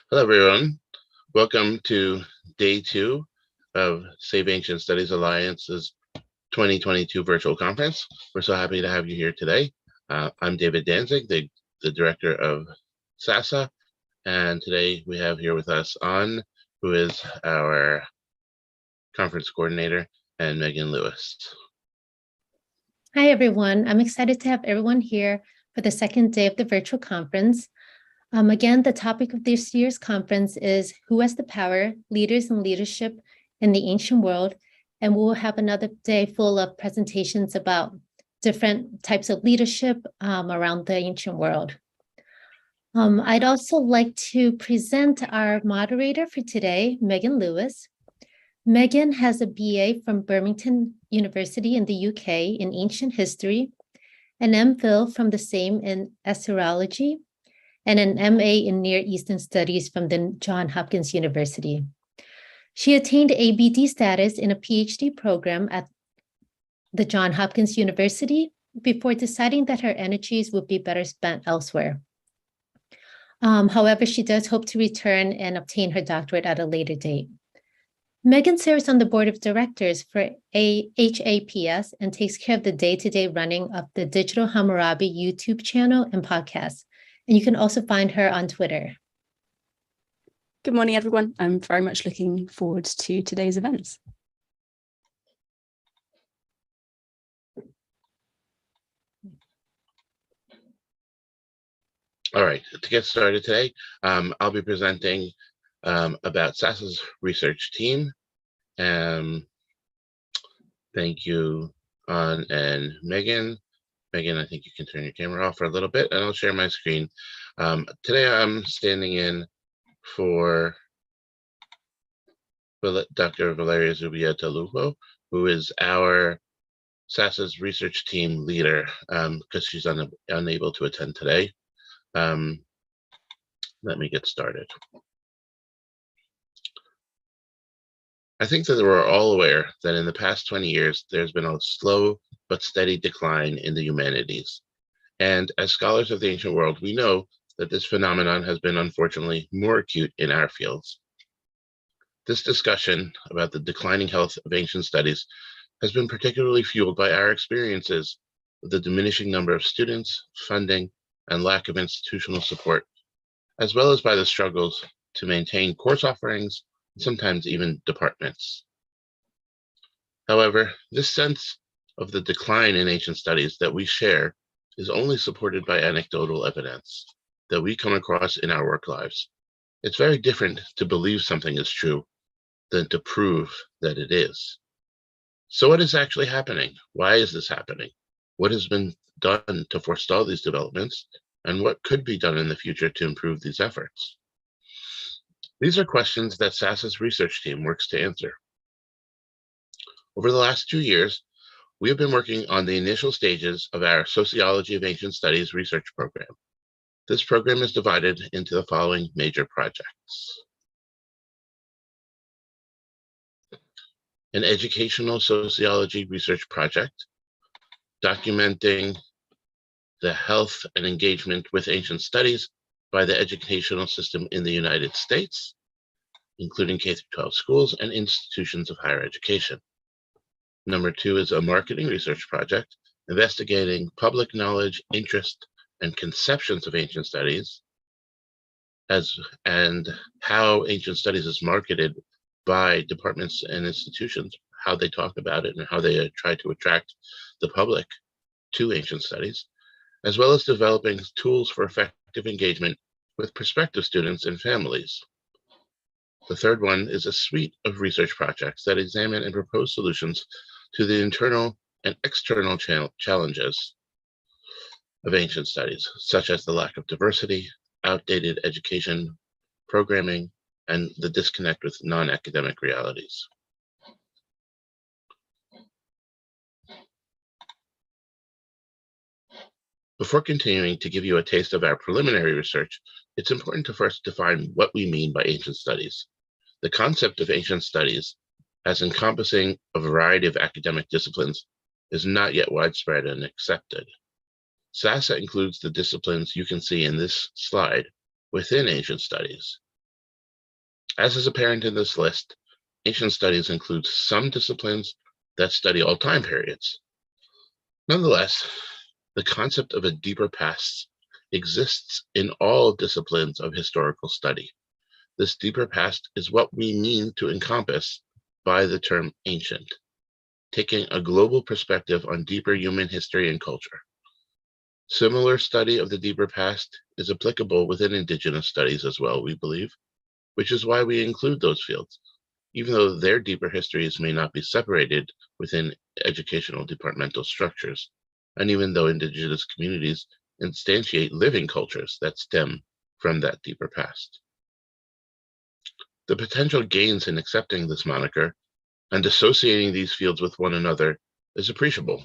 Hello, everyone. Welcome to day 2 of Save Ancient Studies Alliance's 2022 virtual conference. We're so happy to have you here today. I'm David Danzig, the director of Sasa, and today we have here with us An, who is our conference coordinator, and Megan Lewis. Hi, everyone. I'm excited to have everyone here for the second day of the virtual conference. Again, the topic of this year's conference is Who has the Power, Leaders and Leadership in the Ancient World, and we'll have another day full of presentations about different types of leadership around the ancient world. I'd also like to present our moderator for today, Megan Lewis. Megan has a BA from Birmingham University in the UK in Ancient History, an MPhil from the same in Eschatology, and an MA in Near Eastern Studies from the Johns Hopkins University. She attained ABD status in a PhD program at the Johns Hopkins University before deciding that her energies would be better spent elsewhere. However, she does hope to return and obtain her doctorate at a later date. Megan serves on the board of directors for HAPS and takes care of the day-to-day running of the Digital Hammurabi YouTube channel and podcast. And you can also find her on Twitter. Good morning, everyone. I'm very much looking forward to today's events. All right, to get started today, I'll be presenting about Sasa's research team. Thank you, An and Megan. Megan, I think you can turn your camera off for a little bit and I'll share my screen. Today I'm standing in for Dr. Valeria Zubieta-Lupo, who is our Sasa's research team leader because she's unable to attend today. Let me get started. I think that we're all aware that in the past 20 years, there's been a slow but steady decline in the humanities. And as scholars of the ancient world, we know that this phenomenon has been unfortunately more acute in our fields. This discussion about the declining health of ancient studies has been particularly fueled by our experiences with the diminishing number of students, funding, and lack of institutional support, as well as by the struggles to maintain course offerings, sometimes even departments. However, this sense of the decline in ancient studies that we share is only supported by anecdotal evidence that we come across in our work lives. It's very different to believe something is true than to prove that it is. So what is actually happening? Why is this happening? What has been done to forestall these developments? And what could be done in the future to improve these efforts? These are questions that Sasa's research team works to answer. Over the last 2 years, we have been working on the initial stages of our Sociology of Ancient Studies research program. This program is divided into the following major projects. An educational sociology research project, documenting the health and engagement with ancient studies by the educational system in the United States, including K-12 schools and institutions of higher education. Number 2 is a marketing research project, investigating public knowledge, interest, and conceptions of ancient studies, and how ancient studies is marketed by departments and institutions, how they talk about it and how they try to attract the public to ancient studies, as well as developing tools for effective engagement with prospective students and families. The third one is a suite of research projects that examine and propose solutions to the internal and external challenges of ancient studies, such as the lack of diversity, outdated education programming, and the disconnect with non-academic realities. Before continuing to give you a taste of our preliminary research, it's important to first define what we mean by ancient studies. The concept of ancient studies, as encompassing a variety of academic disciplines, is not yet widespread and accepted. Sasa includes the disciplines you can see in this slide within ancient studies. As is apparent in this list, ancient studies includes some disciplines that study all time periods. Nonetheless, the concept of a deeper past exists in all disciplines of historical study. This deeper past is what we mean to encompass by the term ancient, taking a global perspective on deeper human history and culture. Similar study of the deeper past is applicable within Indigenous studies as well, we believe, which is why we include those fields, even though their deeper histories may not be separated within educational departmental structures, and even though Indigenous communities instantiate living cultures that stem from that deeper past. The potential gains in accepting this moniker and associating these fields with one another is appreciable.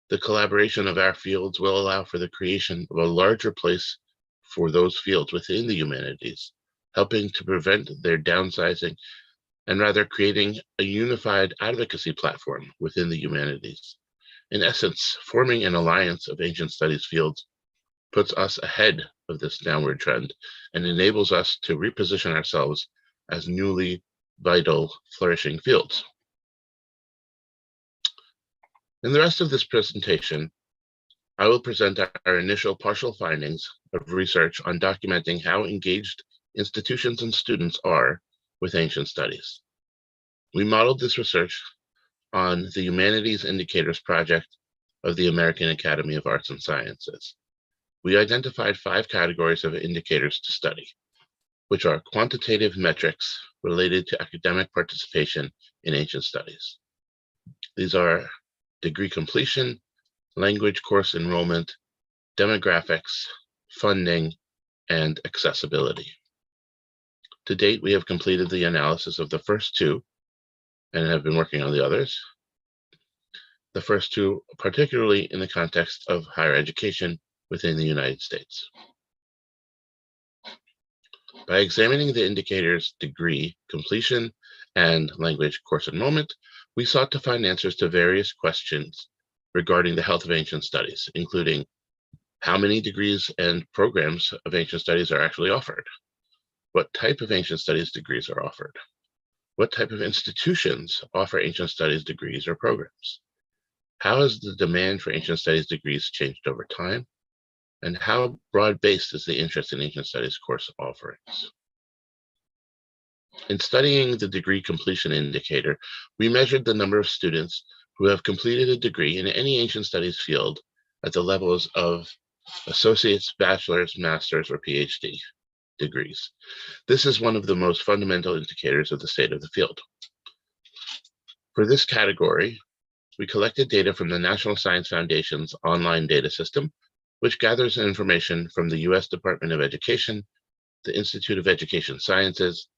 The collaboration of our fields will allow for the creation of a larger place for those fields within the humanities, helping to prevent their downsizing and rather creating a unified advocacy platform within the humanities. In essence, forming an alliance of ancient studies fields puts us ahead of this downward trend and enables us to reposition ourselves as newly vital, flourishing fields. In the rest of this presentation, I will present our initial partial findings of research on documenting how engaged institutions and students are with ancient studies. We modeled this research on the Humanities Indicators Project of the American Academy of Arts and Sciences. We identified 5 categories of indicators to study, which are quantitative metrics related to academic participation in ancient studies. These are degree completion, language course enrollment, demographics, funding, and accessibility. To date, we have completed the analysis of the first 2 and have been working on the others. The first 2, particularly in the context of higher education within the United States. By examining the indicators degree completion and language course enrollment, we sought to find answers to various questions regarding the health of ancient studies, including how many degrees and programs of ancient studies are actually offered, what type of ancient studies degrees are offered, what type of institutions offer ancient studies degrees or programs, how has the demand for ancient studies degrees changed over time, and how broad-based is the interest in ancient studies course offerings. In studying the degree completion indicator, we measured the number of students who have completed a degree in any ancient studies field at the levels of associate's, bachelor's, master's, or PhD degrees. This is one of the most fundamental indicators of the state of the field. For this category, we collected data from the National Science Foundation's online data system, which gathers information from the U.S. Department of Education, the Institute of Education Sciences,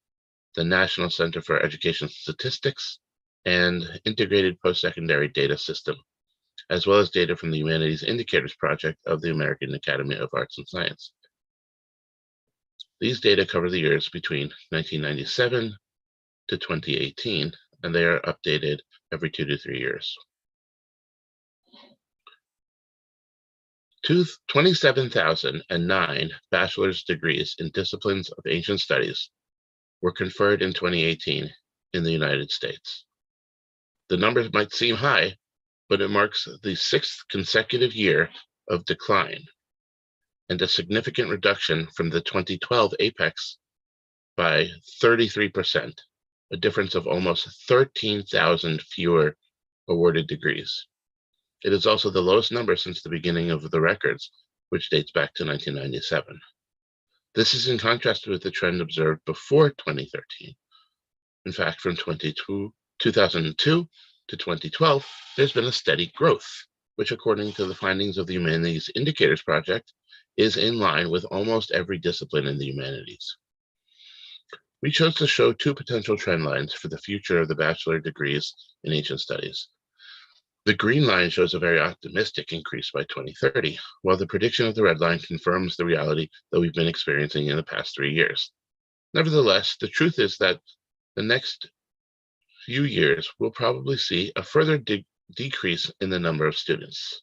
the National Center for Education Statistics, and Integrated Post-Secondary Data System, as well as data from the Humanities Indicators Project of the American Academy of Arts and Science. These data cover the years between 1997 to 2018, and they are updated every 2 to 3 years. 27,009 bachelor's degrees in disciplines of ancient studies were conferred in 2018 in the United States. The numbers might seem high, but it marks the 6th consecutive year of decline and a significant reduction from the 2012 apex by 33%, a difference of almost 13,000 fewer awarded degrees. It is also the lowest number since the beginning of the records, which dates back to 1997. This is in contrast with the trend observed before 2013. In fact, from 2002 to 2012, there's been a steady growth, which according to the findings of the Humanities Indicators Project, is in line with almost every discipline in the humanities. We chose to show 2 potential trend lines for the future of the bachelor degrees in ancient studies. The green line shows a very optimistic increase by 2030, while the prediction of the red line confirms the reality that we've been experiencing in the past 3 years. Nevertheless, the truth is that the next few years will probably see a further decrease in the number of students,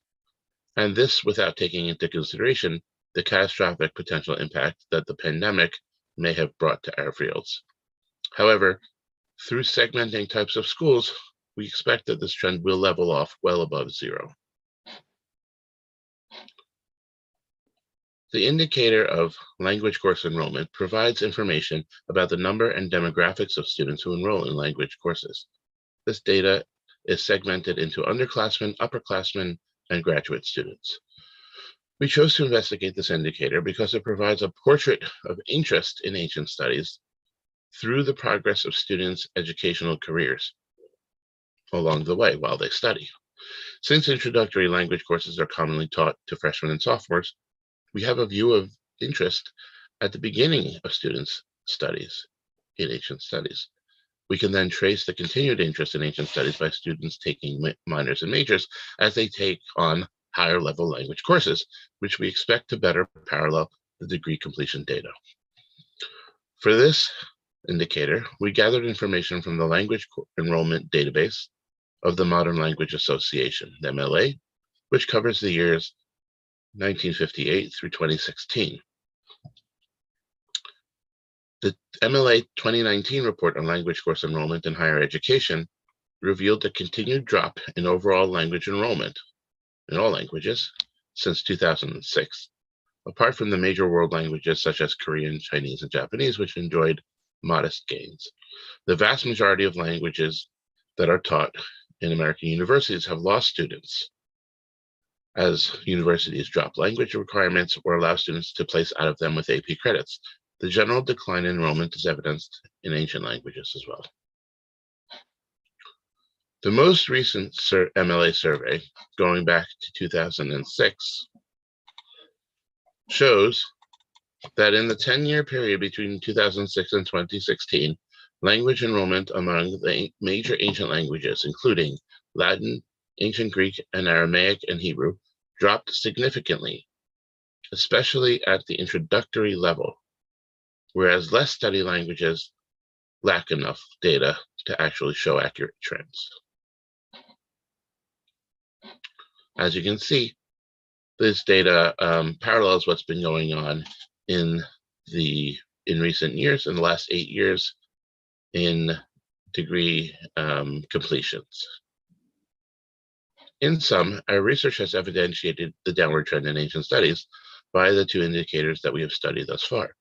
and this without taking into consideration the catastrophic potential impact that the pandemic may have brought to our fields. However, through segmenting types of schools, we expect that this trend will level off well above zero. The indicator of language course enrollment provides information about the number and demographics of students who enroll in language courses. This data is segmented into underclassmen, upperclassmen, and graduate students. We chose to investigate this indicator because it provides a portrait of interest in ancient studies through the progress of students' educational careers along the way while they study. Since introductory language courses are commonly taught to freshmen and sophomores, we have a view of interest at the beginning of students' studies in ancient studies. We can then trace the continued interest in ancient studies by students taking minors and majors as they take on higher level language courses, which we expect to better parallel the degree completion data. For this indicator, we gathered information from the Language Enrollment Database of the Modern Language Association, the MLA, which covers the years 1958 through 2016. The MLA 2019 report on language course enrollment in higher education revealed a continued drop in overall language enrollment in all languages since 2006, apart from the major world languages such as Korean, Chinese, and Japanese, which enjoyed modest gains. The vast majority of languages that are taught in American universities have lost students as universities drop language requirements or allow students to place out of them with AP credits. The general decline in enrollment is evidenced in ancient languages as well. The most recent MLA survey, going back to 2006, shows that in the 10-year period between 2006 and 2016, language enrollment among the major ancient languages, including Latin, Ancient Greek, and Aramaic and Hebrew, dropped significantly, especially at the introductory level, whereas less studied languages lack enough data to actually show accurate trends. As you can see, this data parallels what's been going on in recent years, in the last 8 years, in degree completions. In sum, our research has evidentiated the downward trend in ancient studies by the two indicators that we have studied thus far.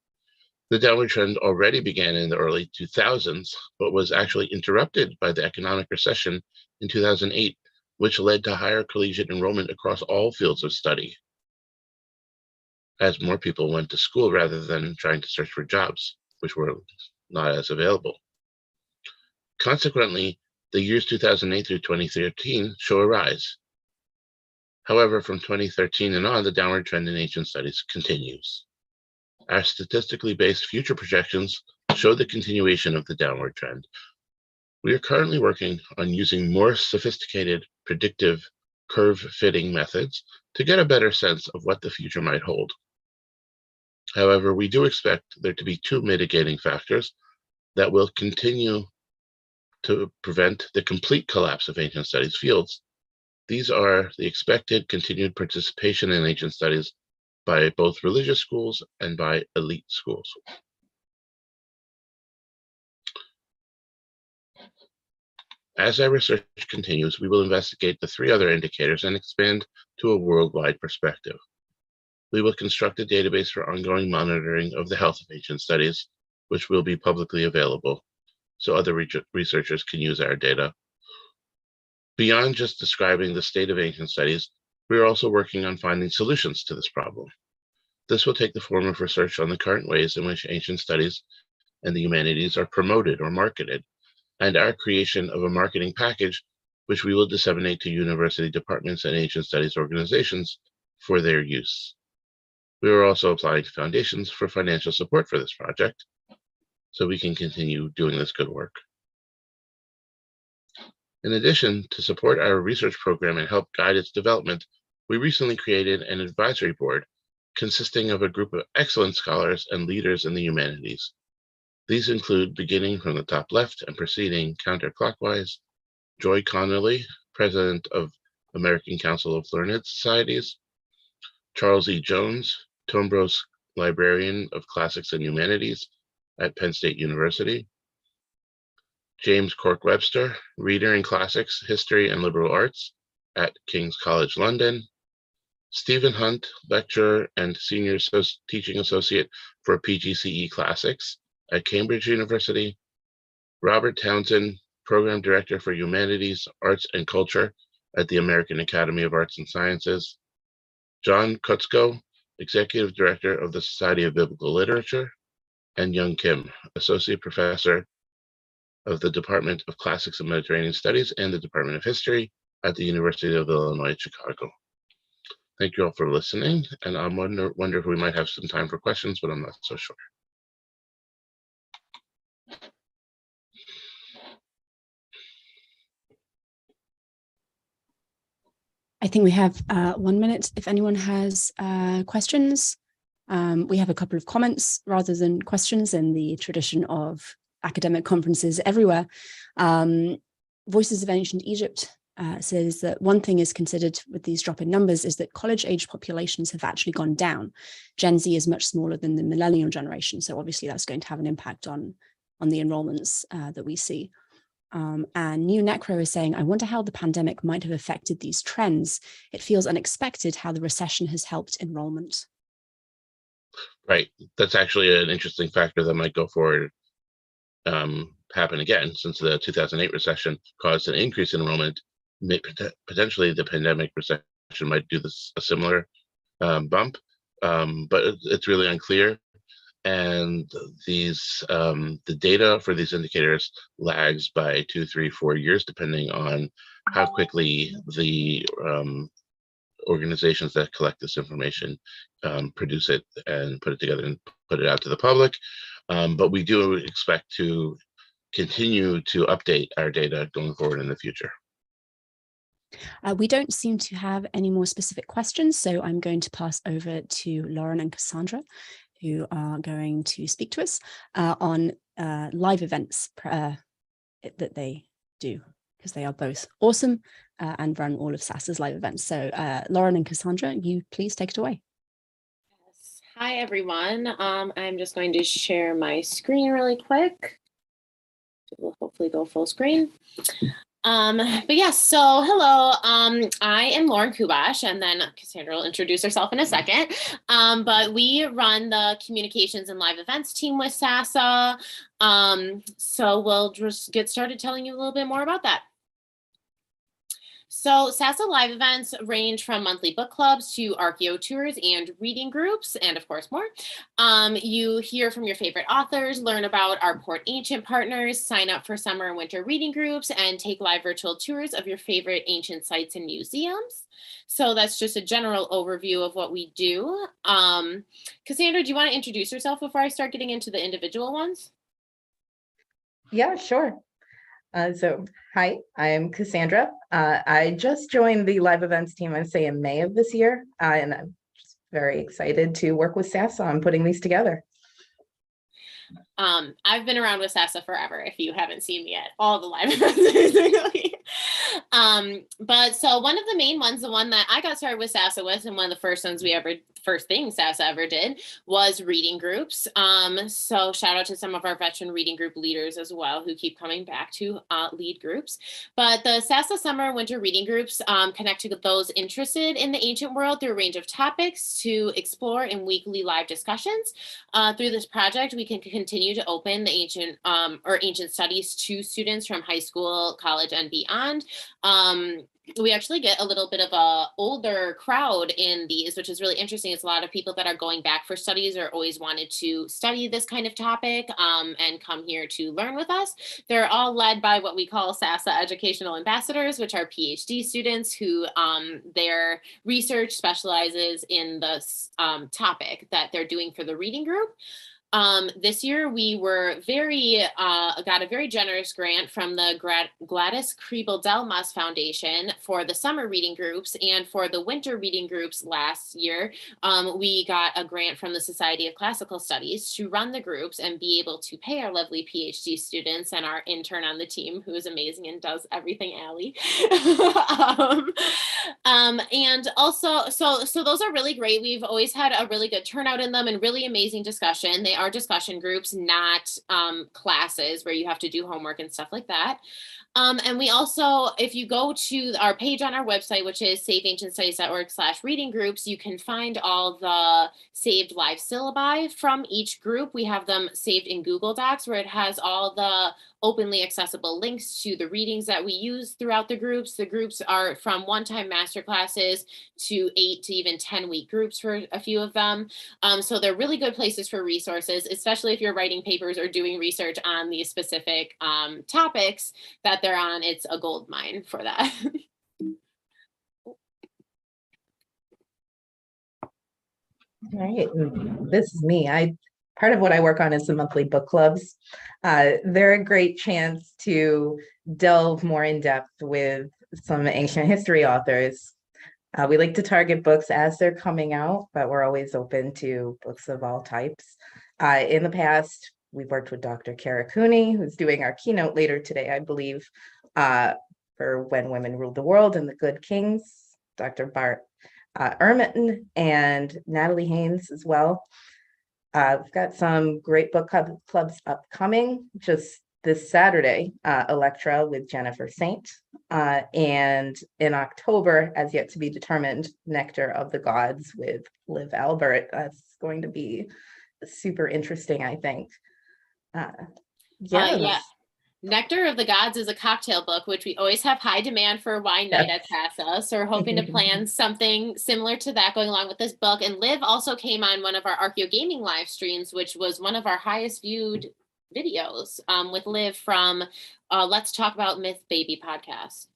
The downward trend already began in the early 2000s, but was actually interrupted by the economic recession in 2008, which led to higher collegiate enrollment across all fields of study, as more people went to school rather than trying to search for jobs, which were not as available. Consequently, the years 2008 through 2013 show a rise. However, from 2013 and on, the downward trend in ancient studies continues. Our statistically based future projections show the continuation of the downward trend. We are currently working on using more sophisticated predictive curve fitting methods to get a better sense of what the future might hold. However, we do expect there to be two mitigating factors that will continue to prevent the complete collapse of ancient studies fields. These are the expected continued participation in ancient studies by both religious schools and by elite schools. As our research continues, we will investigate the three other indicators and expand to a worldwide perspective. We will construct a database for ongoing monitoring of the health of ancient studies, which will be publicly available, so other researchers can use our data. Beyond just describing the state of ancient studies, we are also working on finding solutions to this problem. This will take the form of research on the current ways in which ancient studies and the humanities are promoted or marketed, and our creation of a marketing package, which we will disseminate to university departments and ancient studies organizations for their use. We are also applying to foundations for financial support for this project, so we can continue doing this good work. In addition, to support our research program and help guide its development, we recently created an advisory board consisting of a group of excellent scholars and leaders in the humanities. These include, beginning from the top left and proceeding counterclockwise, Joy Connolly, President of American Council of Learned Societies, Charles E. Jones, Tombros Librarian of Classics and Humanities at Penn State University, James Cork Webster, Reader in Classics, History and Liberal Arts at King's College London. Stephen Hunt, Lecturer and Senior Teaching Associate for PGCE Classics at Cambridge University. Robert Townsend, Program Director for Humanities, Arts and Culture at the American Academy of Arts and Sciences. John Kutzko, Executive Director of the Society of Biblical Literature. And Young Kim, Associate Professor of the Department of Classics and Mediterranean Studies and the Department of History at the University of Illinois at Chicago. Thank you all for listening, and I wonder if we might have some time for questions, but I'm not so sure. I think we have 1 minute if anyone has questions. We have a couple of comments rather than questions in the tradition of academic conferences everywhere. Voices of Ancient Egypt says that one thing is considered with these drop-in numbers is that college-age populations have actually gone down. Gen Z is much smaller than the millennial generation, so obviously that's going to have an impact on the enrollments that we see. And New Necro is saying, I wonder how the pandemic might have affected these trends. It feels unexpected how the recession has helped enrollment. Right. That's actually an interesting factor that might go forward, happen again, since the 2008 recession caused an increase in enrollment. Potentially the pandemic recession might do this a similar bump, but it's really unclear. And these the data for these indicators lags by 2, 3, 4 years, depending on how quickly the organizations that collect this information produce it and put it together and put it out to the public. But we do expect to continue to update our data going forward in the future. We don't seem to have any more specific questions, so I'm going to pass over to Lauren and Cassandra, who are going to speak to us on live events that they do, because they are both awesome and run all of Sasa's live events. So Lauren and Cassandra, you please take it away. Yes. Hi, everyone. I'm just going to share my screen really quick. It will hopefully go full screen. But yes, so hello, I am Lauren Kubash, and then Cassandra will introduce herself in a second. But we run the communications and live events team with Sasa. So we'll just get started telling you a little bit more about that. So Sasa live events range from monthly book clubs to archaeo tours and reading groups, and of course more. You hear from your favorite authors, learn about our Port Ancient partners, sign up for summer and winter reading groups, and take live virtual tours of your favorite ancient sites and museums. So that's just a general overview of what we do. Cassandra, do you want to introduce yourself before I start getting into the individual ones? Yeah, sure. So hi, I'm Cassandra. I just joined the live events team, I'd say in May of this year, and I'm just very excited to work with Sasa on putting these together. I've been around with Sasa forever, if you haven't seen me at all the live events, basically. But so one of the main ones, the one that I got started with Sasa with, and one of the first things Sasa ever did was reading groups. So shout out to some of our veteran reading group leaders as well, who keep coming back to lead groups. But the Sasa summer winter reading groups connect to those interested in the ancient world through a range of topics to explore in weekly live discussions. Through this project, we can continue to open the ancient studies to students from high school, college, and beyond. We actually get a little bit of a older crowd in these, which is really interesting. It's a lot of people that are going back for studies or always wanted to study this kind of topic and come here to learn with us. They're all led by what we call Sasa Educational Ambassadors, which are PhD students who their research specializes in the topic that they're doing for the reading group. This year we were got a very generous grant from the Gladys Kriebel-Delmas Foundation for the summer reading groups, and for the winter reading groups last year, we got a grant from the Society of Classical Studies to run the groups and be able to pay our lovely PhD students and our intern on the team, who is amazing and does everything, Allie. And also, so those are really great. We've always had a really good turnout in them and really amazing discussion. They are discussion groups, not classes where you have to do homework and stuff like that. And we also, if you go to our page on our website, which is saveancientstudies.org/reading groups, you can find all the saved live syllabi from each group. We have them saved in Google Docs, where it has all the openly accessible links to the readings that we use throughout the groups. The groups are from one-time masterclasses to 8 to even 10-week groups for a few of them. So they're really good places for resources, especially if you're writing papers or doing research on these specific topics that they're on. It's a gold mine for that. All right, this is me. Part of what I work on is the monthly book clubs. They're a great chance to delve more in depth with some ancient history authors. We like to target books as they're coming out, but we're always open to books of all types. In the past, we've worked with Dr. Kara Cooney, who's doing our keynote later today, I believe, for When Women Ruled the World and the Good Kings, Dr. Bart Ehrman and Natalie Haynes as well. We've got some great book clubs upcoming. Just this Saturday, Electra with Jennifer Saint. And in October, as yet to be determined, Nectar of the Gods with Liv Albert. That's going to be super interesting, I think. Yeah. Nectar of the Gods is a cocktail book, which we always have high demand for wine night at Sasa. So we're hoping to plan something similar to that going along with this book. And Liv also came on one of our Archeo Gaming live streams, which was one of our highest viewed videos with Liv from Let's Talk About Myth Baby podcast.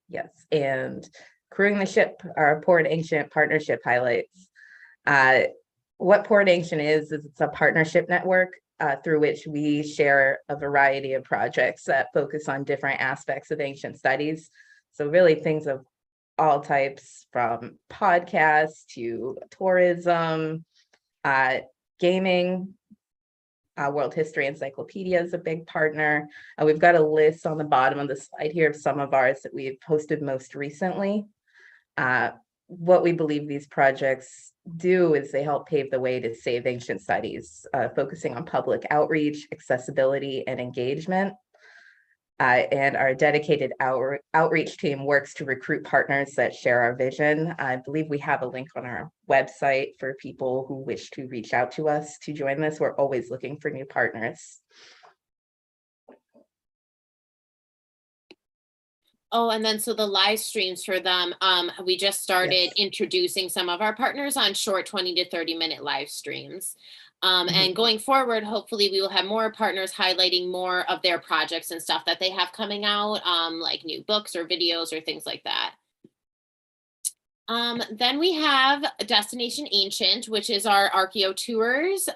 Yes, and Crewing the Ship, our Port Ancient partnership highlights. What Port Ancient is it's a partnership network through which we share a variety of projects that focus on different aspects of ancient studies. So really things of all types, from podcasts to tourism, gaming. World History Encyclopedia is a big partner. We've got a list on the bottom of the slide here of some of ours that we've posted most recently. What we believe these projects do is they help pave the way to save ancient studies, focusing on public outreach, accessibility, and engagement. And our dedicated outreach team works to recruit partners that share our vision. I believe we have a link on our website for people who wish to reach out to us to join this. We're always looking for new partners. Oh, and then so the live streams for them, we just started introducing some of our partners on short 20 to 30-minute live streams. And going forward, hopefully we will have more partners highlighting more of their projects and stuff that they have coming out, like new books or videos or things like that. Then we have Destination Ancient, which is our Archeo tours.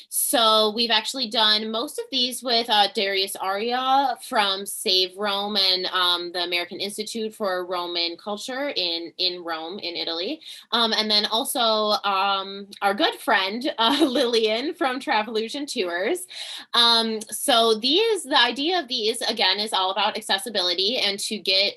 So we've actually done most of these with Darius Aria from Save Rome and the American Institute for Roman Culture in Rome, in Italy. And then also our good friend, Lillian from Travolution Tours. So the idea of these, again, is all about accessibility and to get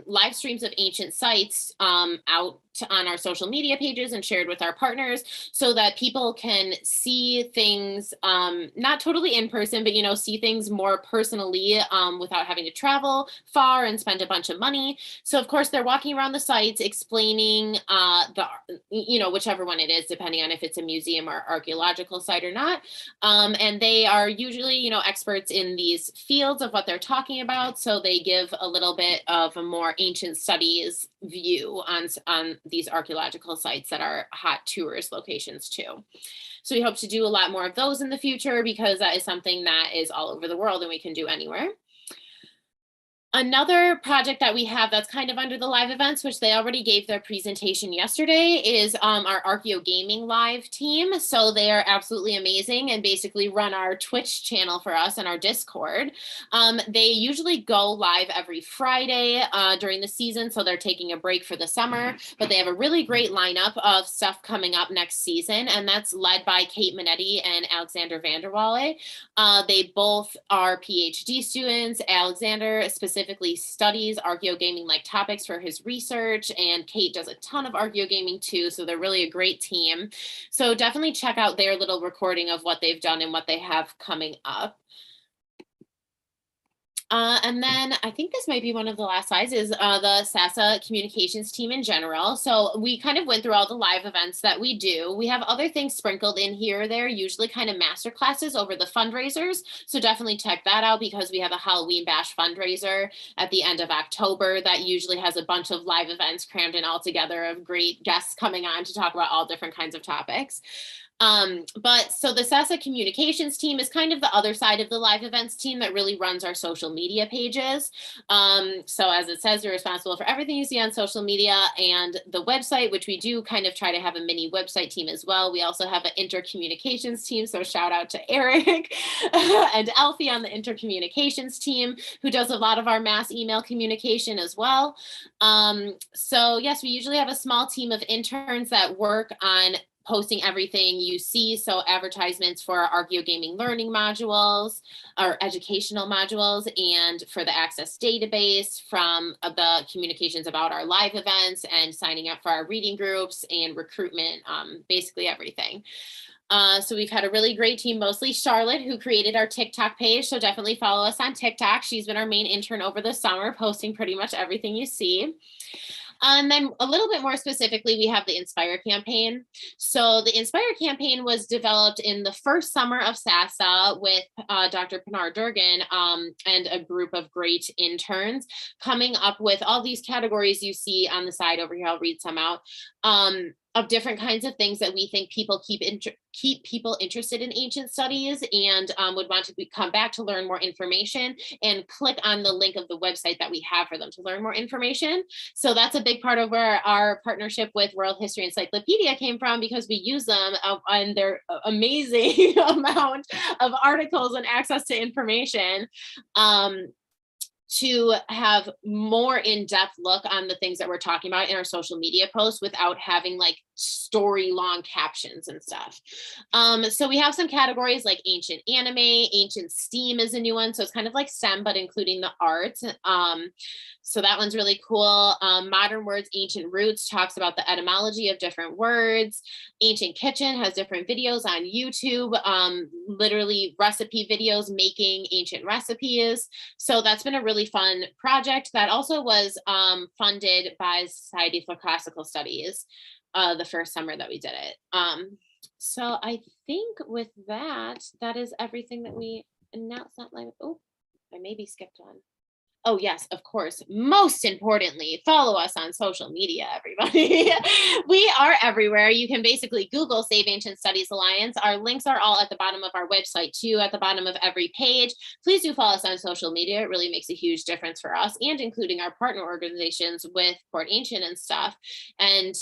live streams of ancient sites out on our social media pages and shared with our partners so that people can see things not totally in person, but see things more personally without having to travel far and spend a bunch of money. So of course they're walking around the sites explaining whichever one it is, depending on if it's a museum or archaeological site or not. And they are usually experts in these fields of what they're talking about, so they give a little bit of a more ancient studies view on these archaeological sites that are hot tourist locations too. So we hope to do a lot more of those in the future because that is something that is all over the world and we can do anywhere. Another project that we have that's kind of under the live events, which they already gave their presentation yesterday, is our Archeo Gaming live team. So they are absolutely amazing and basically run our Twitch channel for us and our Discord. They usually go live every Friday during the season, so they're taking a break for the summer, but they have a really great lineup of stuff coming up next season, and that's led by Kate Minetti and Alexander Vanderwalle. They both are PhD students. Alexander specifically specifically studies archaeogaming-like topics for his research, and Kate does a ton of archaeogaming too, so they're really a great team. So definitely check out their little recording of what they've done and what they have coming up. And then I think this might be one of the last slides is the Sasa communications team in general. So we kind of went through all the live events that we do. We have other things sprinkled in here or there, usually kind of master classes over the fundraisers. So definitely check that out, because we have a Halloween Bash fundraiser at the end of October that usually has a bunch of live events crammed in all together of great guests coming on to talk about all different kinds of topics. But so the Sasa communications team is kind of the other side of the live events team that really runs our social media pages. So as it says, you're responsible for everything you see on social media and the website, which we do kind of try to have a mini website team as well. We also have an intercommunications team. So shout out to Eric and Alfie on the intercommunications team, who does a lot of our mass email communication as well. So yes, we usually have a small team of interns that work on posting everything you see. So advertisements for our archaeogaming learning modules, our educational modules, and for the Access database, from the communications about our live events and signing up for our reading groups and recruitment, basically everything. So we've had a really great team, mostly Charlotte, who created our TikTok page. So definitely follow us on TikTok. She's been our main intern over the summer, posting pretty much everything you see. And then a little bit more specifically, we have the Inspire campaign. So the Inspire campaign was developed in the first summer of Sasa with Dr. Pinar Durgan and a group of great interns, coming up with all these categories you see on the side over here. I'll read some out. Of different kinds of things that we think people keep people interested in ancient studies and would want to come back to learn more information, and click on the link of the website that we have for them to learn more information. So that's a big part of where our partnership with World History Encyclopedia came from, because we use them on their amazing amount of articles and access to information. To have more in-depth look on the things that we're talking about in our social media posts without having like story long captions and stuff. So we have some categories like ancient anime, ancient STEAM is a new one. So it's kind of like STEM, but including the arts. So that one's really cool. Modern Words, Ancient Roots talks about the etymology of different words. Ancient Kitchen has different videos on YouTube, literally recipe videos making ancient recipes. So that's been a really fun project that also was funded by Society for Classical Studies the first summer that we did it. So I think with that, that is everything that we announced. Not like, oh, I maybe skipped one. Oh, yes, of course. Most importantly, follow us on social media, everybody. We are everywhere. You can basically Google Save Ancient Studies Alliance. Our links are all at the bottom of our website, too, at the bottom of every page. Please do follow us on social media. It really makes a huge difference for us, and including our partner organizations with Port Ancient and stuff. And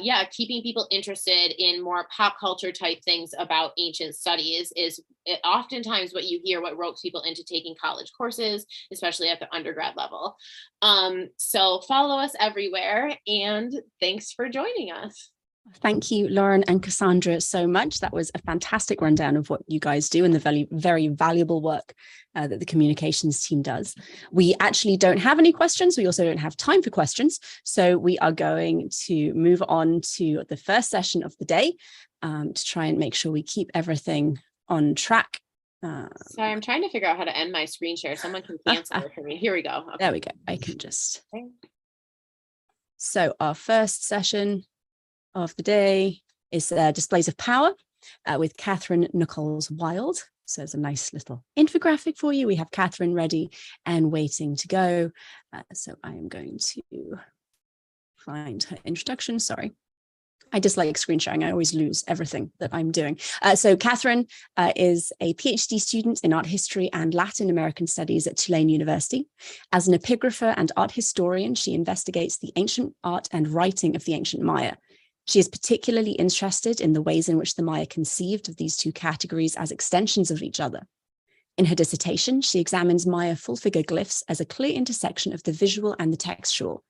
yeah, keeping people interested in more pop culture type things about ancient studies is oftentimes what you hear, what ropes people into taking college courses, especially at the undergrad level. So follow us everywhere, and thanks for joining us. Thank you, Lauren and Cassandra, so much. That was a fantastic rundown of what you guys do and the very, very valuable work that the communications team does. We actually don't have any questions. We also don't have time for questions. So we are going to move on to the first session of the day to try and make sure we keep everything on track. Sorry, I'm trying to figure out how to end my screen share. Someone can cancel it for me. Here we go. Okay. There we go. I can just. So our first session of the day is Displays of Power with Catherine Nichols-Wild. So there's a nice little infographic for you. We have Catherine ready and waiting to go. So I am going to find her introduction. Sorry. I dislike screen sharing. I always lose everything that I'm doing. So Catherine is a PhD student in art history and Latin American studies at Tulane University. As an epigrapher and art historian, she investigates the ancient art and writing of the ancient Maya. She is particularly interested in the ways in which the Maya conceived of these two categories as extensions of each other. In her dissertation, she examines Maya full-figure glyphs as a clear intersection of the visual and the textual.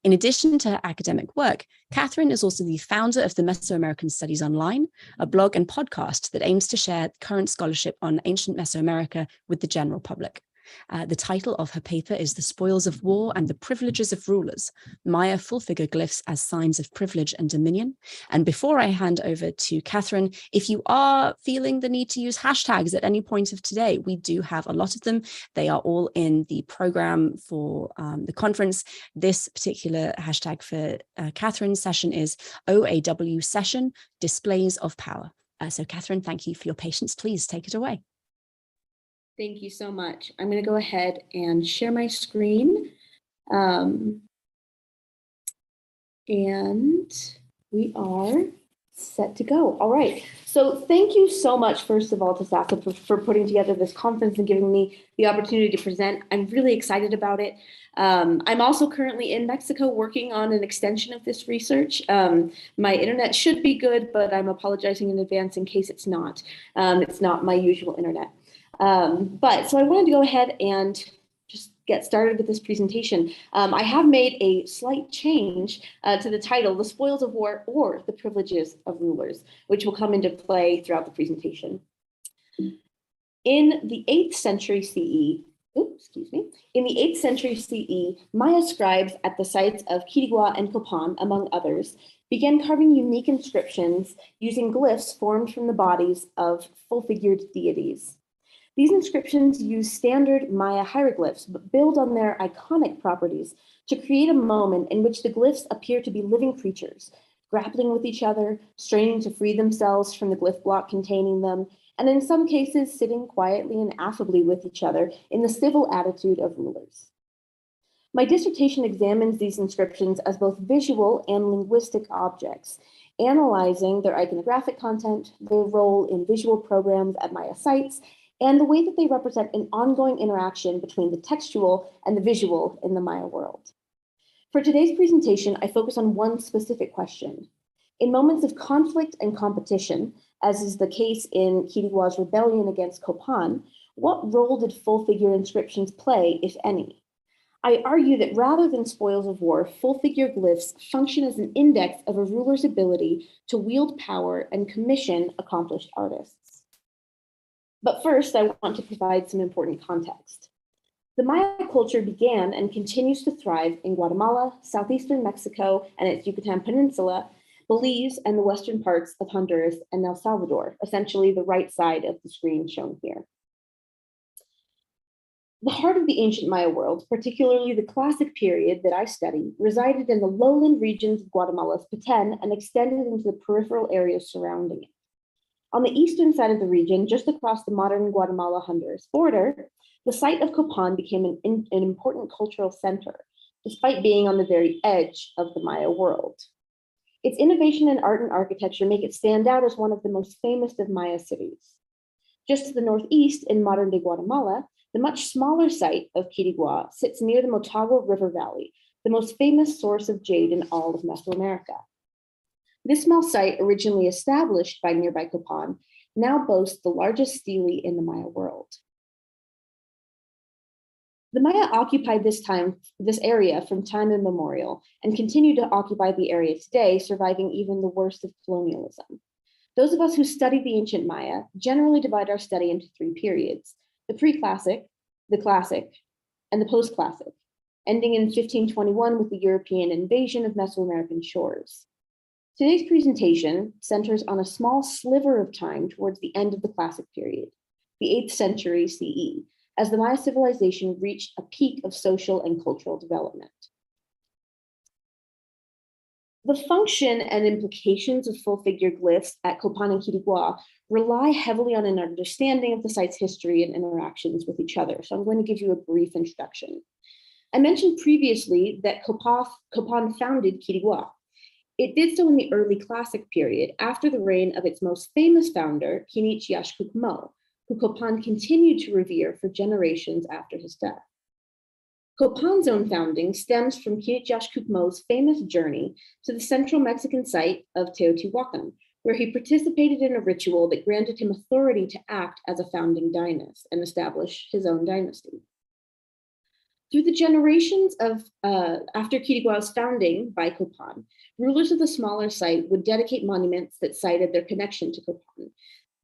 In addition to her academic work, Catherine is also the founder of the Mesoamerican Studies Online, a blog and podcast that aims to share current scholarship on ancient Mesoamerica with the general public. The title of her paper is The Spoils of War and the Privileges of Rulers, Maya Full Figure Glyphs as Signs of Privilege and Dominion. And before I hand over to Catherine, if you are feeling the need to use hashtags at any point of today, we do have a lot of them. They are all in the program for the conference. This particular hashtag for Catherine's session is OAW Session, Displays of Power. So Catherine, thank you for your patience. Please take it away. Thank you so much. I'm going to go ahead and share my screen. And we are set to go. All right. So thank you so much, first of all, to Sasa for putting together this conference and giving me the opportunity to present. I'm really excited about it. I'm also currently in Mexico working on an extension of this research. My internet should be good, but I'm apologizing in advance in case it's not. It's not my usual internet. But so I wanted to go ahead and just get started with this presentation. I have made a slight change to the title, The Spoils of War or the Privileges of Rulers, which will come into play throughout the presentation. In the 8th century CE, in the 8th century CE, Maya scribes at the sites of Quirigua and Copan, among others, began carving unique inscriptions using glyphs formed from the bodies of full-figured deities. These inscriptions use standard Maya hieroglyphs, but build on their iconic properties to create a moment in which the glyphs appear to be living creatures, grappling with each other, straining to free themselves from the glyph block containing them, and in some cases, sitting quietly and affably with each other in the civil attitude of rulers. My dissertation examines these inscriptions as both visual and linguistic objects, analyzing their iconographic content, their role in visual programs at Maya sites, and the way that they represent an ongoing interaction between the textual and the visual in the Maya world. For today's presentation, I focus on one specific question. In moments of conflict and competition, as is the case in Quirigua's rebellion against Copan, what role did full-figure inscriptions play, if any? I argue that rather than spoils of war, full-figure glyphs function as an index of a ruler's ability to wield power and commission accomplished artists. But first, I want to provide some important context. The Maya culture began and continues to thrive in Guatemala, southeastern Mexico, and its Yucatan Peninsula, Belize, and the western parts of Honduras and El Salvador, essentially the right side of the screen shown here. The heart of the ancient Maya world, particularly the classic period that I study, resided in the lowland regions of Guatemala's Petén and extended into the peripheral areas surrounding it. On the eastern side of the region, just across the modern Guatemala-Honduras border, the site of Copan became an important cultural center, despite being on the very edge of the Maya world. Its innovation in art and architecture make it stand out as one of the most famous of Maya cities. Just to the northeast, in modern-day Guatemala, the much smaller site of Quirigua sits near the Motagua River Valley, the most famous source of jade in all of Mesoamerica. This small site, originally established by nearby Copan, now boasts the largest stele in the Maya world. The Maya occupied this area from time immemorial and continue to occupy the area today, surviving even the worst of colonialism. Those of us who study the ancient Maya generally divide our study into 3 periods: the pre-classic, the classic, and the post-classic, ending in 1521 with the European invasion of Mesoamerican shores. Today's presentation centers on a small sliver of time towards the end of the classic period, the 8th century CE, as the Maya civilization reached a peak of social and cultural development. The function and implications of full-figure glyphs at Copan and Quirigua rely heavily on an understanding of the site's history and interactions with each other, so I'm going to give you a brief introduction. I mentioned previously that Copan founded Quirigua. It did so in the early classic period, after the reign of its most famous founder, Quinichyaxcucmo, who Copan continued to revere for generations after his death. Copan's own founding stems from Quinichyaxcucmo's famous journey to the central Mexican site of Teotihuacan, where he participated in a ritual that granted him authority to act as a founding dynast and establish his own dynasty. Through the generations of after Quirigua's founding by Copan, rulers of the smaller site would dedicate monuments that cited their connection to Copan.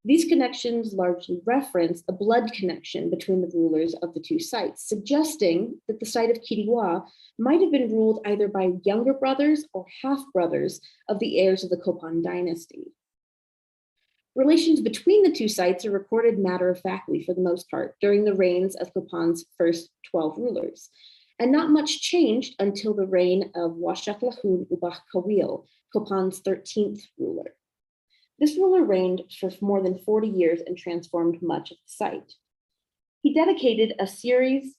These connections largely reference a blood connection between the rulers of the two sites, suggesting that the site of Kiriwa might have been ruled either by younger brothers or half-brothers of the heirs of the Copan dynasty. Relations between the two sites are recorded matter-of-factly for the most part during the reigns of Copan's first 12 rulers, and not much changed until the reign of Washaklahun Ubach Kawil, Copan's 13th ruler. This ruler reigned for more than 40 years and transformed much of the site. He dedicated a series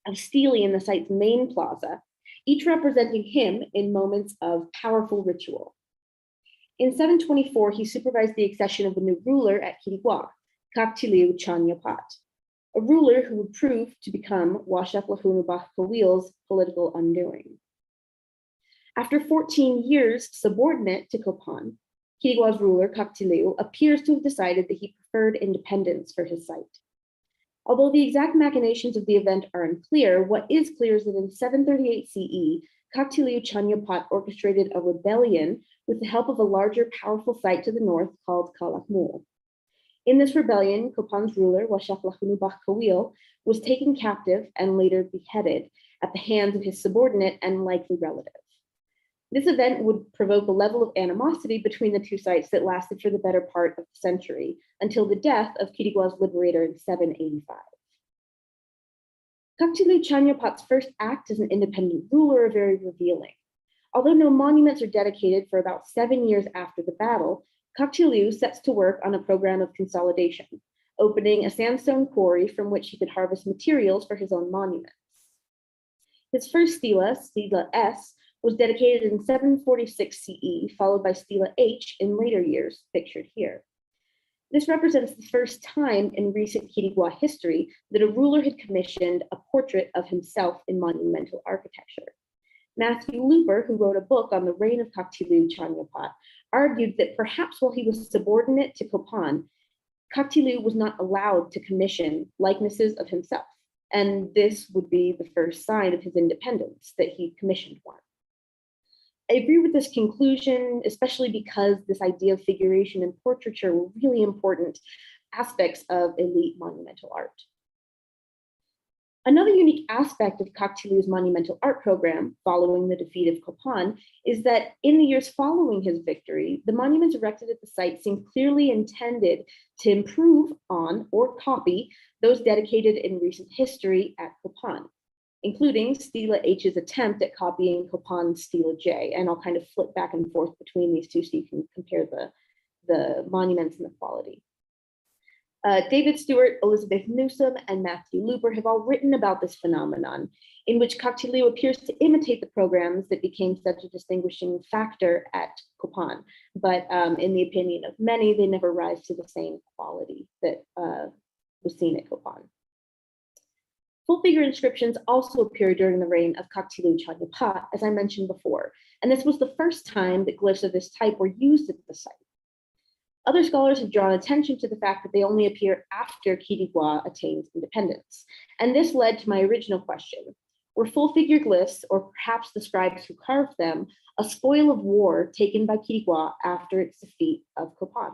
of stelae in the site's main plaza, each representing him in moments of powerful ritual. In 724, he supervised the accession of a new ruler at Kiriwa, Kaktiliu Chanyapat, a ruler who would prove to become Washaklahunubach Kawil's political undoing. After 14 years subordinate to Copan, Kiriwa's ruler, Kaktiliu, appears to have decided that he preferred independence for his site. Although the exact machinations of the event are unclear, what is clear is that in 738 CE, Kaktiliu Chanyapat orchestrated a rebellion with the help of a larger, powerful site to the north called Kalakmul. In this rebellion, Copan's ruler, Washaklahunubach Kawil, was taken captive and later beheaded at the hands of his subordinate and likely relative. This event would provoke a level of animosity between the two sites that lasted for the better part of the century, until the death of Kiriwa's liberator in 785. Kaktiliu Chanyapat's first act as an independent ruler are very revealing. Although no monuments are dedicated for about 7 years after the battle, Kaktiliu sets to work on a program of consolidation, opening a sandstone quarry from which he could harvest materials for his own monuments. His first stela, Stela S, was dedicated in 746 CE, followed by Stela H in later years, pictured here. This represents the first time in recent Kiriwa history that a ruler had commissioned a portrait of himself in monumental architecture. Matthew Looper, who wrote a book on the reign of Kaktiliu Chanyapat, argued that perhaps while he was subordinate to Copan, Kaktiliu was not allowed to commission likenesses of himself, and this would be the first sign of his independence, that he commissioned one. I agree with this conclusion, especially because this idea of figuration and portraiture were really important aspects of elite monumental art. Another unique aspect of Kaktiliu's monumental art program, following the defeat of Copan, is that in the years following his victory, the monuments erected at the site seem clearly intended to improve on or copy those dedicated in recent history at Copan, including Stela H's attempt at copying Copan's Stela J. And I'll kind of flip back and forth between these two so you can compare the monuments and the quality. David Stewart, Elizabeth Newsom, and Matthew Looper have all written about this phenomenon, in which Kaktiliu appears to imitate the programs that became such a distinguishing factor at Copan. But in the opinion of many, they never rise to the same quality that was seen at Copan. Full figure inscriptions also appeared during the reign of Kaktiliu Chanyapat, as I mentioned before, and this was the first time that glyphs of this type were used at the site. Other scholars have drawn attention to the fact that they only appear after Kiriwa attained independence, and this led to my original question: were full figure glyphs, or perhaps the scribes who carved them, a spoil of war taken by Kiriwa after its defeat of Copan?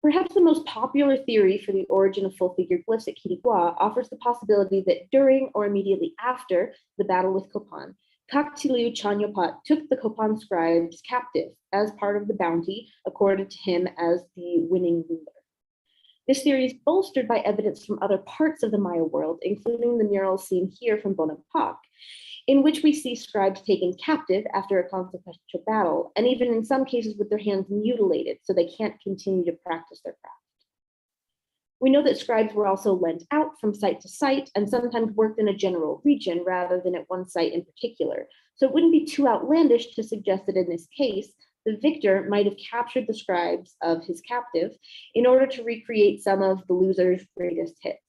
Perhaps the most popular theory for the origin of full figure glyphs at Kiriwa offers the possibility that during or immediately after the battle with Copan, Kaktiliu Chanyapat took the Copan scribes captive as part of the bounty accorded to him as the winning ruler. This theory is bolstered by evidence from other parts of the Maya world, including the mural seen here from Bonaparte, in which we see scribes taken captive after a consequential battle, and even in some cases with their hands mutilated so they can't continue to practice their craft. We know that scribes were also lent out from site to site and sometimes worked in a general region rather than at one site in particular. So it wouldn't be too outlandish to suggest that in this case, the victor might have captured the scribes of his captive in order to recreate some of the loser's greatest hits.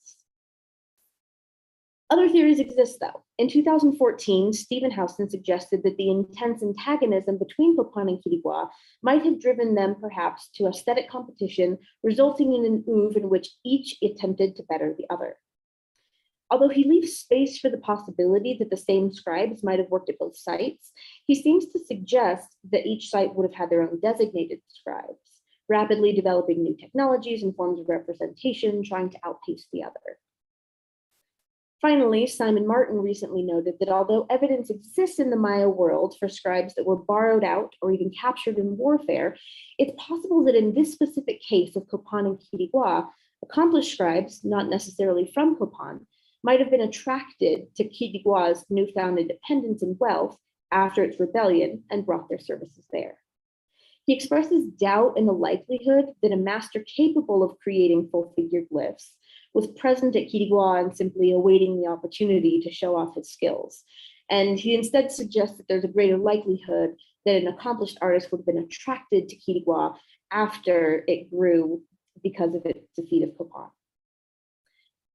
Other theories exist, though. In 2014, Stephen Houston suggested that the intense antagonism between Copan and Kiriwa might have driven them perhaps to aesthetic competition, resulting in an oeuvre in which each attempted to better the other. Although he leaves space for the possibility that the same scribes might have worked at both sites, he seems to suggest that each site would have had their own designated scribes, rapidly developing new technologies and forms of representation, trying to outpace the other. Finally, Simon Martin recently noted that although evidence exists in the Maya world for scribes that were borrowed out or even captured in warfare, it's possible that in this specific case of Copan and Quiriguá, accomplished scribes, not necessarily from Copan, might have been attracted to Quiriguá's newfound independence and wealth after its rebellion and brought their services there. He expresses doubt in the likelihood that a master capable of creating full-figure glyphs was present at Quiriguá and simply awaiting the opportunity to show off his skills. And he instead suggests that there's a greater likelihood that an accomplished artist would have been attracted to Quiriguá after it grew because of its defeat of Copan.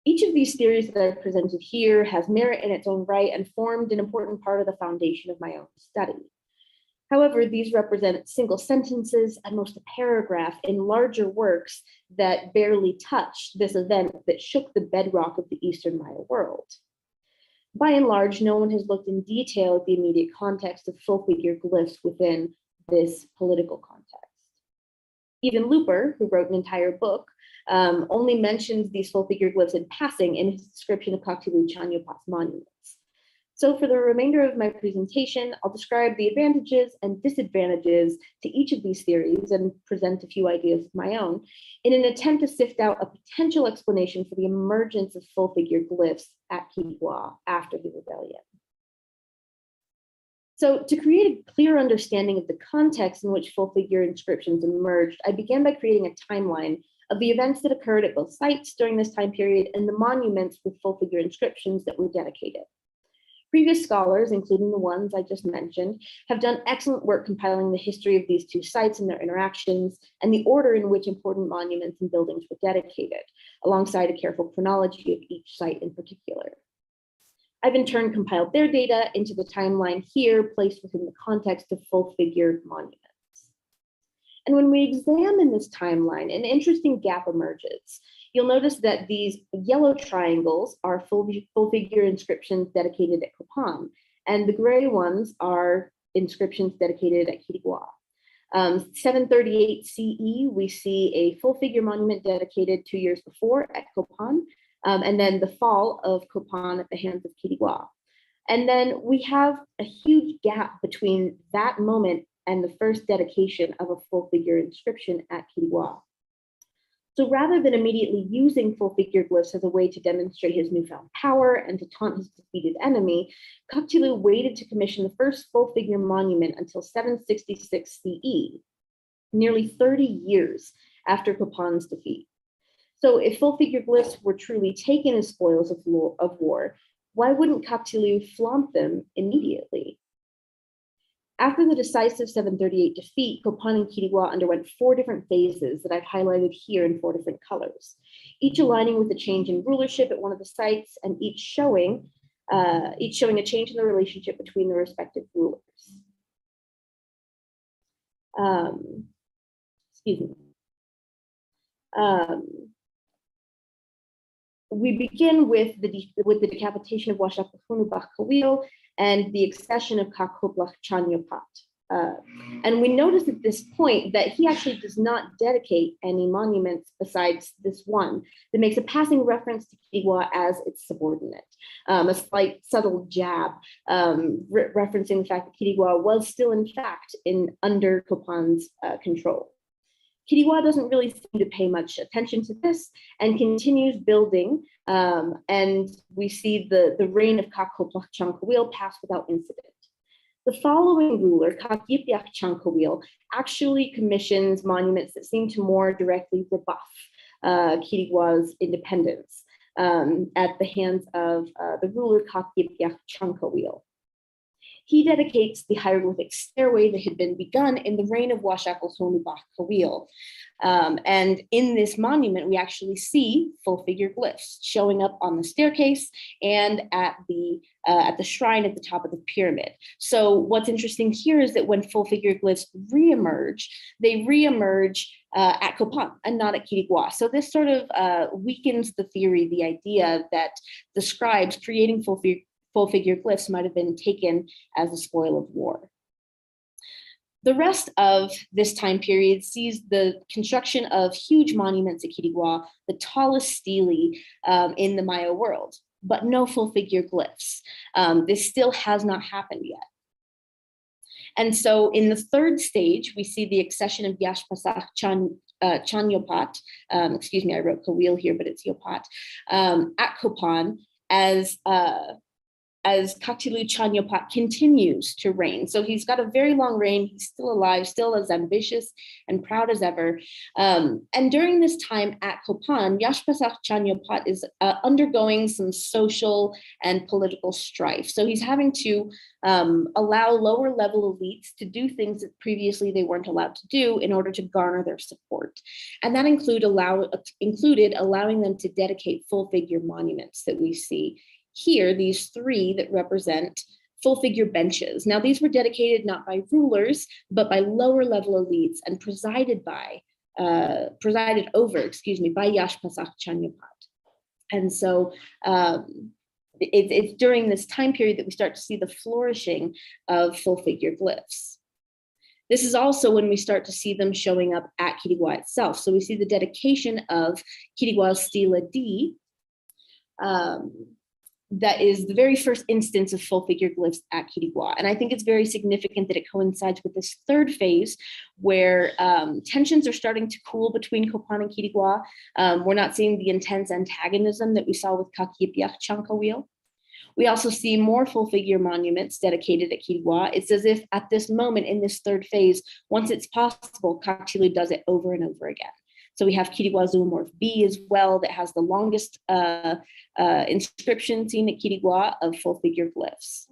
Each of these theories that I've presented here has merit in its own right and formed an important part of the foundation of my own study. However, these represent single sentences, at most a paragraph, in larger works that barely touch this event that shook the bedrock of the Eastern Maya world. By and large, no one has looked in detail at the immediate context of full-figure glyphs within this political context. Even Looper, who wrote an entire book, only mentions these full-figure glyphs in passing in his description of Kaktilu Chanyopat's monuments. So for the remainder of my presentation, I'll describe the advantages and disadvantages to each of these theories and present a few ideas of my own in an attempt to sift out a potential explanation for the emergence of full-figure glyphs at Quiriguá after the rebellion. So to create a clear understanding of the context in which full-figure inscriptions emerged, I began by creating a timeline of the events that occurred at both sites during this time period and the monuments with full-figure inscriptions that were dedicated. Previous scholars, including the ones I just mentioned, have done excellent work compiling the history of these two sites and their interactions and the order in which important monuments and buildings were dedicated, alongside a careful chronology of each site in particular. I've in turn compiled their data into the timeline here, placed within the context of full-figure monuments. And when we examine this timeline, an interesting gap emerges. You'll notice that these yellow triangles are full-figure inscriptions dedicated at Copan, and the gray ones are inscriptions dedicated at Quiriguá. 738 CE, we see a full-figure monument dedicated 2 years before at Copan, and then the fall of Copan at the hands of Quiriguá. And then we have a huge gap between that moment and the first dedication of a full-figure inscription at Quiriguá. So rather than immediately using full-figure glyphs as a way to demonstrate his newfound power and to taunt his defeated enemy, Kaktilu waited to commission the first full-figure monument until 766 CE, nearly 30 years after Copan's defeat. So if full-figure glyphs were truly taken as spoils of war, why wouldn't Kaktilu flaunt them immediately? After the decisive 738 defeat, Copan and Quiriguá underwent 4 different phases that I've highlighted here in 4 different colors, each aligning with a change in rulership at one of the sites and each showing a change in the relationship between the respective rulers. We begin with the decapitation of Washakahunu Bakawil and the accession of Kakoblach Chanyopat. And we notice at this point that he actually does not dedicate any monuments besides this one that makes a passing reference to Quiriguá as its subordinate, a slight subtle jab referencing the fact that Quiriguá was still in fact under Copan's control. Quiriguá doesn't really seem to pay much attention to this and continues building, and we see the reign of Kakoblach Chankawil pass without incident. The following ruler, Kakyipiak Chankawil, actually commissions monuments that seem to more directly rebuff Quiriguá's independence at the hands of the ruler Kakyipiak Chankawil. He dedicates the hieroglyphic stairway that had been begun in the reign of Washakahunu Bakawil. And in this monument, we actually see full-figure glyphs showing up on the staircase and at the shrine at the top of the pyramid. So what's interesting here is that when full-figure glyphs reemerge, they reemerge at Copan and not at Quiriguá. So this sort of weakens the theory, the idea that the scribes creating full-figure glyphs might have been taken as a spoil of war. The rest of this time period sees the construction of huge monuments at Quiriguá, the tallest stele in the Maya world, but no full figure glyphs. This still has not happened yet. And so in the third stage, we see the accession of Yashpasach Chanyopat, excuse me, I wrote Kawil here, but it's Yopat, at Kopan as Kaktilu Chanyopat continues to reign. So he's got a very long reign. He's still alive, still as ambitious and proud as ever. And during this time at Kopan, Yashpasach Chanyopat is undergoing some social and political strife. So he's having to allow lower level elites to do things that previously they weren't allowed to do in order to garner their support. And that included allowing them to dedicate full figure monuments that we see here, these three that represent full figure benches. Now, these were dedicated not by rulers, but by lower level elites and presided over by Yashpasach Chanyopat. And so it's during this time period that we start to see the flourishing of full figure glyphs. This is also when we start to see them showing up at Quiriguá itself. So we see the dedication of Quiriguá's Stela D, that is the very first instance of full figure glyphs at Quiriguá. And I think it's very significant that it coincides with this third phase where tensions are starting to cool between Kopan and Quiriguá. We're not seeing the intense antagonism that we saw with Kakipiach Chankawil. We also see more full figure monuments dedicated at Quiriguá. It's as if at this moment in this third phase, once it's possible, Kaktilu does it over and over again. So we have Quiriguá Zoomorph B as well, that has the longest inscription seen at Quiriguá of full figure glyphs.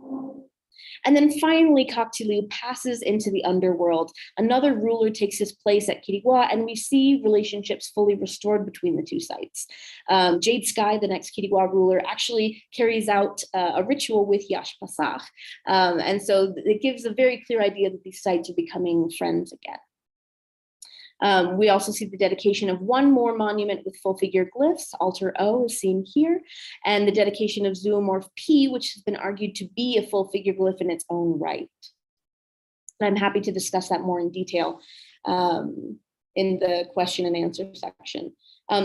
And then finally, Kaktilu passes into the underworld. Another ruler takes his place at Quiriguá, and we see relationships fully restored between the two sites. Jade Sky, the next Quiriguá ruler, actually carries out a ritual with Yashpasach. And so it gives a very clear idea that these sites are becoming friends again. We also see the dedication of one more monument with full figure glyphs, altar O is seen here, and the dedication of Zoomorph P, which has been argued to be a full figure glyph in its own right. And I'm happy to discuss that more in detail in the question and answer section.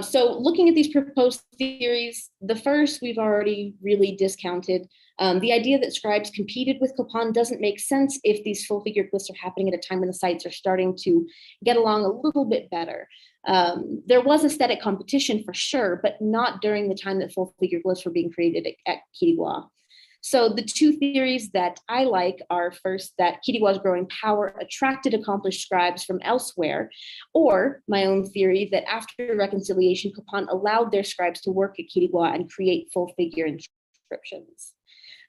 So looking at these proposed theories, the first we've already really discounted. The idea that scribes competed with Kopan doesn't make sense if these full figure glyphs are happening at a time when the sites are starting to get along a little bit better. There was aesthetic competition for sure, but not during the time that full figure glyphs were being created at Quiriguá. So the two theories that I like are first that Quiriguá's growing power attracted accomplished scribes from elsewhere, or my own theory that after reconciliation, Kopan allowed their scribes to work at Quiriguá and create full figure inscriptions.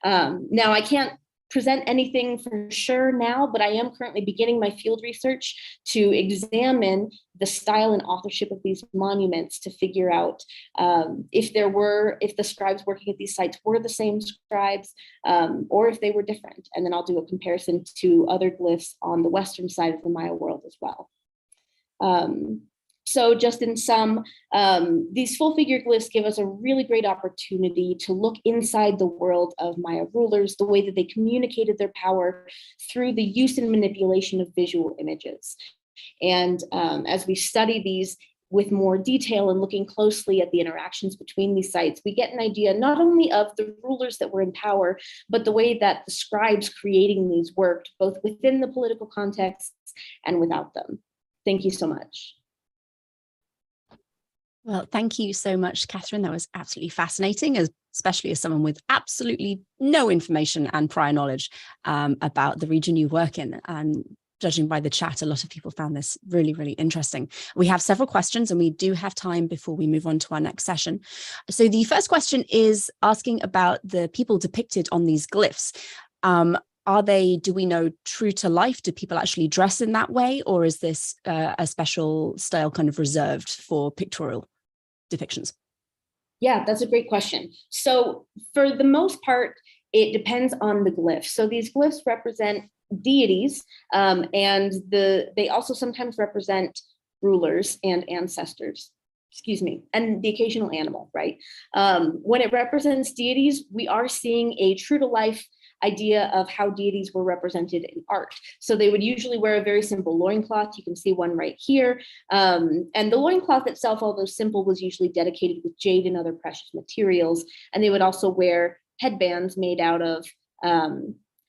Now, I can't present anything for sure now, but I am currently beginning my field research to examine the style and authorship of these monuments to figure out if the scribes working at these sites were the same scribes or if they were different. And then I'll do a comparison to other glyphs on the western side of the Maya world as well. So just in sum, these full figure glyphs give us a really great opportunity to look inside the world of Maya rulers, the way that they communicated their power through the use and manipulation of visual images. And as we study these with more detail and looking closely at the interactions between these sites, we get an idea not only of the rulers that were in power, but the way that the scribes creating these worked, both within the political contexts and without them. Thank you so much. Well, thank you so much, Catherine. That was absolutely fascinating, especially as someone with absolutely no information and prior knowledge about the region you work in. And judging by the chat, a lot of people found this really, really interesting. We have several questions and we do have time before we move on to our next session. So the first question is asking about the people depicted on these glyphs. Are they, do we know, true to life? Do people actually dress in that way? Or is this a special style kind of reserved for pictorial depictions? Yeah, that's a great question. So for the most part, it depends on the glyph. So these glyphs represent deities, and they also sometimes represent rulers and ancestors, and the occasional animal, right? When it represents deities, we are seeing a true to life idea of how deities were represented in art. So they would usually wear a very simple loincloth. You can see one right here. And the loincloth itself, although simple, was usually dedicated with jade and other precious materials. And they would also wear headbands made out of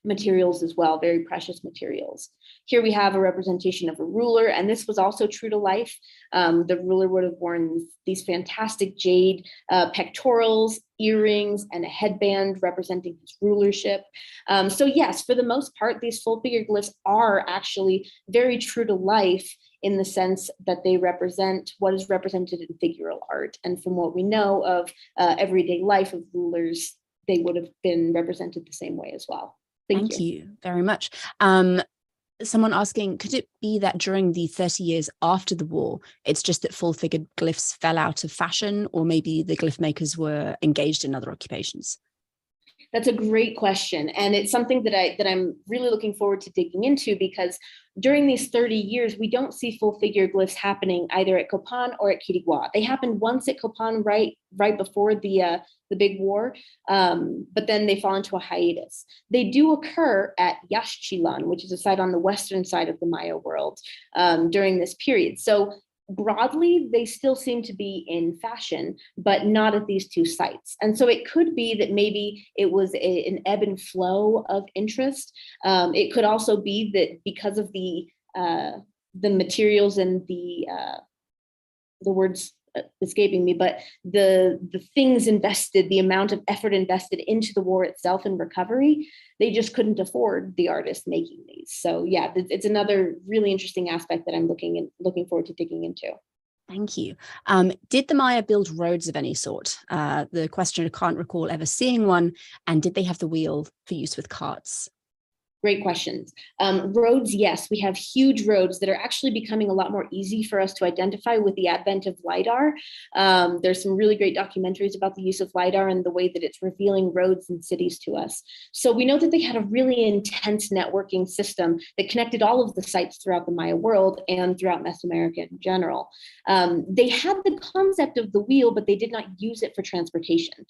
materials as well, very precious materials. Here we have a representation of a ruler, and this was also true to life. The ruler would have worn these fantastic jade pectorals, earrings, and a headband representing his rulership. So yes, for the most part, these full figure glyphs are actually very true to life in the sense that they represent what is represented in figural art. And from what we know of everyday life of rulers, they would have been represented the same way as well. Thank you very much. Someone asking, could it be that during the 30 years after the war, it's just that full-figured glyphs fell out of fashion, or maybe the glyph makers were engaged in other occupations? That's a great question. And it's something that I'm really looking forward to digging into, because during these 30 years, we don't see full figure glyphs happening either at Copan or at Quiriguá. They happened once at Copan right before the big war, but then they fall into a hiatus. They do occur at Yaxchilan, which is a site on the western side of the Maya world during this period. So broadly, they still seem to be in fashion, but not at these two sites. And so it could be that maybe it was an ebb and flow of interest. It could also be that because of the materials and the words escaping me, but the things invested, the amount of effort invested into the war itself and recovery, they just couldn't afford the artists making these. So yeah, it's another really interesting aspect that I'm looking forward to digging into. Thank you. Did the Maya build roads of any sort? The questioner can't recall ever seeing one. And did they have the wheel for use with carts? Great questions. Roads, yes, we have huge roads that are actually becoming a lot more easy for us to identify with the advent of LiDAR. There's some really great documentaries about the use of LiDAR and the way that it's revealing roads and cities to us. So we know that they had a really intense networking system that connected all of the sites throughout the Maya world and throughout Mesoamerica in general. They had the concept of the wheel, but they did not use it for transportation.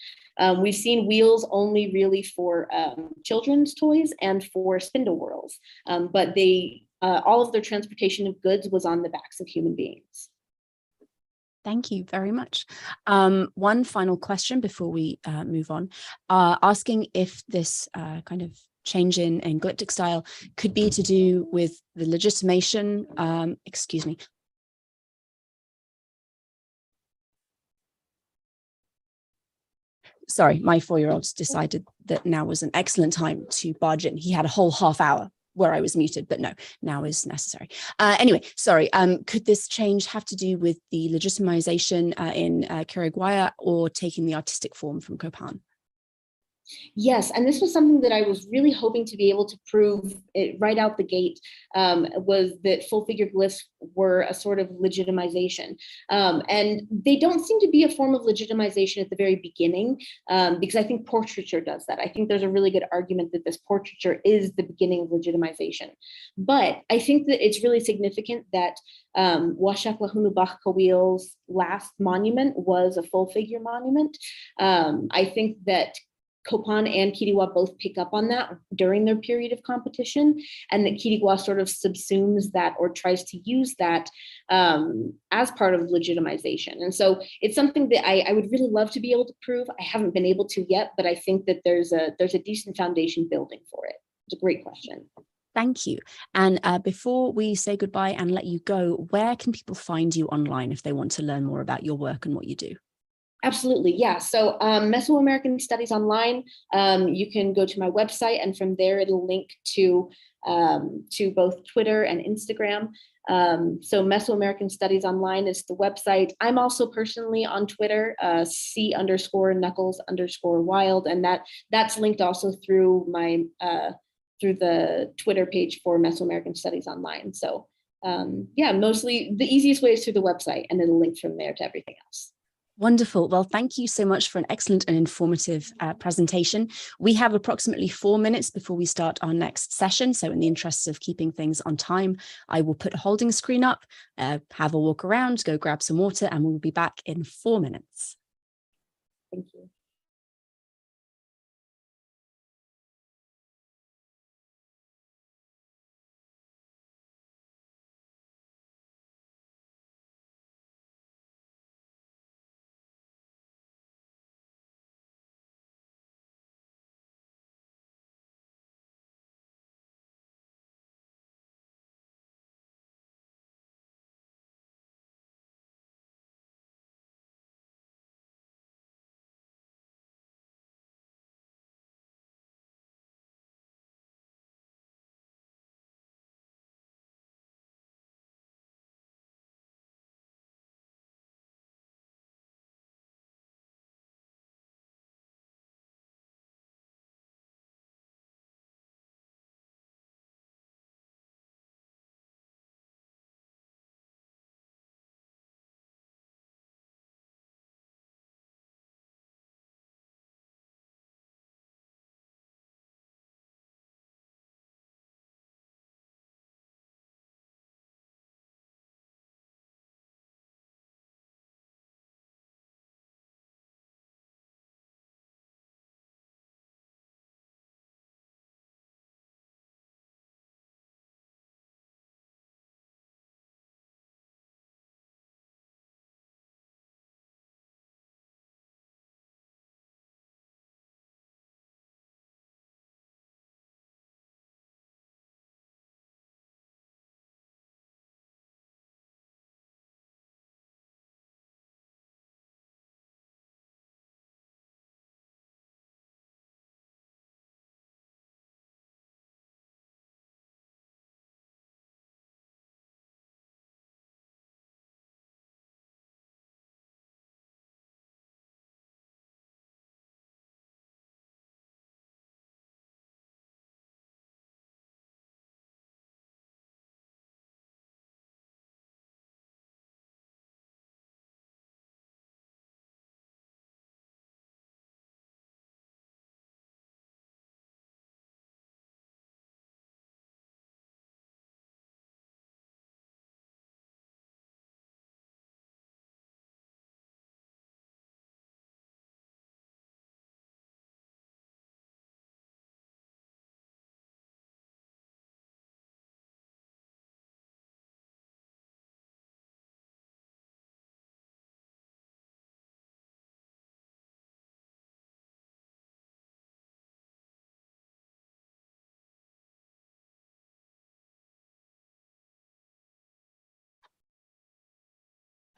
We've seen wheels only really for children's toys and for spindle whirls, but all of their transportation of goods was on the backs of human beings. Thank you very much. One final question before we move on, asking if this kind of change in glyptic style could be to do with the legitimation, excuse me. Sorry, my 4-year-old decided that now was an excellent time to barge in. He had a whole half hour where I was muted, but no, now is necessary. Anyway, sorry, could this change have to do with the legitimization in Quiriguá or taking the artistic form from Copan? Yes, and this was something that I was really hoping to be able to prove it right out the gate, was that full figure glyphs were a sort of legitimization. And they don't seem to be a form of legitimization at the very beginning, because I think portraiture does that. I think there's a really good argument that this portraiture is the beginning of legitimization. But I think that it's really significant that Washak Lahunu Kawil's last monument was a full figure monument. I think that Copan and Quiriguá both pick up on that during their period of competition, and that Quiriguá sort of subsumes that or tries to use that as part of legitimization. And so it's something that I would really love to be able to prove. I haven't been able to yet, but I think that there's a decent foundation building for it. It's a great question. Thank you. And before we say goodbye and let you go, where can people find you online if they want to learn more about your work and what you do? Absolutely, yeah. So Mesoamerican Studies Online, you can go to my website, and from there it'll link to both Twitter and Instagram. So Mesoamerican Studies Online is the website. I'm also personally on Twitter, C_Knuckles_wild, and that's linked also through my through the Twitter page for Mesoamerican Studies Online. So yeah, mostly the easiest way is through the website, and it'll link from there to everything else. Wonderful. Well, thank you so much for an excellent and informative presentation. We have approximately 4 minutes before we start our next session. So in the interests of keeping things on time, I will put a holding screen up, have a walk around, go grab some water, and we'll be back in 4 minutes. Thank you.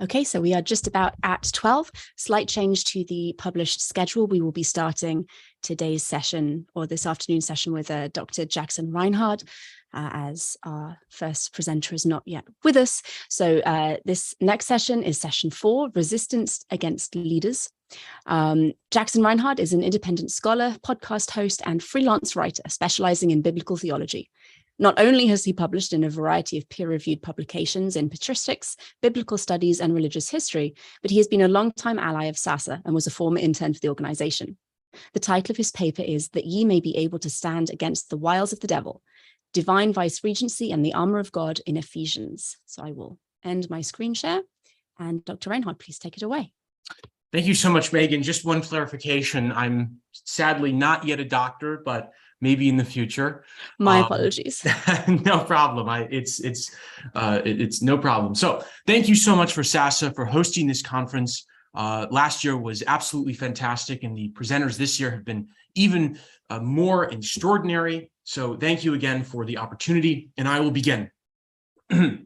Okay, so we are just about at 12. Slight change to the published schedule. We will be starting today's session or this afternoon session with Dr. Jackson Reinhardt, as our first presenter is not yet with us. So this next session is session 4, Resistance Against Leaders. Jackson Reinhardt is an independent scholar, podcast host, and freelance writer specializing in biblical theology. Not only has he published in a variety of peer-reviewed publications in patristics, biblical studies, and religious history, but he has been a longtime ally of Sasa and was a former intern for the organization. The title of his paper is That Ye May Be Able to Stand Against the Wiles of the Devil, Divine Vice-Regency and the Armor of God in Ephesians. So I will end my screen share, and Dr. Reinhardt, please take it away. Thank you so much, Megan. Just one clarification. I'm sadly not yet a doctor, but maybe in the future. My apologies. No problem. It's no problem. So thank you so much for Sasa for hosting this conference. Last year was absolutely fantastic, and the presenters this year have been even more extraordinary. So thank you again for the opportunity, and I will begin. The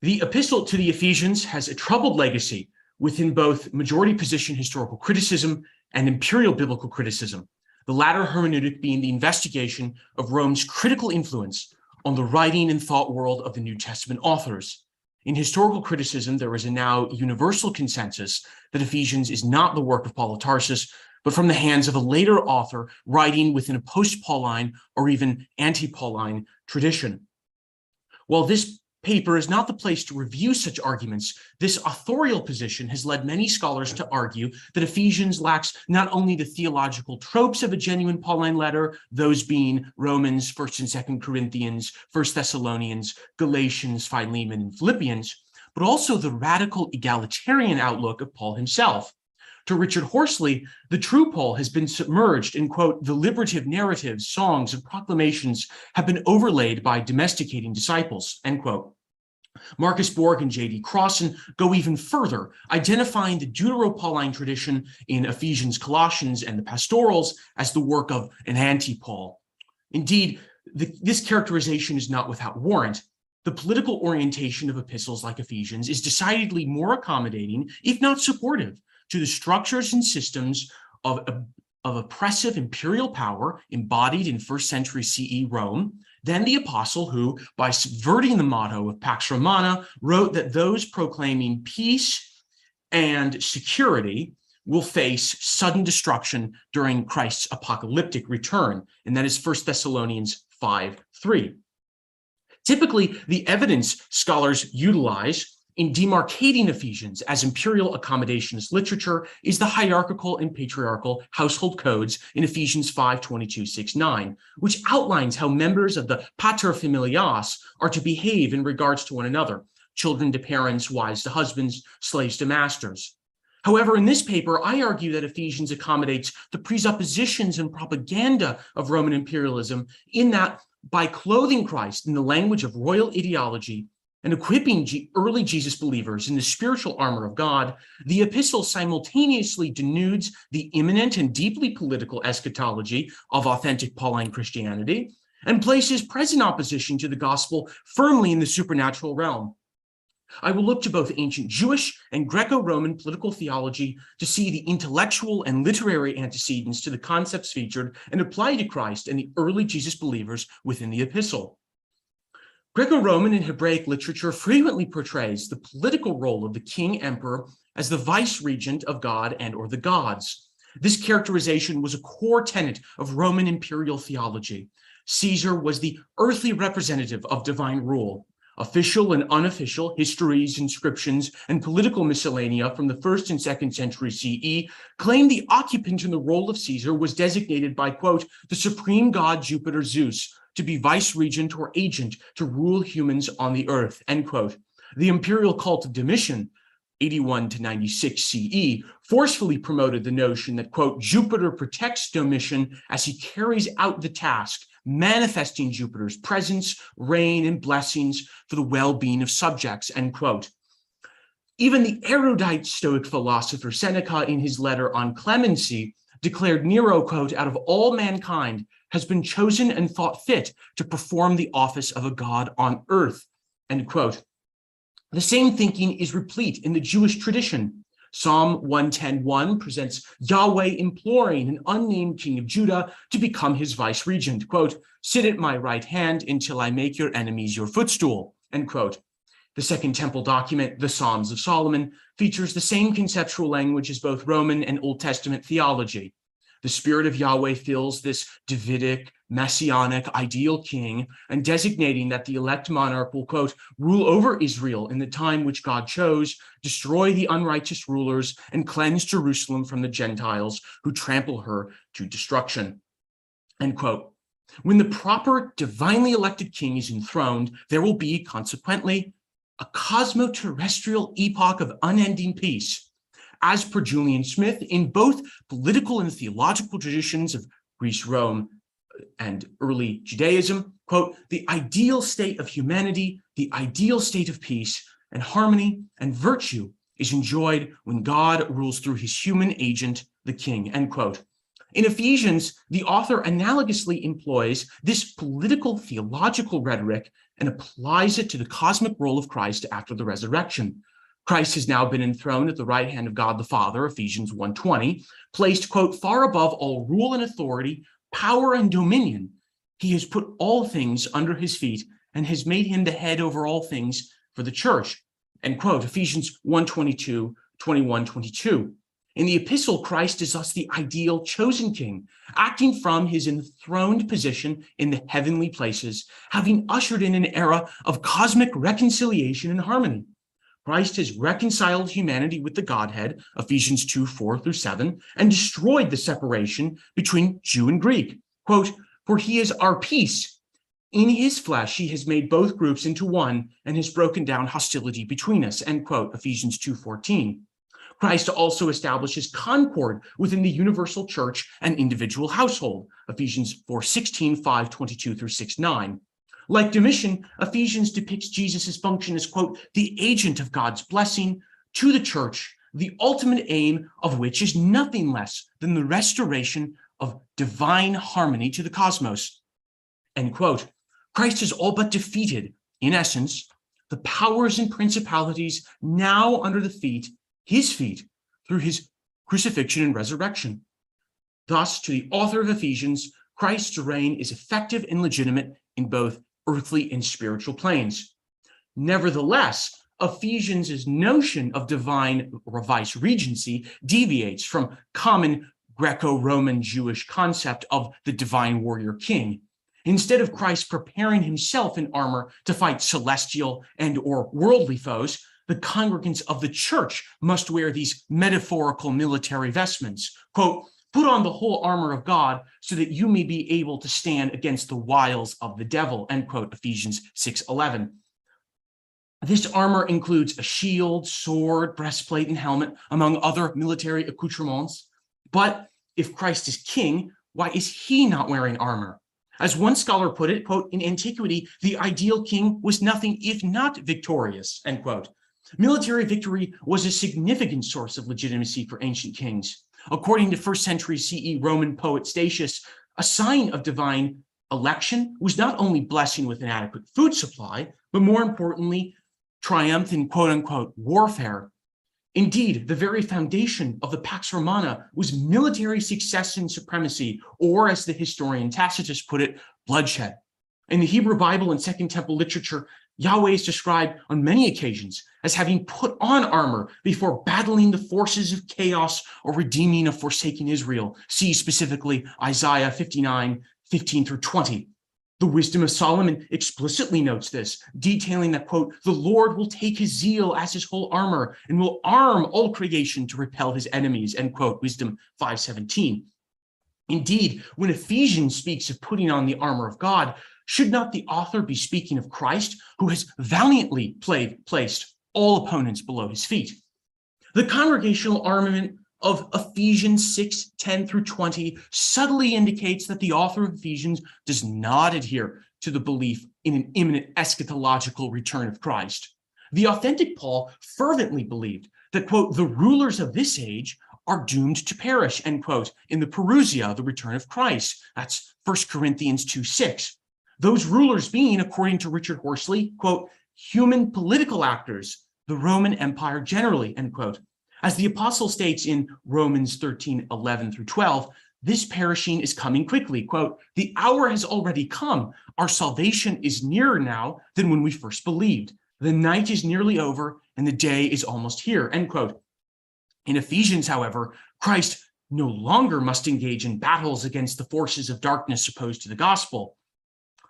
Epistle to the Ephesians has a troubled legacy within both majority position historical criticism and imperial biblical criticism, the latter hermeneutic being the investigation of Rome's critical influence on the writing and thought world of the New Testament authors. In historical criticism, there is a now universal consensus that Ephesians is not the work of Paul of Tarsus, but from the hands of a later author writing within a post-Pauline or even anti-Pauline tradition. While this paper is not the place to review such arguments, this authorial position has led many scholars to argue that Ephesians lacks not only the theological tropes of a genuine Pauline letter, those being Romans, 1st and 2nd Corinthians, 1st Thessalonians, Galatians, Philemon, and Philippians, but also the radical egalitarian outlook of Paul himself. To Richard Horsley, the true Paul has been submerged in, quote, the liberative narratives, songs, and proclamations have been overlaid by domesticating disciples, end quote. Marcus Borg and J.D. Crossan go even further, identifying the Deutero-Pauline tradition in Ephesians, Colossians, and the pastorals as the work of an anti-Paul. Indeed, this characterization is not without warrant. The political orientation of epistles like Ephesians is decidedly more accommodating, if not supportive, to the structures and systems of oppressive imperial power embodied in 1st century CE Rome than the apostle who, by subverting the motto of Pax Romana, wrote that those proclaiming peace and security will face sudden destruction during Christ's apocalyptic return, and that is 1 Thessalonians 5:3. Typically, the evidence scholars utilize in demarcating Ephesians as imperial accommodationist literature is the hierarchical and patriarchal household codes in Ephesians 5:22-6-9, which outlines how members of the pater familias are to behave in regards to one another, children to parents, wives to husbands, slaves to masters. However, in this paper, I argue that Ephesians accommodates the presuppositions and propaganda of Roman imperialism in that by clothing Christ in the language of royal ideology and equipping early Jesus believers in the spiritual armor of God, the epistle simultaneously denudes the imminent and deeply political eschatology of authentic Pauline Christianity and places present opposition to the gospel firmly in the supernatural realm. I will look to both ancient Jewish and Greco-Roman political theology to see the intellectual and literary antecedents to the concepts featured and applied to Christ and the early Jesus believers within the epistle. Greco-Roman and Hebraic literature frequently portrays the political role of the king-emperor as the vice-regent of God and or the gods. This characterization was a core tenet of Roman imperial theology. Caesar was the earthly representative of divine rule. Official and unofficial histories, inscriptions, and political miscellanea from the 1st and 2nd century CE claim the occupant in the role of Caesar was designated by, quote, the supreme god Jupiter Zeus, to be vice-regent or agent to rule humans on the earth, end quote. The imperial cult of Domitian, 81 to 96 CE, forcefully promoted the notion that, quote, Jupiter protects Domitian as he carries out the task, manifesting Jupiter's presence, reign, and blessings for the well-being of subjects, end quote. Even the erudite Stoic philosopher Seneca, in his letter on clemency, declared Nero, quote, out of all mankind has been chosen and thought fit to perform the office of a god on earth, end quote. The same thinking is replete in the Jewish tradition. Psalm 110:1 presents Yahweh imploring an unnamed king of Judah to become his vice regent. Quote, "Sit at my right hand until I make your enemies your footstool." End quote. The Second Temple document, the Psalms of Solomon, features the same conceptual language as both Roman and Old Testament theology. The Spirit of Yahweh fills this Davidic, messianic, ideal king, and designating that the elect monarch will, quote, "rule over Israel in the time which God chose, destroy the unrighteous rulers, and cleanse Jerusalem from the Gentiles who trample her to destruction." End quote. When the proper divinely elected king is enthroned, there will be, consequently, a cosmo-terrestrial epoch of unending peace. As per Julian Smith, in both political and theological traditions of Greece, Rome, and early Judaism, quote, "the ideal state of humanity, the ideal state of peace and harmony and virtue is enjoyed when God rules through his human agent, the king," end quote. In Ephesians, the author analogously employs this political theological rhetoric and applies it to the cosmic role of Christ after the resurrection. Christ has now been enthroned at the right hand of God the Father, Ephesians 1:20, placed, quote, "far above all rule and authority, power and dominion. He has put all things under his feet and has made him the head over all things for the church," end quote, Ephesians 1:22, 21, 22. In the epistle, Christ is thus the ideal chosen king, acting from his enthroned position in the heavenly places, having ushered in an era of cosmic reconciliation and harmony. Christ has reconciled humanity with the Godhead, Ephesians 2:4-7, and destroyed the separation between Jew and Greek. Quote, "For he is our peace. In his flesh, he has made both groups into one and has broken down hostility between us," end quote, Ephesians 2:14. Christ also establishes concord within the universal church and individual household, Ephesians 4:16, 5:22-6:9. Like Domitian, Ephesians depicts Jesus' function as, quote, "the agent of God's blessing to the church, the ultimate aim of which is nothing less than the restoration of divine harmony to the cosmos," end quote. Christ has all but defeated, in essence, the powers and principalities now under his feet, through his crucifixion and resurrection. Thus, to the author of Ephesians, Christ's reign is effective and legitimate in both earthly and spiritual planes. Nevertheless, Ephesians' notion of divine or vice regency deviates from common Greco-Roman Jewish concept of the divine warrior king. Instead of Christ preparing himself in armor to fight celestial and or worldly foes, the congregants of the church must wear these metaphorical military vestments. Quote, "Put on the whole armor of God so that you may be able to stand against the wiles of the devil," end quote, Ephesians 6:11. This armor includes a shield, sword, breastplate, and helmet, among other military accoutrements. But if Christ is king, why is he not wearing armor? As one scholar put it, quote, "in antiquity, the ideal king was nothing if not victorious," end quote. Military victory was a significant source of legitimacy for ancient kings. According to 1st century CE Roman poet Statius, a sign of divine election was not only blessing with an adequate food supply, but more importantly, triumph in quote-unquote warfare. Indeed, the very foundation of the Pax Romana was military success and supremacy, or as the historian Tacitus put it, bloodshed. In the Hebrew Bible and Second Temple literature, Yahweh is described on many occasions as having put on armor before battling the forces of chaos or redeeming a forsaken Israel. See specifically Isaiah 59:15-20. The Wisdom of Solomon explicitly notes this, detailing that, quote, "the Lord will take his zeal as his whole armor and will arm all creation to repel his enemies," end quote, Wisdom 5:17. Indeed, when Ephesians speaks of putting on the armor of God, should not the author be speaking of Christ, who has valiantly placed all opponents below his feet? The congregational armament of Ephesians 6:10-20 subtly indicates that the author of Ephesians does not adhere to the belief in an imminent eschatological return of Christ. The authentic Paul fervently believed that, quote, "the rulers of this age are doomed to perish," end quote, in the Parousia, the return of Christ. That's 1 Corinthians 2:6. Those rulers being, according to Richard Horsley, quote, human political actors, the Roman Empire generally, end quote. As the apostle states in Romans 13:11 through 12, this perishing is coming quickly. Quote, the hour has already come. Our salvation is nearer now than when we first believed. The night is nearly over and the day is almost here, end quote. In Ephesians, however, Christ no longer must engage in battles against the forces of darkness opposed to the gospel.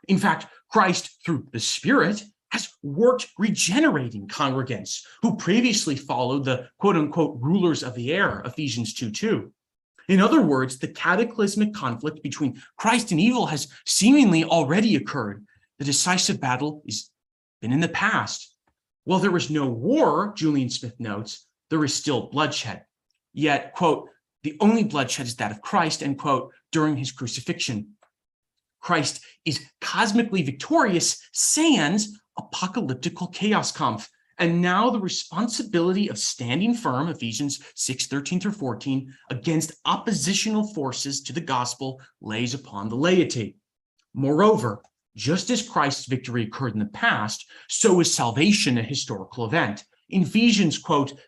In fact, Christ, through the Spirit, has worked regenerating congregants who previously followed the quote-unquote rulers of the air, Ephesians 2:2. In other words, the cataclysmic conflict between Christ and evil has seemingly already occurred. The decisive battle has been in the past. While there was no war, Julian Smith notes, there is still bloodshed. Yet, quote, the only bloodshed is that of Christ, end quote, during his crucifixion. Christ is cosmically victorious, sans apocalyptical chaos kampf. And now the responsibility of standing firm, Ephesians 6:13 through 14, against oppositional forces to the gospel lays upon the laity. Moreover, just as Christ's victory occurred in the past, so is salvation a historical event. In Ephesians, quote,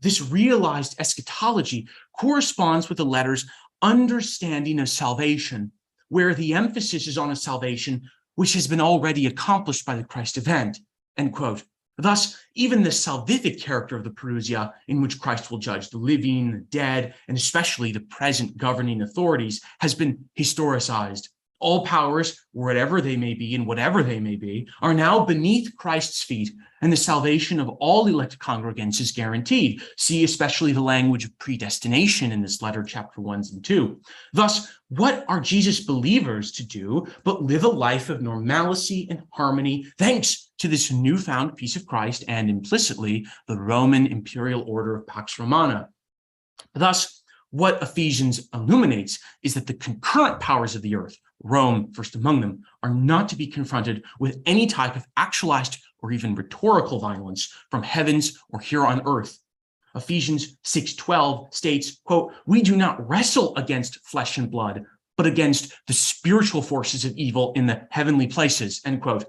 this realized eschatology corresponds with the letter's understanding of salvation, where the emphasis is on a salvation which has been already accomplished by the Christ event, end quote. Thus, even the salvific character of the parousia, in which Christ will judge the living, the dead, and especially the present governing authorities, has been historicized. All powers, wherever they may be and whatever they may be, are now beneath Christ's feet, and the salvation of all elect congregants is guaranteed. See especially the language of predestination in this letter, chapter 1 and 2. Thus, what are Jesus believers to do but live a life of normalcy and harmony, thanks to this newfound peace of Christ and implicitly the Roman imperial order of Pax Romana? Thus, what Ephesians illuminates is that the concurrent powers of the earth, Rome first among them, are not to be confronted with any type of actualized or even rhetorical violence from heavens or here on earth. Ephesians 6:12 states, quote, we do not wrestle against flesh and blood, but against the spiritual forces of evil in the heavenly places, end quote.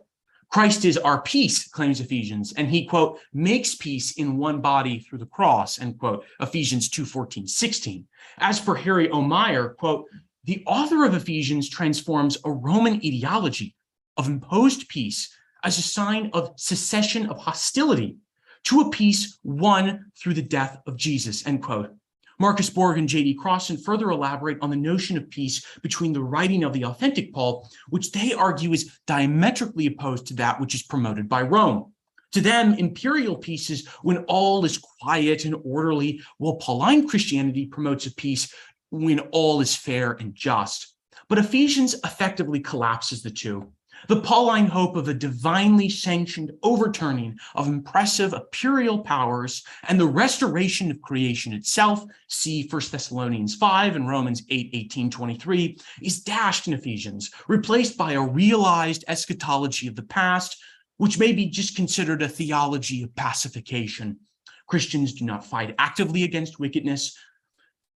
Christ is our peace, claims Ephesians, and he, quote, makes peace in one body through the cross, end quote, Ephesians 2:14-16. As for Harry O'Meyer, quote, the author of Ephesians transforms a Roman ideology of imposed peace as a sign of cessation of hostility to a peace won through the death of Jesus, end quote. Marcus Borg and J.D. Crossan further elaborate on the notion of peace between the writing of the authentic Paul, which they argue is diametrically opposed to that which is promoted by Rome. To them, imperial peace is when all is quiet and orderly, while Pauline Christianity promotes a peace when all is fair and just. But Ephesians effectively collapses the two. The Pauline hope of a divinely sanctioned overturning of impressive imperial powers and the restoration of creation itself, see 1 Thessalonians 5 and Romans 8:18-23, is dashed in Ephesians, replaced by a realized eschatology of the past, which may be just considered a theology of pacification. Christians do not fight actively against wickedness,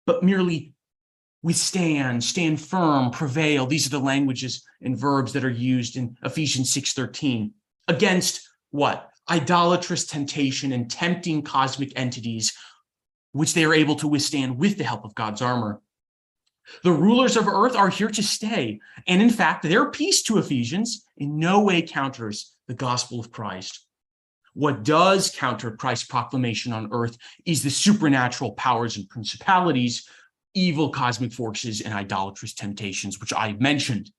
but merely withstand, stand firm, prevail. These are the languages and verbs that are used in Ephesians 6:13. Against what? Idolatrous temptation and tempting cosmic entities, which they are able to withstand with the help of God's armor. The rulers of earth are here to stay. And in fact, their peace to Ephesians in no way counters the gospel of Christ. What does counter Christ's proclamation on earth is the supernatural powers and principalities, evil cosmic forces, and idolatrous temptations, which I mentioned.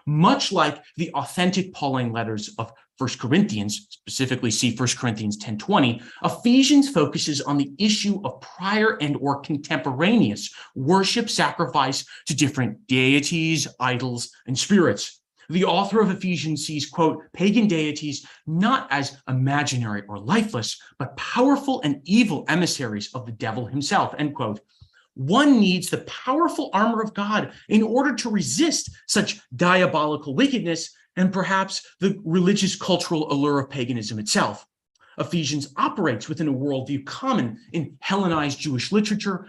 Much like the authentic Pauline letters of 1 Corinthians, specifically see 1 Corinthians 10:20, Ephesians focuses on the issue of prior and or contemporaneous worship sacrifice to different deities, idols, and spirits. The author of Ephesians sees, quote, pagan deities not as imaginary or lifeless, but powerful and evil emissaries of the devil himself, end quote. One needs the powerful armor of God in order to resist such diabolical wickedness and perhaps the religious cultural allure of paganism itself. Ephesians operates within a worldview common in Hellenized Jewish literature,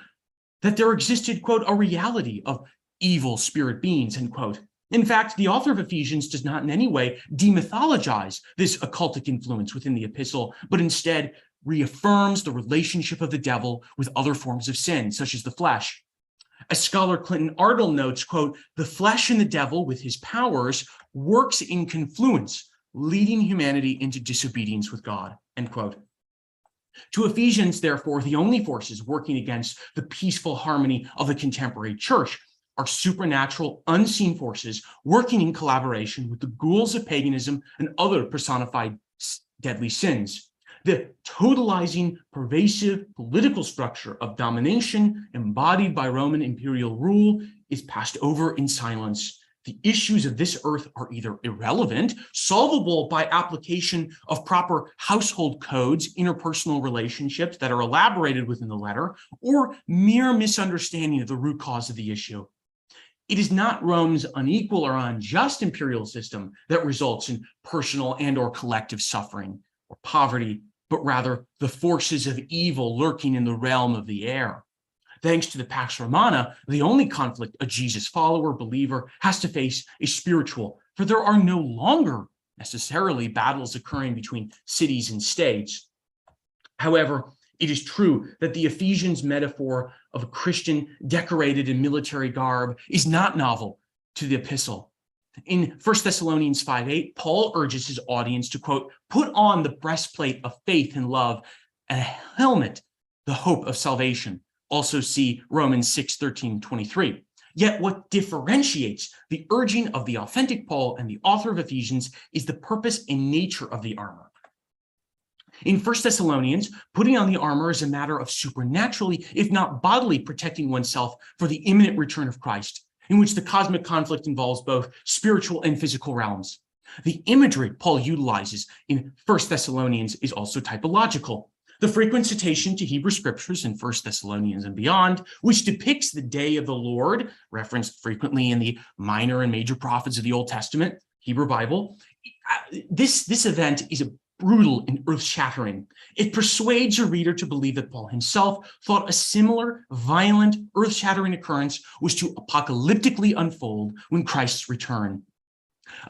that there existed, quote, a reality of evil spirit beings, end quote. In fact, the author of Ephesians does not in any way demythologize this occultic influence within the epistle, but instead reaffirms the relationship of the devil with other forms of sin, such as the flesh. As scholar Clinton Ardle notes, quote, "The flesh and the devil with his powers works in confluence, leading humanity into disobedience with God," end quote. To Ephesians, therefore, the only forces working against the peaceful harmony of the contemporary church are supernatural, unseen forces working in collaboration with the ghouls of paganism and other personified deadly sins. The totalizing, pervasive political structure of domination embodied by Roman imperial rule is passed over in silence. The issues of this earth are either irrelevant, solvable by application of proper household codes, interpersonal relationships that are elaborated within the letter, or mere misunderstanding of the root cause of the issue. It is not Rome's unequal or unjust imperial system that results in personal and or collective suffering or poverty, but rather the forces of evil lurking in the realm of the air. Thanks to the Pax Romana, the only conflict a Jesus follower, believer, has to face is spiritual, for there are no longer necessarily battles occurring between cities and states. However, it is true that the Ephesians metaphor of a Christian decorated in military garb is not novel to the epistle. In 1 Thessalonians 5:8, Paul urges his audience to, quote, "Put on the breastplate of faith and love and a helmet, the hope of salvation." Also see Romans 6:13-23. Yet what differentiates the urging of the authentic Paul and the author of Ephesians is the purpose and nature of the armor. In 1 Thessalonians, putting on the armor is a matter of supernaturally, if not bodily, protecting oneself for the imminent return of Christ, in which the cosmic conflict involves both spiritual and physical realms. The imagery Paul utilizes in 1 Thessalonians is also typological. The frequent citation to Hebrew scriptures in 1 Thessalonians and beyond, which depicts the day of the Lord, referenced frequently in the minor and major prophets of the Old Testament, Hebrew Bible. This event is brutal and earth-shattering. It persuades a reader to believe that Paul himself thought a similar, violent, earth-shattering occurrence was to apocalyptically unfold when Christ's return.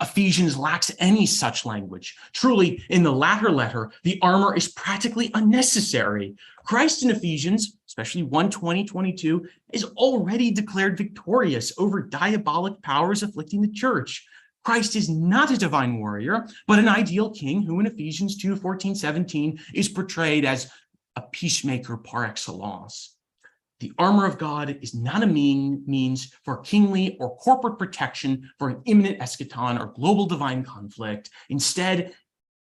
Ephesians lacks any such language. Truly, in the latter letter, the armor is practically unnecessary. Christ in Ephesians, especially 1:20-22, is already declared victorious over diabolic powers afflicting the church. Christ is not a divine warrior, but an ideal king who in Ephesians 2:14-17 is portrayed as a peacemaker par excellence. The armor of God is not a means for kingly or corporate protection for an imminent eschaton or global divine conflict. Instead,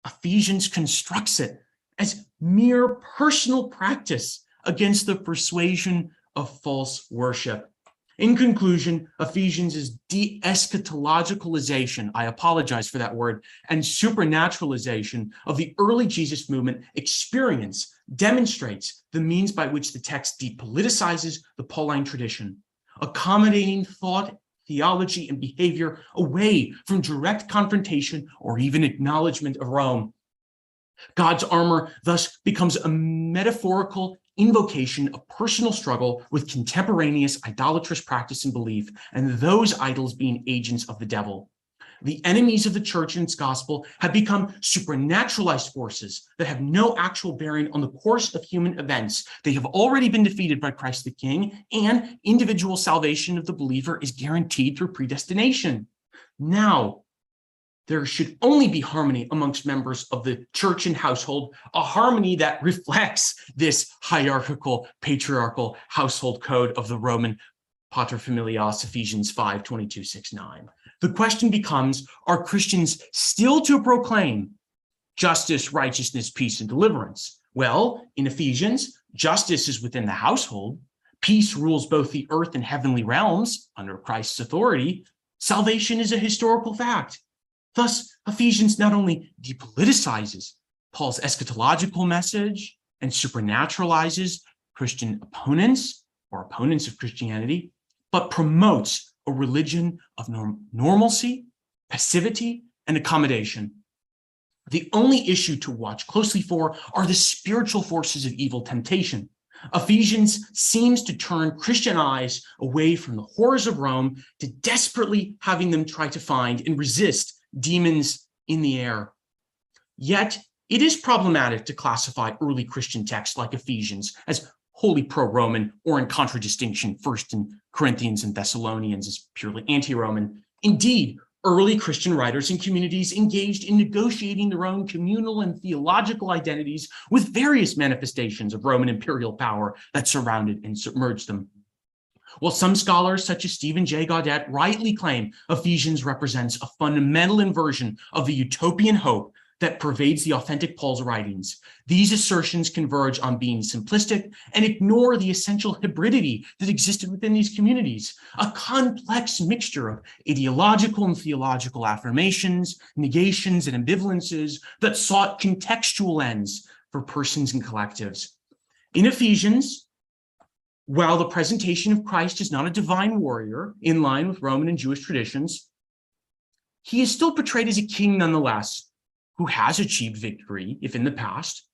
Ephesians constructs it as mere personal practice against the persuasion of false worship. In conclusion, Ephesians is de-eschatologicalization, I apologize for that word, and supernaturalization of the early Jesus movement experience demonstrates the means by which the text depoliticizes the Pauline tradition, accommodating thought, theology, and behavior away from direct confrontation or even acknowledgement of Rome. God's armor thus becomes a metaphorical invocation of personal struggle with contemporaneous idolatrous practice and belief, and those idols being agents of the devil. The enemies of the church and its gospel have become supernaturalized forces that have no actual bearing on the course of human events. They have already been defeated by Christ the King, and individual salvation of the believer is guaranteed through predestination. Now, there should only be harmony amongst members of the church and household, a harmony that reflects this hierarchical, patriarchal household code of the Roman paterfamilias, Ephesians 5:22-6-9. The question becomes, are Christians still to proclaim justice, righteousness, peace, and deliverance? Well, in Ephesians, justice is within the household. Peace rules both the earth and heavenly realms under Christ's authority. Salvation is a historical fact. Thus, Ephesians not only depoliticizes Paul's eschatological message and supernaturalizes Christian opponents or opponents of Christianity, but promotes a religion of normalcy, passivity, and accommodation. The only issue to watch closely for are the spiritual forces of evil temptation. Ephesians seems to turn Christian eyes away from the horrors of Rome to desperately having them try to find and resist demons in the air. Yet, it is problematic to classify early Christian texts like Ephesians as wholly pro-Roman or in contradistinction, first in Corinthians and Thessalonians as purely anti-Roman. Indeed, early Christian writers and communities engaged in negotiating their own communal and theological identities with various manifestations of Roman imperial power that surrounded and submerged them. While some scholars, such as Stephen J. Gaudet, rightly claim Ephesians represents a fundamental inversion of the utopian hope that pervades the authentic Paul's writings, these assertions converge on being simplistic and ignore the essential hybridity that existed within these communities, a complex mixture of ideological and theological affirmations, negations, and ambivalences that sought contextual ends for persons and collectives. In Ephesians, while the presentation of Christ is not a divine warrior in line with Roman and Jewish traditions, he is still portrayed as a king nonetheless, who has achieved victory, if in the past.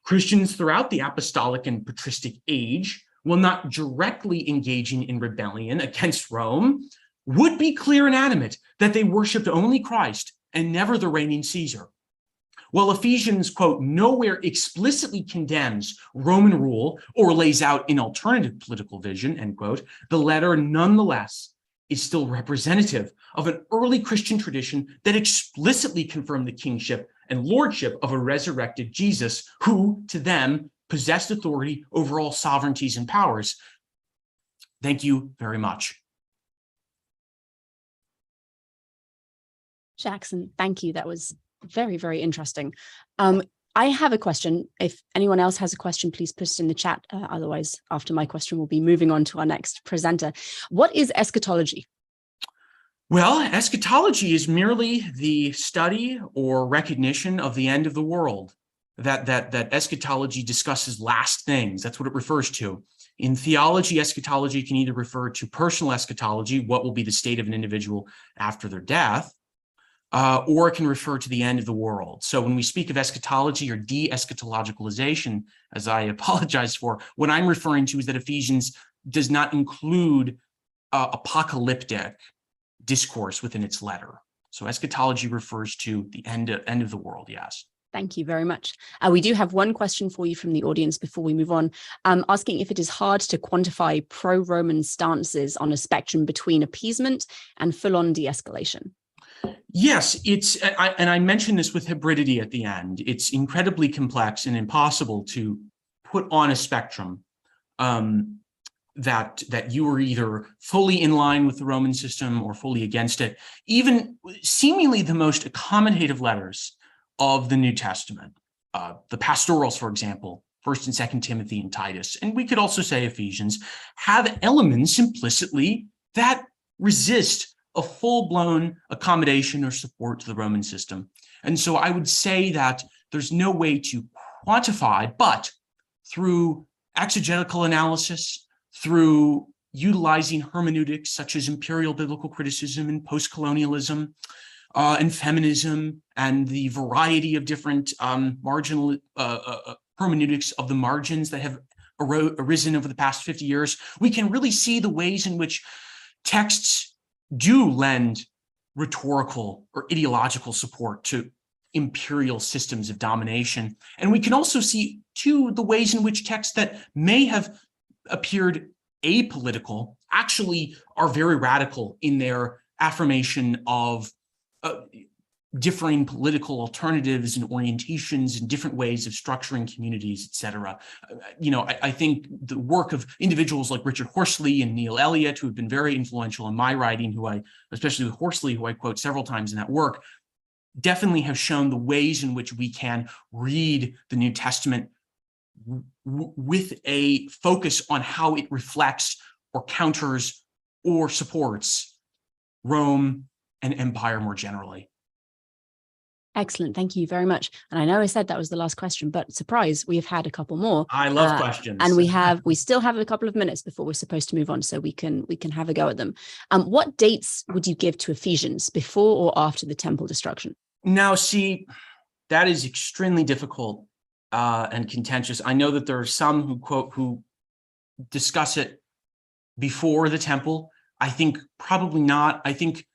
Christians throughout the apostolic and patristic age, while not directly engaging in rebellion against Rome, would be clear and adamant that they worshiped only Christ and never the reigning Caesar. While Ephesians, quote, nowhere explicitly condemns Roman rule or lays out an alternative political vision, end quote, the letter nonetheless is still representative of an early Christian tradition that explicitly confirmed the kingship and lordship of a resurrected Jesus, who, to them, possessed authority over all sovereignties and powers. Thank you very much. Jackson, thank you. That was very, very interesting. I have a question. If anyone else has a question, please put it in the chat. Otherwise, after my question, we'll be moving on to our next presenter. What is eschatology? Well, eschatology is merely the study or recognition of the end of the world. That eschatology discusses last things. That's what it refers to. In theology, eschatology can either refer to personal eschatology, what will be the state of an individual after their death, or it can refer to the end of the world. So when we speak of eschatology or de-eschatologicalization, as I apologize for, what I'm referring to is that Ephesians does not include apocalyptic discourse within its letter. So eschatology refers to the end of the world, yes. Thank you very much. We do have one question for you from the audience before we move on, asking if it is hard to quantify pro-Roman stances on a spectrum between appeasement and full-on de-escalation. Yes, and I mentioned this with hybridity at the end. It's incredibly complex and impossible to put on a spectrum that you are either fully in line with the Roman system or fully against it. Even seemingly the most accommodative letters of the New Testament, the pastorals, for example, 1st and 2nd Timothy and Titus, and we could also say Ephesians, have elements implicitly that resist a full-blown accommodation or support to the Roman system. And so I would say that there's no way to quantify, but through exegetical analysis, through utilizing hermeneutics such as imperial biblical criticism and post-colonialism and feminism and the variety of different marginal hermeneutics of the margins that have arisen over the past 50 years, we can really see the ways in which texts do lend rhetorical or ideological support to imperial systems of domination. And we can also see, too, the ways in which texts that may have appeared apolitical actually are very radical in their affirmation of differing political alternatives and orientations and different ways of structuring communities, et cetera. I think the work of individuals like Richard Horsley and Neil Elliott, who have been very influential in my writing, especially with Horsley, who I quote several times in that work, definitely have shown the ways in which we can read the New Testament with a focus on how it reflects or counters or supports Rome and empire more generally. Excellent. Thank you very much. And I know I said that was the last question, but surprise, we have had a couple more. I love questions. And we still have a couple of minutes before we're supposed to move on, so we can have a go at them. What dates would you give to Ephesians, before or after the temple destruction? Now, see, that is extremely difficult and contentious. I know that there are some who discuss it before the temple. I think probably not. I think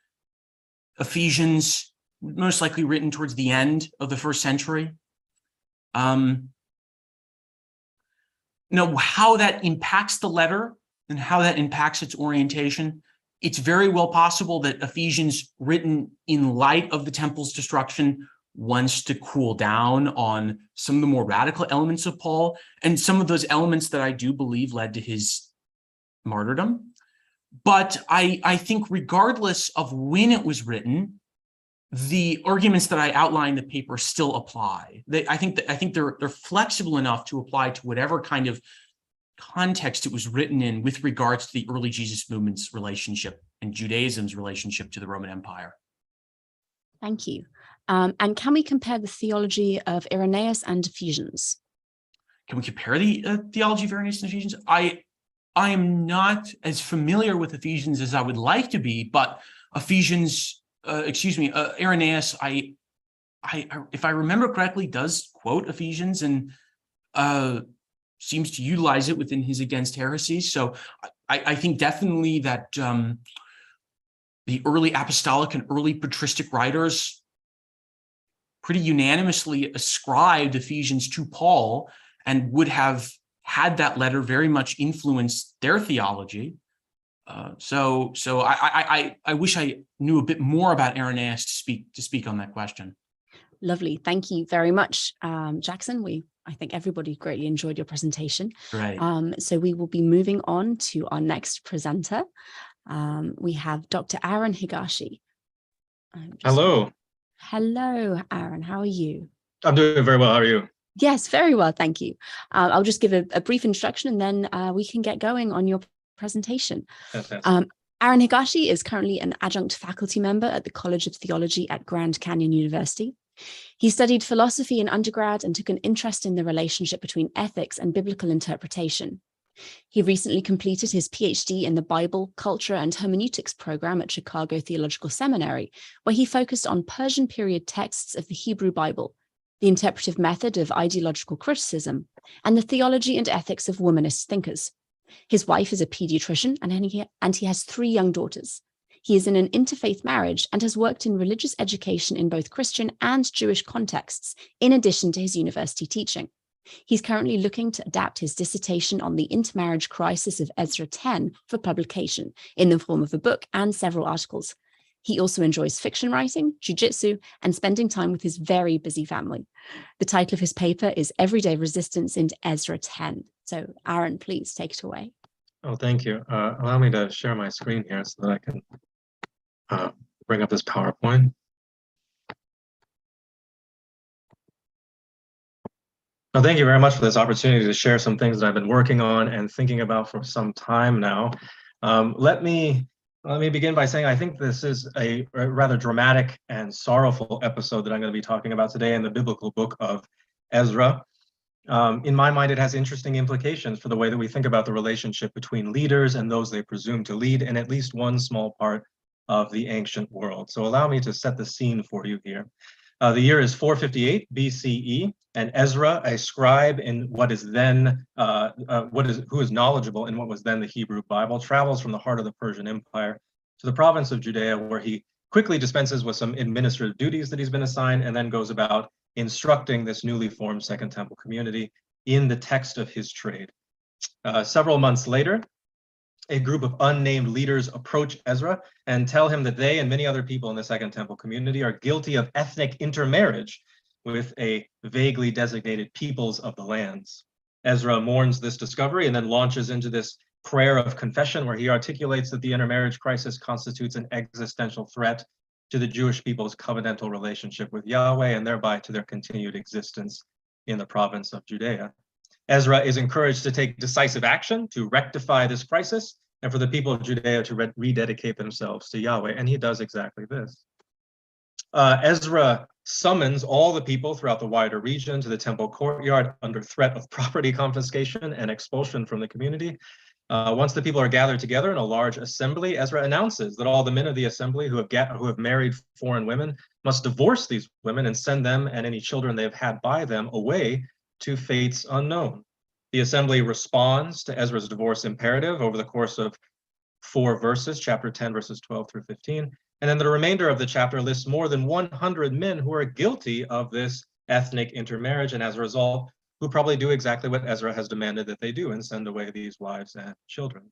Ephesians, most likely written towards the end of the first century. How that impacts the letter and how that impacts its orientation, it's very well possible that Ephesians, written in light of the temple's destruction, wants to cool down on some of the more radical elements of Paul, and some of those elements that I do believe led to his martyrdom. But I think regardless of when it was written, the arguments that I outlined in the paper still apply. I think they're flexible enough to apply to whatever kind of context it was written in with regards to the early Jesus movement's relationship and Judaism's relationship to the Roman Empire. Thank you. And can we compare the theology of Irenaeus and Ephesians? Can we compare the theology of Irenaeus and Ephesians? I am not as familiar with Ephesians as I would like to be, but Irenaeus, if I remember correctly, does quote Ephesians and seems to utilize it within his Against Heresies. So I think definitely that the early apostolic and early patristic writers pretty unanimously ascribed Ephesians to Paul and would have had that letter very much influence their theology. So I wish I knew a bit more about Irenaeus to speak on that question. Lovely. Thank you very much, Jackson. I think everybody greatly enjoyed your presentation. Right. So we will be moving on to our next presenter. We have Dr. Aaron Higashi. Hello. Hello, Aaron. How are you? I'm doing very well. How are you? Yes, very well. Thank you. I'll just give a brief introduction and then we can get going on your presentation. Fantastic. Aaron Higashi is currently an adjunct faculty member at the College of Theology at Grand Canyon University. He studied philosophy in undergrad and took an interest in the relationship between ethics and biblical interpretation. He recently completed his PhD in the Bible, Culture, and Hermeneutics program at Chicago Theological Seminary, where he focused on Persian period texts of the Hebrew Bible, the interpretive method of ideological criticism, and the theology and ethics of womanist thinkers. His wife is a pediatrician, and he has 3 young daughters. He is in an interfaith marriage and has worked in religious education in both Christian and Jewish contexts, in addition to his university teaching. He's currently looking to adapt his dissertation on the intermarriage crisis of Ezra 10 for publication in the form of a book and several articles. He also enjoys fiction writing, jiu-jitsu, and spending time with his very busy family. The title of his paper is Everyday Resistance in Ezra 10. So Aaron, please take it away. Oh, thank you. Allow me to share my screen here so that I can bring up this PowerPoint. Well, thank you very much for this opportunity to share some things that I've been working on and thinking about for some time now. Let me begin by saying I think this is a rather dramatic and sorrowful episode that I'm going to be talking about today in the biblical book of Ezra. In my mind, it has interesting implications for the way that we think about the relationship between leaders and those they presume to lead in at least one small part of the ancient world. So allow me to set the scene for you here. The year is 458 BCE, and Ezra, a scribe in what is then, who is knowledgeable in what was then the Hebrew Bible, travels from the heart of the Persian Empire to the province of Judea, where he quickly dispenses with some administrative duties that he's been assigned, and then goes about instructing this newly formed Second Temple community in the text of his trade. Several months later, a group of unnamed leaders approach Ezra and tell him that they and many other people in the Second Temple community are guilty of ethnic intermarriage with a vaguely designated peoples of the lands. Ezra mourns this discovery and then launches into this prayer of confession where he articulates that the intermarriage crisis constitutes an existential threat to the Jewish people's covenantal relationship with Yahweh and thereby to their continued existence in the province of Judea. Ezra is encouraged to take decisive action to rectify this crisis and for the people of Judea to rededicate themselves to Yahweh, and he does exactly this. Ezra summons all the people throughout the wider region to the temple courtyard under threat of property confiscation and expulsion from the community. Once the people are gathered together in a large assembly, Ezra announces that all the men of the assembly who have married foreign women must divorce these women and send them and any children they have had by them away to fates unknown. The assembly responds to Ezra's divorce imperative over the course of 4 verses, chapter 10, verses 12 through 15. And then the remainder of the chapter lists more than 100 men who are guilty of this ethnic intermarriage, and as a result, who probably do exactly what Ezra has demanded that they do and send away these wives and children.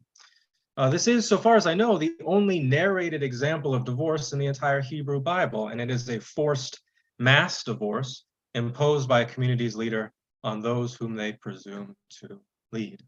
This is, so far as I know, the only narrated example of divorce in the entire Hebrew Bible, and it is a forced mass divorce imposed by a community's leader on those whom they presume to lead.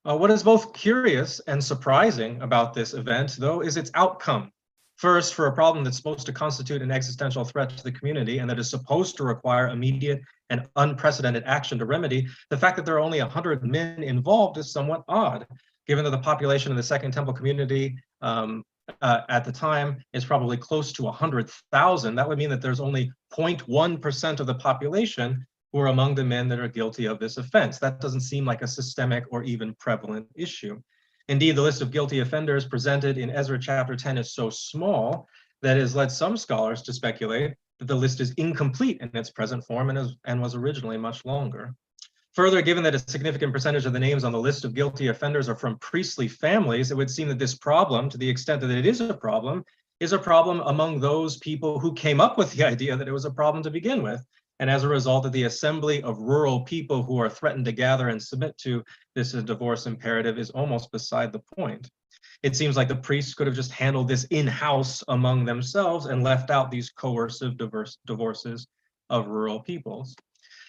What is both curious and surprising about this event, though, is its outcome. First, for a problem that's supposed to constitute an existential threat to the community and that is supposed to require immediate and unprecedented action to remedy, the fact that there are only 100 men involved is somewhat odd, given that the population of the Second Temple community at the time is probably close to 100,000. That would mean that there's only 0.1% of the population who are among the men that are guilty of this offense. That doesn't seem like a systemic or even prevalent issue. Indeed, the list of guilty offenders presented in Ezra chapter 10 is so small that it has led some scholars to speculate that the list is incomplete in its present form and was originally much longer. Further, given that a significant percentage of the names on the list of guilty offenders are from priestly families, it would seem that this problem, to the extent that it is a problem among those people who came up with the idea that it was a problem to begin with. And as a result of the assembly of rural people who are threatened to gather and submit to this divorce imperative is almost beside the point. It seems like the priests could have just handled this in-house among themselves and left out these coercive divorces of rural peoples.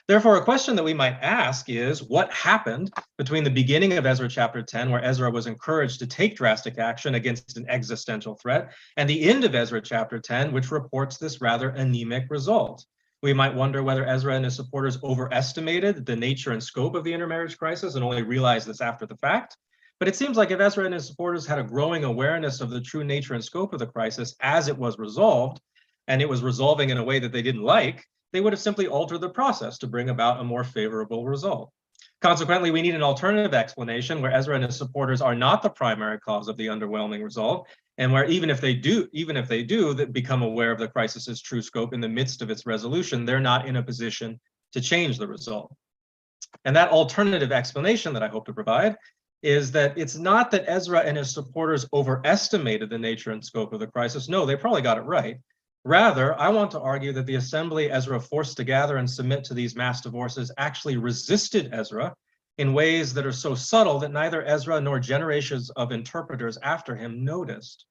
Therefore, a question that we might ask is, what happened between the beginning of Ezra chapter 10, where Ezra was encouraged to take drastic action against an existential threat, and the end of Ezra chapter 10, which reports this rather anemic result? We might wonder whether Ezra and his supporters overestimated the nature and scope of the intermarriage crisis and only realized this after the fact. But it seems like if Ezra and his supporters had a growing awareness of the true nature and scope of the crisis as it was resolved, and it was resolving in a way that they didn't like, they would have simply altered the process to bring about a more favorable result. Consequently, we need an alternative explanation where Ezra and his supporters are not the primary cause of the underwhelming result, and where even if they do that become aware of the crisis's true scope in the midst of its resolution, they're not in a position to change the result. And that alternative explanation that I hope to provide is that it's not that Ezra and his supporters overestimated the nature and scope of the crisis. No, they probably got it right. Rather, I want to argue that the assembly Ezra forced to gather and submit to these mass divorces actually resisted Ezra in ways that are so subtle that neither Ezra nor generations of interpreters after him noticed.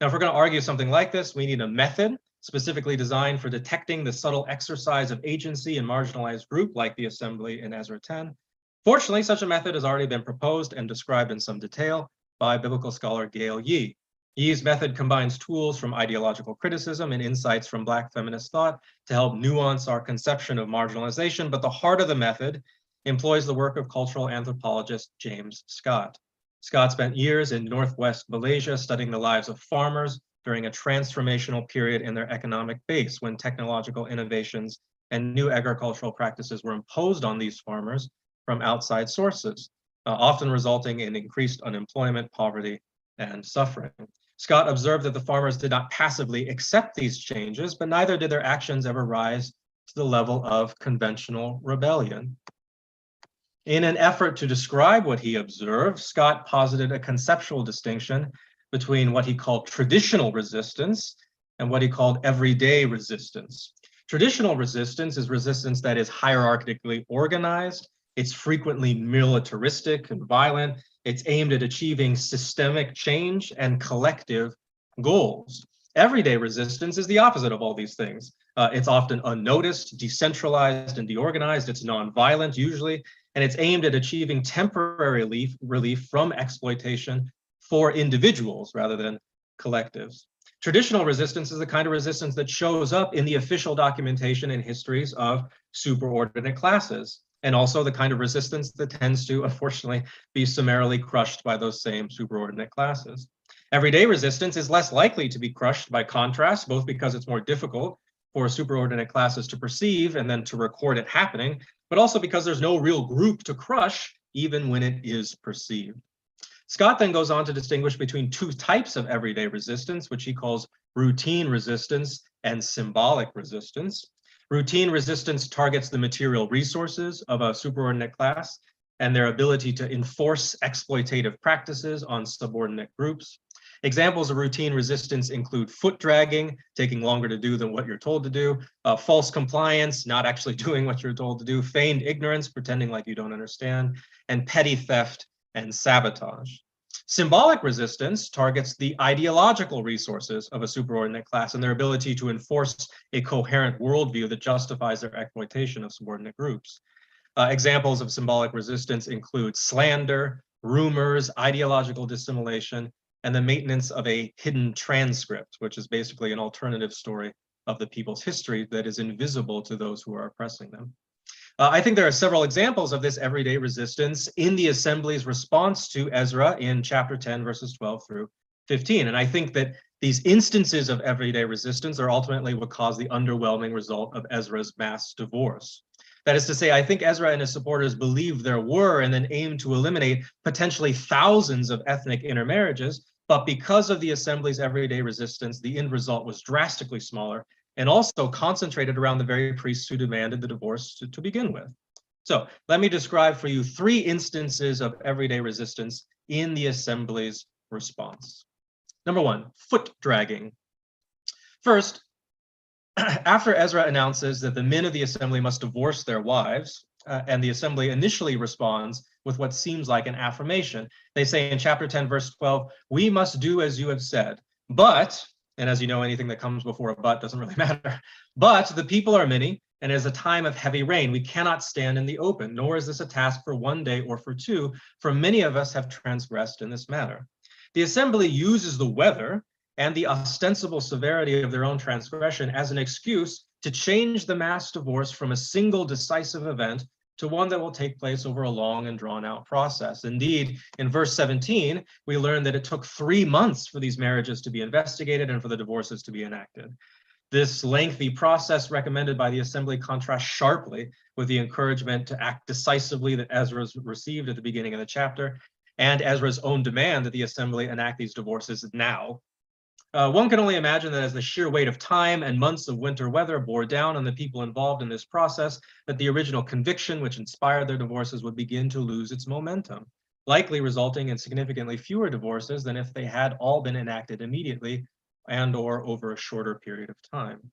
Now, if we're going to argue something like this, we need a method specifically designed for detecting the subtle exercise of agency in marginalized group like the assembly in Ezra 10. Fortunately, such a method has already been proposed and described in some detail by biblical scholar Gail Yee. Yee's method combines tools from ideological criticism and insights from Black feminist thought to help nuance our conception of marginalization, but the heart of the method employs the work of cultural anthropologist James Scott. Scott spent years in Northwest Malaysia studying the lives of farmers during a transformational period in their economic base when technological innovations and new agricultural practices were imposed on these farmers from outside sources, often resulting in increased unemployment, poverty, and suffering. Scott observed that the farmers did not passively accept these changes, but neither did their actions ever rise to the level of conventional rebellion. In an effort to describe what he observed, Scott posited a conceptual distinction between what he called traditional resistance and what he called everyday resistance. Traditional resistance is resistance that is hierarchically organized. It's frequently militaristic and violent. It's aimed at achieving systemic change and collective goals. Everyday resistance is the opposite of all these things. It's often unnoticed, decentralized, and deorganized. It's nonviolent usually, and it's aimed at achieving temporary relief from exploitation for individuals rather than collectives. Traditional resistance is the kind of resistance that shows up in the official documentation and histories of superordinate classes, and also the kind of resistance that tends to, unfortunately, be summarily crushed by those same superordinate classes. Everyday resistance is less likely to be crushed by contrast, both because it's more difficult for superordinate classes to perceive and then to record it happening, but also because there's no real group to crush, even when it is perceived. Scott then goes on to distinguish between two types of everyday resistance, which he calls routine resistance and symbolic resistance. Routine resistance targets the material resources of a superordinate class and their ability to enforce exploitative practices on subordinate groups. Examples of routine resistance include foot dragging, taking longer to do than what you're told to do, false compliance, not actually doing what you're told to do, feigned ignorance, pretending like you don't understand, and petty theft and sabotage. Symbolic resistance targets the ideological resources of a superordinate class and their ability to enforce a coherent worldview that justifies their exploitation of subordinate groups. Examples of symbolic resistance include slander, rumors, ideological dissimulation, and the maintenance of a hidden transcript, which is basically an alternative story of the people's history that is invisible to those who are oppressing them. I think there are several examples of this everyday resistance in the assembly's response to Ezra in chapter 10, verses 12 through 15. And I think that these instances of everyday resistance are ultimately what caused the underwhelming result of Ezra's mass divorce. That is to say, I think Ezra and his supporters believed there were and then aimed to eliminate potentially thousands of ethnic intermarriages, but because of the assembly's everyday resistance, the end result was drastically smaller and also concentrated around the very priests who demanded the divorce to begin with. So let me describe for you 3 instances of everyday resistance in the assembly's response. Number 1, foot dragging. First, after Ezra announces that the men of the assembly must divorce their wives, and the assembly initially responds with what seems like an affirmation. They say in chapter 10, verse 12, "We must do as you have said, but," and as you know, anything that comes before a but doesn't really matter, "but the people are many, and it is a time of heavy rain. We cannot stand in the open, nor is this a task for 1 day or for 2, for many of us have transgressed in this matter." The assembly uses the weather and the ostensible severity of their own transgression as an excuse to change the mass divorce from a single decisive event to one that will take place over a long and drawn out process. Indeed, in verse 17, we learn that it took 3 months for these marriages to be investigated and for the divorces to be enacted. This lengthy process recommended by the assembly contrasts sharply with the encouragement to act decisively that Ezra received at the beginning of the chapter, and Ezra's own demand that the assembly enact these divorces now. One can only imagine that as the sheer weight of time and months of winter weather bore down on the people involved in this process, that the original conviction which inspired their divorces would begin to lose its momentum, likely resulting in significantly fewer divorces than if they had all been enacted immediately and or over a shorter period of time.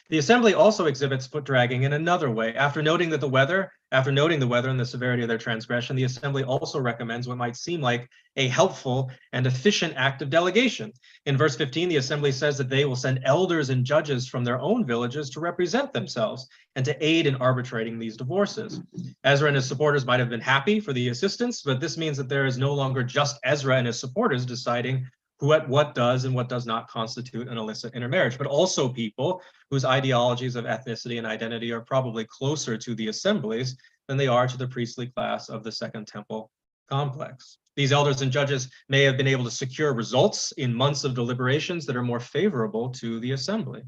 The assembly also exhibits foot dragging in another way. After noting the weather and the severity of their transgression, the assembly also recommends what might seem like a helpful and efficient act of delegation. In verse 15, the assembly says that they will send elders and judges from their own villages to represent themselves and to aid in arbitrating these divorces. Ezra and his supporters might have been happy for the assistance, but this means that there is no longer just Ezra and his supporters deciding what does and what does not constitute an illicit intermarriage, but also people whose ideologies of ethnicity and identity are probably closer to the assemblies than they are to the priestly class of the Second Temple complex. These elders and judges may have been able to secure results in months of deliberations that are more favorable to the assembly.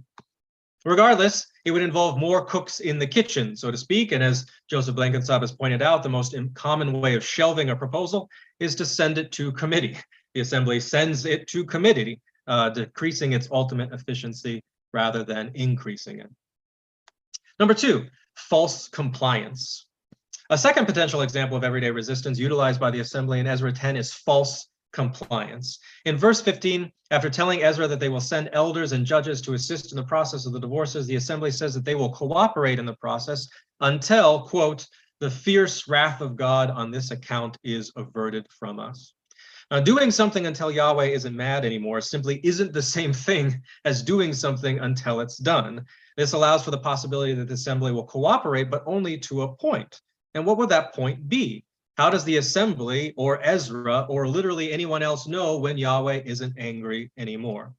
Regardless, it would involve more cooks in the kitchen, so to speak, and as Joseph Blenkinsop has pointed out, the most common way of shelving a proposal is to send it to committee. The assembly sends it to committee, decreasing its ultimate efficiency rather than increasing it. Number 2, false compliance. A second potential example of everyday resistance utilized by the assembly in Ezra 10 is false compliance. In verse 15, after telling Ezra that they will send elders and judges to assist in the process of the divorces, the assembly says that they will cooperate in the process until, quote, "the fierce wrath of God on this account is averted from us." Now, doing something until Yahweh isn't mad anymore simply isn't the same thing as doing something until it's done. This allows for the possibility that the assembly will cooperate, but only to a point. And what would that point be? How does the assembly or Ezra or literally anyone else know when Yahweh isn't angry anymore?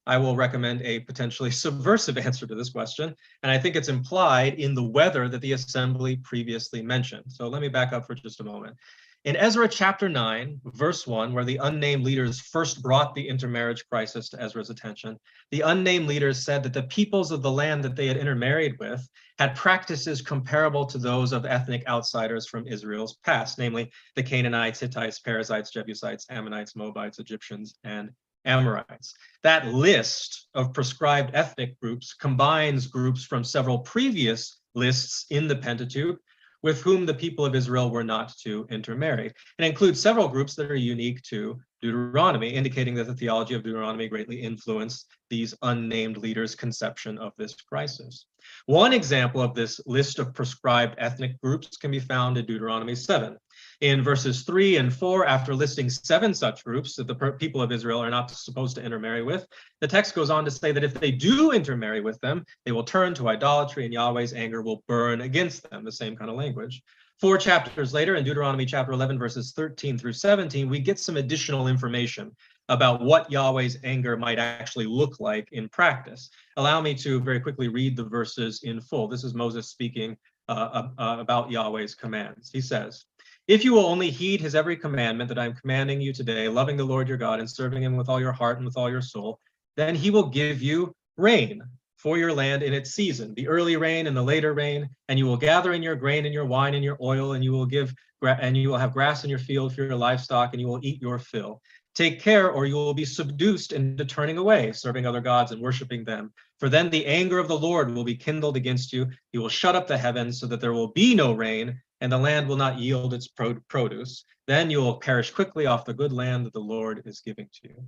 I will recommend a potentially subversive answer to this question, and I think it's implied in the weather that the assembly previously mentioned. So let me back up for just a moment. In Ezra chapter 9, verse 1, where the unnamed leaders first brought the intermarriage crisis to Ezra's attention, the unnamed leaders said that the peoples of the land that they had intermarried with had practices comparable to those of ethnic outsiders from Israel's past, namely the Canaanites, Hittites, Perizzites, Jebusites, Ammonites, Moabites, Egyptians, and Amorites. That list of prescribed ethnic groups combines groups from several previous lists in the Pentateuch with whom the people of Israel were not to intermarry, and includes several groups that are unique to Deuteronomy, indicating that the theology of Deuteronomy greatly influenced these unnamed leaders' conception of this crisis. One example of this list of prescribed ethnic groups can be found in Deuteronomy 7. In verses 3 and 4, after listing 7 such groups that the people of Israel are not supposed to intermarry with, the text goes on to say that if they do intermarry with them, they will turn to idolatry and Yahweh's anger will burn against them, the same kind of language. 4 chapters later, in Deuteronomy chapter 11, verses 13 through 17, we get some additional information about what Yahweh's anger might actually look like in practice. Allow me to very quickly read the verses in full. This is Moses speaking about Yahweh's commands. He says, "If you will only heed his every commandment that I am commanding you today, loving the Lord your God and serving him with all your heart and with all your soul, then he will give you rain for your land in its season, the early rain and the later rain, and you will gather in your grain and your wine and your oil, and you will have grass in your field for your livestock, and you will eat your fill. Take care, or you will be seduced into turning away, serving other gods and worshiping them. For then the anger of the Lord will be kindled against you. He will shut up the heavens so that there will be no rain, and the land will not yield its produce. Then you will perish quickly off the good land that the Lord is giving to you."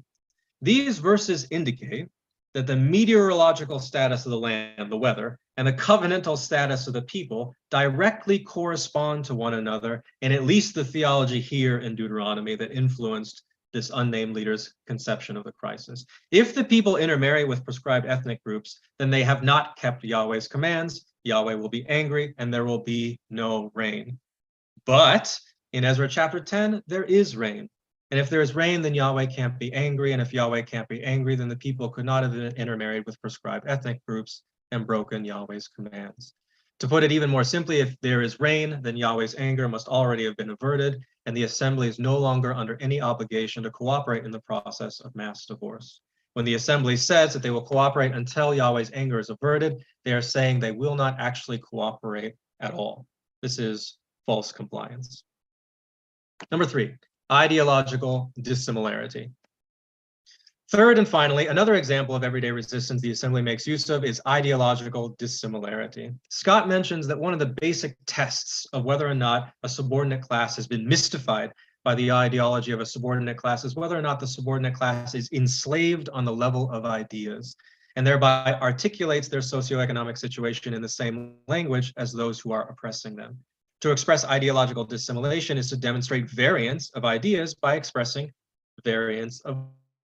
These verses indicate that the meteorological status of the land, the weather, and the covenantal status of the people directly correspond to one another, in at least the theology here in Deuteronomy that influenced this unnamed leader's conception of the crisis. If the people intermarry with prescribed ethnic groups, then they have not kept Yahweh's commands. Yahweh will be angry and there will be no rain. But in Ezra chapter 10, there is rain. And if there is rain, then Yahweh can't be angry. And if Yahweh can't be angry, then the people could not have intermarried with prescribed ethnic groups and broken Yahweh's commands. To put it even more simply, if there is rain, then Yahweh's anger must already have been averted, and the assembly is no longer under any obligation to cooperate in the process of mass divorce. When the assembly says that they will cooperate until Yahweh's anger is averted, they are saying they will not actually cooperate at all. This is false compliance. Number 3, ideological dissimilarity. Third and finally, another example of everyday resistance the assembly makes use of is ideological dissimilarity. Scott mentions that one of the basic tests of whether or not a subordinate class has been mystified by the ideology of a subordinate class is whether or not the subordinate class is enslaved on the level of ideas, and thereby articulates their socioeconomic situation in the same language as those who are oppressing them. To express ideological dissimilation is to demonstrate variance of ideas by expressing variance of.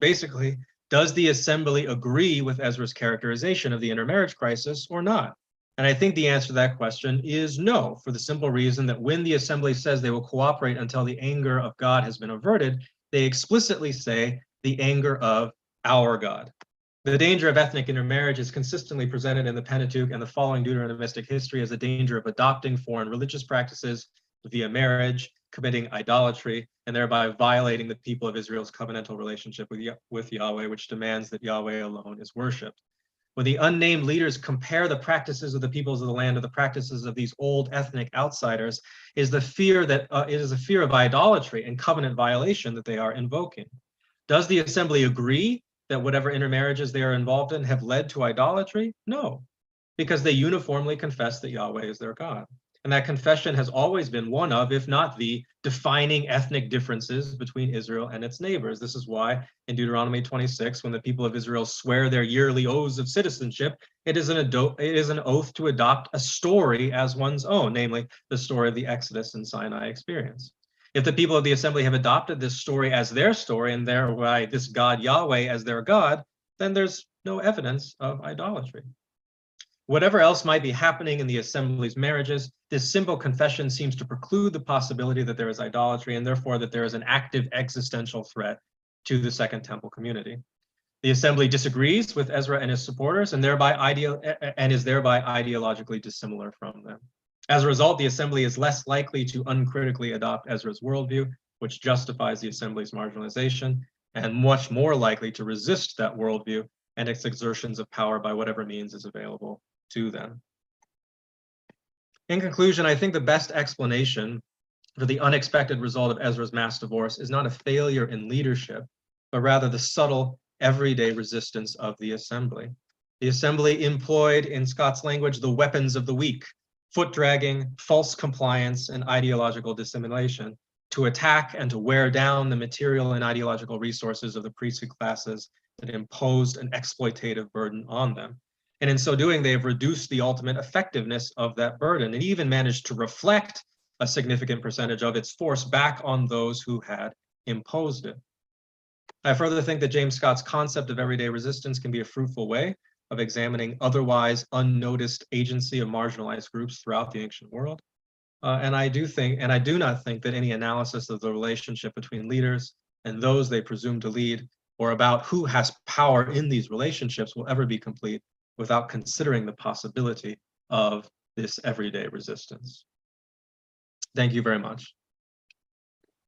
Basically, does the assembly agree with Ezra's characterization of the intermarriage crisis or not? And I think the answer to that question is no, for the simple reason that when the assembly says they will cooperate until the anger of God has been averted, they explicitly say the anger of our God. The danger of ethnic intermarriage is consistently presented in the Pentateuch and the following Deuteronomistic history as the danger of adopting foreign religious practices via marriage, committing idolatry, and thereby violating the people of Israel's covenantal relationship with Yahweh, which demands that Yahweh alone is worshipped. When the unnamed leaders compare the practices of the peoples of the land to the practices of these old ethnic outsiders, it is a fear of idolatry and covenant violation that they are invoking. Does the assembly agree that whatever intermarriages they are involved in have led to idolatry? No, because they uniformly confess that Yahweh is their God. And that confession has always been one of, if not the defining ethnic differences between Israel and its neighbors. This is why in Deuteronomy 26, when the people of Israel swear their yearly oaths of citizenship, it is an oath to adopt a story as one's own, namely the story of the Exodus and Sinai experience. If the people of the assembly have adopted this story as their story and thereby this God Yahweh as their God, then there's no evidence of idolatry. Whatever else might be happening in the assembly's marriages, this simple confession seems to preclude the possibility that there is idolatry and therefore that there is an active existential threat to the Second Temple community. The assembly disagrees with Ezra and his supporters and is thereby ideologically dissimilar from them. As a result, the assembly is less likely to uncritically adopt Ezra's worldview, which justifies the assembly's marginalization, and much more likely to resist that worldview and its exertions of power by whatever means is available to them. In conclusion, I think the best explanation for the unexpected result of Ezra's mass divorce is not a failure in leadership, but rather the subtle, everyday resistance of the assembly. The assembly employed, in Scott's language, the weapons of the weak, foot dragging, false compliance, and ideological dissimulation, to attack and to wear down the material and ideological resources of the priesthood classes that imposed an exploitative burden on them. And in so doing, they have reduced the ultimate effectiveness of that burden and even managed to reflect a significant percentage of its force back on those who had imposed it. I further think that James Scott's concept of everyday resistance can be a fruitful way of examining otherwise unnoticed agency of marginalized groups throughout the ancient world. And I do not think that any analysis of the relationship between leaders and those they presume to lead, or about who has power in these relationships, will ever be complete without considering the possibility of this everyday resistance. Thank you very much.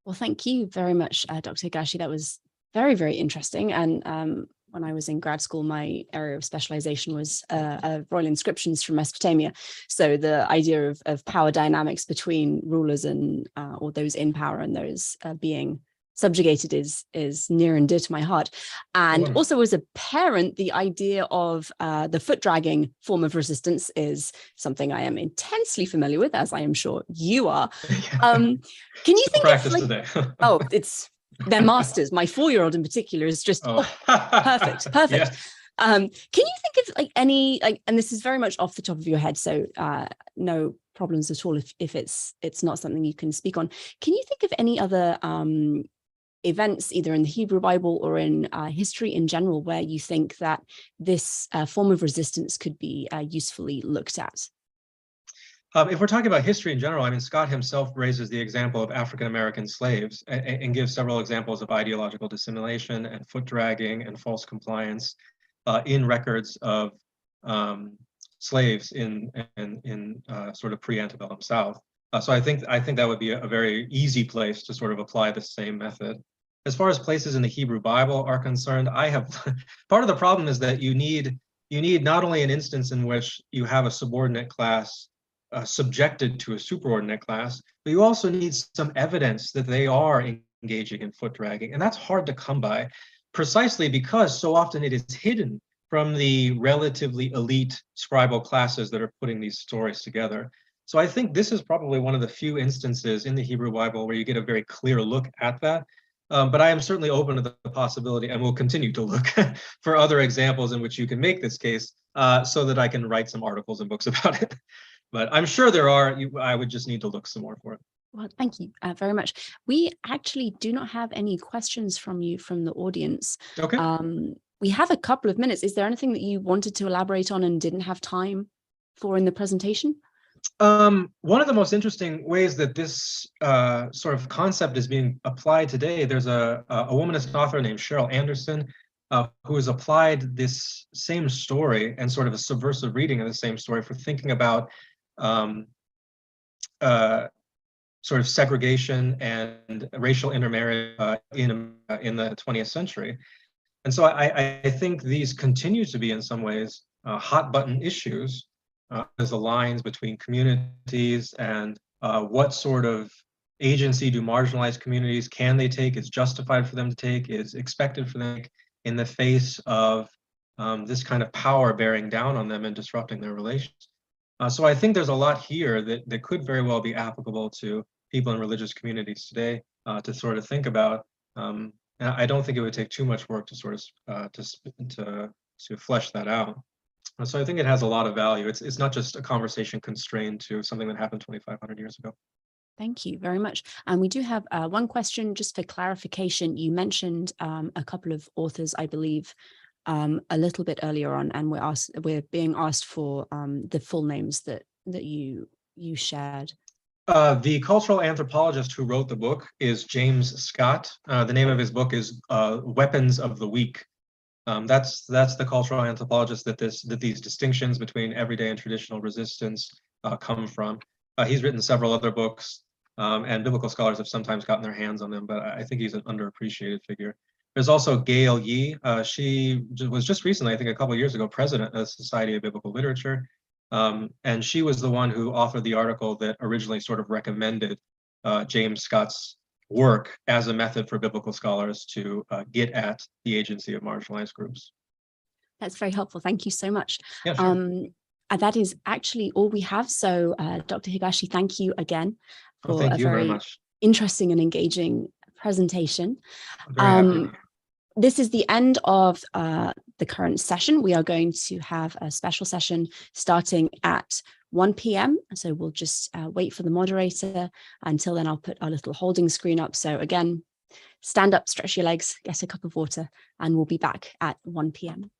Well, thank you very much, Dr. Higashi. That was very, very interesting. And when I was in grad school, my area of specialization was royal inscriptions from Mesopotamia. So the idea of power dynamics between rulers and or those in power and those being subjugated is near and dear to my heart. And also as a parent, the idea of the foot dragging form of resistance is something I am intensely familiar with, as I am sure you are. Can you think practice of like, today? oh, they're masters. My 4-year-old in particular is just perfect. Yeah. Can you think of like any, and this is very much off the top of your head, so no problems at all if it's not something you can speak on. Can you think of any other events, either in the Hebrew Bible or in history in general, where you think that this form of resistance could be usefully looked at? If we're talking about history in general, I mean, Scott himself raises the example of African-American slaves and gives several examples of ideological dissimulation and foot dragging and false compliance in records of slaves in sort of pre-antebellum South. So I think that would be a very easy place to sort of apply the same method. As far as places in the Hebrew Bible are concerned, part of the problem is that you need not only an instance in which you have a subordinate class subjected to a superordinate class, but you also need some evidence that they are engaging in foot dragging. And that's hard to come by, precisely because so often it is hidden from the relatively elite scribal classes that are putting these stories together. So I think this is probably one of the few instances in the Hebrew Bible where you get a very clear look at that. But I am certainly open to the possibility, and will continue to look for other examples in which you can make this case so that I can write some articles and books about it. But I'm sure there are. I would just need to look some more for it. Well, thank you very much. We actually do not have any questions from you from the audience. Okay. We have a couple of minutes. Is there anything that you wanted to elaborate on and didn't have time for in the presentation? One of the most interesting ways that this sort of concept is being applied today, there's a womanist author named Cheryl Anderson who has applied this same story and sort of a subversive reading of the same story for thinking about sort of segregation and racial intermarriage in the 20th century. And so I think these continue to be in some ways hot button issues as the lines between communities and what sort of agency do marginalized communities, can they take, is justified for them to take, is expected for them to take in the face of this kind of power bearing down on them and disrupting their relations. So I think there's a lot here that could very well be applicable to people in religious communities today to sort of think about. And I don't think it would take too much work to sort of to flesh that out. So I think it has a lot of value. It's not just a conversation constrained to something that happened 2,500 years ago. Thank you very much. And we do have one question just for clarification. You mentioned a couple of authors, I believe, a little bit earlier on, and we're being asked for the full names that you shared. The cultural anthropologist who wrote the book is James Scott. The name of his book is Weapons of the Weak. That's the cultural anthropologist that these distinctions between everyday and traditional resistance come from. He's written several other books, and biblical scholars have sometimes gotten their hands on them, but I think he's an underappreciated figure. There's also Gail Yee. She was just recently, I think a couple of years ago, president of the Society of Biblical Literature. And she was the one who authored the article that originally sort of recommended James Scott's work as a method for biblical scholars to get at the agency of marginalized groups. That's very helpful. Thank you so much. Yeah, sure. And that is actually all we have. So Dr. Higashi, thank you again for Thank a you very very much. interesting and engaging presentation. I'm very happy. This is the end of the current session. We are going to have a special session starting at 1 p.m. So we'll just wait for the moderator. Until then, I'll put our little holding screen up. So again, stand up, stretch your legs, get a cup of water, and we'll be back at 1 p.m.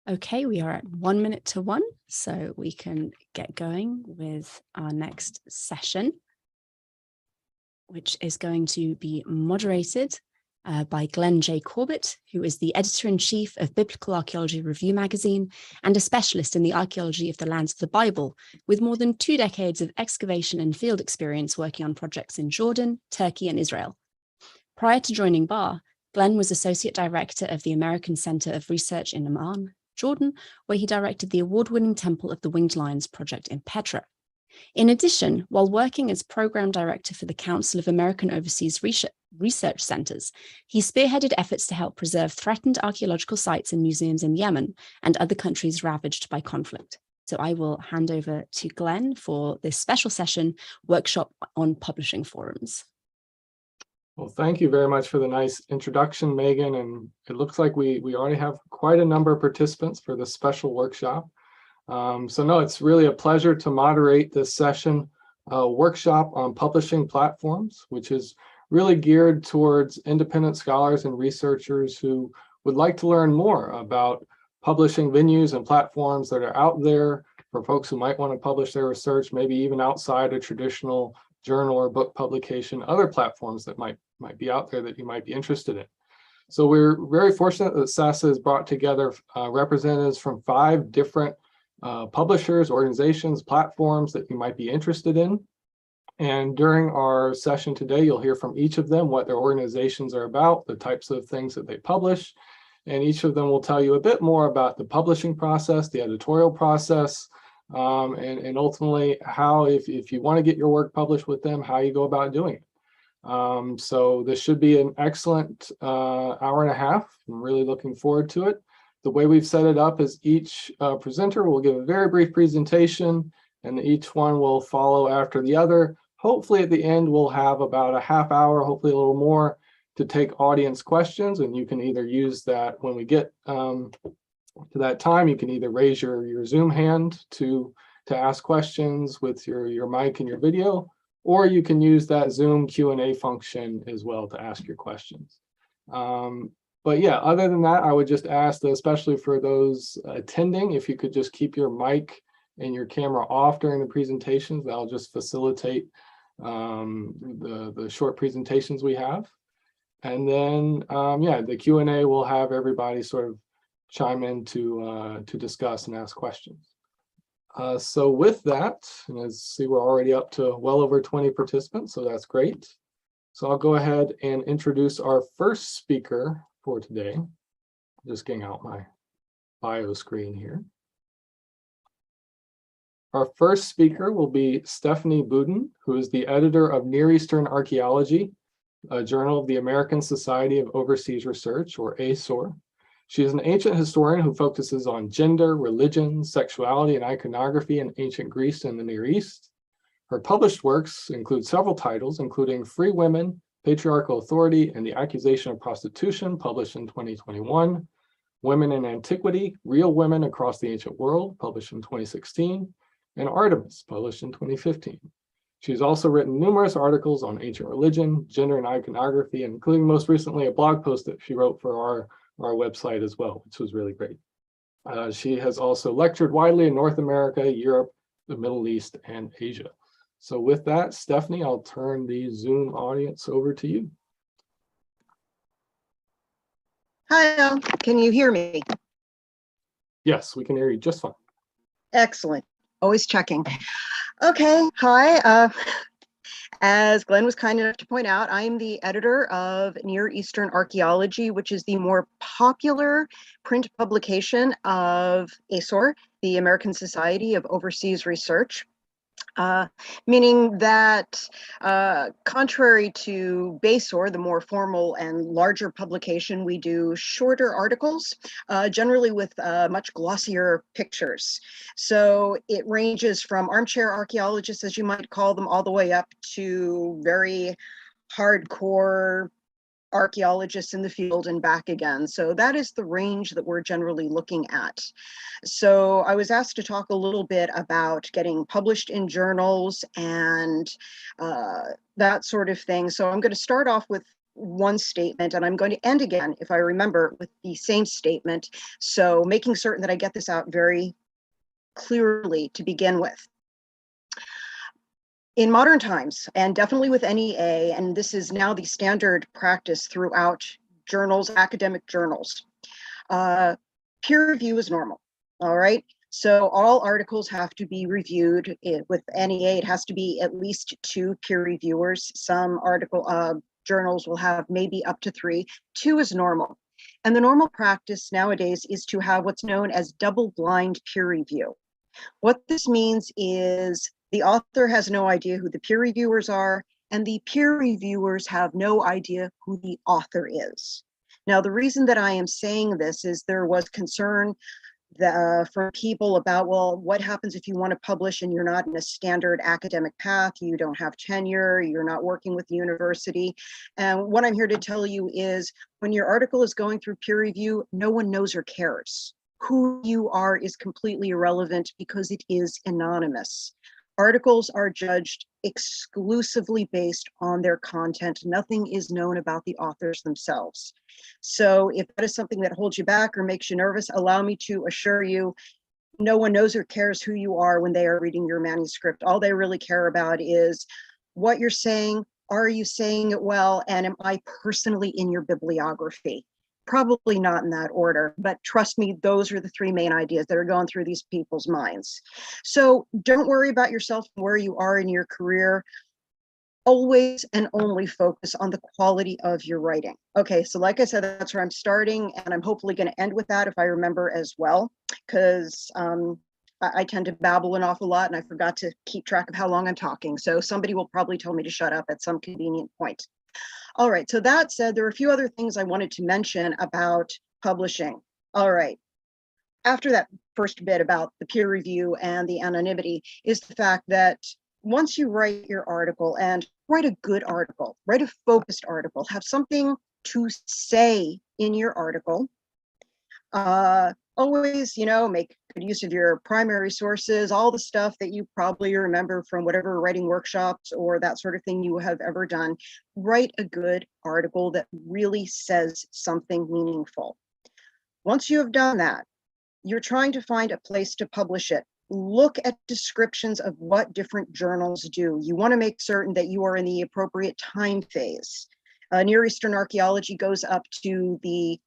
Okay, we are at 1 minute to 1, so we can get going with our next session, which is going to be moderated by Glenn J. Corbett, who is the editor-in-chief of Biblical Archaeology Review magazine and a specialist in the archaeology of the lands of the Bible, with more than 2 decades of excavation and field experience working on projects in Jordan, Turkey, and Israel. Prior to joining BAR, Glenn was Associate Director of the American Center of Research in Amman, Jordan, where he directed the award-winning Temple of the Winged Lions project in Petra. In addition, while working as Program Director for the Council of American Overseas Research Centers, he spearheaded efforts to help preserve threatened archaeological sites and museums in Yemen and other countries ravaged by conflict. So I will hand over to Glenn for this special session, Workshop on Publishing Forums. Well, thank you very much for the nice introduction, Megan. And it looks like we already have quite a number of participants for this special workshop. So no, it's really a pleasure to moderate this session, workshop on publishing platforms, which is really geared towards independent scholars and researchers who would like to learn more about publishing venues and platforms that are out there for folks who might want to publish their research, maybe even outside a traditional journal or book publication, other platforms that might be out there that you might be interested in. So we're very fortunate that Sasa has brought together representatives from 5 different publishers, organizations, platforms that you might be interested in. And during our session today, you'll hear from each of them what their organizations are about, the types of things that they publish, and each of them will tell you a bit more about the publishing process, the editorial process, and ultimately how, if you want to get your work published with them, how you go about doing it. So this should be an excellent hour and a half. I'm really looking forward to it. The way we've set it up is each presenter will give a very brief presentation, and each one will follow after the other. Hopefully at the end, we'll have about a half hour, hopefully a little more, to take audience questions. And you can either use that when we get to that time, you can either raise your Zoom hand to ask questions with your mic and your video, or you can use that Zoom Q&A function as well to ask your questions. But yeah, other than that, I would just ask that, especially for those attending, if you could just keep your mic and your camera off during the presentations, that'll just facilitate the short presentations we have. And then, yeah, the Q&A will have everybody sort of chime in to discuss and ask questions. So with that, and as you see, we're already up to well over 20 participants, so that's great. So I'll go ahead and introduce our first speaker for today. Just getting out my bio screen here. Our first speaker will be Stephanie Boudin, who is the editor of Near Eastern Archaeology, a journal of the American Society of Overseas Research, or ASOR. She is an ancient historian who focuses on gender, religion, sexuality, and iconography in ancient Greece and the Near East. Her published works include several titles, including Free Women, Patriarchal Authority, and the Accusation of Prostitution, published in 2021, Women in Antiquity, Real Women Across the Ancient World, published in 2016, and Artemis, published in 2015. She's also written numerous articles on ancient religion, gender, and iconography, including most recently a blog post that she wrote for our website as well, which was really great. She has also lectured widely in North America, Europe, the Middle East, and Asia. So with that, Stephanie, I'll turn the Zoom audience over to you. Hi, can you hear me? Yes, we can hear you just fine. Excellent. Always checking. Okay, hi. As Glenn was kind enough to point out, I'm the editor of Near Eastern Archaeology, which is the more popular print publication of ASOR, the American Society of Overseas Research. Meaning that contrary to BASOR, the more formal and larger publication, we do shorter articles, generally with much glossier pictures. So it ranges from armchair archaeologists, as you might call them, all the way up to very hardcore archaeologists in the field and back again. So that is the range that we're generally looking at. So I was asked to talk a little bit about getting published in journals and that sort of thing. So I'm going to start off with one statement, and I'm going to end again, if I remember, with the same statement. So making certain that I get this out very clearly to begin with. In modern times, and definitely with NEA, and this is now the standard practice throughout journals, academic journals, peer review is normal, all right? So all articles have to be reviewed. With NEA, it has to be at least 2 peer reviewers. Some journals will have maybe up to 3. 2 is normal. And the normal practice nowadays is to have what's known as double-blind peer review. What this means is the author has no idea who the peer reviewers are, and the peer reviewers have no idea who the author is. Now, the reason that I am saying this is there was concern from people about, well, what happens if you want to publish and you're not in a standard academic path, you don't have tenure, you're not working with the university. And what I'm here to tell you is when your article is going through peer review, no one knows or cares. Who you are is completely irrelevant because it is anonymous. Articles are judged exclusively based on their content. Nothing is known about the authors themselves. So if that is something that holds you back or makes you nervous, allow me to assure you, no one knows or cares who you are when they are reading your manuscript. All they really care about is what you're saying, are you saying it well, and am I personally in your bibliography? Probably not in that order, but trust me, those are the 3 main ideas that are going through these people's minds. So don't worry about yourself and where you are in your career. Always and only focus on the quality of your writing. Okay, so like I said, that's where I'm starting, and I'm hopefully going to end with that if I remember as well, because I tend to babble an awful lot and I forgot to keep track of how long I'm talking. So somebody will probably tell me to shut up at some convenient point. All right, so that said, there are a few other things I wanted to mention about publishing. All right, after that first bit about the peer review and the anonymity is the fact that once you write your article, and write a good article, write a focused article, have something to say in your article, always, make good use of your primary sources, all the stuff that you probably remember from whatever writing workshops or that sort of thing you have ever done. Write a good article that really says something meaningful. Once you have done that, you're trying to find a place to publish it. Look at descriptions of what different journals do. You want to make certain that you are in the appropriate time phase. Near Eastern archaeology goes up to the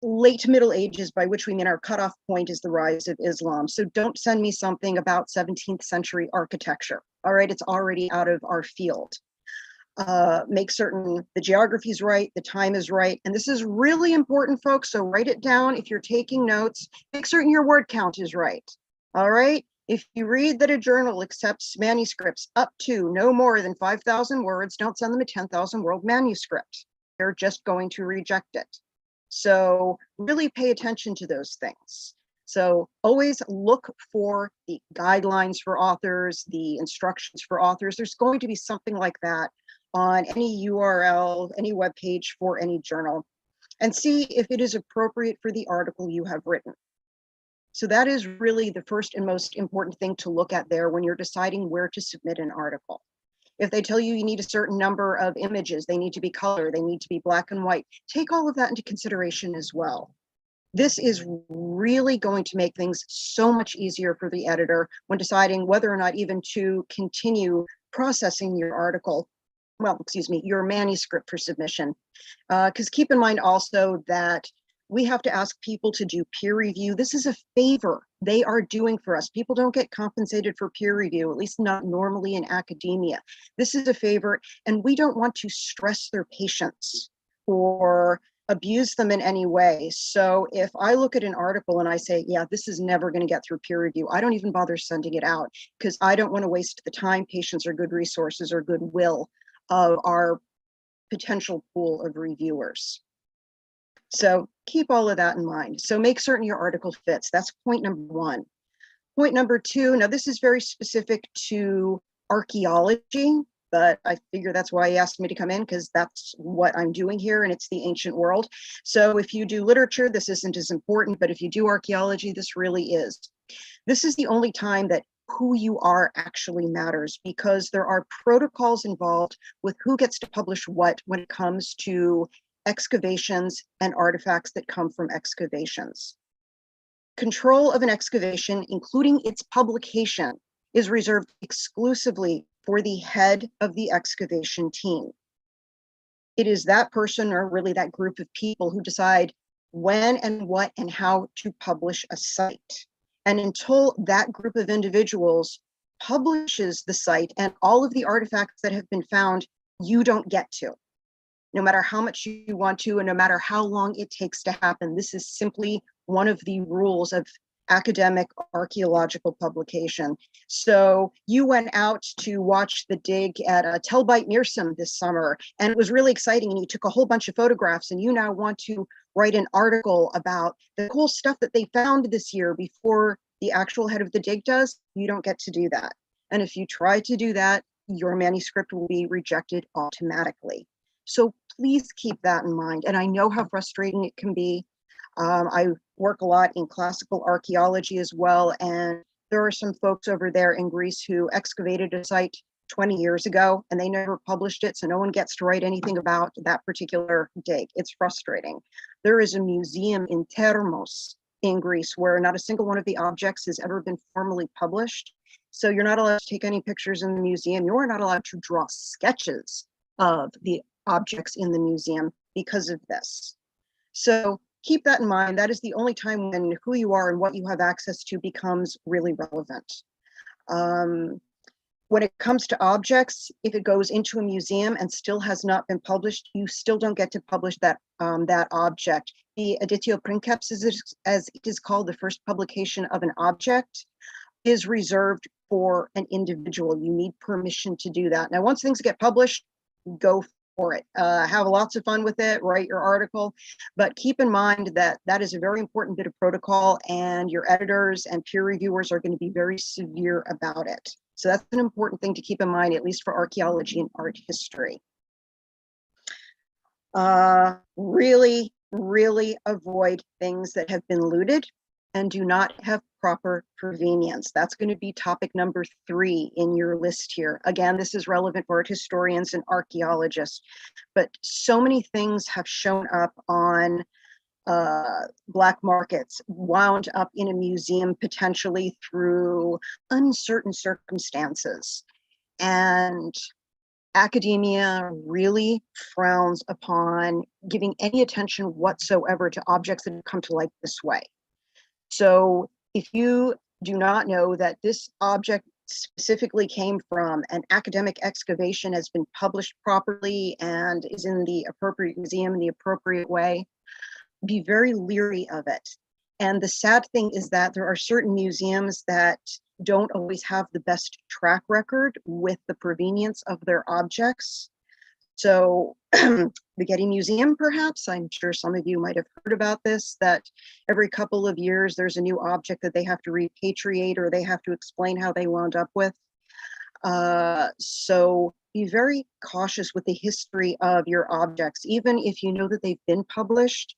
late Middle Ages, by which we mean our cutoff point is the rise of Islam. So don't send me something about 17th century architecture. All right, it's already out of our field. Make certain the geography is right, the time is right. And this is really important, folks. So write it down. If you're taking notes, make certain your word count is right. All right. If you read that a journal accepts manuscripts up to no more than 5,000 words, don't send them a 10,000 word manuscript. They're just going to reject it. So really pay attention to those things. So always look for the guidelines for authors, the instructions for authors. There's going to be something like that on any URL, any web page for any journal, and see if it is appropriate for the article you have written. So that is really the first and most important thing to look at there when you're deciding where to submit an article. If they tell you you need a certain number of images, they need to be color, they need to be black and white, take all of that into consideration as well. This is really going to make things so much easier for the editor when deciding whether or not even to continue processing your article, your manuscript for submission. Because keep in mind also that we have to ask people to do peer review. This is a favor they are doing for us. People don't get compensated for peer review, at least not normally in academia. This is a favor, and we don't want to stress their patience or abuse them in any way. So if I look at an article and I say, yeah, this is never going to get through peer review, I don't even bother sending it out because I don't want to waste the time, patience, or good resources or goodwill of our potential pool of reviewers. So keep all of that in mind. So make certain your article fits. That's point number one. Point number two, now this is very specific to archaeology, but I figure that's why he asked me to come in because that's what I'm doing here and it's the ancient world. So if you do literature, this isn't as important, but if you do archaeology, this really is. This is the only time that who you are actually matters, because there are protocols involved with who gets to publish what when it comes to excavations and artifacts that come from excavations. Control of an excavation, including its publication, is reserved exclusively for the head of the excavation team. It is that person, or really that group of people, who decide when and what and how to publish a site. And until that group of individuals publishes the site and all of the artifacts that have been found, you don't get to. No matter how much you want to, and no matter how long it takes to happen. This is simply one of the rules of academic archaeological publication. So you went out to watch the dig at Telbite Meersum this summer, and it was really exciting, and you took a whole bunch of photographs, and you now want to write an article about the cool stuff that they found this year before the actual head of the dig does. You don't get to do that. And if you try to do that, your manuscript will be rejected automatically. So please keep that in mind. And I know how frustrating it can be. I work a lot in classical archaeology as well, and there are some folks over there in Greece who excavated a site 20 years ago and they never published it, so no one gets to write anything about that particular dig. It's frustrating. There is a museum in Termos in Greece where not a single one of the objects has ever been formally published. So you're not allowed to take any pictures in the museum. You're not allowed to draw sketches of the objects in the museum because of this. So keep that in mind. That is the only time when who you are and what you have access to becomes really relevant. When it comes to objects, if it goes into a museum and still has not been published, you still don't get to publish that, that object. The editio princeps, as it is called, the first publication of an object, is reserved for an individual. You need permission to do that. Now, once things get published, go for it. Have lots of fun with it, write your article, but keep in mind that that is a very important bit of protocol, and your editors and peer reviewers are going to be very severe about it. So that's an important thing to keep in mind, at least for archaeology and art history. Really, really avoid things that have been looted and do not have proper provenience. That's going to be topic number 3 in your list here. Again, this is relevant for art historians and archaeologists, but so many things have shown up on black markets, wound up in a museum potentially through uncertain circumstances. And academia really frowns upon giving any attention whatsoever to objects that have come to light this way. So if you do not know that this object specifically came from an academic excavation, has been published properly, and is in the appropriate museum in the appropriate way, be very leery of it. And the sad thing is that there are certain museums that don't always have the best track record with the provenience of their objects. So the Getty Museum, perhaps, I'm sure some of you might have heard about this, that every couple of years there's a new object that they have to repatriate, or they have to explain how they wound up with. So be very cautious with the history of your objects, even if you know that they've been published.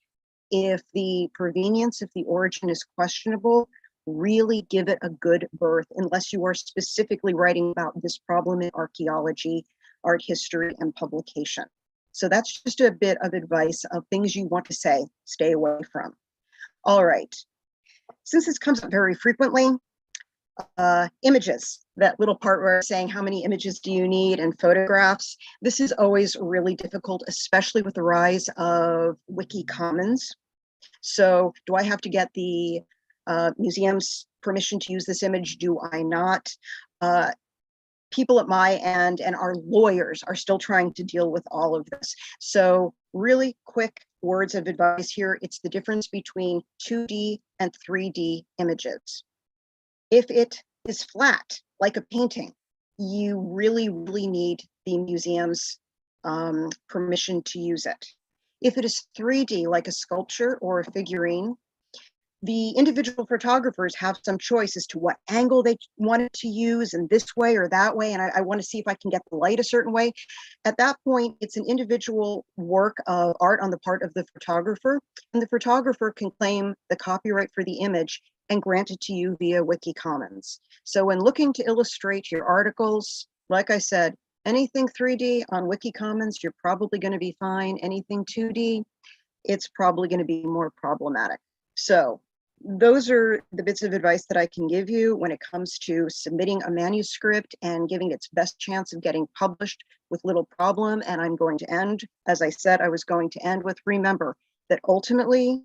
If the provenience, if the origin is questionable, really give it a good berth, unless you are specifically writing about this problem in archaeology, art history, and publication. So that's just a bit of advice of things you want to say, stay away from. All right, since this comes up very frequently, images, that little part where I'm saying how many images do you need, and photographs. This is always really difficult, especially with the rise of Wiki Commons. So do I have to get the museum's permission to use this image? Do I not? People at my end and our lawyers are still trying to deal with all of this. So really quick words of advice here. It's the difference between 2D and 3D images. If it is flat, like a painting, you really, really need the museum's permission to use it. If it is 3D, like a sculpture or a figurine, the individual photographers have some choice as to what angle they want it to use, and this way or that way, and I want to see if I can get the light a certain way. At that point, it's an individual work of art on the part of the photographer, and the photographer can claim the copyright for the image and granted to you via Wiki Commons. So when looking to illustrate your articles, like I said, anything 3D on Wiki Commons, you're probably going to be fine. Anything 2D, it's probably going to be more problematic. So those are the bits of advice that I can give you when it comes to submitting a manuscript and giving its best chance of getting published with little problem. And I'm going to end, as I said, I was going to end with, remember that ultimately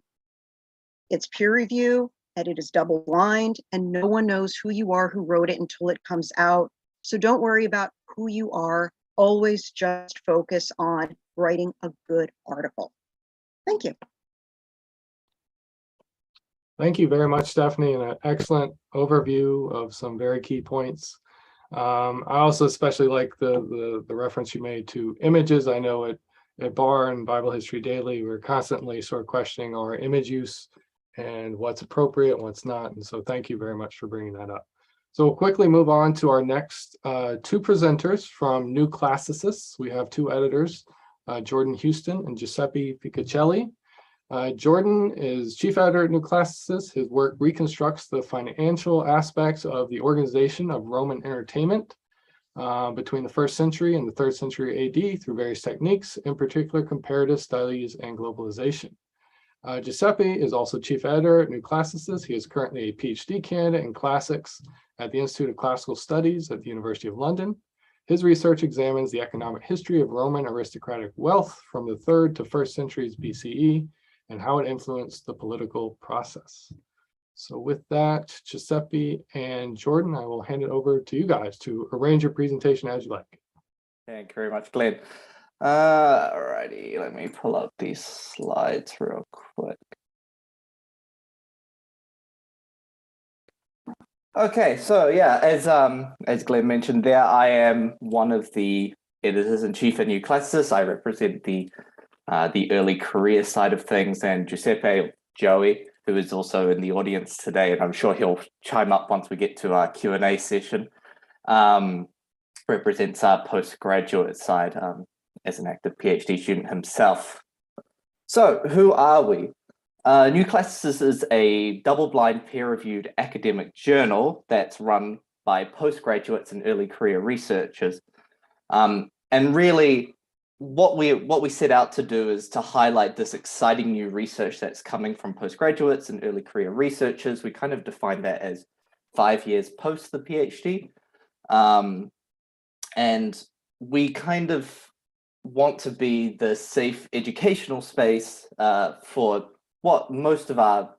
it's peer review and it is double blind and no one knows who you are who wrote it until it comes out. So don't worry about who you are. Always just focus on writing a good article. Thank you. Thank you very much, Stephanie, and an excellent overview of some very key points. I also especially like the reference you made to images. I know at BAR and Bible History Daily, we're constantly sort of questioning our image use and what's appropriate and what's not. And so thank you very much for bringing that up. So we'll quickly move on to our next two presenters from New Classicists. We have two editors, Jordan Houston and Giuseppe Piccicelli. Jordan is chief editor at New Classicists. His work reconstructs the financial aspects of the organization of Roman entertainment between the 1st century and the 3rd century AD through various techniques, in particular comparative studies and globalization. Giuseppe is also chief editor at New Classicists. He is currently a PhD candidate in classics at the Institute of Classical Studies at the University of London. His research examines the economic history of Roman aristocratic wealth from the 3rd to 1st centuries BCE and how it influenced the political process. So with that, Giuseppe and Jordan, I will hand it over to you guys to arrange your presentation as you like. Thank you very much, Glenn. Alrighty, let me pull up these slides real quick. Okay, so yeah, as Glenn mentioned there, I am one of the editors-in-chief at New Classicists. I represent the early career side of things, and Giuseppe, Joey, who is also in the audience today, and I'm sure he'll chime up once we get to our Q&A session, represents our postgraduate side as an active PhD student himself. So who are we? New Classicists is a double-blind peer-reviewed academic journal that's run by postgraduates and early career researchers. And really, what we set out to do is to highlight this exciting new research that's coming from postgraduates and early career researchers. We kind of define that as 5 years post the PhD. And we kind of want to be the safe educational space for what most of our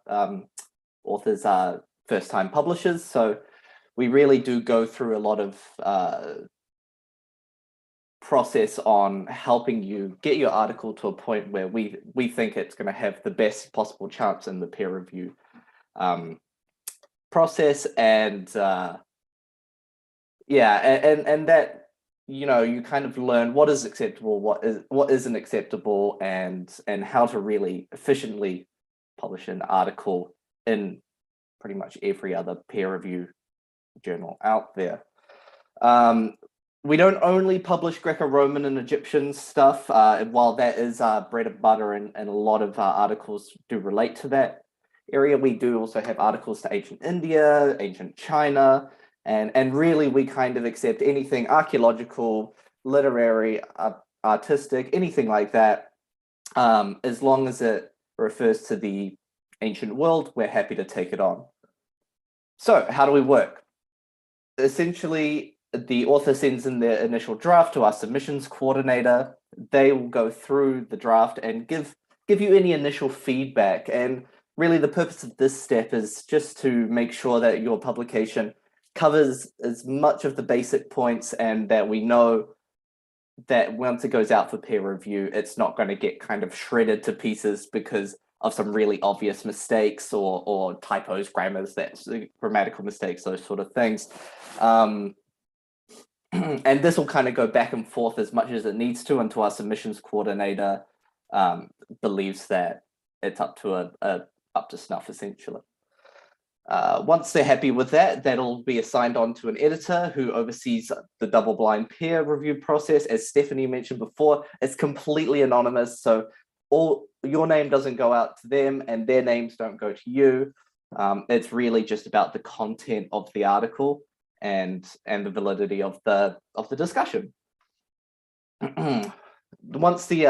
authors are first-time publishers. So we really do go through a lot of process on helping you get your article to a point where we think it's going to have the best possible chance in the peer review process. And and that, you know, you kind of learn what is acceptable, what isn't acceptable, and how to really efficiently publish an article in pretty much every other peer review journal out there. We don't only publish Greco-Roman and Egyptian stuff, while that is our bread and butter, and a lot of our articles do relate to that area. We do also have articles to ancient India, ancient China, and really we kind of accept anything archaeological, literary, artistic, anything like that, as long as it refers to the ancient world, we're happy to take it on. So how do we work? Essentially, the author sends in their initial draft to our submissions coordinator. They will go through the draft and give you any initial feedback. And really the purpose of this step is just to make sure that your publication covers as much of the basic points, and that we know that once it goes out for peer review, it's not going to get kind of shredded to pieces because of some really obvious mistakes or typos, grammatical mistakes, those sort of things. And this will kind of go back and forth as much as it needs to until our submissions coordinator believes that it's up to snuff, essentially. Once they're happy with that, that'll be assigned on to an editor who oversees the double-blind peer review process. As Stephanie mentioned before, it's completely anonymous, so your name doesn't go out to them and their names don't go to you. It's really just about the content of the article and the validity of the discussion. Once the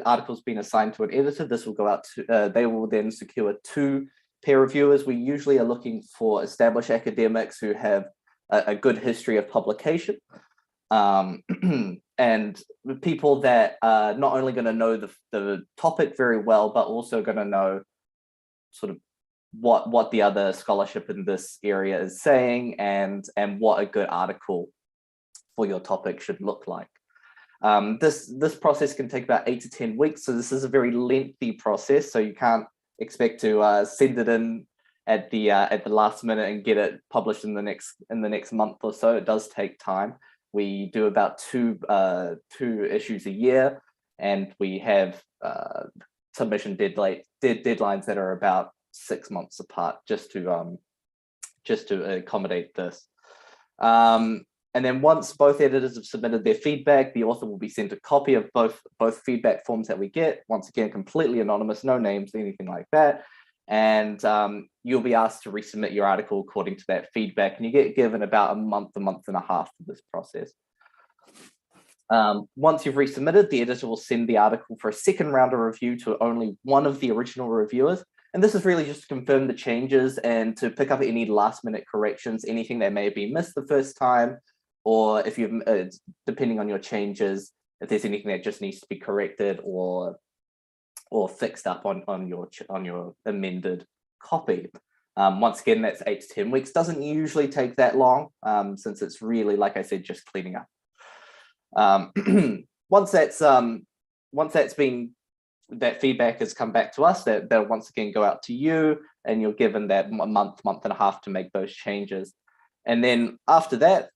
article's been assigned to an editor, this will go out to, they will then secure 2 peer reviewers. We usually are looking for established academics who have a good history of publication, and people that are not only going to know the topic very well, but also going to know sort of what the other scholarship in this area is saying, and what a good article for your topic should look like. This process can take about 8 to 10 weeks, so this is a very lengthy process. So you can't expect to send it in at the last minute and get it published in the next month or so. It does take time. We do about two issues a year, and we have submission deadlines that are about 6 months apart, just to accommodate this. And then once both editors have submitted their feedback, the author will be sent a copy of both feedback forms that we get. Once again, completely anonymous, no names, anything like that. And you'll be asked to resubmit your article according to that feedback, and you get given about a month and a half for this process. Once you've resubmitted, the editor will send the article for a second round of review to only one of the original reviewers. And this is really just to confirm the changes and to pick up any last minute corrections, anything that may have been missed the first time, or if you've, depending on your changes, if there's anything that just needs to be corrected or fixed up on your amended copy. Once again, that's 8 to 10 weeks. Doesn't usually take that long, since it's really, like I said, just cleaning up. Once that feedback has come back to us, they'll once again go out to you, and you're given that month and a half to make those changes. And then after that,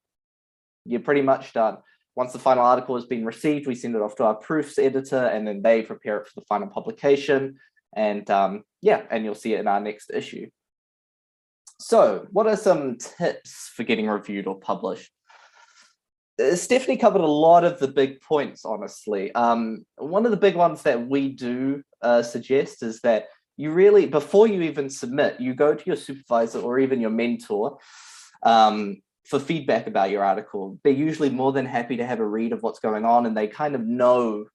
you're pretty much done. Once the final article has been received, we send it off to our proofs editor, and then they prepare it for the final publication. And and you'll see it in our next issue. So what are some tips for getting reviewed or published? Stephanie covered a lot of the big points, honestly. One of the big ones that we do suggest is that you really, before you even submit, you go to your supervisor or even your mentor for feedback about your article. They're usually more than happy to have a read of what's going on, and they kind of know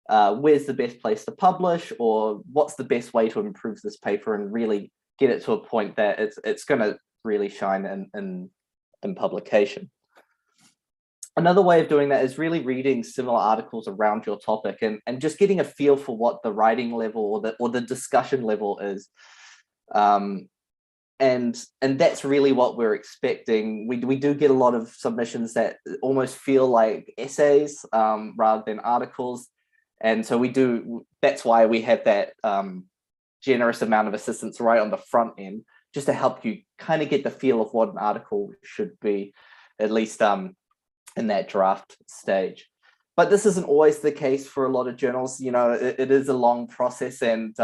where's the best place to publish, or what's the best way to improve this paper and really get it to a point that it's going to really shine in publication. Another way of doing that is really reading similar articles around your topic and just getting a feel for what the writing level or the discussion level is. And that's really what we're expecting. We do get a lot of submissions that almost feel like essays rather than articles. And so that's why we have that generous amount of assistance right on the front end, just to help you kind of get the feel of what an article should be, at least in that draft stage. But this isn't always the case for a lot of journals. You know, it is a long process, and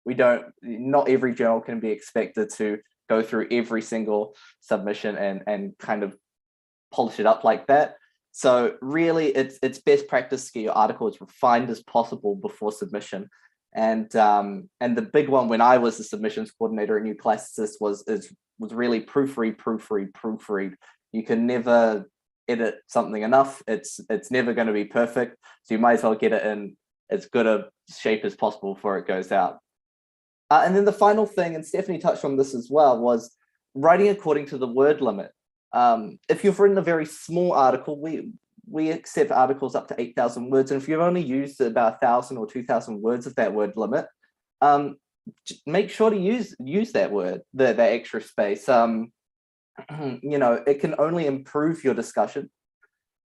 not every journal can be expected to go through every single submission and kind of polish it up like that. So really, it's best practice to get your article as refined as possible before submission. And the big one when I was the submissions coordinator at New Classicist was really proofread. You can never edit something enough. It's never going to be perfect, so you might as well get it in as good a shape as possible before it goes out. And then the final thing, and Stephanie touched on this as well, was writing according to the word limit. If you've written a very small article, we accept articles up to 8,000 words, and if you've only used about 1,000 or 2,000 words of that word limit, make sure to use that word, that extra space. You know, it can only improve your discussion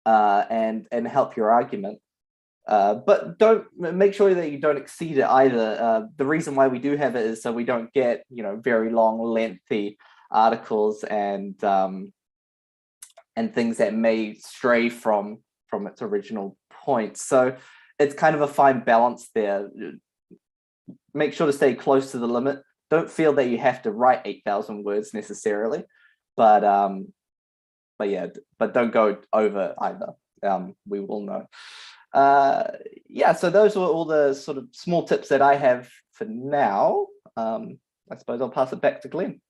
and help your argument. But don't make sure that you don't exceed it either. The reason why we do have it is so we don't get, you know, very long, lengthy articles and things that may stray from its original point. So it's kind of a fine balance there. Make sure to stay close to the limit. Don't feel that you have to write 8,000 words necessarily, but don't go over either. We will know. So those were all the sort of small tips that I have for now. I suppose I'll pass it back to Glenn.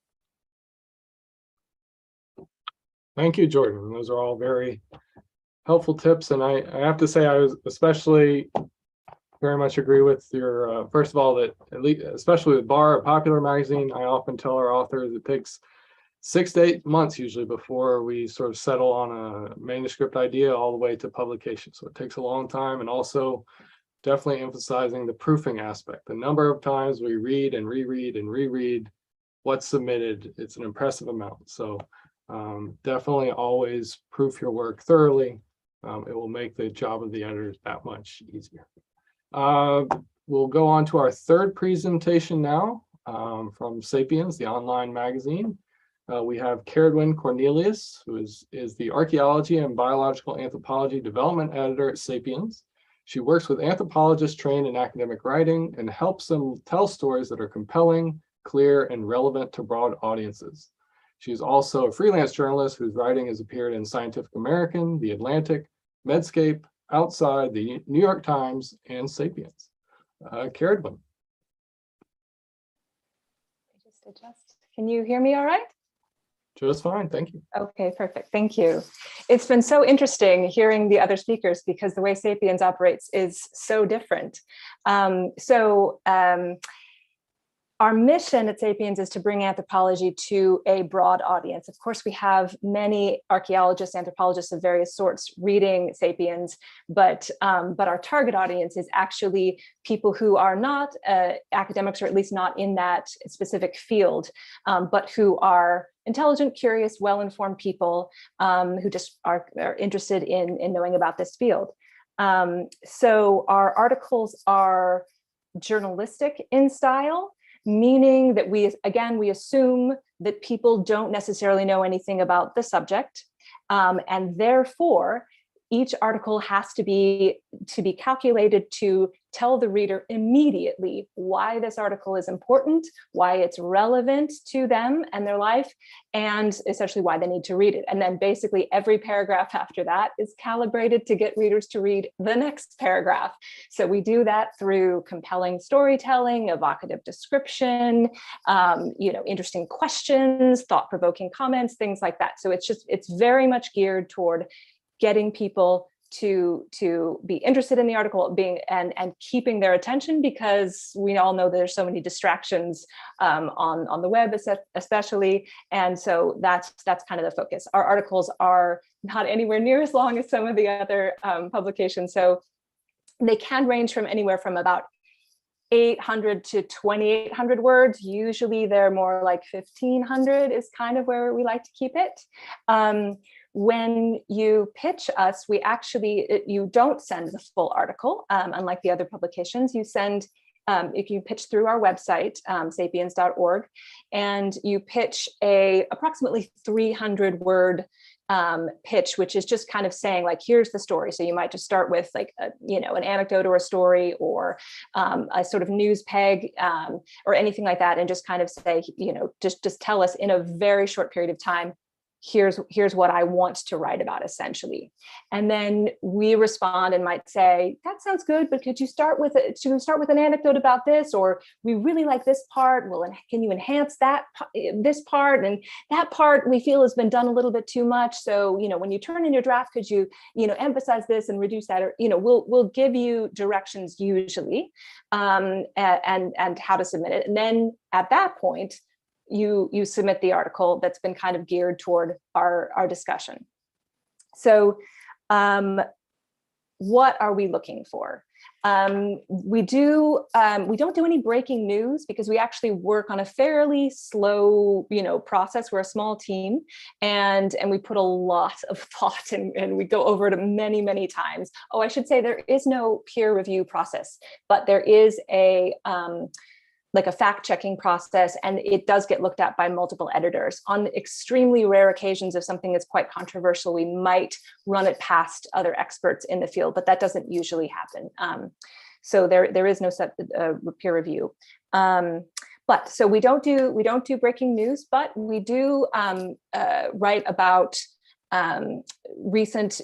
Thank you, Jordan. Those are all very helpful tips. And I have to say, I was especially very much agree with your, first of all, that at least, especially with BAR, a popular magazine, I often tell our authors it takes 6 to 8 months usually before we sort of settle on a manuscript idea all the way to publication. So it takes a long time, and also definitely emphasizing the proofing aspect. The number of times we read and reread what's submitted, it's an impressive amount. So definitely always proof your work thoroughly. It will make the job of the editors that much easier. We'll go on to our third presentation now from Sapiens, the online magazine. We have Caradwyn Cornelius, who is the Archaeology and Biological Anthropology Development Editor at Sapiens. She works with anthropologists trained in academic writing and helps them tell stories that are compelling, clear, and relevant to broad audiences. She is also a freelance journalist whose writing has appeared in Scientific American, The Atlantic, Medscape, Outside, the New York Times, and Sapiens. Caradwyn. Just adjust. Can you hear me all right? Just fine, thank you. Okay, perfect, thank you. It's been so interesting hearing the other speakers because the way Sapiens operates is so different. Our mission at Sapiens is to bring anthropology to a broad audience. Of course, we have many archaeologists, anthropologists of various sorts reading Sapiens, but our target audience is actually people who are not academics, or at least not in that specific field, but who are intelligent, curious, well-informed people who just are interested in knowing about this field. So our articles are journalistic in style, meaning that we assume that people don't necessarily know anything about the subject, and therefore each article has to be calculated to tell the reader immediately why this article is important, why it's relevant to them and their life, and essentially why they need to read it. And then basically every paragraph after that is calibrated to get readers to read the next paragraph. So we do that through compelling storytelling, evocative description, interesting questions, thought-provoking comments, things like that. So it's very much geared toward getting people to be interested in the article, and keeping their attention, because we all know there's so many distractions on the web especially, and so that's kind of the focus. Our articles are not anywhere near as long as some of the other publications, so they can range from anywhere from about 800 to 2,800 words. Usually they're more like 1,500 is kind of where we like to keep it. When you pitch us, you don't send the full article, unlike the other publications. You send, if you pitch through our website, sapiens.org, and you pitch a approximately 300-word pitch, which is just kind of saying, like, here's the story. So you might just start with like an anecdote or a story, or a sort of news peg, or anything like that, and just kind of say, just tell us in a very short period of time, here's what I want to write about, essentially. And then we respond and might say, that sounds good, but should we start with an anecdote about this? Or we really like this part. Well, can you enhance this part? And that part we feel has been done a little bit too much. So, when you turn in your draft, could you, emphasize this and reduce that? Or, we'll give you directions usually, and how to submit it. And then at that point, you submit the article that's been kind of geared toward our discussion. So what are we looking for? We don't do any breaking news, because we actually work on a fairly slow, process. We're a small team, and we put a lot of thought, and we go over it many, many times. Oh, I should say there is no peer review process, but there is a fact-checking process, and it does get looked at by multiple editors. On extremely rare occasions, if something is quite controversial, we might run it past other experts in the field, but that doesn't usually happen. So there is no peer review. But so we don't do breaking news, but we do write about recent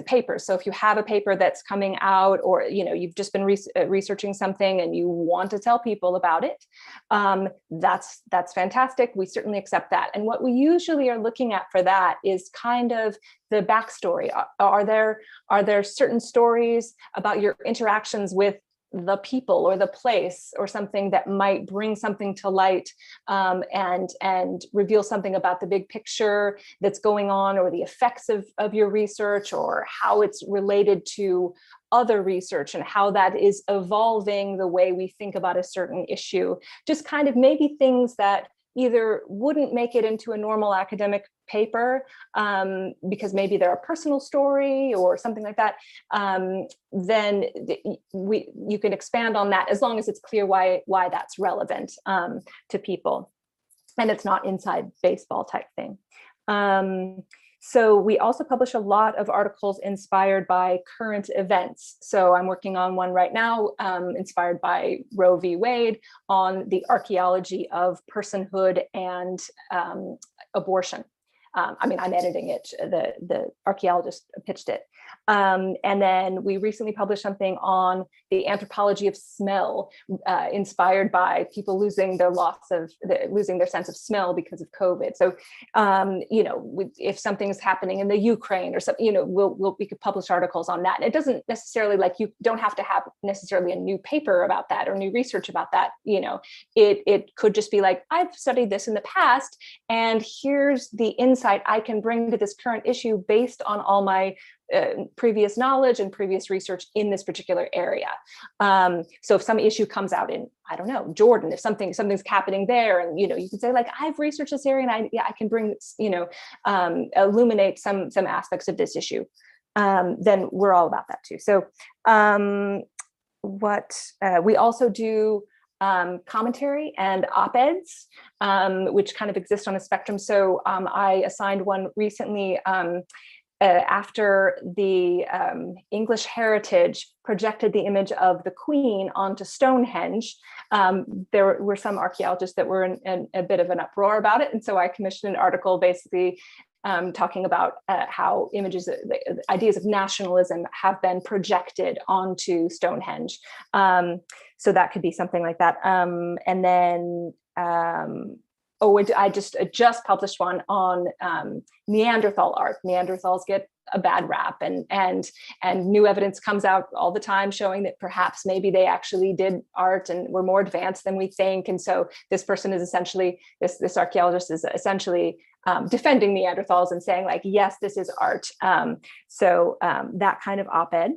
papers. So if you have a paper that's coming out, or you've just been researching something and you want to tell people about it, that's fantastic. We certainly accept that. And what we usually are looking at for that is kind of the backstory. Are there certain stories about your interactions with the people or the place or something that might bring something to light, and reveal something about the big picture that's going on, or the effects of your research, or how it's related to other research and how that is evolving the way we think about a certain issue. Just kind of maybe things that either wouldn't make it into a normal academic paper, because maybe they're a personal story or something like that, then you can expand on that, as long as it's clear why that's relevant to people, and it's not inside baseball type thing. So we also publish a lot of articles inspired by current events. So I'm working on one right now, inspired by Roe v. Wade, on the archaeology of personhood and abortion. I'm editing it, the archaeologist pitched it. And then we recently published something on the anthropology of smell, inspired by people losing their sense of smell because of COVID. So, if something's happening in the Ukraine or something, we could publish articles on that. And it doesn't necessarily, you don't have to have necessarily a new paper about that or new research about that. It could just be like, I've studied this in the past, and here's the insight I can bring to this current issue based on all my previous knowledge and previous research in this particular area. So if some issue comes out in, I don't know, Jordan, if something's happening there, and you can say I've researched this area, and I can bring illuminate some aspects of this issue. Then we're all about that too. So we also do commentary and op-eds, which kind of exist on a spectrum. So I assigned one recently after the English Heritage projected the image of the Queen onto Stonehenge. There were some archaeologists that were in a bit of an uproar about it. And so I commissioned an article basically talking about how the ideas of nationalism have been projected onto Stonehenge. So that could be something like that. And then, I just published one on Neanderthal art. Neanderthals get a bad rap, and new evidence comes out all the time showing that perhaps maybe they actually did art and were more advanced than we think. And so this person is essentially, this archaeologist is essentially defending Neanderthals and saying yes, this is art. So that kind of op-ed.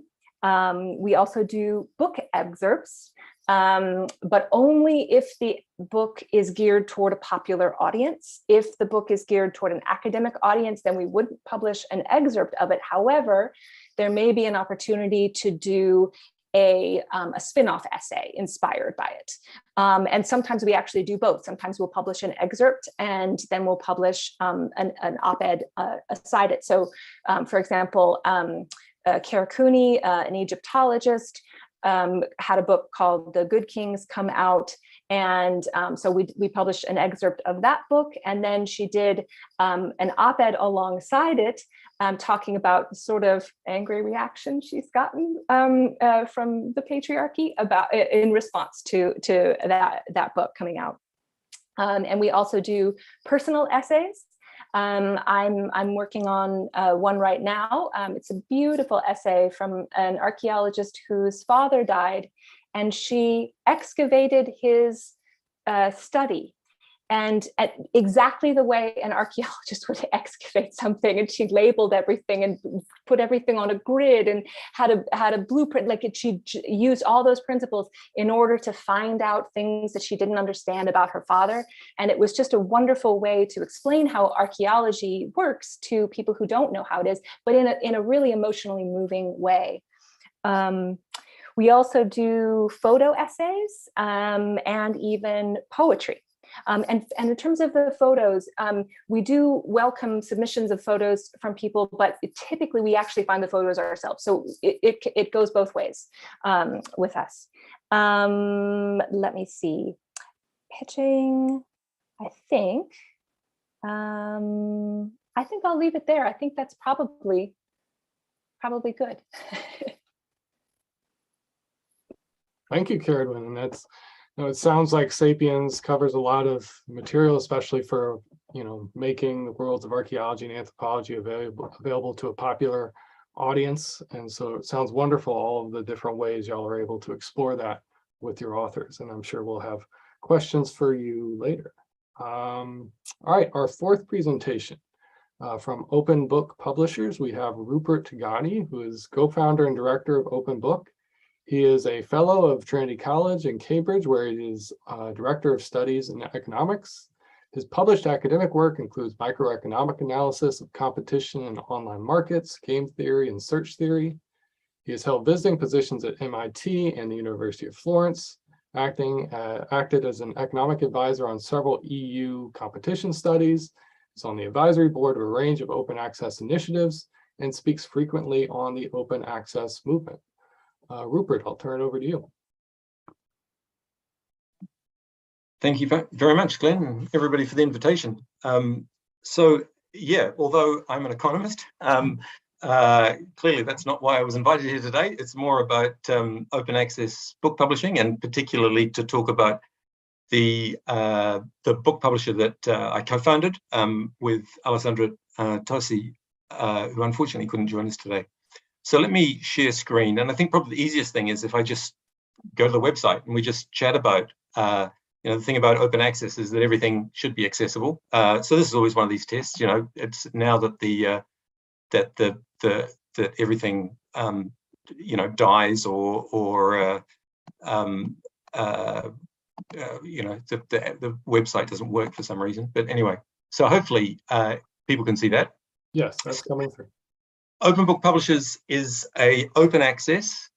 We also do book excerpts, but only if the book is geared toward a popular audience. If the book is geared toward an academic audience, then we wouldn't publish an excerpt of it. However, there may be an opportunity to do a spin-off essay inspired by it. And sometimes we actually do both. Sometimes we'll publish an excerpt, and then we'll publish an op-ed aside it. So for example, Karakuni, an Egyptologist, had a book called The Good Kings Come Out. And so we published an excerpt of that book. And then she did an op-ed alongside it, talking about the sort of angry reaction she's gotten from the patriarchy in response to that book coming out. And we also do personal essays. I'm working on one right now. It's a beautiful essay from an archaeologist whose father died, and she excavated his study, and at exactly the way an archaeologist would excavate something. And she labeled everything and put everything on a grid and had a blueprint. She used all those principles in order to find out things that she didn't understand about her father. And it was just a wonderful way to explain how archaeology works to people who don't know how it is, but in a really emotionally moving way. We also do photo essays and even poetry. And in terms of the photos, we do welcome submissions of photos from people, but typically we actually find the photos ourselves. So it goes both ways with us. Let me see. Pitching, I think. I think I'll leave it there. I think that's probably good. Thank you, Karen. And that's, it sounds like Sapiens covers a lot of material, especially for, making the worlds of archaeology and anthropology available to a popular audience. And so it sounds wonderful, all of the different ways y'all are able to explore that with your authors. And I'm sure we'll have questions for you later. All right, our fourth presentation from Open Book Publishers, we have Rupert Tagani, who is co-founder and director of Open Book. He is a fellow of Trinity College in Cambridge, where he is director of studies in economics. His published academic work includes microeconomic analysis of competition in online markets, game theory, and search theory. He has held visiting positions at MIT and the University of Florence, acted as an economic advisor on several EU competition studies. He's on the advisory board of a range of open access initiatives and speaks frequently on the open access movement. Rupert, I'll turn it over to you. Thank you very much, Glenn, and everybody for the invitation. So yeah, although I'm an economist, clearly that's not why I was invited here today. It's more about open access book publishing, and particularly to talk about the book publisher that I co-founded with Alessandra Tosi, who unfortunately couldn't join us today. So let me share screen, and I think probably the easiest thing is if I just go to the website and we just chat about, the thing about open access is that everything should be accessible. So this is always one of these tests. It's now that that everything dies or the website doesn't work for some reason. But anyway, so hopefully people can see that. Yes, that's coming through. Open Book Publishers is a open access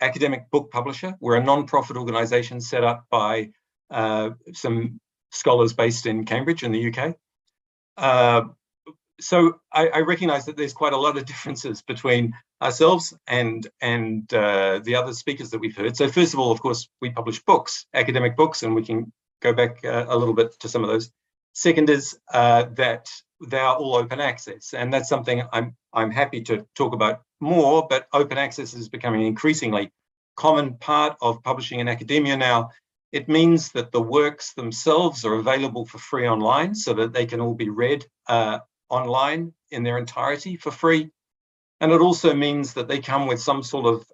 academic book publisher. We're a non-profit organization set up by some scholars based in Cambridge in the UK. So I recognize that there's quite a lot of differences between ourselves and the other speakers that we've heard. So first of all, of course, we publish books, academic books, and we can go back a little bit to some of those. Second is that they are all open access, and that's something I'm happy to talk about more, but open access is becoming an increasingly common part of publishing in academia now. It means that the works themselves are available for free online so that they can all be read online in their entirety for free. And it also means that they come with some sort of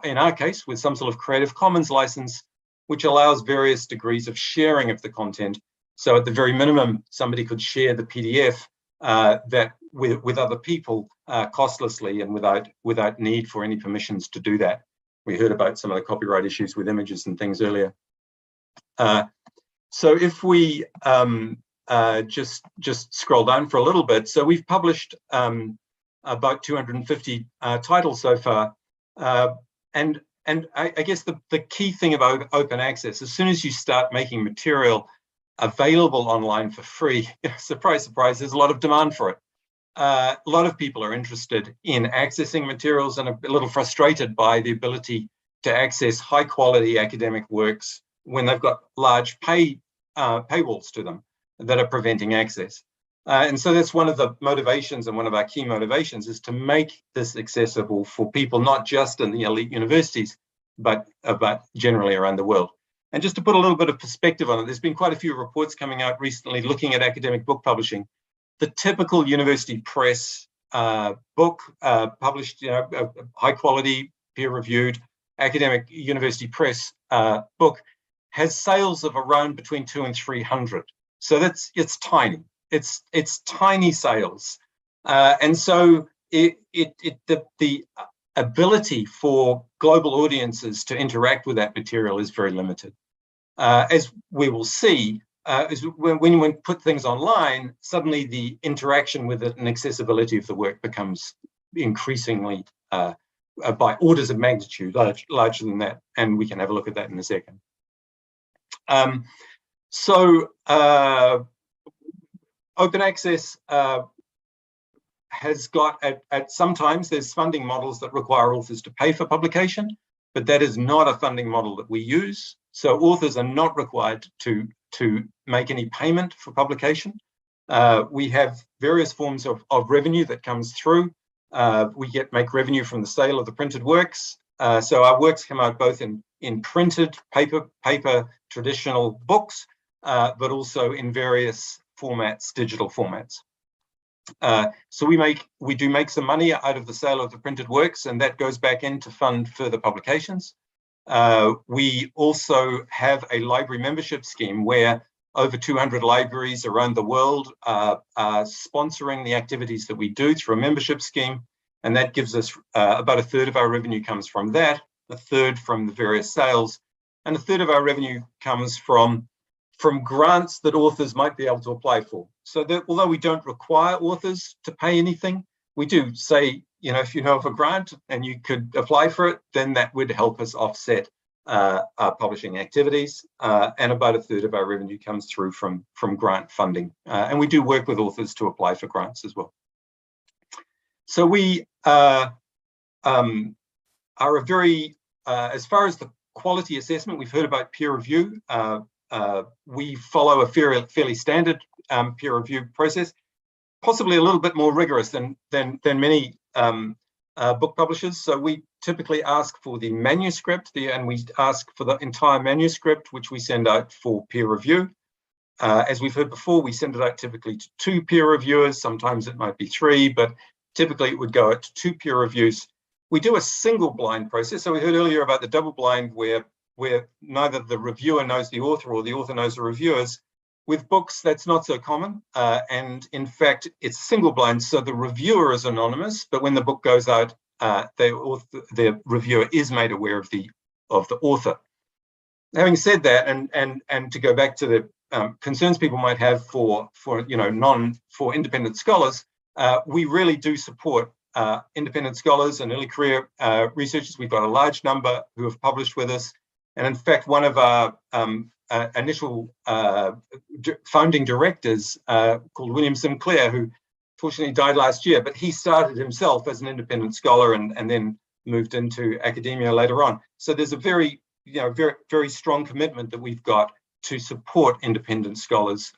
in our case, with some sort of Creative Commons license, which allows various degrees of sharing of the content. So at the very minimum, somebody could share the PDF that with other people costlessly and without need for any permissions to do that. We heard about some of the copyright issues with images and things earlier. So if we just scroll down for a little bit, so we've published about 250 titles so far, and I guess the key thing about open access, as soon as you start making material available online for free, surprise, surprise, there's a lot of demand for it. A lot of people are interested in accessing materials and a little frustrated by the ability to access high quality academic works when they've got large paywalls to them that are preventing access. And so that's one of the motivations, and one of our key motivations is to make this accessible for people, not just in the elite universities, but generally around the world. And just to put a little bit of perspective on it, there's been quite a few reports coming out recently looking at academic book publishing. The typical university press book published, a high quality, peer-reviewed academic university press book has sales of around between 200 and 300. So it's tiny. It's tiny sales, and so the ability for global audiences to interact with that material is very limited. As we will see, is when you put things online, suddenly the interaction with it and accessibility of the work becomes increasingly by orders of magnitude larger than that, and we can have a look at that in a second. Open access has got at sometimes there's funding models that require authors to pay for publication, but that is not a funding model that we use. So authors are not required to make any payment for publication. We have various forms of revenue that comes through. We make revenue from the sale of the printed works. So our works come out both in printed paper traditional books, but also in various formats, digital formats. So we do make some money out of the sale of the printed works, and that goes back in to fund further publications. We also have a library membership scheme where over 200 libraries around the world are sponsoring the activities that we do through a membership scheme. And that gives us about a third of our revenue comes from that, a third from the various sales, and a third of our revenue comes from grants that authors might be able to apply for. So that although we don't require authors to pay anything, we do say, you know, if you know of a grant and you could apply for it, then that would help us offset our publishing activities. And about a third of our revenue comes through from grant funding. And we do work with authors to apply for grants as well. So we are a very, as far as the quality assessment, we've heard about peer review. We follow a fairly standard peer review process, possibly a little bit more rigorous than many book publishers. So we typically ask for the manuscript, and we ask for the entire manuscript, which we send out for peer review. As we've heard before, we send it out typically to 2 peer reviewers. Sometimes it might be 3, but typically it would go out to 2 peer reviews. We do a single blind process. So we heard earlier about the double blind where neither the reviewer knows the author or the author knows the reviewers. With books, that's not so common. And in fact, it's single blind. So the reviewer is anonymous, but when the book goes out, the reviewer is made aware of the author. Having said that, and to go back to the concerns people might have for independent scholars, we really do support independent scholars and early career researchers. We've got a large number who have published with us. And in fact, one of our initial founding directors called William Sinclair, who fortunately died last year, but he started himself as an independent scholar and then moved into academia later on. So there's a very strong commitment that we've got to support independent scholars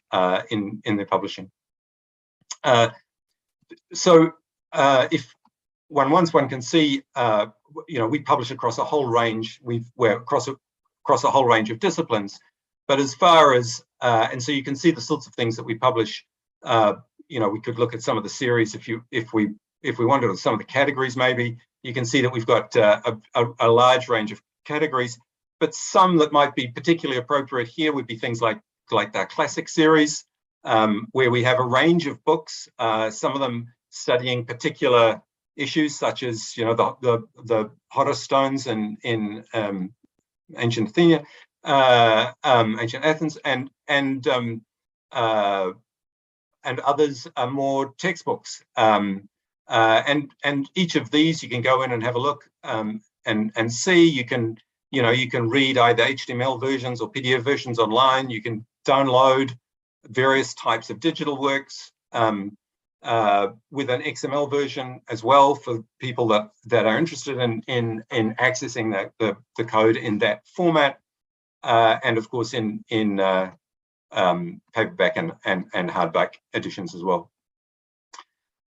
in their publishing. So if one can see, we publish across a whole range. We're across a whole range of disciplines. But as far as and so you can see the sorts of things that we publish. We could look at some of the series if we wanted, or some of the categories maybe. You can see that we've got a large range of categories. But some that might be particularly appropriate here would be things like the classic series, where we have a range of books. Some of them studying particular issues such as the hottest stones in ancient Athena, ancient Athens, and others are more textbooks. And each of these you can go in and have a look and see. You can read either HTML versions or PDF versions online. You can download various types of digital works with an XML version as well for people that are interested in accessing the code in that format, and of course in paperback and hardback editions as well.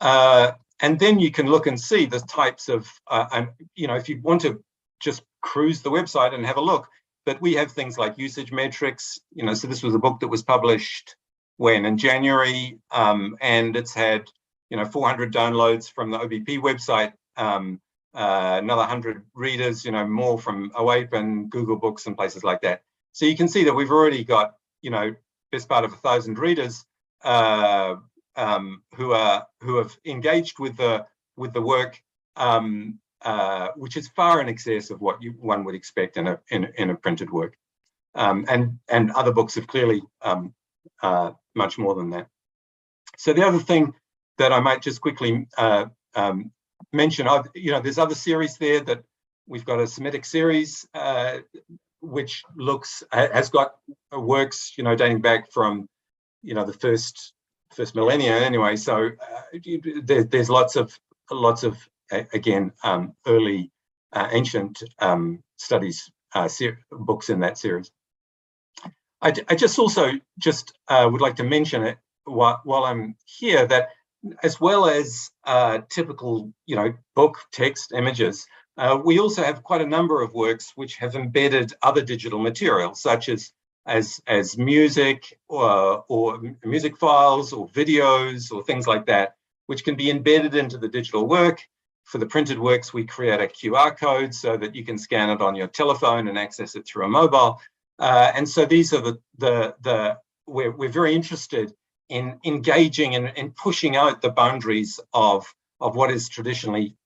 And then you can look and see the types of if you want to just cruise the website and have a look, but we have things like usage metrics. So this was a book that was published in January, and it's had 400 downloads from the OBP website, another 100 readers, more from OAPE and Google Books and places like that. So you can see that we've already got best part of 1,000 readers who have engaged with the work, which is far in excess of what one would expect in a printed work, and other books have clearly much more than that. So the other thing that I might just quickly mention, there's other series there that we've got a Semitic series, which has got works, dating back from, the first millennia anyway. So there's lots of again, early ancient studies books in that series. I just also would like to mention it. while I'm here, that as well as typical, book text images, we also have quite a number of works which have embedded other digital material, such as music or music files or videos or things like that, which can be embedded into the digital work. For the printed works, we create a QR code so that you can scan it on your telephone and access it through a mobile. And so these are we're very interested in engaging and pushing out the boundaries of what is traditionally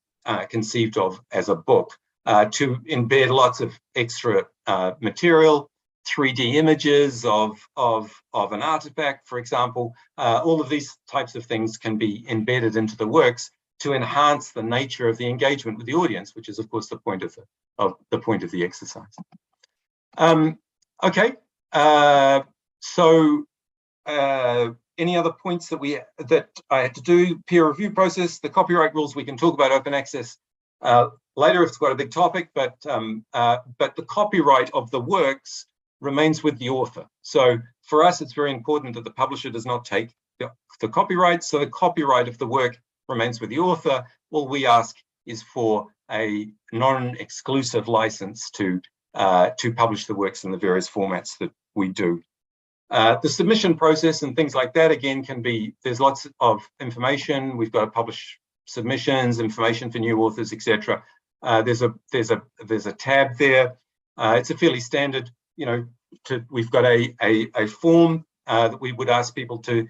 conceived of as a book, to embed lots of extra material, 3D images of an artifact, for example. All of these types of things can be embedded into the works to enhance the nature of the engagement with the audience, which is, of course, the point of the exercise. Okay. So any other points that I had to do? Peer review process, the copyright rules. We can talk about open access later if it's quite a big topic, but the copyright of the works remains with the author. So for us, it's very important that the publisher does not take the copyright. So the copyright of the work remains with the author. All we ask is for a non-exclusive license to publish the works in the various formats that we do. The submission process and things like that, again, there's lots of information. We've got to publish submissions, information for new authors, etc. There's a tab there. It's a fairly standard, we've got a form that we would ask people to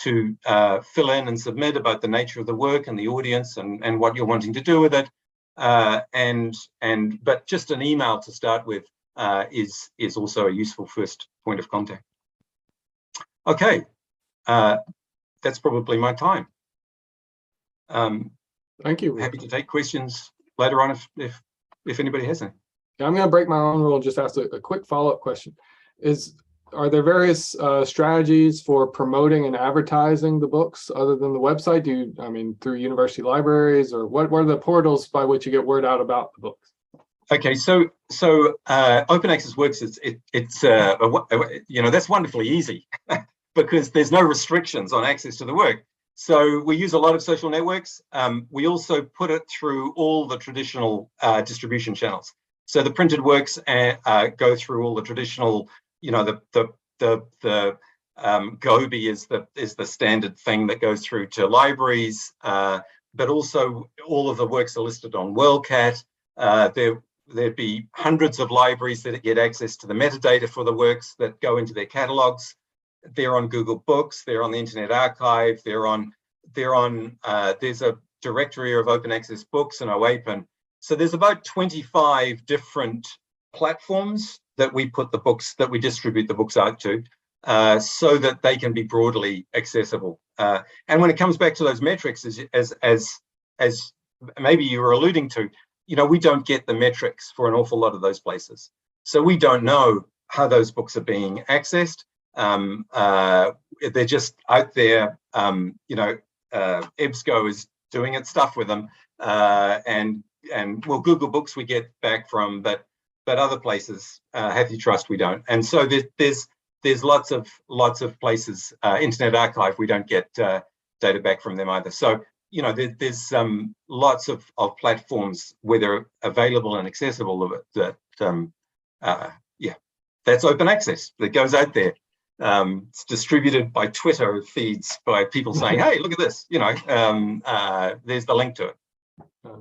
fill in and submit about the nature of the work and the audience and what you're wanting to do with it. But just an email to start with is also a useful first point of contact. Okay, that's probably my time. Thank you. Happy to take questions later on if anybody has any. I'm going to break my own rule and just ask a quick follow-up question. Are there various strategies for promoting and advertising the books other than the website? Through university libraries, or what are the portals by which you get word out about the books? Okay, so open access works. It's that's wonderfully easy because there's no restrictions on access to the work. So we use a lot of social networks. We also put it through all the traditional distribution channels. So the printed works go through all the traditional. The Gobi is the standard thing that goes through to libraries, but also all of the works are listed on WorldCat. There'd be hundreds of libraries that get access to the metadata for the works that go into their catalogs. They're on Google Books. They're on the Internet Archive. There's a directory of open access books and OAPEN. So there's about 25 different platforms that we distribute the books out to, so that they can be broadly accessible. And when it comes back to those metrics, as maybe you were alluding to, we don't get the metrics for an awful lot of those places. So we don't know how those books are being accessed. They're just out there. EBSCO is doing its stuff with them, and Google Books we get back from, but other places, Hathi Trust, we don't. And so there's lots of places. Internet Archive, we don't get data back from them either. So there's lots of platforms where they're available and accessible of it. That's open access that goes out there. It's distributed by Twitter feeds by people saying, "Hey, look at this!" There's the link to it.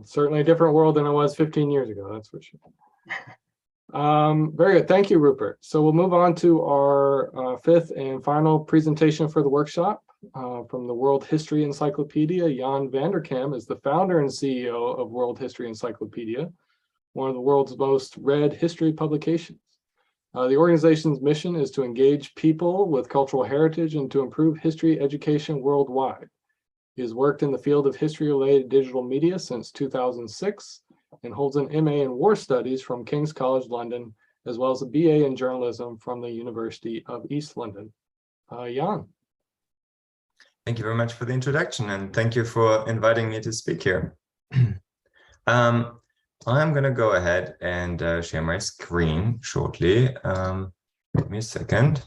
Certainly a different world than it was 15 years ago. That's for sure. Very good. Thank you, Rupert. So we'll move on to our fifth and final presentation for the workshop from the World History Encyclopedia. Jan van der Kam is the founder and CEO of World History Encyclopedia, one of the world's most read history publications. The organization's mission is to engage people with cultural heritage and to improve history education worldwide. He has worked in the field of history-related digital media since 2006 and holds an MA in War Studies from King's College London, as well as a BA in journalism from the University of East London. Jan. Thank you very much for the introduction, and thank you for inviting me to speak here. I'm going to go ahead and share my screen shortly. Give me a second.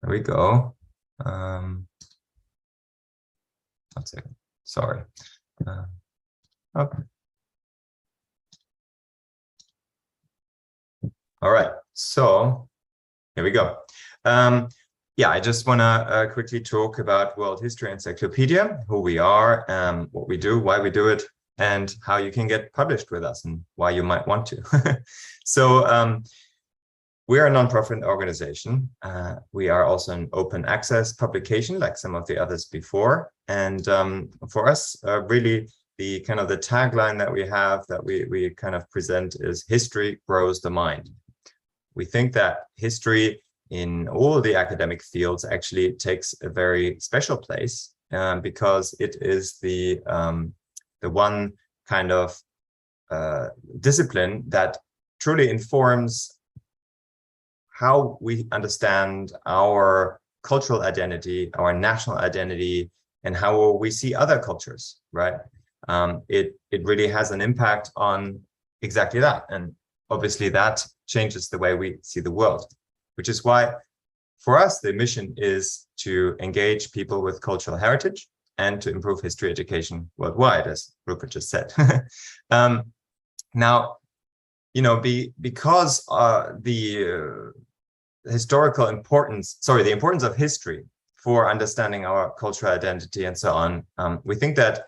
There we go. One second, sorry. Okay. All right, so here we go. Yeah, I just want to quickly talk about World History Encyclopedia, who we are, what we do, why we do it, and how you can get published with us and why you might want to. So we're a nonprofit organization. We are also an open access publication like some of the others before. And for us, really, the kind of the tagline that we have that we kind of present is history grows the mind. We think that history in all the academic fields actually takes a very special place because it is the one kind of discipline that truly informs how we understand our cultural identity, our national identity, and how we see other cultures, right? It really has an impact on exactly that. And obviously that changes the way we see the world, which is why for us, the mission is to engage people with cultural heritage and to improve history education worldwide, as Rupert just said. Now, you know, because the historical importance, the importance of history for understanding our cultural identity and so on, we think that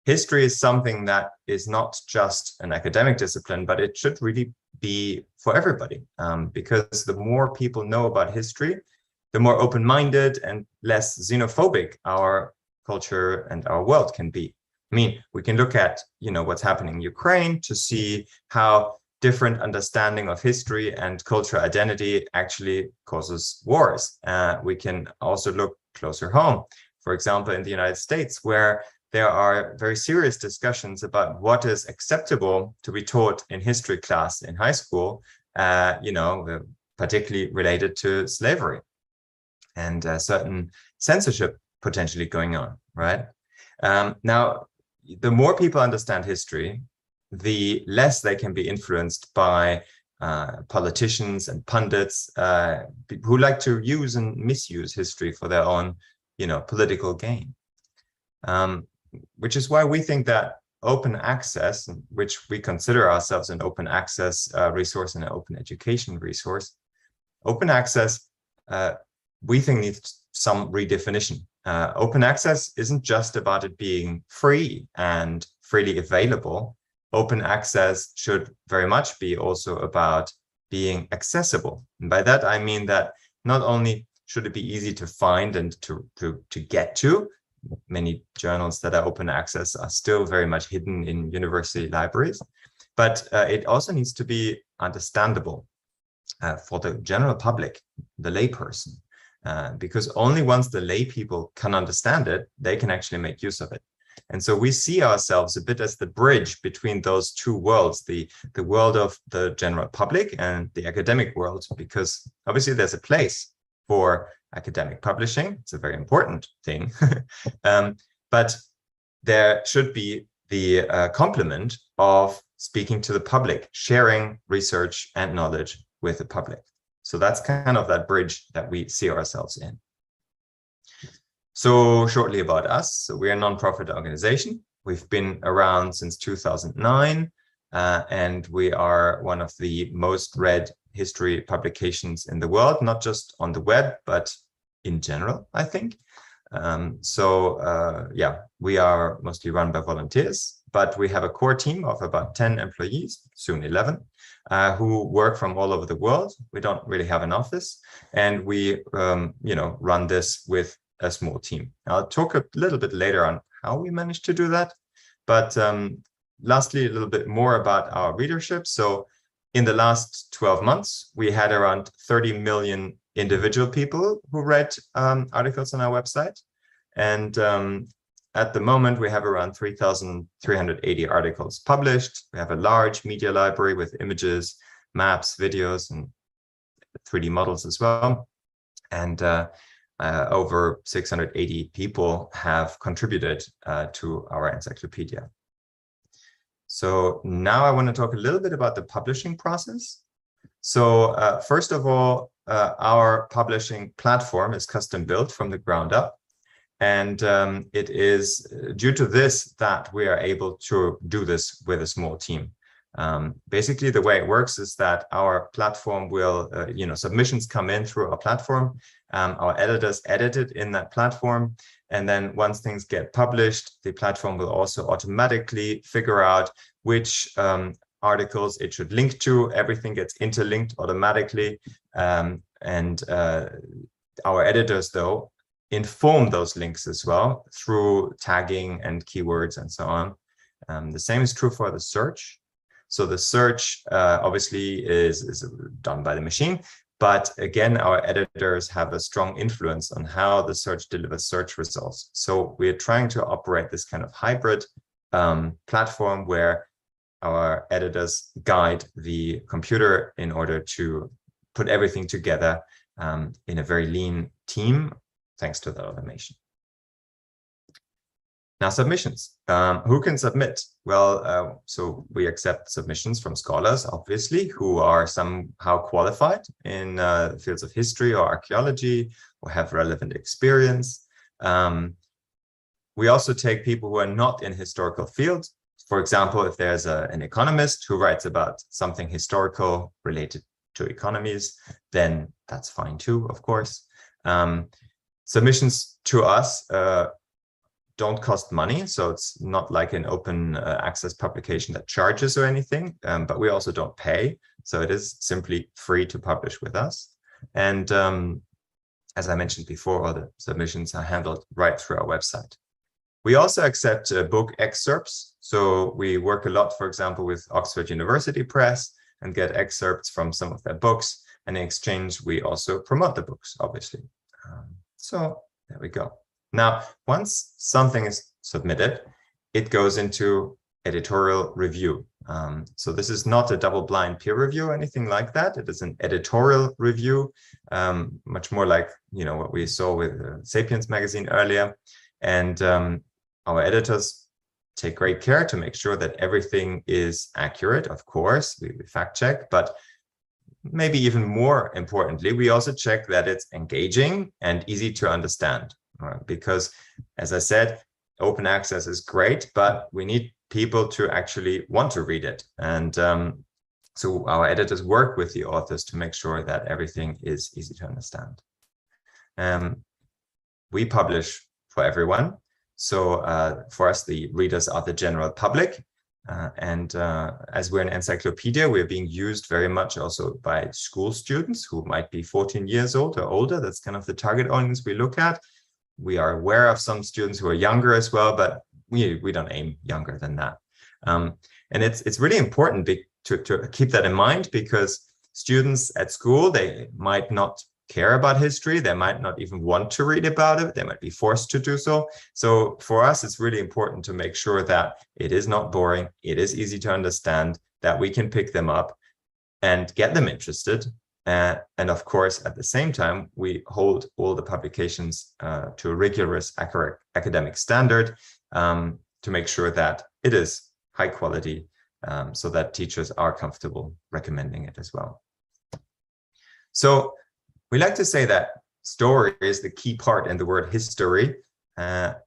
history is something that is not just an academic discipline, but it should really be for everybody, because the more people know about history, the more open-minded and less xenophobic our culture and our world can be. I mean, we can look at, you know, what's happening in Ukraine to see how different understanding of history and cultural identity actually causes wars. We can also look closer home, for example, in the United States, where there are very serious discussions about what is acceptable to be taught in history class in high school, you know, particularly related to slavery and certain censorship potentially going on, right? Now, the more people understand history, the less they can be influenced by politicians and pundits who like to use and misuse history for their own, you know, political gain. Which is why we think that open access, which we consider ourselves an open access resource and an open education resource, open access, we think needs some redefinition. Open access isn't just about it being free and freely available. Open access should very much be also about being accessible. And by that, I mean that not only should it be easy to find and to get to, many journals that are open access are still very much hidden in university libraries, but it also needs to be understandable for the general public, the layperson, because only once the lay people can understand it, they can actually make use of it. And so we see ourselves a bit as the bridge between those two worlds, the world of the general public and the academic world, because obviously there's a place for academic publishing. It's a very important thing. But there should be the complement of speaking to the public, sharing research and knowledge with the public. So that's kind of that bridge that we see ourselves in. So shortly about us. So we're a nonprofit organization. We've been around since 2009, and we are one of the most read history publications in the world, not just on the web, but in general, I think. Yeah, we are mostly run by volunteers, but we have a core team of about 10 employees, soon 11, who work from all over the world. We don't really have an office, and we, you know, run this with a small team. I'll talk a little bit later on how we managed to do that, but lastly, a little bit more about our readership. So in the last 12 months, we had around 30 million individual people who read articles on our website. And at the moment, we have around 3,380 articles published. We have a large media library with images, maps, videos, and 3D models as well. And over 680 people have contributed to our encyclopedia. So now I want to talk a little bit about the publishing process. So first of all, our publishing platform is custom built from the ground up. And it is due to this that we are able to do this with a small team. Basically, the way it works is that our platform will, submissions come in through our platform. Our editors edit it in that platform. And then once things get published, the platform will also automatically figure out which articles it should link to. Everything gets interlinked automatically. And our editors, though, inform those links as well through tagging and keywords and so on. The same is true for the search. So the search obviously is done by the machine, but again, our editors have a strong influence on how the search delivers search results. So we're trying to operate this kind of hybrid platform where our editors guide the computer in order to put everything together in a very lean team, thanks to the automation. Now, submissions. Who can submit? Well, so we accept submissions from scholars, obviously, who are somehow qualified in fields of history or archaeology or have relevant experience. We also take people who are not in historical fields. For example, if there's an economist who writes about something historical related to economies, then that's fine too, of course. Submissions to us don't cost money, so it's not like an open access publication that charges or anything, but we also don't pay, so it is simply free to publish with us. And as I mentioned before, all the submissions are handled right through our website. We also accept book excerpts, so we work a lot, for example, with Oxford University Press and get excerpts from some of their books, and in exchange we also promote the books, obviously. So there we go. Now, once something is submitted, it goes into editorial review. So this is not a double-blind peer review or anything like that. It is an editorial review, much more like what we saw with Sapiens magazine earlier. And our editors take great care to make sure that everything is accurate. Of course, we fact check, but maybe even more importantly, we also check that it's engaging and easy to understand. Because, as I said, open access is great, but we need people to actually want to read it. And so our editors work with the authors to make sure that everything is easy to understand. We publish for everyone. So for us, the readers are the general public. And as we're an encyclopedia, we're being used very much also by school students who might be 14 years old or older. That's kind of the target audience we look at. We are aware of some students who are younger as well, but we don't aim younger than that. And it's really important to keep that in mind, because students at school, they might not care about history. They might not even want to read about it. They might be forced to do so. So for us, it's really important to make sure that it is not boring. It is easy to understand, that we can pick them up and get them interested. And of course, at the same time, we hold all the publications to a rigorous academic standard to make sure that it is high quality, so that teachers are comfortable recommending it as well. So we like to say that story is the key part in the word history,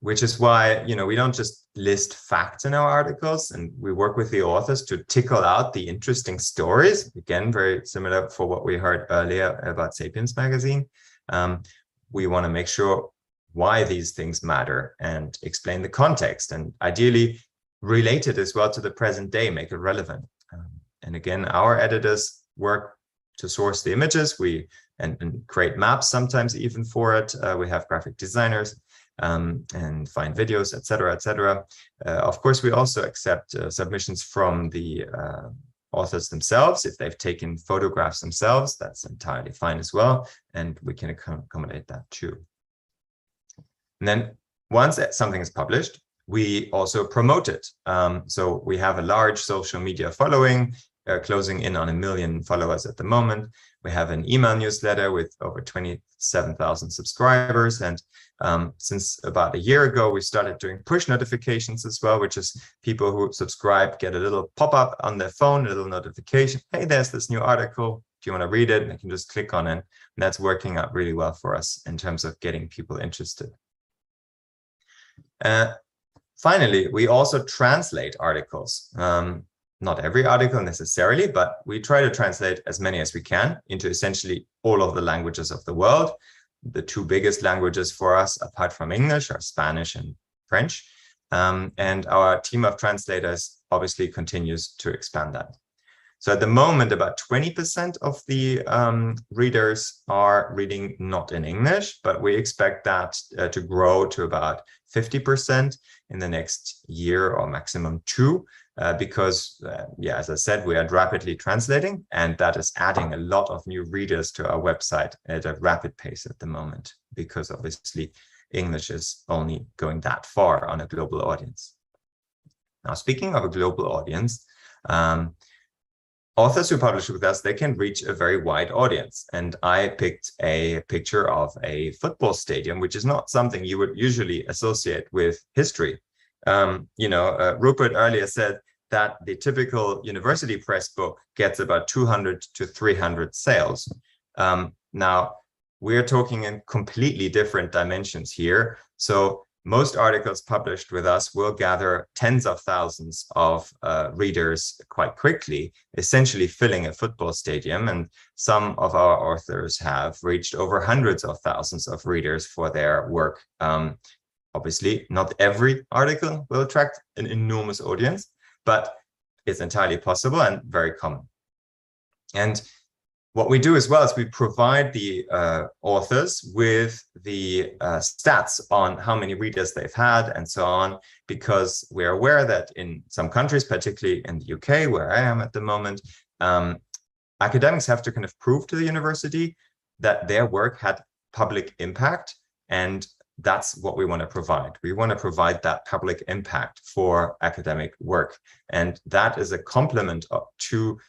which is why we don't just list facts in our articles, and we work with the authors to tickle out the interesting stories. Again, very similar for what we heard earlier about Sapiens magazine. We want to make sure why these things matter and explain the context, and ideally relate it as well to the present day, make it relevant. And again, our editors work to source the images, and create maps sometimes even for it. We have graphic designers and find videos, etc., etc. Of course, we also accept submissions from the authors themselves. If they've taken photographs themselves, that's entirely fine as well, and we can accommodate that too. And then once something is published, we also promote it. So we have a large social media following, closing in on 1 million followers at the moment. We have an email newsletter with over 27,000 subscribers. And since about a year ago, we started doing push notifications as well, which is people who subscribe get a little pop-up on their phone, a little notification. Hey, there's this new article. you want to read it, they can just click on it. And that's working out really well for us in terms of getting people interested. Finally, we also translate articles. Not every article necessarily, but we try to translate as many as we can into essentially all of the languages of the world. The two biggest languages for us, apart from English, are Spanish and French. And our team of translators obviously continues to expand that. So at the moment, about 20% of the readers are reading not in English, but we expect that to grow to about 50% in the next year or maximum 2, because, yeah, as I said, we are rapidly translating, and that is adding a lot of new readers to our website at a rapid pace at the moment, because obviously English is only going that far on a global audience. Now, speaking of a global audience, authors who publish with us, they can reach a very wide audience. And I picked a picture of a football stadium, which is not something you would usually associate with history. Rupert earlier said that the typical university press book gets about 200 to 300 sales. Now, we're talking in completely different dimensions here. So most articles published with us will gather tens of thousands of readers quite quickly, essentially filling a football stadium. And some of our authors have reached over hundreds of thousands of readers for their work. Obviously, not every article will attract an enormous audience, but it's entirely possible and very common. And what we do as well is we provide the authors with the stats on how many readers they've had and so on, because we're aware that in some countries, particularly in the UK, where I am at the moment, academics have to kind of prove to the university that their work had public impact, and that's what we want to provide. We want to provide that public impact for academic work, and that is a complement to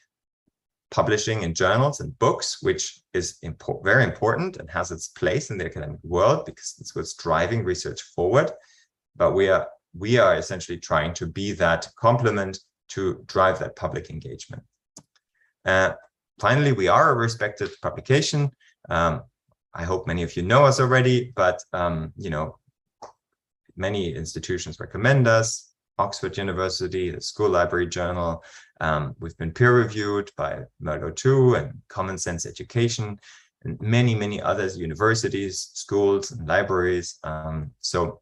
publishing in journals and books, which is very important and has its place in the academic world because it's what's driving research forward. But we are essentially trying to be that complement to drive that public engagement. Finally, we are a respected publication. I hope many of you know us already, but many institutions recommend us. Oxford University, the School Library Journal. We've been peer-reviewed by Merlot 2 and Common Sense Education, and many others, universities, schools, and libraries. So,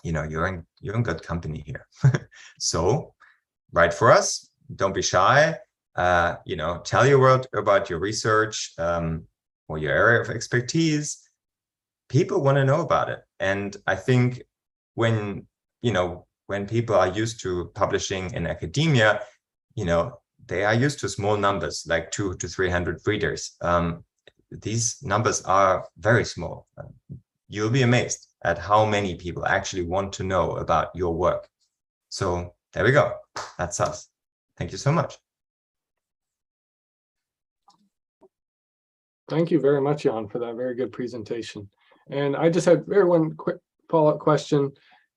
you're in good company here. So, write for us. Don't be shy. Tell your world about your research or your area of expertise. People want to know about it, and I think when people are used to publishing in academia, they are used to small numbers, like 200 to 300 readers. These numbers are very small. You'll be amazed at how many people actually want to know about your work. So there we go. That's us. Thank you so much. Thank you very much, Jan, for that very good presentation. And I just had one quick follow-up question.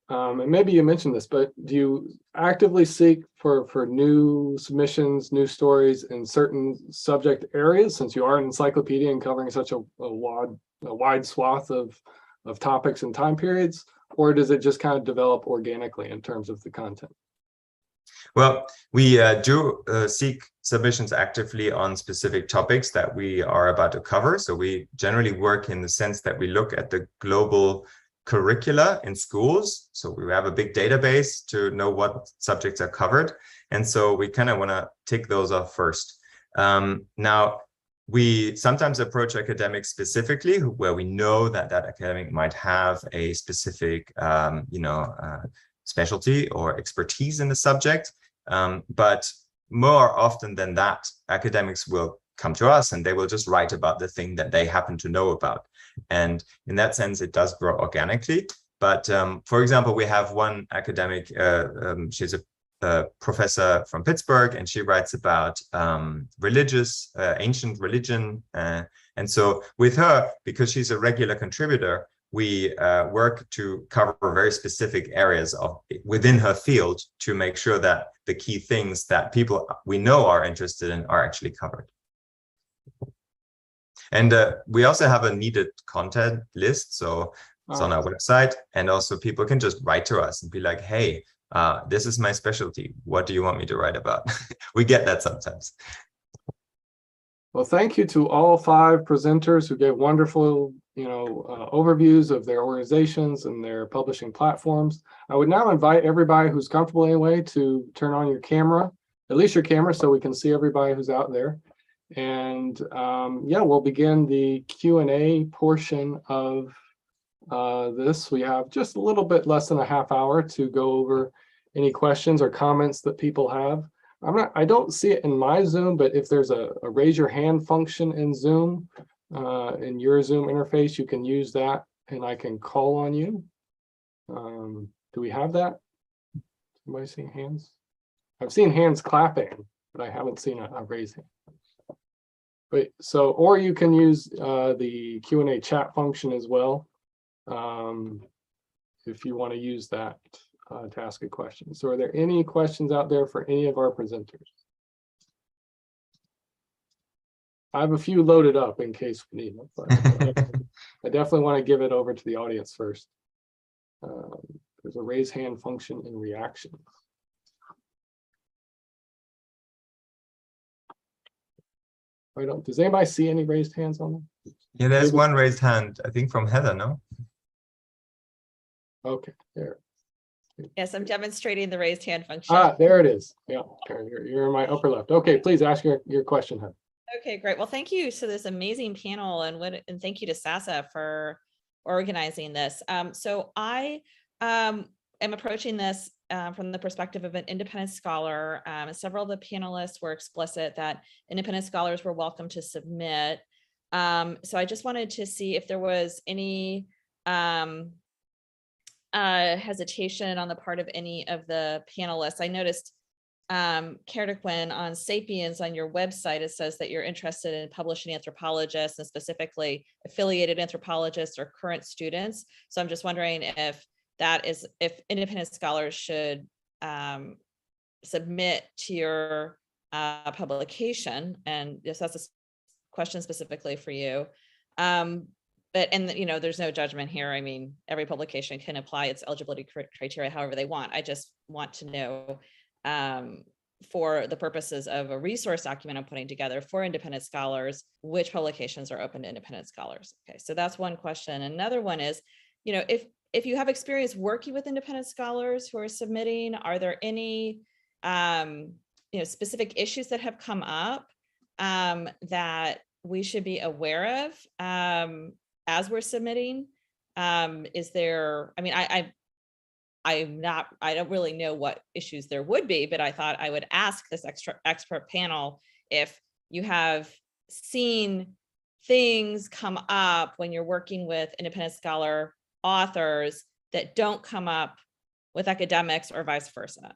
And maybe you mentioned this, but do you actively seek for new submissions, new stories in certain subject areas, since you are an encyclopedia and covering such a wide swath of topics and time periods, or does it just kind of develop organically in terms of the content? Well, we do seek submissions actively on specific topics that we are about to cover. So we generally work in the sense that we look at the global curricula in schools. So we have a big database to know what subjects are covered. And so we kind of want to tick those off first. Now, we sometimes approach academics specifically where we know that academic might have a specific, specialty or expertise in the subject. But more often than that, academics will come to us and they will just write about the thing that they happen to know about. And in that sense, it does grow organically. But for example, we have one academic, she's a professor from Pittsburgh, and she writes about ancient religion. And so with her, because she's a regular contributor, we work to cover very specific areas within her field to make sure that the key things that people we know are interested in are actually covered. And we also have a needed content list. So it's on our website. And also people can just write to us and be like, hey, this is my specialty. What do you want me to write about? We get that sometimes. Well, thank you to all 5 presenters who gave wonderful, overviews of their organizations and their publishing platforms. I would now invite everybody who's comfortable anyway to turn on your camera, at least your camera, so we can see everybody who's out there. And we'll begin the Q&A portion of this. We have just a little bit less than a half hour to go over any questions or comments that people have. I don't see it in my Zoom, but if there's a raise your hand function in Zoom, in your Zoom interface, you can use that and I can call on you. Do we have that? Somebody see hands? I've seen hands clapping, but I haven't seen a raise hand. But or you can use the Q&A chat function as well, if you want to use that to ask a question. So are there any questions out there for any of our presenters? I have a few loaded up in case we need them, but I definitely want to give it over to the audience first. There's a raise hand function in reaction. Does anybody see any raised hands on them? Yeah, there's one raised hand, I think from Heather, no? Okay, there. Yes, I'm demonstrating the raised hand function. There it is. Yeah, you're in my upper left. Okay, please ask your question, Heather. Okay, great. Well, thank you to this amazing panel, and thank you to Sasa for organizing this. So I am approaching this from the perspective of an independent scholar. Several of the panelists were explicit that independent scholars were welcome to submit. So I just wanted to see if there was any hesitation on the part of any of the panelists. I noticed, Kerdequin, on Sapiens on your website, it says that you're interested in publishing anthropologists and specifically affiliated anthropologists or current students. So I'm just wondering if independent scholars should submit to your publication, and yes, that's a question specifically for you. There's no judgment here. I mean, every publication can apply its eligibility criteria however they want. I just want to know, for the purposes of a resource document I'm putting together for independent scholars, which publications are open to independent scholars. Okay, so that's one question. Another one is, if you have experience working with independent scholars who are submitting, are there any specific issues that have come up that we should be aware of as we're submitting? Is there, I don't really know what issues there would be, but I thought I would ask this expert panel if you have seen things come up when you're working with independent scholar authors that don't come up with academics or vice versa.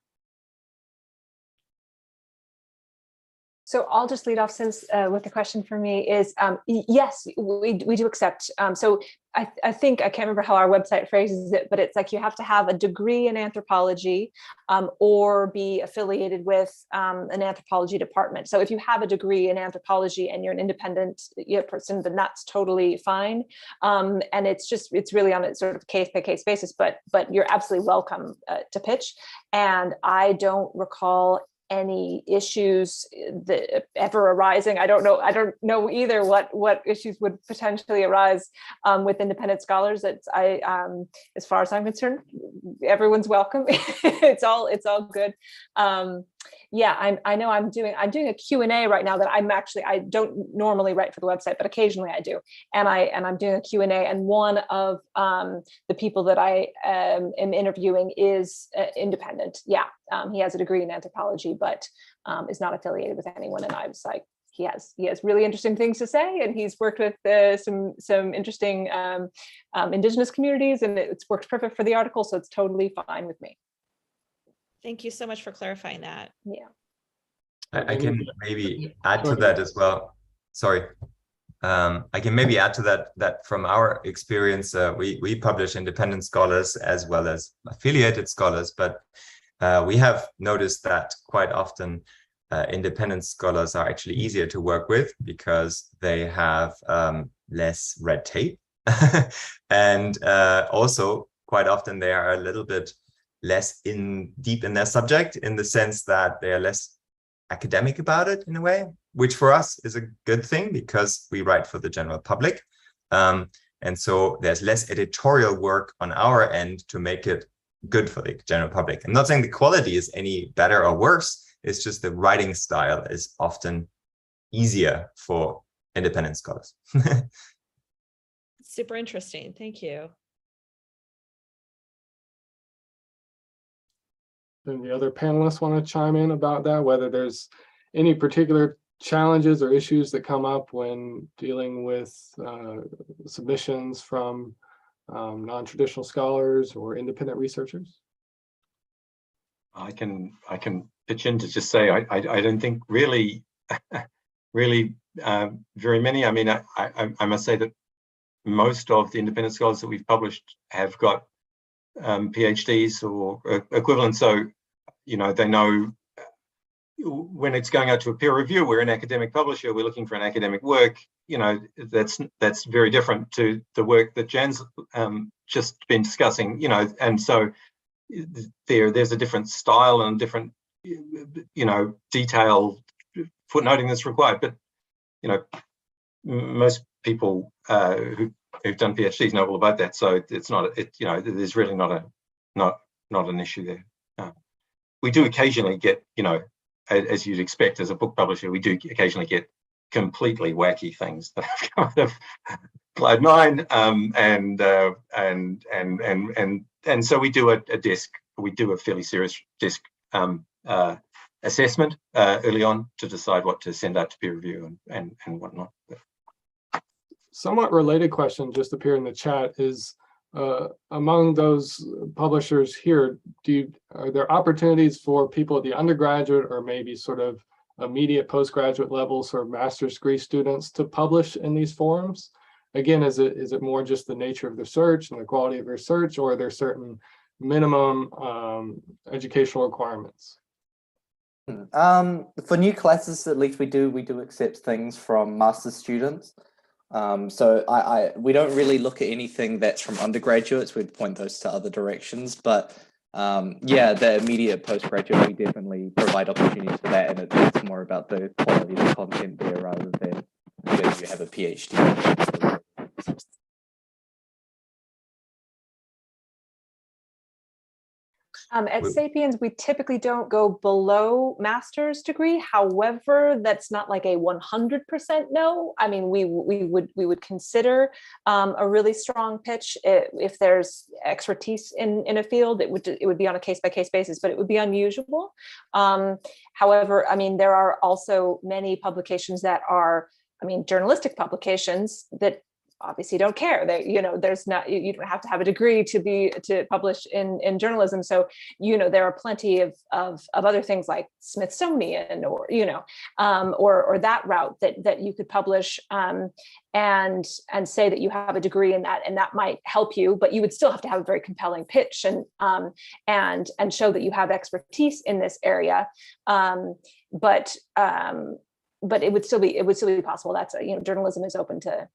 So I'll just lead off since with the question for me is, yes, we do accept. So I think, I can't remember how our website phrases it, but it's like you have to have a degree in anthropology or be affiliated with an anthropology department. So if you have a degree in anthropology and you're an independent person, then that's totally fine. And it's really on a sort of case by case basis, but you're absolutely welcome to pitch. And I don't recall any issues that ever arising. I don't know either what issues would potentially arise with independent scholars. As far as I'm concerned, everyone's welcome. it's all good. I know I'm doing a Q&A right now that I don't normally write for the website, but occasionally I do. And I'm doing a Q&A, and one of the people that I am interviewing is independent. Yeah, he has a degree in anthropology, but is not affiliated with anyone. And I was like, he has really interesting things to say, and he's worked with some interesting indigenous communities, and it's worked perfect for the article, so it's totally fine with me. Thank you so much for clarifying that. Yeah. I can maybe add to that as well. Sorry. I can maybe add to that from our experience, we publish independent scholars as well as affiliated scholars, but we have noticed that quite often independent scholars are actually easier to work with because they have less red tape. And also quite often they are a little bit less deep in their subject, in the sense that they are less academic about it in a way, which for us is a good thing because we write for the general public. And so there's less editorial work on our end to make it good for the general public. I'm not saying the quality is any better or worse, it's just the writing style is often easier for independent scholars. Super interesting. Thank you. And the other panelists want to chime in about that, whether there's any particular challenges or issues that come up when dealing with submissions from non-traditional scholars or independent researchers? I can pitch in to just say I don't think really very many. I mean, I must say that most of the independent scholars that we've published have got PhDs or equivalent, so you know they know when it's going out to a peer review. We're an academic publisher, we're looking for an academic work. You know, that's very different to the work that Jan's just been discussing. You know, and so there's a different style and different, you know, detail footnoting that's required. But you know, most people who've done PhDs know all about that, so it's not. You know, there's really not an issue there. We do occasionally get, you know, as you'd expect as a book publisher, we do occasionally get completely wacky things that have come out of Cloud 9, and so we do a fairly serious desk assessment early on to decide what to send out to peer review and whatnot. Somewhat related question just appeared in the chat is, among those publishers here, are there opportunities for people at the undergraduate or maybe sort of immediate postgraduate levels or master's degree students to publish in these forums? Again, is it more just the nature of the search and the quality of research, or are there certain minimum educational requirements? For new classes, at least we do accept things from master's students. So we don't really look at anything that's from undergraduates. We'd point those to other directions, but yeah, the immediate postgraduate, we definitely provide opportunities for that, and it's more about the quality of the content there rather than whether you have a PhD. At Sapiens, we typically don't go below master's degree. However, that's not like a 100% no. I mean, we would consider a really strong pitch if there's expertise in a field. It would be on a case-by-case basis, but it would be unusual. However, I mean, there are also many publications that are, I mean, journalistic publications that obviously don't care. That, you know, there's not, you don't have to have a degree to publish in journalism. So, you know, there are plenty of other things like Smithsonian or, you know, or that route that you could publish and say that you have a degree in that, and that might help you, but you would still have to have a very compelling pitch and show that you have expertise in this area. But it would still be possible. That's, you know, journalism is open to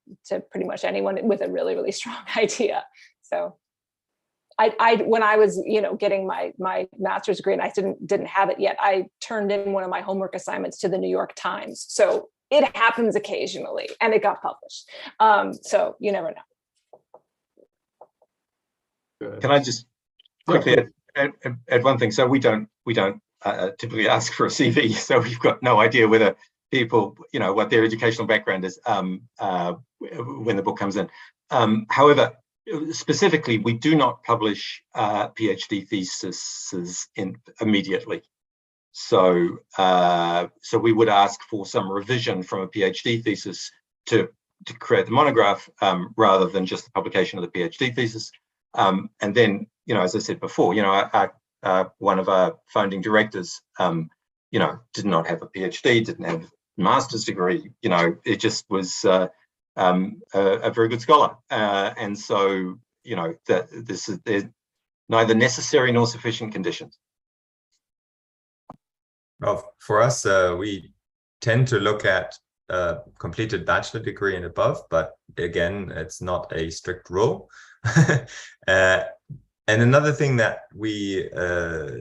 pretty much anyone with a really, really strong idea. So I when I was, you know, getting my master's degree and I didn't have it yet, I turned in one of my homework assignments to the New York Times. So it happens occasionally, and it got published. So you never know. Can I just quickly add one thing? So we don't typically ask for a CV, so we've got no idea whether people, you know, what their educational background is when the book comes in. However, specifically, we do not publish PhD theses immediately. So we would ask for some revision from a PhD thesis to create the monograph rather than just the publication of the PhD thesis. And then, you know, as I said before, you know, one of our founding directors, you know, did not have a PhD, didn't have a master's degree. You know, it just was a very good scholar, and so, you know, that there's neither necessary nor sufficient conditions. Well, for us, we tend to look at completed bachelor degree and above, but again, it's not a strict rule. And another thing that we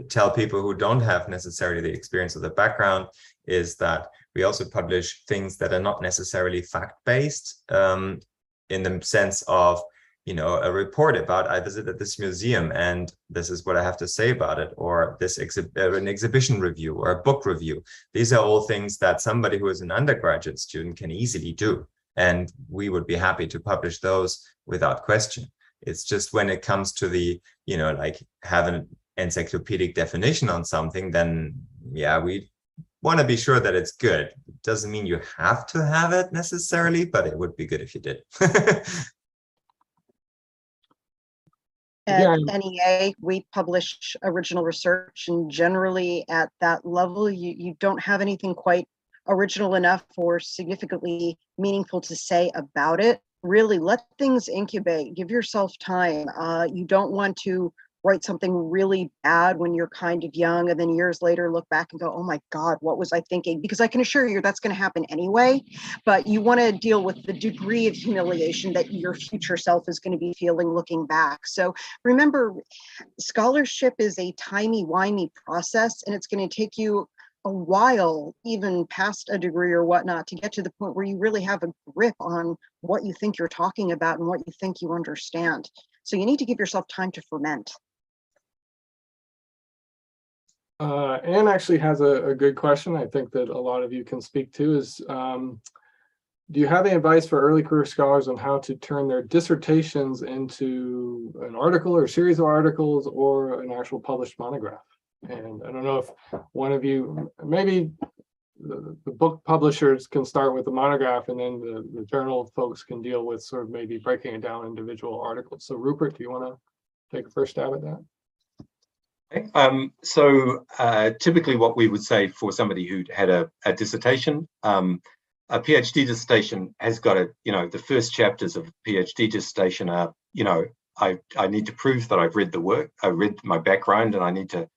tell people who don't have necessarily the experience or the background is that we also publish things that are not necessarily fact-based, in the sense of, you know, a report about, I visited this museum and this is what I have to say about it, or an exhibition review or a book review. These are all things that somebody who is an undergraduate student can easily do. And we would be happy to publish those without question. It's just when it comes to the, you know, like have an encyclopedic definition on something, then yeah, we want to be sure that it's good. It doesn't mean you have to have it necessarily, but it would be good if you did. At NEA, we publish original research, and generally at that level, you don't have anything quite original enough or significantly meaningful to say about it. Really let things incubate, give yourself time. You don't want to write something really bad when you're kind of young and then years later look back and go, oh my God, what was I thinking? Because I can assure you that's going to happen anyway, but you want to deal with the degree of humiliation that your future self is going to be feeling looking back. So remember, scholarship is a timey-wimey process, and it's going to take you a while, even past a degree or whatnot, to get to the point where you really have a grip on what you think you're talking about and what you think you understand. So you need to give yourself time to ferment. Anne actually has a good question I think that a lot of you can speak to is, do you have any advice for early career scholars on how to turn their dissertations into an article or a series of articles or an actual published monograph? And I don't know if one of you, maybe the book publishers can start with the monograph, and then the journal folks can deal with sort of maybe breaking it down individual articles. So Rupert, do you want to take a first stab at that? Typically what we would say for somebody who had a dissertation, a PhD dissertation has got the first chapters of a PhD dissertation are, I need to prove that I've read the work, I read my background, and I need to,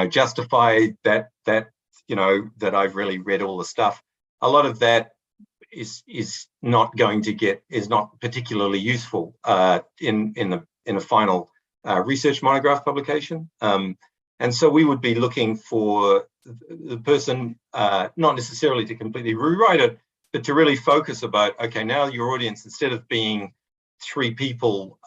justify that that I've really read all the stuff. A lot of that is not particularly useful in a final research monograph publication. And so we would be looking for the person, not necessarily to completely rewrite it, but to really focus about, okay, now your audience, instead of being 3 people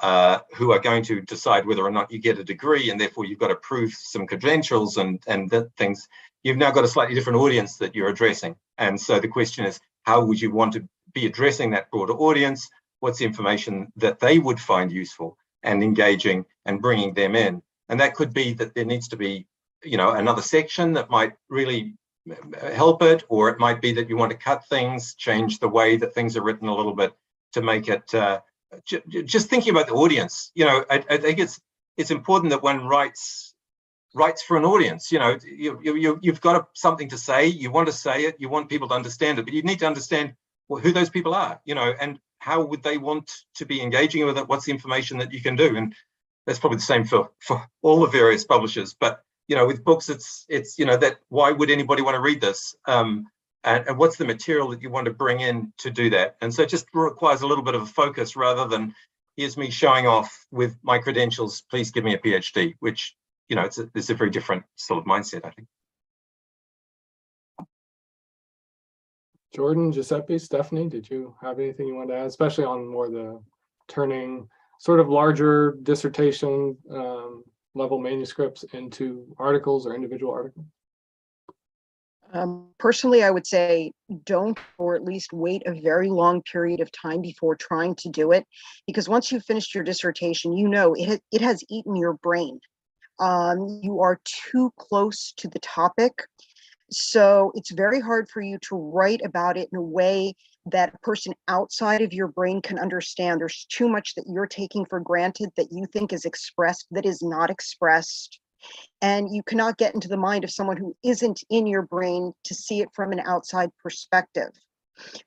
who are going to decide whether or not you get a degree, and therefore you've got to prove some credentials and that things, you've now got a slightly different audience that you're addressing. And so the question is, how would you want to be addressing that broader audience? What's the information that they would find useful and engaging and bringing them in? And that could be that there needs to be, another section that might really help it, or it might be that you want to cut things, change the way that things are written a little bit to make it, just thinking about the audience. I think it's important that one writes for an audience. You've got something to say, you want to say it, you want people to understand it, but you need to understand who those people are, and how would they want to be engaging with it? What's the information that you can do? And that's probably the same for all the various publishers. But with books, it's that why would anybody want to read this? And what's the material that you want to bring in to do that? And so it just requires a little bit of a focus rather than here's me showing off with my credentials, please give me a PhD, which, it's a very different sort of mindset, I think. Jordan, Giuseppe, Stephanie, did you have anything you want to add, especially on more the turning sort of larger dissertation level manuscripts into articles or individual articles? Personally, I would say don't, or at least wait a very long period of time before trying to do it, because once you've finished your dissertation, it has eaten your brain. You are too close to the topic. So it's very hard for you to write about it in a way that a person outside of your brain can understand. There's too much that you're taking for granted that you think is expressed that is not expressed. And you cannot get into the mind of someone who isn't in your brain to see it from an outside perspective.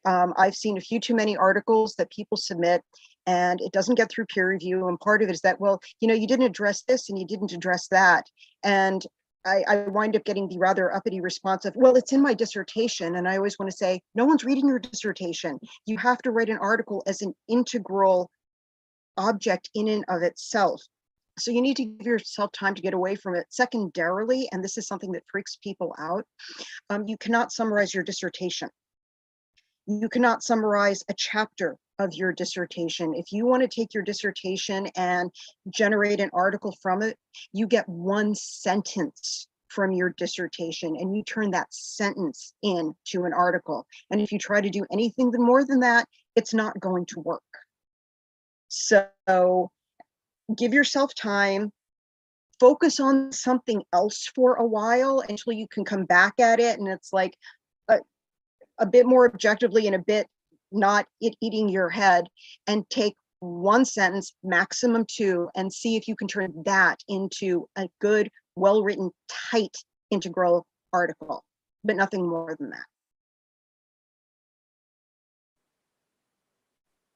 I've seen a few too many articles that people submit and it doesn't get through peer review. And part of it is that, well, you didn't address this and you didn't address that. And I wind up getting the rather uppity response of, well, it's in my dissertation. And I always want to say, no one's reading your dissertation. You have to write an article as an integral object in and of itself. So you need to give yourself time to get away from it. Secondarily, and this is something that freaks people out, you cannot summarize your dissertation. You cannot summarize a chapter of your dissertation. If you want to take your dissertation and generate an article from it, you get one sentence from your dissertation and you turn that sentence into an article. And if you try to do anything more than that, it's not going to work. So give yourself time, focus on something else for a while until you can come back at it. And it's like a bit more objectively and a bit not it eating your head, and take one sentence, maximum two, and see if you can turn that into a good, well-written, tight, integral article, but nothing more than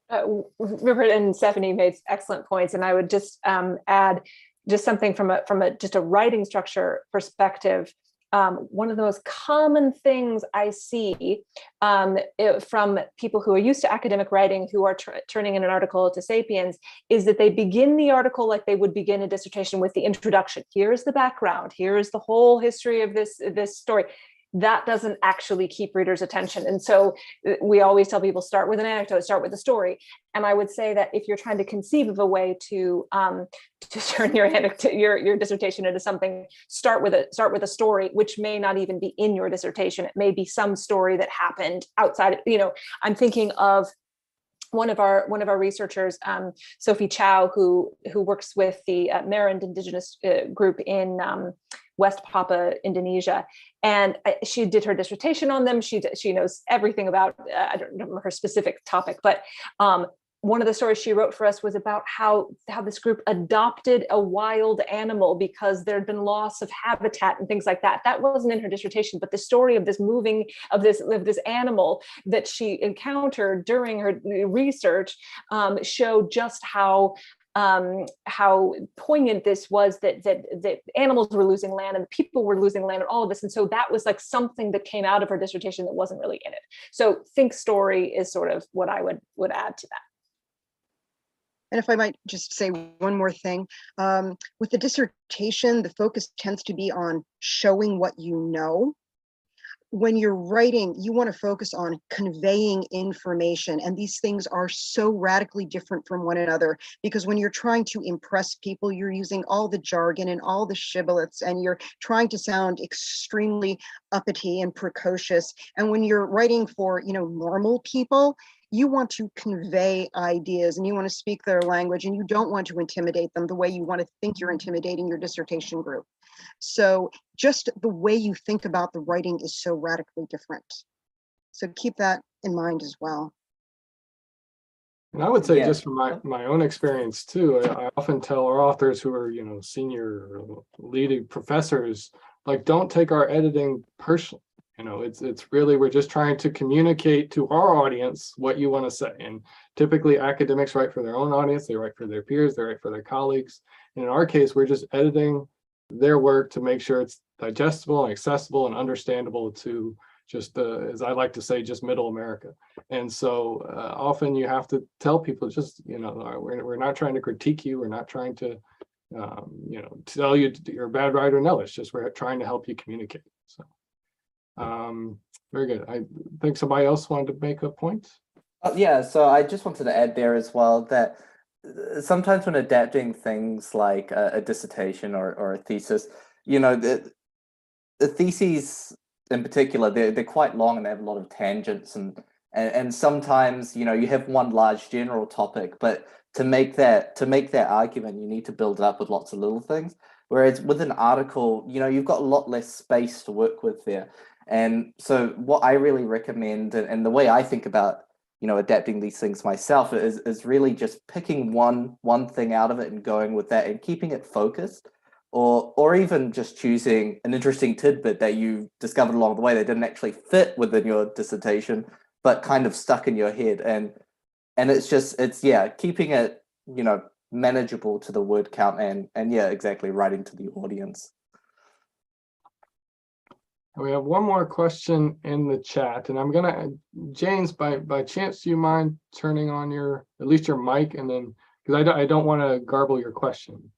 that. Rupert and Stephanie made excellent points, and I would just add just something from a writing structure perspective. One of the most common things I see from people who are used to academic writing, who are turning in an article to Sapiens, is that they begin the article like they would begin a dissertation with the introduction. Here's the background. Here is the whole history of this story. That doesn't actually keep readers' attention. And so we always tell people, start with an anecdote, start with a story. And I would say that if you're trying to conceive of a way to turn your dissertation into something, start with a story, which may not even be in your dissertation. It may be some story that happened outside. I'm thinking of one of our researchers, Sophie Chow, who works with the Mayan indigenous group in West Papua, Indonesia, and she did her dissertation on them. She knows everything about. I don't remember her specific topic, but one of the stories she wrote for us was about how this group adopted a wild animal because there had been loss of habitat and things like that. That wasn't in her dissertation, but the story of this this animal that she encountered during her research showed just how poignant this was, that animals were losing land and the people were losing land and all of this. And so that was like something that came out of her dissertation that wasn't really in it. So think story is sort of what I would add to that. And if I might just say one more thing, with the dissertation, the focus tends to be on showing what you know. When you're writing, you want to focus on conveying information. And these things are so radically different from one another, because when you're trying to impress people, you're using all the jargon and all the shibboleths, and you're trying to sound extremely uppity and precocious. And when you're writing for, normal people, you want to convey ideas and you want to speak their language, and you don't want to intimidate them the way you want to think you're intimidating your dissertation group. So just the way you think about the writing is so radically different. So keep that in mind as well. And I would say, just from my own experience too, I often tell our authors who are, senior leading professors, like, don't take our editing personally. It's really, we're just trying to communicate to our audience what you want to say. And typically academics write for their own audience, they write for their peers, they write for their colleagues. And in our case, we're just editing their work to make sure it's digestible and accessible and understandable to just, as I like to say, just middle America. And so often you have to tell people, just, we're not trying to critique you, we're not trying to, tell you you're a bad writer. No, it's just, we're trying to help you communicate. So. Very good. I think somebody else wanted to make a point. Yeah, so I just wanted to add there as well that sometimes when adapting things like a dissertation or a thesis, the theses in particular, they're quite long and they have a lot of tangents, and sometimes you have one large general topic, but to make that argument, you need to build it up with lots of little things. Whereas with an article, you've got a lot less space to work with there. And so what I really recommend, and the way I think about, adapting these things myself, is really just picking one thing out of it and going with that and keeping it focused, or even just choosing an interesting tidbit that you discovered along the way that didn't actually fit within your dissertation, but kind of stuck in your head. And it's keeping it, manageable to the word count and exactly writing to the audience. And we have one more question in the chat, and I'm gonna, James, by chance, do you mind turning on at least your mic, and then, because I don't want to garble your question.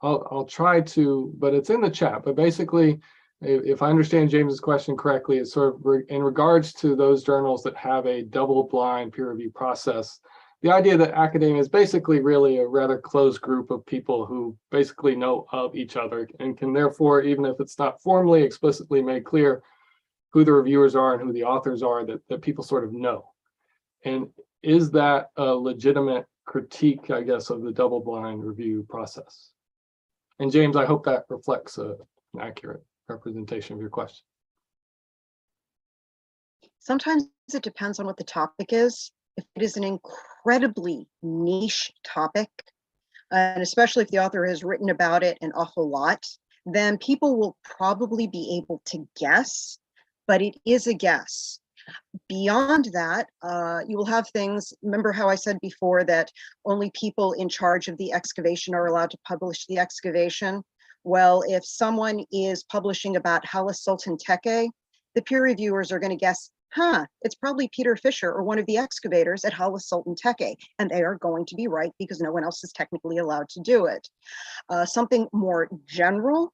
I'll try to, but it's in the chat. But basically, if I understand James's question correctly, it's sort of in regards to those journals that have a double-blind peer review process. The idea that academia is basically really a rather closed group of people who basically know of each other and can therefore, even if it's not formally explicitly made clear who the reviewers are and who the authors are, that people sort of know. And is that a legitimate critique, I guess, of the double-blind review process? And James, I hope that reflects an accurate representation of your question. Sometimes it depends on what the topic is. If it is an incredibly niche topic, and especially if the author has written about it an awful lot, then people will probably be able to guess, but it is a guess. Beyond that, you will have things, remember how I said before that only people in charge of the excavation are allowed to publish the excavation? Well, if someone is publishing about Halas Sultan Tekke, the peer reviewers are going to guess, it's probably Peter Fisher or one of the excavators at Halas Sultan Tekke, and they are going to be right because no one else is technically allowed to do it. Something more general,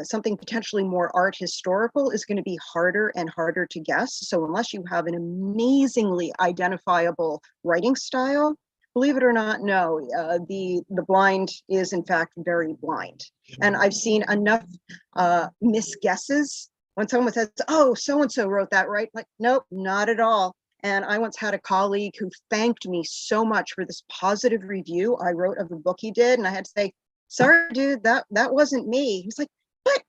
something potentially more art historical is going to be harder and harder to guess. So unless you have an amazingly identifiable writing style, believe it or not, no, the blind is in fact very blind. And I've seen enough misguesses when someone says, oh, so-and-so wrote that, right? Like, nope, not at all. And I once had a colleague who thanked me so much for this positive review I wrote of the book he did. And I had to say, sorry, dude, that wasn't me. He was like, but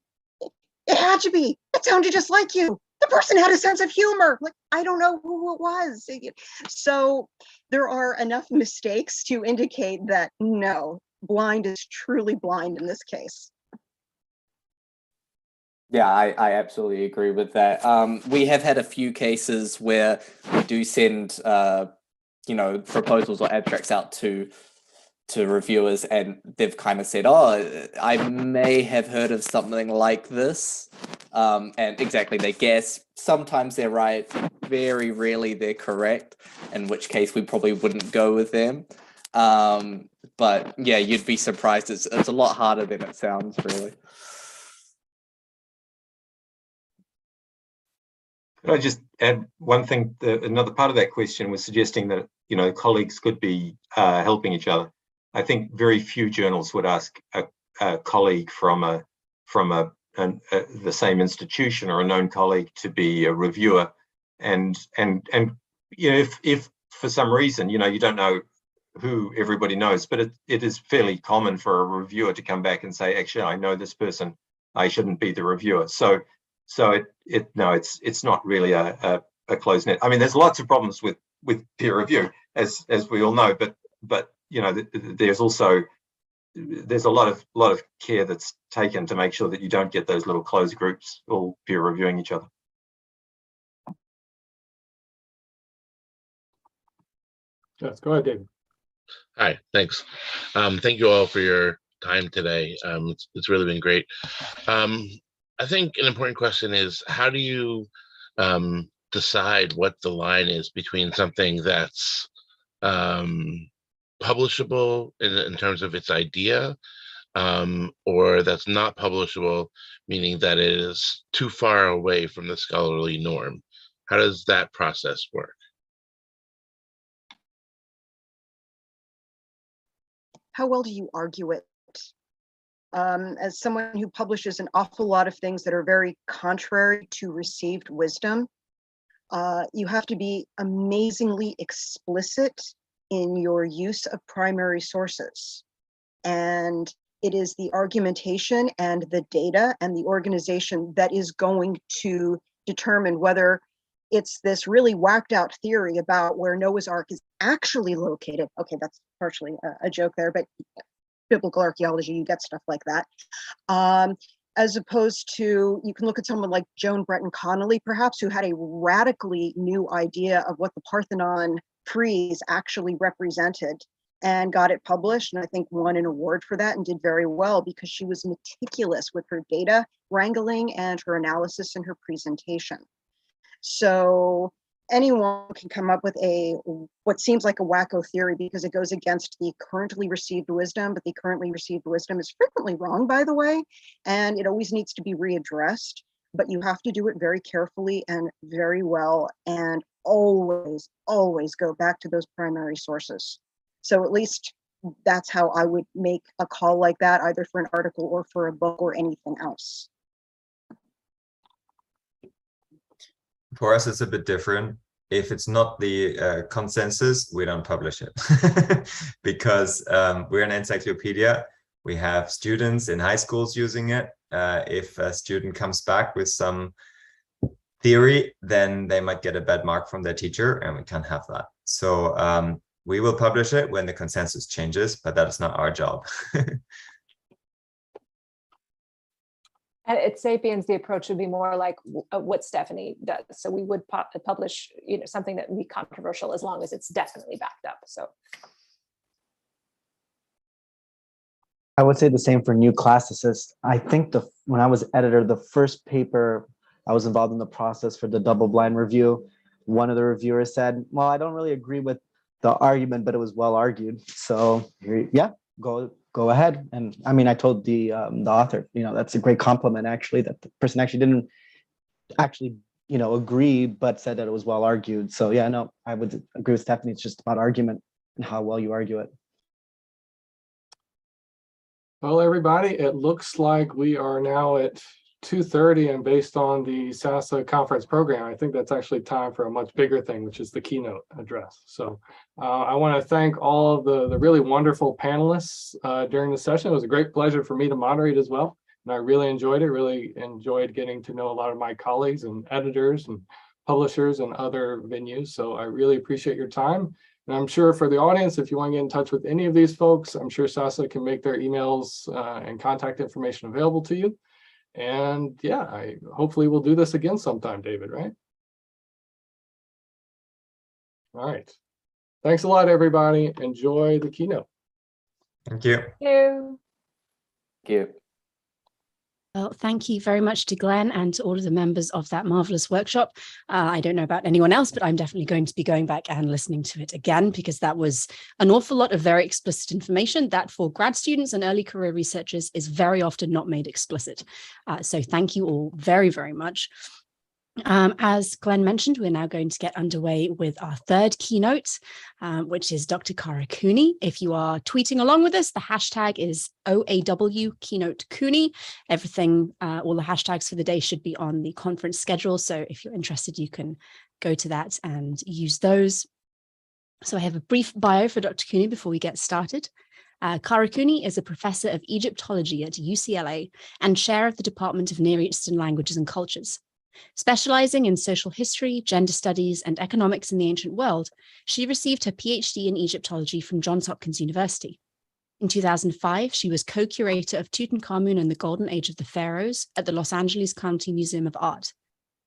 it had to be. It sounded just like you. The person had a sense of humor. Like, I don't know who it was. So there are enough mistakes to indicate that no, blind is truly blind in this case. Yeah, I absolutely agree with that. We have had a few cases where we do send, proposals or abstracts out to reviewers, and they've kind of said, oh, I may have heard of something like this. And exactly, they guess. Sometimes they're right. Very rarely they're correct, in which case we probably wouldn't go with them. But yeah, you'd be surprised. It's a lot harder than it sounds, really. Could I just add one thing? Another part of that question was suggesting that, colleagues could be helping each other. I think very few journals would ask a colleague from the same institution or a known colleague to be a reviewer, and if for some reason you don't know who everybody knows, but it is fairly common for a reviewer to come back and say, actually, I know this person, I shouldn't be the reviewer. So it's not really a closed net. I mean, there's lots of problems with peer review, as we all know, but there's a lot of care that's taken to make sure that you don't get those little closed groups all peer reviewing each other. Yes, go ahead, David. Hi, thanks. Thank you all for your time today. It's really been great. I think an important question is, how do you decide what the line is between something that's publishable in terms of its idea, or that's not publishable, meaning that it is too far away from the scholarly norm? How does that process work? How well do you argue it? As someone who publishes an awful lot of things that are very contrary to received wisdom, you have to be amazingly explicit in your use of primary sources. And it is the argumentation and the data and the organization that is going to determine whether it's this really whacked out theory about where Noah's Ark is actually located. Okay, that's partially a joke there, but biblical archaeology, you get stuff like that. As opposed to, you can look at someone like Joan Breton Connolly, perhaps, who had a radically new idea of what the Parthenon frieze actually represented. and got it published, and I think won an award for that and did very well because she was meticulous with her data wrangling and her analysis and her presentation. So anyone can come up with what seems like a wacko theory because it goes against the currently received wisdom, but the currently received wisdom is frequently wrong, by the way, and it always needs to be readdressed, but you have to do it very carefully and very well, and always, always go back to those primary sources. So at least that's how I would make a call like that, either for an article or for a book or anything else. For us, it's a bit different. If it's not the consensus, we don't publish it because we're an encyclopedia. We have students in high schools using it. If a student comes back with some theory, then they might get a bad mark from their teacher, and we can't have that. So we will publish it when the consensus changes, but that is not our job. And at Sapiens, the approach would be more like what Stephanie does. So we would publish, something that would be controversial as long as it's definitely backed up. So I would say the same for new classicists. I think when I was editor, the first paper I was involved in the process for the double-blind review, one of the reviewers said, "Well, I don't really agree with the argument, but it was well argued." So yeah, go ahead. And I mean, I told the author, that's a great compliment, actually, that the person actually didn't agree, but said that it was well argued. So yeah, no, I would agree with Stephanie. It's just about argument and how well you argue it. Well, everybody, it looks like we are now at 2:30, and based on the Sasa conference program, I think that's actually time for a much bigger thing, which is the keynote address. So I want to thank all of the really wonderful panelists during the session. It was a great pleasure for me to moderate as well, and I really enjoyed it, really enjoyed getting to know a lot of my colleagues and editors and publishers and other venues. So I really appreciate your time. And I'm sure for the audience, if you want to get in touch with any of these folks, I'm sure Sasa can make their emails and contact information available to you. And yeah, hopefully we'll do this again sometime, David, right? All right. Thanks a lot, everybody. Enjoy the keynote. Thank you. Thank you. Thank you. Well, thank you very much to Glenn and to all of the members of that marvelous workshop. I don't know about anyone else, but I'm definitely going to be going back and listening to it again, because that was an awful lot of very explicit information that for grad students and early career researchers is very often not made explicit. So thank you all very, very much. As Glenn mentioned, we're now going to get underway with our third keynote, which is Dr. Kara Cooney. If you are tweeting along with us, the hashtag is OAW Keynote Cooney. Everything, all the hashtags for the day should be on the conference schedule. So if you're interested, you can go to that and use those. So I have a brief bio for Dr. Cooney before we get started. Kara Cooney is a professor of Egyptology at UCLA and chair of the Department of Near Eastern Languages and Cultures. Specializing in social history, gender studies, and economics in the ancient world, she received her PhD in Egyptology from Johns Hopkins University. In 2005, she was co-curator of Tutankhamun and the Golden Age of the Pharaohs at the Los Angeles County Museum of Art.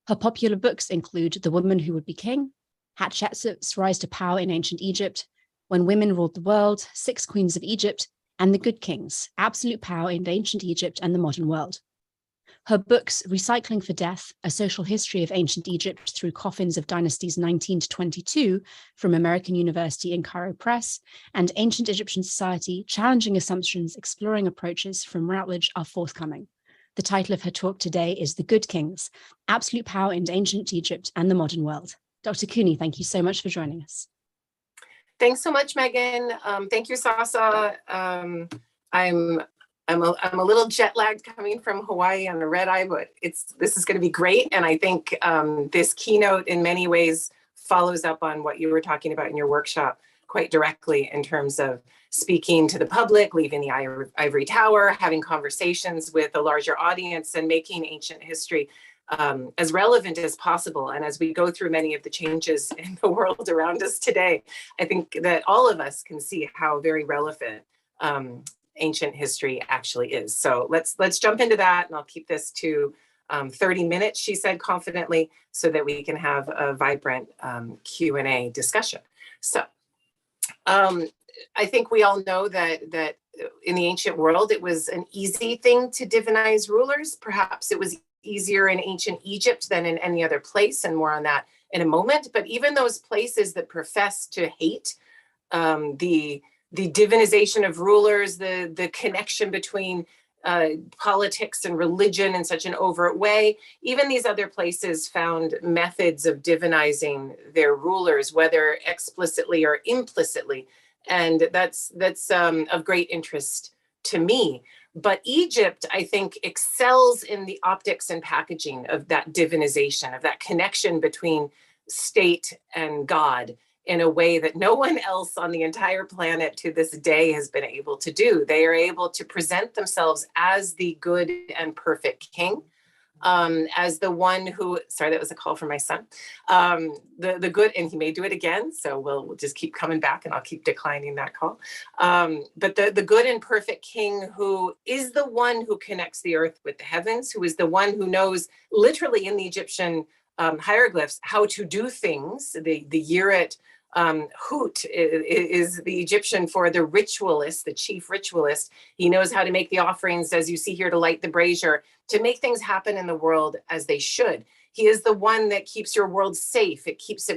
Her popular books include The Woman Who Would Be King, Hatshepsut's Rise to Power in Ancient Egypt, When Women Ruled the World, Six Queens of Egypt, and The Good Kings, Absolute Power in Ancient Egypt and the Modern World. Her books, Recycling for Death, A Social History of Ancient Egypt Through Coffins of Dynasties 19 to 22 from American University in Cairo Press, and Ancient Egyptian Society, Challenging Assumptions, Exploring Approaches from Routledge are forthcoming. The title of her talk today is The Good Kings, Absolute Power in Ancient Egypt and the Modern World. Dr. Cooney, thank you so much for joining us. Thanks so much, Megan. Thank you, Sasa. I'm a little jet lagged coming from Hawaii on a red eye, but this is going to be great. And I think this keynote in many ways follows up on what you were talking about in your workshop quite directly in terms of speaking to the public, leaving the ivory tower, having conversations with a larger audience, and making ancient history as relevant as possible. And as we go through many of the changes in the world around us today, I think that all of us can see how very relevant ancient history actually is. So let's jump into that, and I'll keep this to 30 minutes, she said confidently, so that we can have a vibrant Q&A discussion. So I think we all know that in the ancient world, it was an easy thing to divinize rulers. Perhaps it was easier in ancient Egypt than in any other place, and more on that in a moment. But even those places that profess to hate the divinization of rulers, the connection between politics and religion in such an overt way, even these other places found methods of divinizing their rulers, whether explicitly or implicitly. And that's of great interest to me. But Egypt, I think, excels in the optics and packaging of that divinization, of that connection between state and God, in a way that no one else on the entire planet to this day has been able to do. They are able to present themselves as the good and perfect king, as the one who, sorry, that was a call from my son, the good, and he may do it again, so we'll just keep coming back and I'll keep declining that call. But the good and perfect king who is the one who connects the earth with the heavens, who is the one who knows literally in the Egyptian hieroglyphs how to do things. The Yirat Hut is the Egyptian for the ritualist, the chief ritualist. He knows how to make the offerings, as you see here, to light the brazier, to make things happen in the world as they should. He is the one that keeps your world safe. He keeps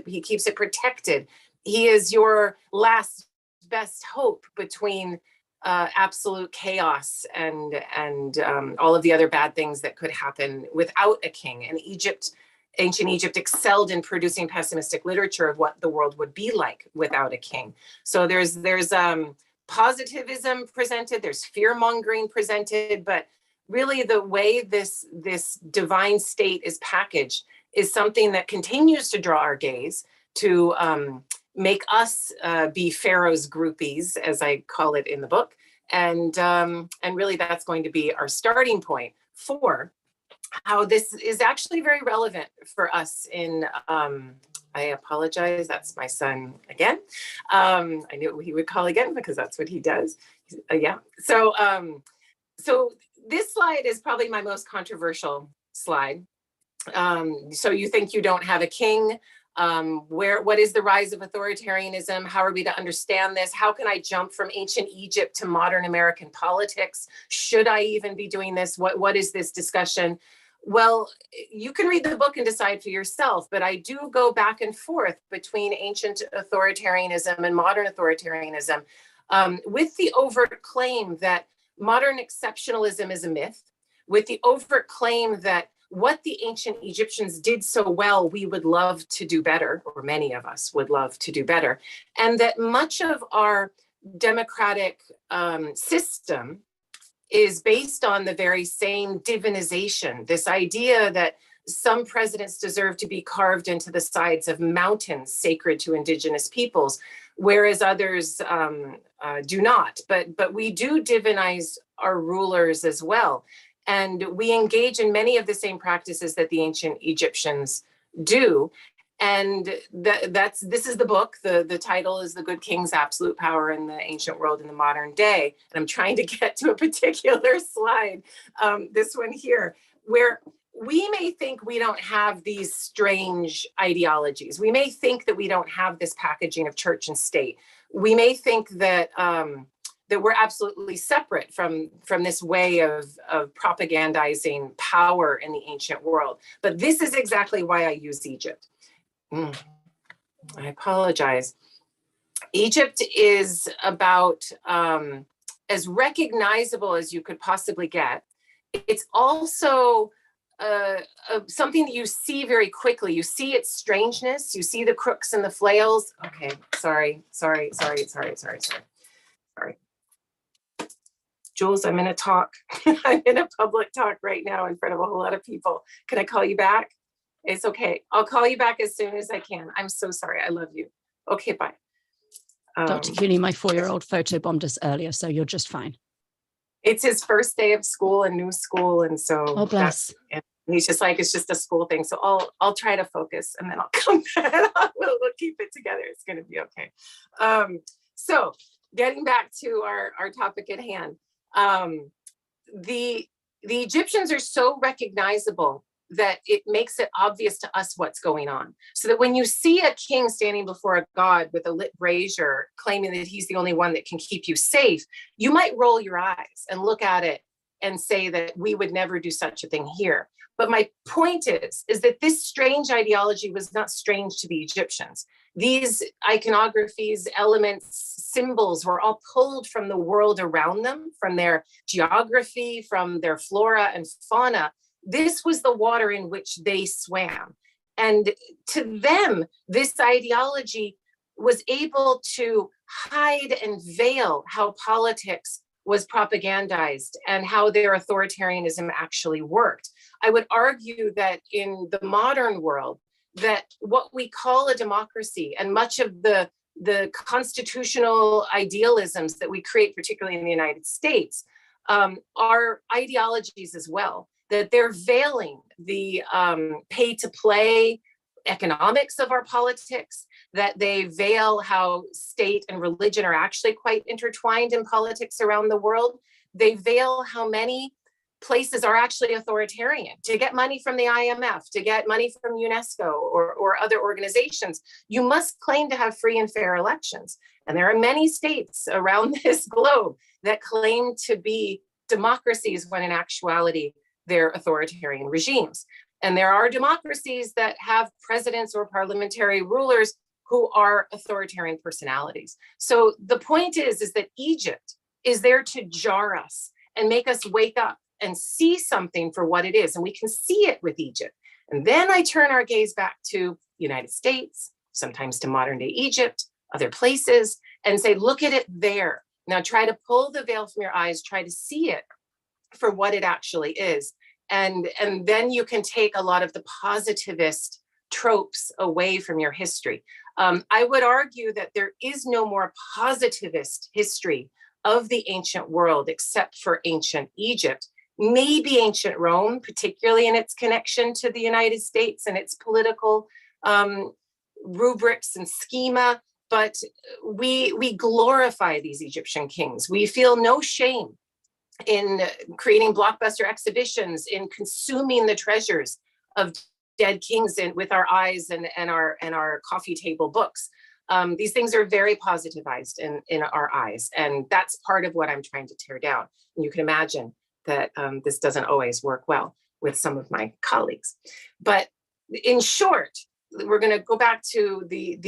it protected. He is your last best hope between absolute chaos and all of the other bad things that could happen without a king. And ancient Egypt excelled in producing pessimistic literature of what the world would be like without a king. So there's positivism presented, there's fear mongering presented, but really the way this divine state is packaged is something that continues to draw our gaze, to make us be Pharaoh's groupies, as I call it in the book, and really that's going to be our starting point for how this is actually very relevant for us in, I apologize, that's my son again. I knew he would call again because that's what he does. Yeah, so this slide is probably my most controversial slide. So you think you don't have a king? What is the rise of authoritarianism? How are we to understand this? How can I jump from ancient Egypt to modern American politics? Should I even be doing this? What is this discussion? Well, you can read the book and decide for yourself, but I do go back and forth between ancient authoritarianism and modern authoritarianism, with the overt claim that modern exceptionalism is a myth, with the overt claim that what the ancient Egyptians did so well, we would love to do better, or many of us would love to do better, and that much of our democratic system is based on the very same divinization, this idea that some presidents deserve to be carved into the sides of mountains sacred to indigenous peoples, whereas others do not. But we do divinize our rulers as well. And we engage in many of the same practices that the ancient Egyptians do. And this is the book. The title is The Good King's Absolute Power in the Ancient World in the Modern Day. And I'm trying to get to a particular slide, this one here, where we may think we don't have these strange ideologies. We may think that we don't have this packaging of church and state. We may think that that we're absolutely separate from this way of propagandizing power in the ancient world. But this is exactly why I use Egypt. I apologize. Egypt is about as recognizable as you could possibly get. It's also something that you see very quickly. You see its strangeness. You see the crooks and the flails. Okay, sorry. Jules, I'm in a talk. I'm in a public talk right now in front of a whole lot of people. Can I call you back? It's okay. I'll call you back as soon as I can. I'm so sorry. I love you. Okay, bye. Dr. Cooney, my 4-year-old photobombed us earlier, so you're just fine. It's his first day of school and new school, and so oh bless. And he's just like, it's just a school thing. So I'll try to focus, and then I'll come back. We'll keep it together. It's going to be okay. So getting back to our topic at hand, the Egyptians are so recognizable that it makes it obvious to us what's going on. So that when you see a king standing before a god with a lit brazier claiming that he's the only one that can keep you safe, you might roll your eyes and look at it and say that we would never do such a thing here. But my point is that this strange ideology was not strange to the Egyptians. These iconographies, elements, symbols were all pulled from the world around them, from their geography, from their flora and fauna. This was the water in which they swam. And to them, this ideology was able to hide and veil how politics was propagandized and how their authoritarianism actually worked. I would argue that in the modern world, that what we call a democracy and much of the constitutional idealisms that we create, particularly in the United States, are ideologies as well, that they're veiling the pay-to-play economics of our politics, that they veil how state and religion are actually quite intertwined in politics around the world. They veil how many places are actually authoritarian. To get money from the IMF, to get money from UNESCO or other organizations, you must claim to have free and fair elections. And there are many states around this globe that claim to be democracies when in actuality, they're authoritarian regimes. And there are democracies that have presidents or parliamentary rulers who are authoritarian personalities. So the point is that Egypt is there to jar us and make us wake up and see something for what it is. And we can see it with Egypt. And then I turn our gaze back to the United States, sometimes to modern day Egypt, other places, and say, look at it there. Now try to pull the veil from your eyes, try to see it for what it actually is. And then you can take a lot of the positivist tropes away from your history. I would argue that there is no more positivist history of the ancient world except for ancient Egypt, maybe ancient Rome, particularly in its connection to the United States and its political rubrics and schema. But we glorify these Egyptian kings. We feel no shame in creating blockbuster exhibitions, in consuming the treasures of dead kings with our eyes and our coffee table books. These things are very positivized in our eyes. And that's part of what I'm trying to tear down. And you can imagine that this doesn't always work well with some of my colleagues. But in short, we're going to go back to the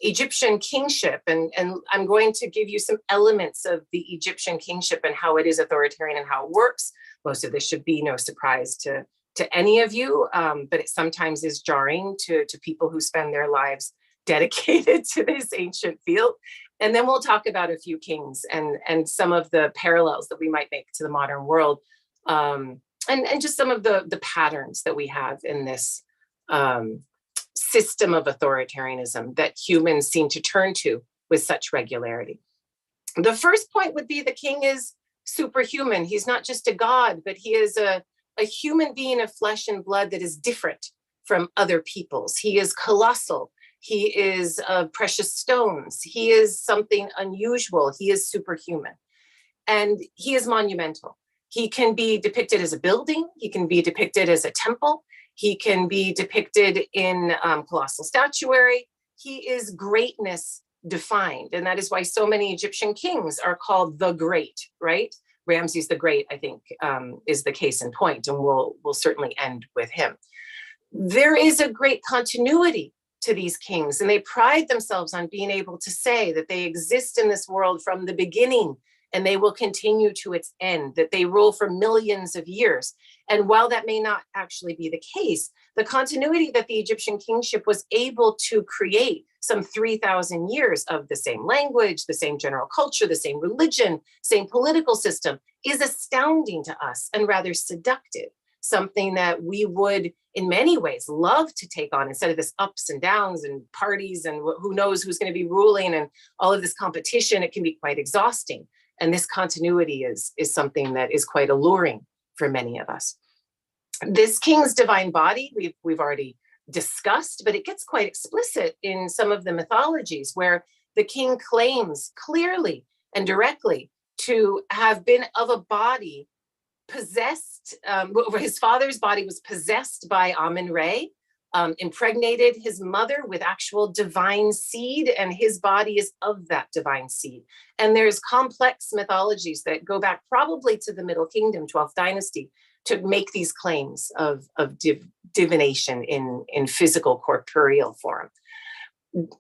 Egyptian kingship, and I'm going to give you some elements of the Egyptian kingship and how it is authoritarian and how it works. Most of this should be no surprise to any of you, but it sometimes is jarring to people who spend their lives dedicated to this ancient field. And then we'll talk about a few kings and some of the parallels that we might make to the modern world, and just some of the patterns that we have in this system of authoritarianism that humans seem to turn to with such regularity. The first point would be the king is superhuman. He's not just a god, but he is a human being of flesh and blood that is different from other people's. He is colossal. He is precious stones. He is something unusual. He is superhuman. And he is monumental. He can be depicted as a building. He can be depicted as a temple. He can be depicted in colossal statuary. He is greatness defined. And that is why so many Egyptian kings are called the Great, right? Ramses the Great, I think, is the case in point, and we'll certainly end with him. There is a great continuity to these kings, and they pride themselves on being able to say that they exist in this world from the beginning, and they will continue to its end, that they rule for millions of years. And while that may not actually be the case, the continuity that the Egyptian kingship was able to create some 3,000 years of the same language, the same general culture, the same religion, same political system is astounding to us and rather seductive, something that we would in many ways love to take on instead of this ups and downs and parties and who knows who's going to be ruling and all of this competition. It can be quite exhausting. And this continuity is something that is quite alluring for many of us. This king's divine body, we've already discussed, but it gets quite explicit in some of the mythologies where the king claims clearly and directly to have been of a body possessed his father's body was possessed by Amun-Re, impregnated his mother with actual divine seed, and his body is of that divine seed. And there's complex mythologies that go back probably to the Middle Kingdom, 12th dynasty, to make these claims of divination in physical corporeal form.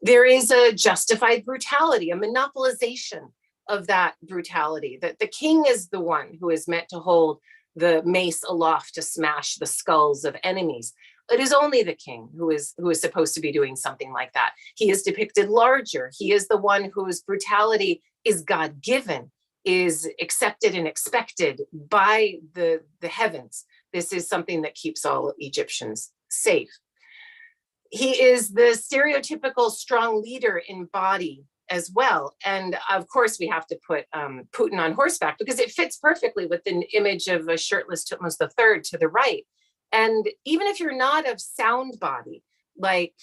There is a justified brutality, a monopolization of that brutality, that the king is the one who is meant to hold the mace aloft to smash the skulls of enemies. It is only the king who is supposed to be doing something like that. He is depicted larger. He is the one whose brutality is God-given, is accepted and expected by the heavens. This is something that keeps all Egyptians safe. He is the stereotypical strong leader in body as well. And of course, we have to put Putin on horseback because it fits perfectly with the image of a shirtless Thutmose III to the right. And even if you're not of sound body, like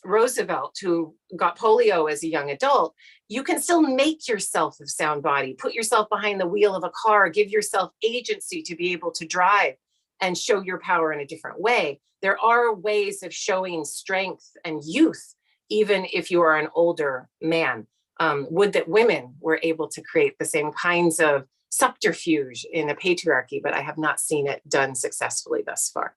Roosevelt, who got polio as a young adult, you can still make yourself of sound body, put yourself behind the wheel of a car, give yourself agency to be able to drive and show your power in a different way. There are ways of showing strength and youth, even if you are an older man. Would that women were able to create the same kinds of subterfuge in a patriarchy, but I have not seen it done successfully thus far.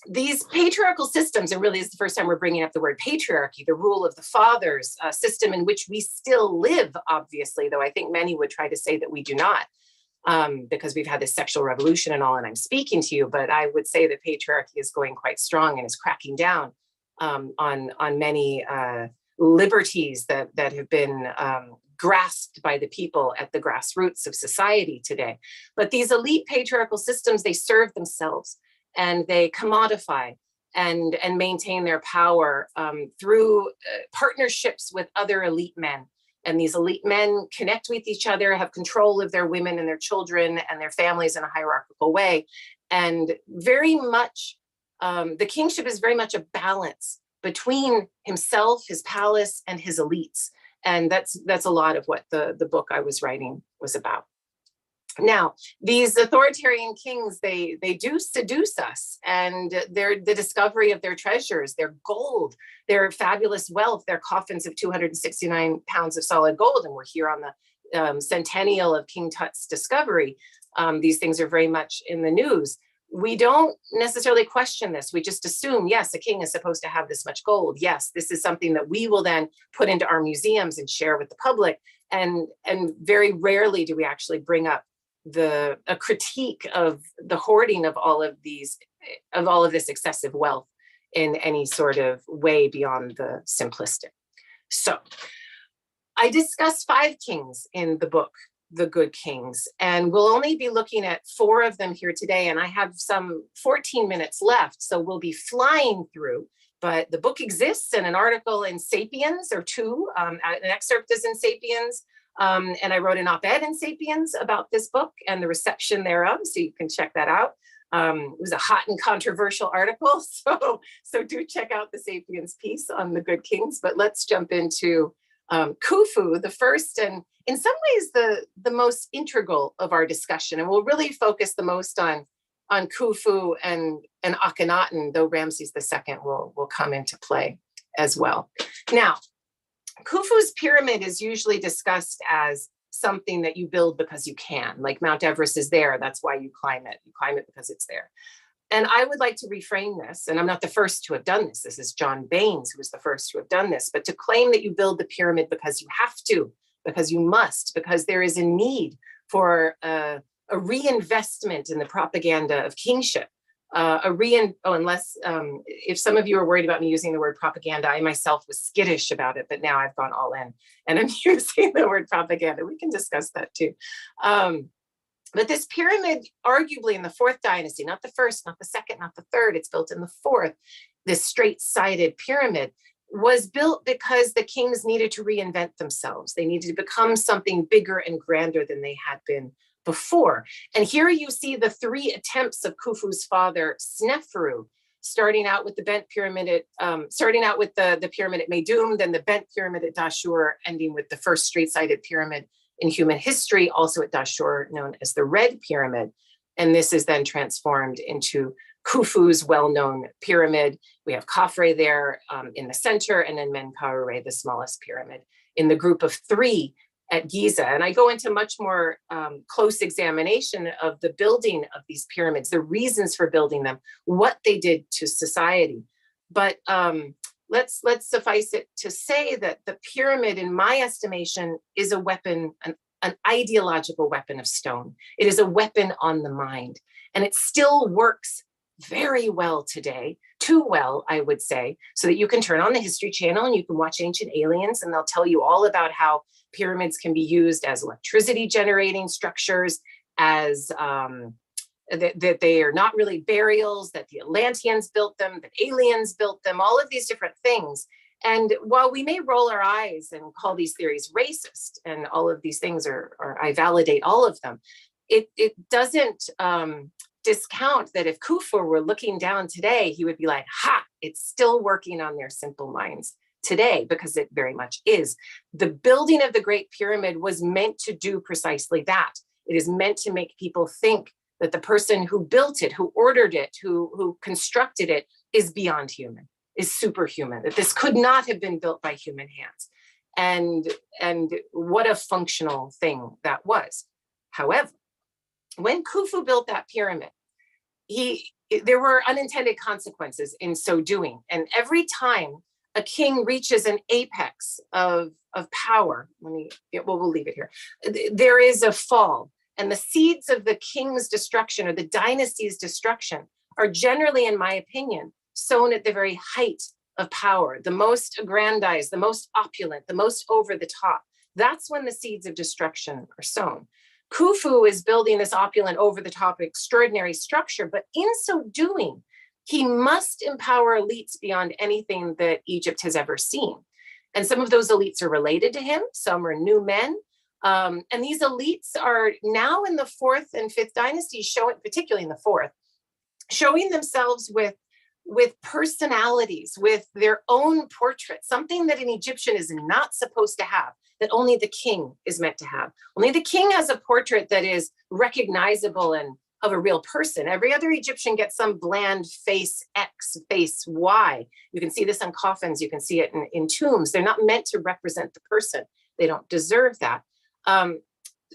These patriarchal systems, and really is the first time we're bringing up the word patriarchy, the rule of the fathers, a system in which we still live, obviously, though I think many would try to say that we do not, because we've had this sexual revolution and all, and I'm speaking to you, but I would say that patriarchy is going quite strong and is cracking down on many liberties that have been grasped by the people at the grassroots of society today. But these elite patriarchal systems, they serve themselves and they commodify and maintain their power through partnerships with other elite men. And these elite men connect with each other, have control of their women and their children and their families in a hierarchical way. And very much, the kingship is very much a balance between himself, his palace, and his elites. And that's a lot of what the book I was writing was about. Now, these authoritarian kings, they do seduce us, and the discovery of their treasures, their gold, their fabulous wealth, their coffins of 269 pounds of solid gold, and we're here on the centennial of King Tut's discovery. These things are very much in the news. We don't necessarily question this. We just assume, yes, a king is supposed to have this much gold. Yes, this is something that we will then put into our museums and share with the public. And very rarely do we actually bring up a critique of the hoarding of all of this excessive wealth in any sort of way beyond the simplistic. So I discuss 5 kings in the book, The Good Kings, and we'll only be looking at 4 of them here today, and I have some 14 minutes left, so we'll be flying through. But the book exists, and an article in Sapiens, or 2, an excerpt is in Sapiens, and I wrote an op-ed in Sapiens about this book and the reception thereof, so you can check that out. It was a hot and controversial article, so do check out the Sapiens piece on the Good Kings. But let's jump into Khufu, the first and in some ways the most integral of our discussion, and we'll really focus the most on Khufu and Akhenaten, though Ramses II will come into play as well. Now, Khufu's pyramid is usually discussed as something that you build because you can, like Mount Everest is there, that's why you climb it. You climb it because it's there. And I would like to reframe this, and I'm not the first to have done this. This is John Baines who was the first to have done this, but to claim that you build the pyramid because you have to, because you must, because there is a need for a reinvestment in the propaganda of kingship. If some of you are worried about me using the word propaganda, I myself was skittish about it, but now I've gone all in and I'm using the word propaganda. We can discuss that too. But this pyramid, arguably in the 4th dynasty, not the 1st, not the 2nd, not the 3rd, it's built in the 4th, this straight-sided pyramid was built because the kings needed to reinvent themselves. They needed to become something bigger and grander than they had been before. And here you see the 3 attempts of Khufu's father, Sneferu, starting out with the bent pyramid the pyramid at Meidum, then the bent pyramid at Dashur, ending with the first straight-sided pyramid in human history, also at Dashur, known as the Red Pyramid. And this is then transformed into Khufu's well-known pyramid. We have Khafre there in the center, and then Menkaure, the smallest pyramid, in the group of 3 at Giza. And I go into much more close examination of the building of these pyramids, the reasons for building them, what they did to society. But let's suffice it to say that the pyramid, in my estimation, is a weapon, an ideological weapon of stone. It is a weapon on the mind, and it still works very well today, too well, I would say, so that you can turn on the History Channel and you can watch Ancient Aliens, and they'll tell you all about how pyramids can be used as electricity generating structures, as that they are not really burials, that the Atlanteans built them, that aliens built them, all of these different things. And while we may roll our eyes and call these theories racist, and all of these things are I validate all of them, it doesn't discount that if Khufu were looking down today, he would be like, ha, it's still working on their simple minds today, because it very much is. The building of the Great Pyramid was meant to do precisely that. It is meant to make people think that the person who built it, who ordered it, who constructed it, is beyond human, is superhuman, that this could not have been built by human hands. And what a functional thing that was. However, when Khufu built that pyramid, there were unintended consequences in so doing. And every time a king reaches an apex of power, we'll leave it here, there is a fall. And the seeds of the king's destruction, or the dynasty's destruction, are generally, in my opinion, sown at the very height of power, the most aggrandized, the most opulent, the most over the top. That's when the seeds of destruction are sown. Khufu is building this opulent, over the top, extraordinary structure, but in so doing, he must empower elites beyond anything that Egypt has ever seen. And some of those elites are related to him, some are new men. And these elites are now in the 4th and 5th dynasties, particularly in the 4th, showing themselves with personalities, with their own portrait, something that an Egyptian is not supposed to have, that only the king is meant to have. Only the king has a portrait that is recognizable and of a real person. Every other Egyptian gets some bland face X, face Y. You can see this on coffins, you can see it in tombs. They're not meant to represent the person. They don't deserve that.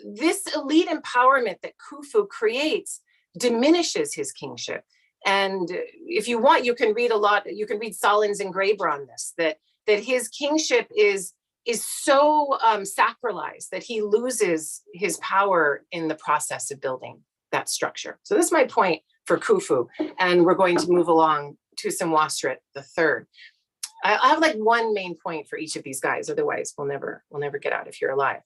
This elite empowerment that Khufu creates diminishes his kingship. And if you want, you can read Solon's engraver on this, that his kingship is so sacralized that he loses his power in the process of building that structure. So this is my point for Khufu, and we're going to move along to Senwosret III. I have like one main point for each of these guys, otherwise we'll never get out if you're alive.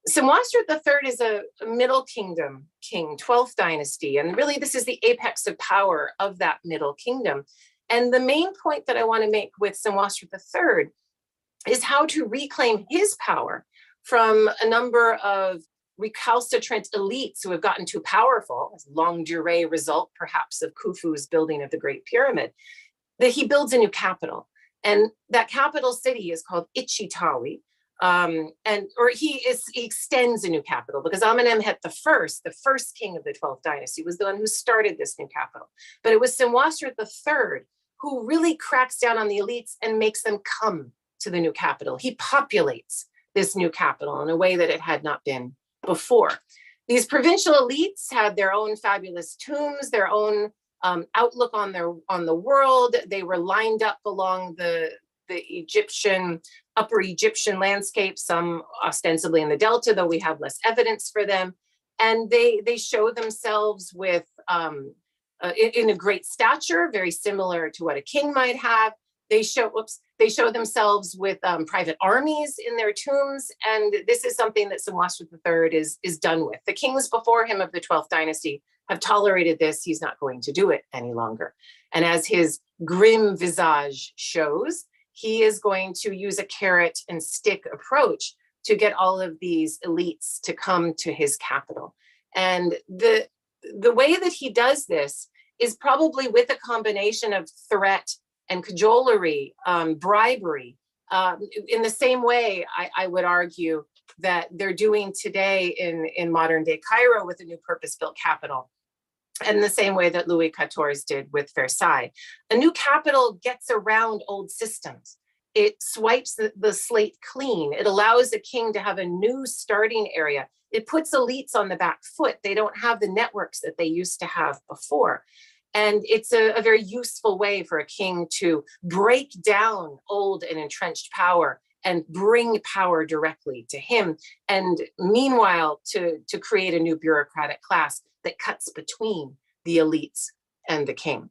Senwosret III is a Middle Kingdom king, 12th dynasty, and really this is the apex of power of that Middle Kingdom. And the main point that I want to make with Senwosret III is how to reclaim his power from a number of recalcitrant elites who have gotten too powerful, as longue durée result perhaps of Khufu's building of the Great Pyramid, that he builds a new capital. And that capital city is called Ichitawi. He extends a new capital, because Amenemhet the first king of the 12th dynasty, was the one who started this new capital. But it was Senwosret III who really cracks down on the elites and makes them come to the new capital. He populates this new capital in a way that it had not been before. These provincial elites had their own fabulous tombs, their own outlook on the world. They were lined up along the upper Egyptian landscape, some ostensibly in the Delta, though we have less evidence for them. And they show themselves with in a great stature, very similar to what a king might have. They show themselves with private armies in their tombs, and this is something that Senwosret III is done with. The kings before him of the 12th dynasty have tolerated this. He's not going to do it any longer. And as his grim visage shows, he is going to use a carrot and stick approach to get all of these elites to come to his capital. And the way that he does this is probably with a combination of threat and cajolery, bribery. In the same way, I would argue that they're doing today in modern day Cairo with a new purpose-built capital. And the same way that Louis XIV did with Versailles. A new capital gets around old systems. It swipes the slate clean. It allows a king to have a new starting area. It puts elites on the back foot. They don't have the networks that they used to have before. And it's a very useful way for a king to break down old and entrenched power and bring power directly to him. And meanwhile, to create a new bureaucratic class that cuts between the elites and the king.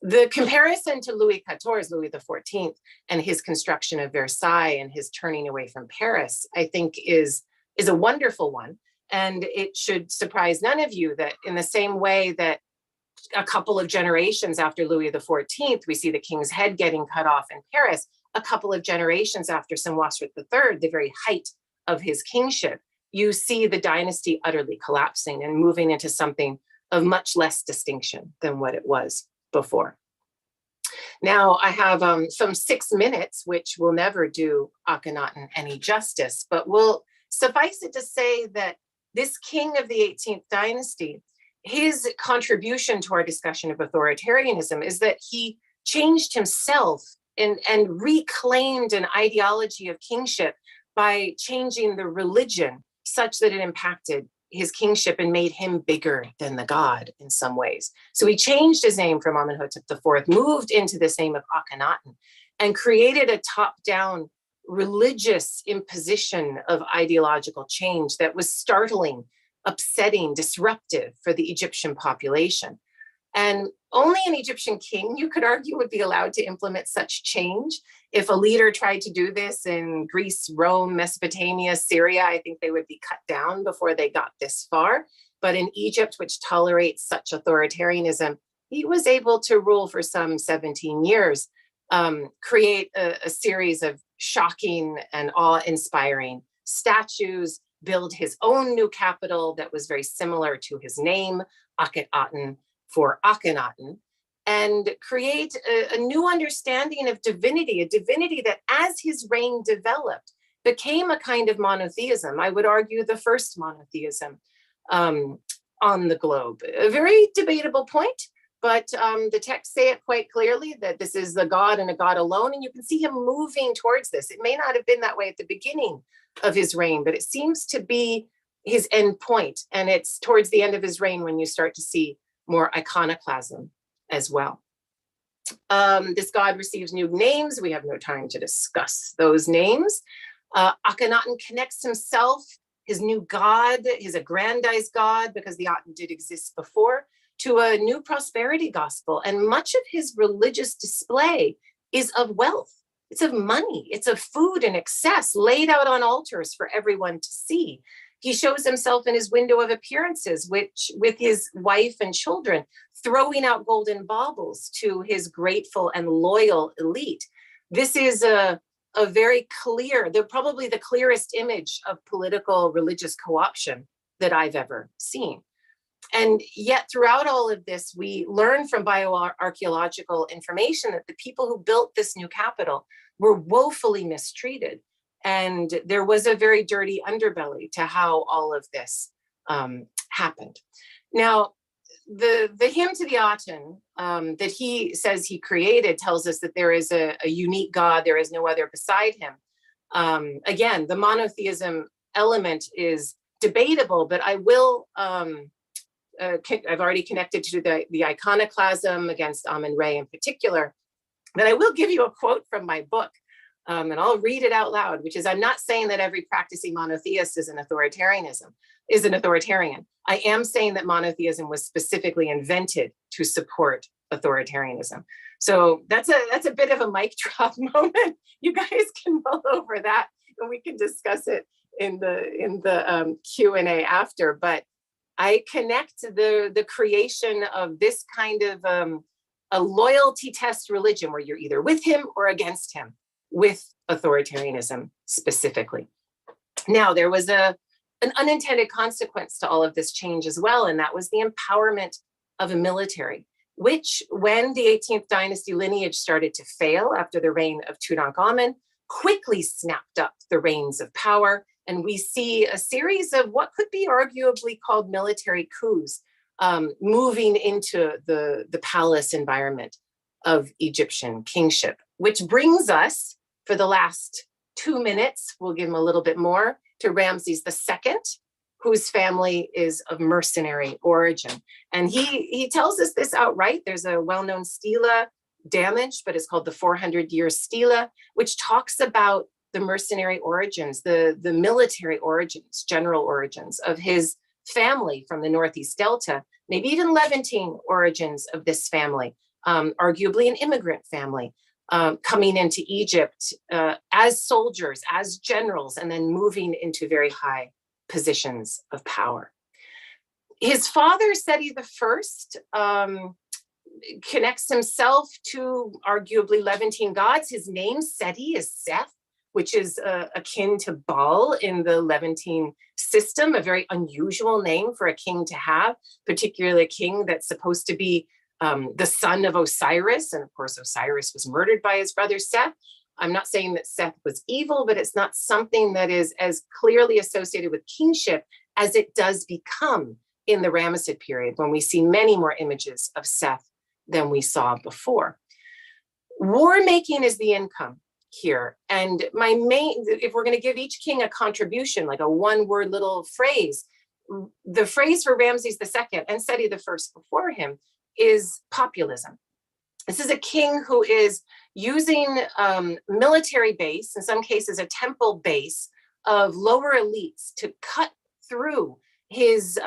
The comparison to Louis XIV, Louis XIV, and his construction of Versailles and his turning away from Paris, I think is a wonderful one. And it should surprise none of you that in the same way that a couple of generations after Louis XIV, we see the king's head getting cut off in Paris, a couple of generations after Senwosret III, the very height of his kingship, you see the dynasty utterly collapsing and moving into something of much less distinction than what it was before. Now I have some 6 minutes, which will never do Akhenaten any justice, but will suffice it to say that this king of the 18th dynasty, his contribution to our discussion of authoritarianism is that he changed himself and reclaimed an ideology of kingship by changing the religion such that it impacted his kingship and made him bigger than the god in some ways. So he changed his name from Amenhotep IV, moved into this name of Akhenaten, and created a top-down religious imposition of ideological change that was startling, upsetting, disruptive for the Egyptian population. And only an Egyptian king, you could argue, would be allowed to implement such change. If a leader tried to do this in Greece, Rome, Mesopotamia, Syria, I think they would be cut down before they got this far. But in Egypt, which tolerates such authoritarianism, he was able to rule for some 17 years, create a series of shocking and awe-inspiring statues, build his own new capital that was very similar to his name, Akhenaten, for Akhenaten, and create a new understanding of divinity, a divinity that as his reign developed became a kind of monotheism. I would argue the first monotheism on the globe. A very debatable point, but the texts say it quite clearly that this is the God and a God alone, and you can see him moving towards this. It may not have been that way at the beginning of his reign, but it seems to be his end point, and it's towards the end of his reign when you start to see more iconoclasm as well. This god receives new names. We have no time to discuss those names. Akhenaten connects himself, his new god, his aggrandized god, because the Aten did exist before, to a new prosperity gospel. And much of his religious display is of wealth. It's of money. It's of food in excess laid out on altars for everyone to see. He shows himself in his window of appearances, which with his wife and children, throwing out golden baubles to his grateful and loyal elite. This is a very clear, probably the clearest image of political religious co-option that I've ever seen. And yet throughout all of this, we learn from bioarchaeological information that the people who built this new capital were woefully mistreated. And there was a very dirty underbelly to how all of this happened. Now, the hymn to the Aten that he says he created tells us that there is a unique God, there is no other beside him. Again, the monotheism element is debatable, but I will, I've already connected to the iconoclasm against Amun-Re in particular, but I will give you a quote from my book. And I'll read it out loud, which is, I'm not saying that every practicing monotheist is an authoritarian. I am saying that monotheism was specifically invented to support authoritarianism. So that's a bit of a mic drop moment. You guys can mull over that and we can discuss it in the Q&A after. But I connect the creation of this kind of a loyalty test religion where you're either with him or against him, with authoritarianism specifically. Now, there was an unintended consequence to all of this change as well, and that was the empowerment of a military, which when the 18th dynasty lineage started to fail after the reign of Tutankhamun, quickly snapped up the reins of power And we see a series of what could be arguably called military coups moving into the palace environment of Egyptian kingship, which brings us, for the last 2 minutes, we'll give him a little bit more, to Ramses II, whose family is of mercenary origin. And he tells us this outright. There's a well-known stela damaged, but it's called the 400-year stela, which talks about the mercenary origins, the military origins, general origins of his family from the Northeast Delta, maybe even Levantine origins of this family, arguably an immigrant family, coming into Egypt as soldiers, as generals, and then moving into very high positions of power. His father, Seti I, connects himself to arguably Levantine gods. His name, Seti, is Seth, which is akin to Baal in the Levantine system, a very unusual name for a king to have, particularly a king that's supposed to be the son of Osiris. And of course, Osiris was murdered by his brother Seth. I'm not saying that Seth was evil, but it's not something that is as clearly associated with kingship as it does become in the Ramesside period, when we see many more images of Seth than we saw before. War making is the income here. And my main, if we're going to give each king a contribution, like a one-word little phrase, the phrase for Ramses II and Seti I before him is populism. This is a king who is using military base, in some cases a temple base, of lower elites to cut through his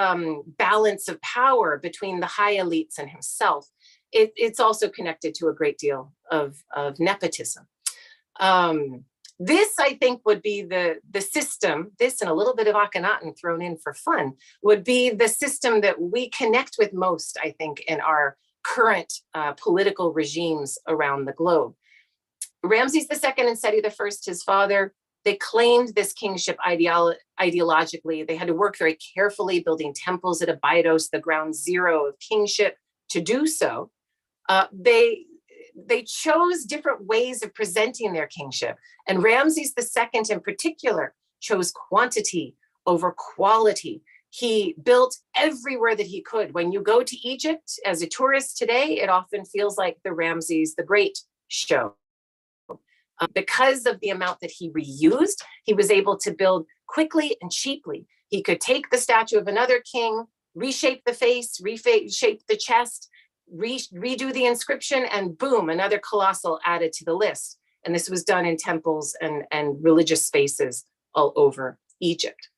balance of power between the high elites and himself. It's also connected to a great deal of nepotism. This, I think, would be the system, this and a little bit of Akhenaten thrown in for fun, would be the system that we connect with most, I think, in our current political regimes around the globe. Ramses II and Seti I, his father, they claimed this kingship ideologically. They had to work very carefully, building temples at Abydos, the ground zero of kingship, to do so. They chose different ways of presenting their kingship. And Ramses II in particular chose quantity over quality. He built everywhere that he could. When you go to Egypt as a tourist today, it often feels like the Ramses the Great show. Because of the amount that he reused, he was able to build quickly and cheaply. He could take the statue of another king, reshape the face, reshape the chest, redo the inscription, and boom, another colossal added to the list. And this was done in temples and religious spaces all over Egypt.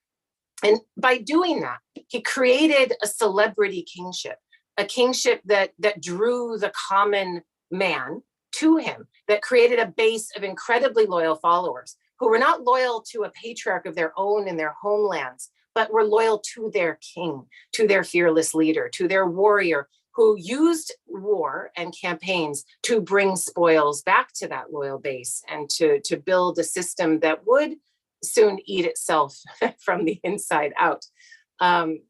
And by doing that, he created a celebrity kingship, a kingship that drew the common man to him, that created a base of incredibly loyal followers who were not loyal to a patriarch of their own in their homelands, but were loyal to their king, to their fearless leader, to their warrior, who used war and campaigns to bring spoils back to that loyal base and to build a system that would soon eat itself from the inside out.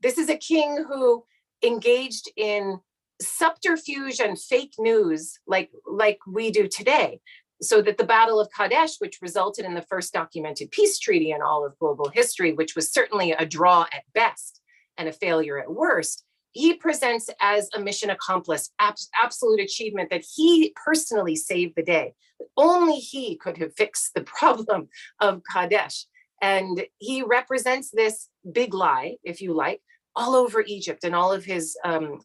This is a king who engaged in subterfuge and fake news like we do today, so that the Battle of Kadesh, which resulted in the first documented peace treaty in all of global history, which was certainly a draw at best and a failure at worst, he presents as a mission accomplished, absolute achievement, that he personally saved the day. Only he could have fixed the problem of Kadesh. And he represents this big lie, if you like, all over Egypt and all of his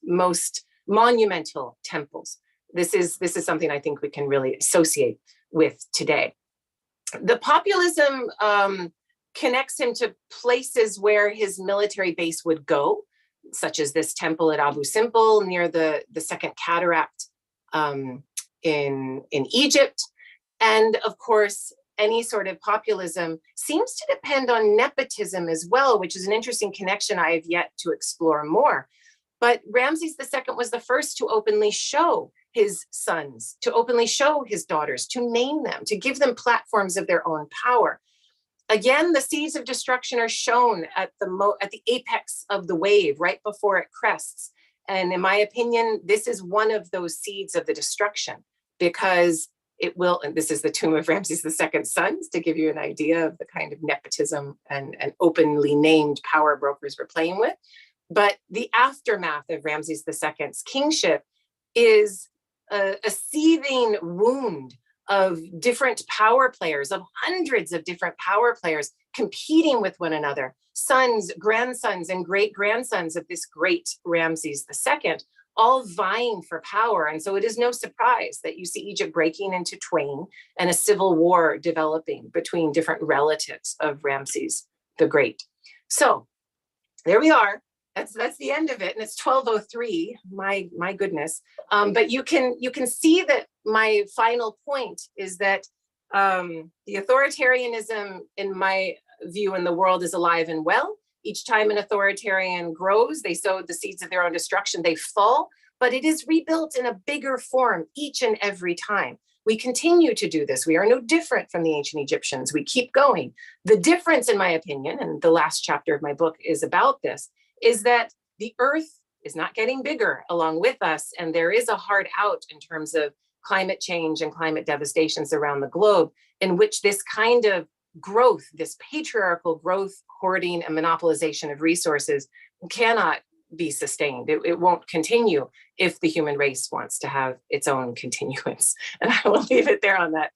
most monumental temples. This is something I think we can really associate with today. The populism connects him to places where his military base would go, such as this temple at Abu Simbel near the Second Cataract in Egypt. And of course, any sort of populism seems to depend on nepotism as well, which is an interesting connection I have yet to explore more. But Ramses II was the first to openly show his sons, to openly show his daughters, to name them, to give them platforms of their own power. Again, the seeds of destruction are shown at the apex of the wave, right before it crests. And in my opinion, this is one of those seeds of the destruction, because It will, and this is the tomb of Ramses II's sons, to give you an idea of the kind of nepotism and openly named power brokers we're playing with. But the aftermath of Ramses II's kingship is a seething wound of different power players, of hundreds of different power players competing with one another, sons, grandsons, and great-grandsons of this great Ramses II, all vying for power. And so it is no surprise that you see Egypt breaking into twain and a civil war developing between different relatives of Ramses the Great. So there we are. That's the end of it, and it's 12:03. My goodness. But you can see that my final point is that the authoritarianism, in my view, in the world is alive and well. Each time an authoritarian grows, they sow the seeds of their own destruction, they fall, but it is rebuilt in a bigger form each and every time. We continue to do this. We are no different from the ancient Egyptians. We keep going. The difference, in my opinion, and the last chapter of my book is about this, is that the earth is not getting bigger along with us, and there is a hard out in terms of climate change and climate devastations around the globe, in which this kind of growth, this patriarchal growth, hoarding, and monopolization of resources cannot be sustained. It won't continue if the human race wants to have its own continuance. And I will leave it there on that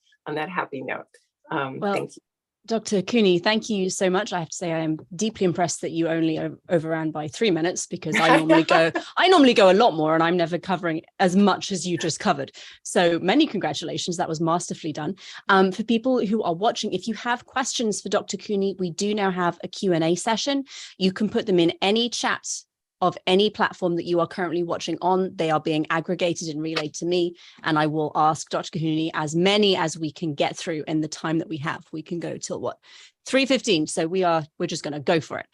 happy note. Thank you. Dr. Cooney, thank you so much. I have to say I am deeply impressed that you only overran by 3 minutes, because I normally go a lot more, and I'm never covering as much as you just covered. So many congratulations. That was masterfully done. For people who are watching, if you have questions for Dr. Cooney, we do now have a Q&A session. You can put them in any chat of any platform that you are currently watching on. They are being aggregated and relayed to me, and I will ask Dr. Cooney as many as we can get through in the time that we have. We can go till 3:15, so we're just going to go for it.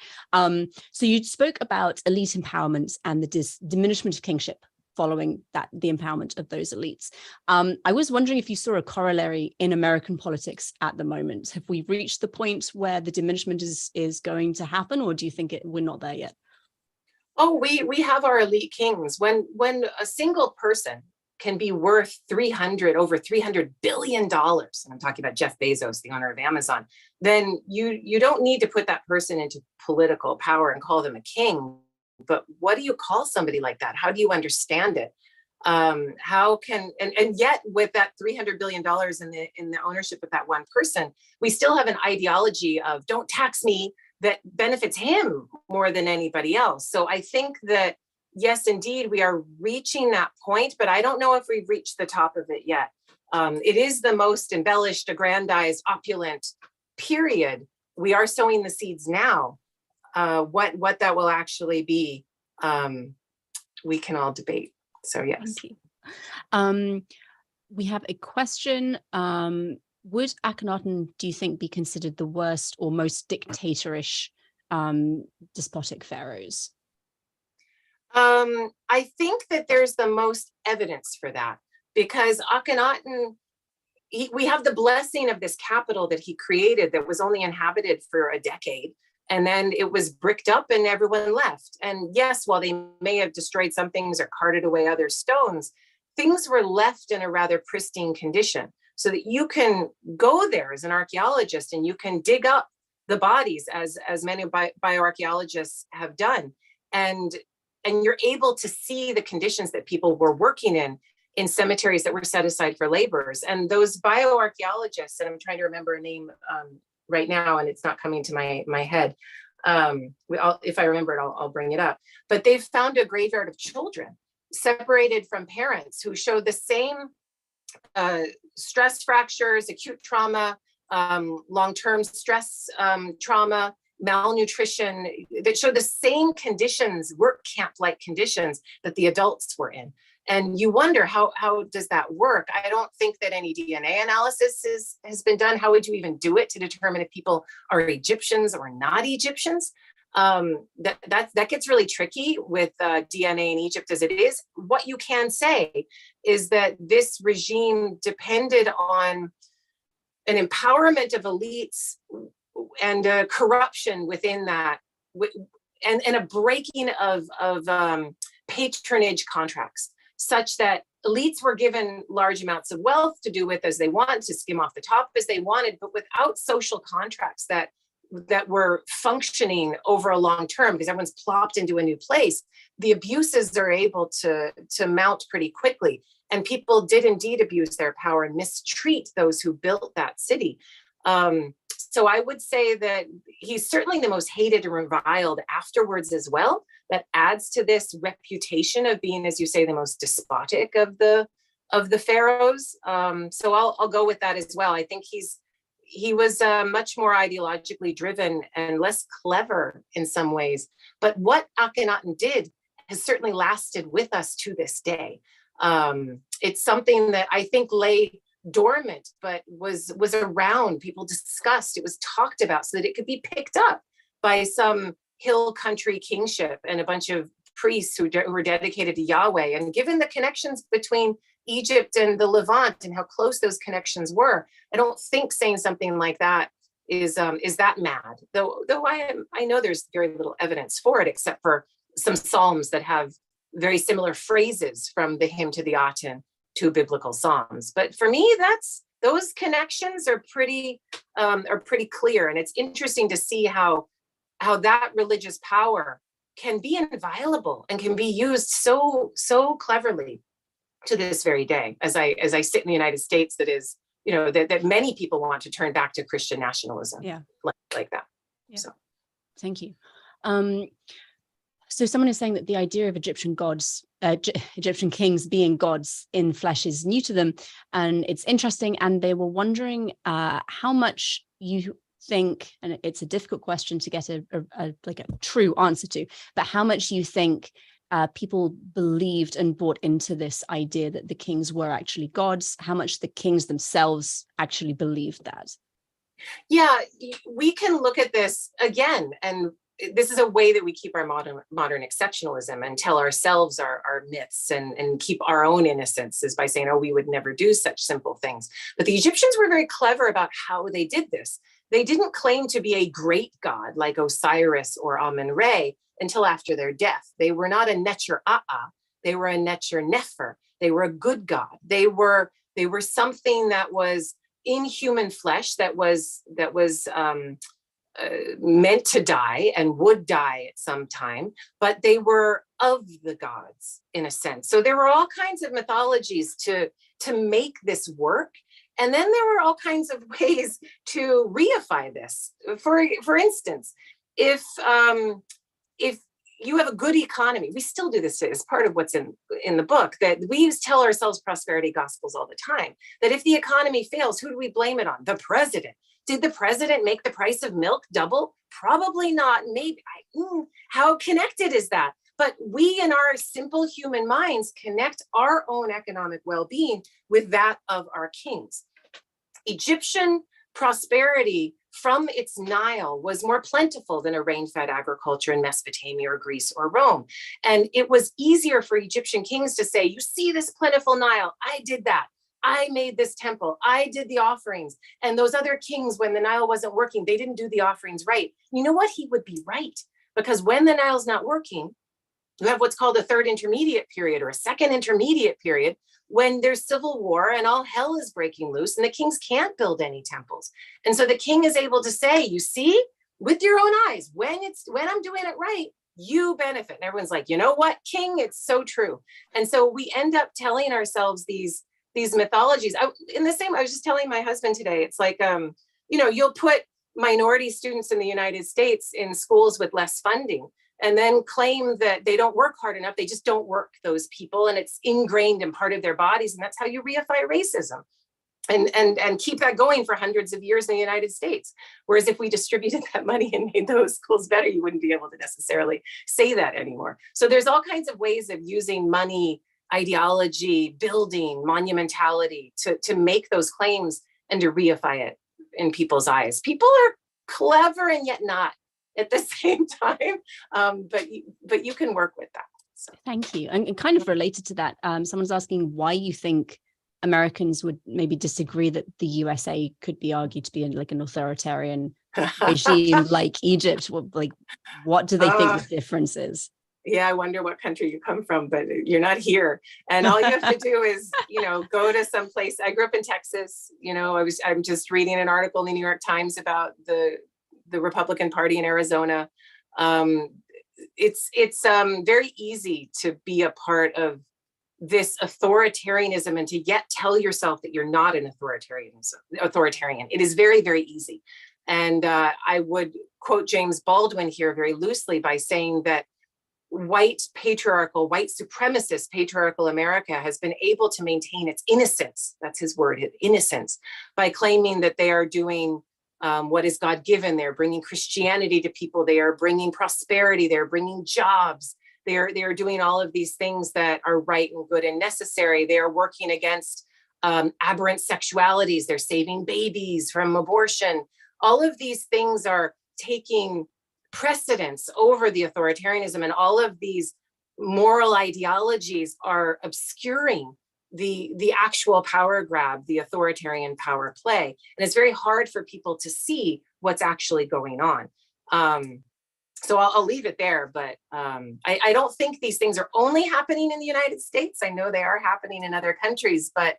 So you spoke about elite empowerment and the diminishment of kingship following the empowerment of those elites. I was wondering if you saw a corollary in American politics at the moment. Have we reached the point where the diminishment is going to happen, or do you think we're not there yet? Oh, we have our elite kings. When a single person can be worth over $300 billion, and I'm talking about Jeff Bezos, the owner of Amazon, then you don't need to put that person into political power and call them a king. But what do you call somebody like that? How do you understand it? How can, and yet with that $300 billion in the ownership of that one person, we still have an ideology of don't tax me, that benefits him more than anybody else. So I think that, yes, indeed, we are reaching that point, but I don't know if we've reached the top of it yet. It is the most embellished, aggrandized, opulent period. We are sowing the seeds now. What that will actually be, we can all debate. So yes. We have a question. Would Akhenaten, do you think, be considered the worst or most dictatorish despotic pharaohs? I think that there's the most evidence for that, because Akhenaten, we have the blessing of this capital that he created that was only inhabited for a decade, and then it was bricked up and everyone left. And yes, while they may have destroyed some things or carted away other stones, things were left in a rather pristine condition, so that you can go there as an archaeologist and you can dig up the bodies, as many bioarchaeologists have done, and you're able to see the conditions that people were working in cemeteries that were set aside for laborers. And those bioarchaeologists, and I'm trying to remember a name right now, and it's not coming to my head. If I remember it, I'll bring it up. But they've found a graveyard of children separated from parents who showed the same stress fractures, acute trauma, long-term stress trauma, malnutrition, that showed the same conditions, work camp-like conditions that the adults were in. And you wonder, how does that work? I don't think that any DNA analysis has been done. How would you even do it to determine if people are Egyptians or not Egyptians? That gets really tricky with DNA in Egypt as it is. What you can say is that this regime depended on an empowerment of elites and corruption within that, and a breaking of patronage contracts, such that elites were given large amounts of wealth to do with as they wanted, to skim off the top as they wanted, but without social contracts that were functioning over a long term, because everyone's plopped into a new place, the abuses are able to mount pretty quickly. And people did indeed abuse their power and mistreat those who built that city. So I would say that he's certainly the most hated and reviled afterwards as well. That adds to this reputation of being, as you say, the most despotic of the pharaohs. So I'll go with that as well. I think he was much more ideologically driven and less clever in some ways. But what Akhenaten did has certainly lasted with us to this day. It's something that I think lay dormant, but was around. People discussed, it was talked about so that it could be picked up by some hill country kingship and a bunch of priests who were dedicated to Yahweh. And given the connections between Egypt and the Levant and how close those connections were, I don't think saying something like that is that mad. Though I know there's very little evidence for it, except for some psalms that have very similar phrases from the hymn to the Aten to biblical psalms. But for me, those connections are pretty clear, and it's interesting to see how that religious power can be inviolable and can be used so cleverly to this very day. As I sit in the United States, that is, that many people want to turn back to Christian nationalism, like that. Yeah. So, thank you. So someone is saying that the idea of Egyptian gods, Egyptian kings being gods in flesh is new to them, and it's interesting. And they were wondering how much you think, and it's a difficult question to get a true answer to, but how much you think people believed and bought into this idea that the kings were actually gods, how much the kings themselves actually believed that. Yeah, we can look at this again, and this is a way that we keep our modern exceptionalism and tell ourselves our myths and keep our own innocence, is by saying, oh, we would never do such simple things. But the Egyptians were very clever about how they did this. They didn't claim to be a great god like Osiris or Amun-Re until after their death. They were not a Necher-Aa, they were a Necher-Nefer. They were a good god. They were something that was in human flesh, that was meant to die and would die at some time, but they were of the gods in a sense. So there were all kinds of mythologies to make this work. And then there were all kinds of ways to reify this. For instance, if you have a good economy, we still do this as part of what's in the book, that we tell ourselves prosperity gospels all the time, that if the economy fails, who do we blame it on? The president. Did the president make the price of milk double? Probably not. Maybe. How connected is that? But we in our simple human minds connect our own economic well-being with that of our kings. Egyptian prosperity from its Nile was more plentiful than a rain-fed agriculture in Mesopotamia or Greece or Rome. And it was easier for Egyptian kings to say, you see this plentiful Nile, I did that. I made this temple, I did the offerings. And those other kings, when the Nile wasn't working, they didn't do the offerings right. You know what? He would be right. Because when the Nile's not working, you have what's called a third intermediate period or a second intermediate period, when there's civil war and all hell is breaking loose and the kings can't build any temples. And so the king is able to say, you see, with your own eyes, when I'm doing it right, you benefit. And everyone's like, you know what, king? It's so true. And so we end up telling ourselves these mythologies. I was just telling my husband today, it's like, you'll put minority students in the United States in schools with less funding and then claim that they don't work hard enough. They just don't work, those people, and it's ingrained in part of their bodies. And that's how you reify racism and keep that going for hundreds of years in the United States. Whereas if we distributed that money and made those schools better, you wouldn't be able to necessarily say that anymore. So there's all kinds of ways of using money, ideology, building, monumentality to make those claims and to reify it in people's eyes. People are clever and yet not at the same time, but you can work with that. So. Thank you. And kind of related to that, someone's asking why you think Americans would maybe disagree that the USA could be argued to be like an authoritarian regime like Egypt. What do they think the difference is? yeah, I wonder what country you come from, but you're not here. And all you have to do is, go to some place. I grew up in Texas. I'm just reading an article in the New York Times about the Republican Party in Arizona. It's very easy to be a part of this authoritarianism and to yet tell yourself that you're not an authoritarian. It is very, very easy. And I would quote James Baldwin here very loosely by saying that white supremacist patriarchal America has been able to maintain its innocence, that's his word, innocence, by claiming that they are doing what is God-given. They're bringing Christianity to people. They are bringing prosperity. They're bringing jobs. They are doing all of these things that are right and good and necessary. They are working against aberrant sexualities. They're saving babies from abortion. All of these things are taking precedence over the authoritarianism, and all of these moral ideologies are obscuring the actual power grab, the authoritarian power play. And it's very hard for people to see what's actually going on. So I'll leave it there, but I don't think these things are only happening in the United States. I know they are happening in other countries, but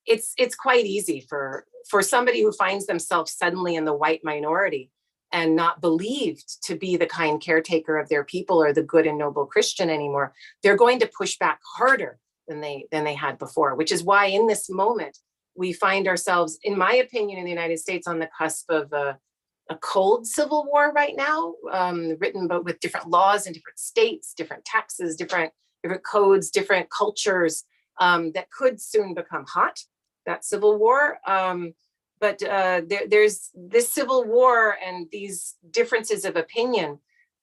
it's quite easy for somebody who finds themselves suddenly in the white minority and not believed to be the kind caretaker of their people or the good and noble Christian anymore. They're going to push back harder than they had before, which is why in this moment, we find ourselves, in my opinion, in the United States on the cusp of a cold civil war right now, written but with different laws in different states, different taxes, different codes, different cultures that could soon become hot, that civil war. But there's this civil war and these differences of opinion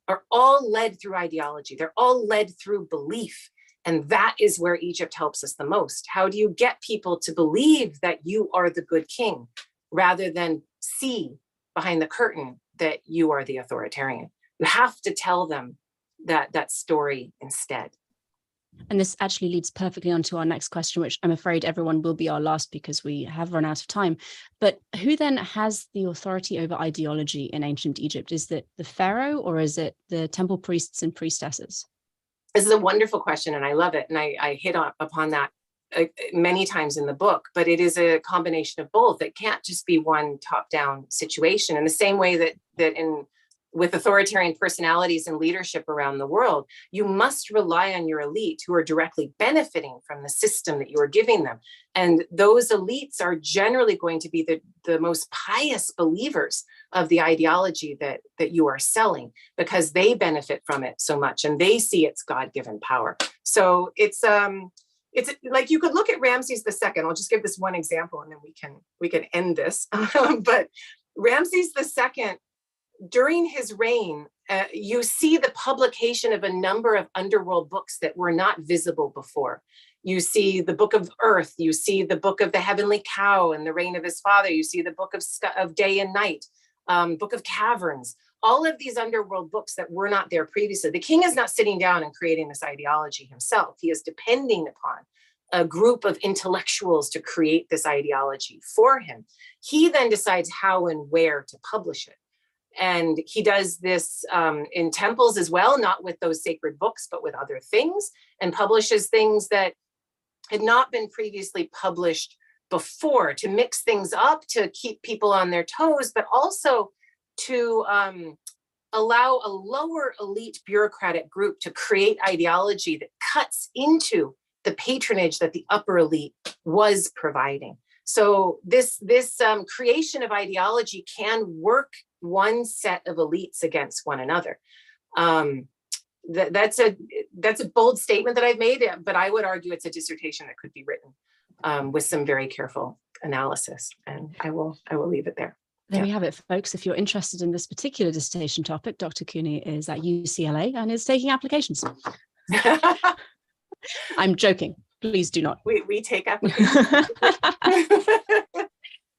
are all led through ideology. They're all led through belief. And that is where Egypt helps us the most. How do you get people to believe that you are the good king rather than see behind the curtain that you are the authoritarian? You have to tell them that story instead. And this actually leads perfectly onto our next question, which I'm afraid everyone will be our last because we have run out of time. But who then has the authority over ideology in ancient Egypt? Is it the pharaoh or is it the temple priests and priestesses? This is a wonderful question and I love it. And I hit upon that many times in the book, but it is a combination of both. It can't just be one top-down situation. In the same way that with authoritarian personalities and leadership around the world, you must rely on your elite who are directly benefiting from the system that you are giving them. And those elites are generally going to be the most pious believers of the ideology that you are selling because they benefit from it so much and they see its God-given power. So it's like you could look at Ramses II. I'll just give this one example and then we can end this. But Ramses II, during his reign, you see the publication of a number of underworld books that were not visible before. You see the Book of Earth, you see the Book of the Heavenly Cow and the reign of his father, you see the Book of Day and Night, Book of Caverns, all of these underworld books that were not there previously. The king is not sitting down and creating this ideology himself. He is depending upon a group of intellectuals to create this ideology for him. He then decides how and where to publish it. And he does this in temples as well, not with those sacred books, but with other things, and publishes things that had not been previously published before to mix things up, to keep people on their toes, but also to allow a lower elite bureaucratic group to create ideology that cuts into the patronage that the upper elite was providing. So this creation of ideology can work one set of elites against one another. That's a bold statement that I've made, but I would argue it's a dissertation that could be written with some very careful analysis. And I will leave it there. There we have it, folks. If you're interested in this particular dissertation topic, Dr. Cooney is at UCLA and is taking applications. I'm joking. Please do not. We take applications.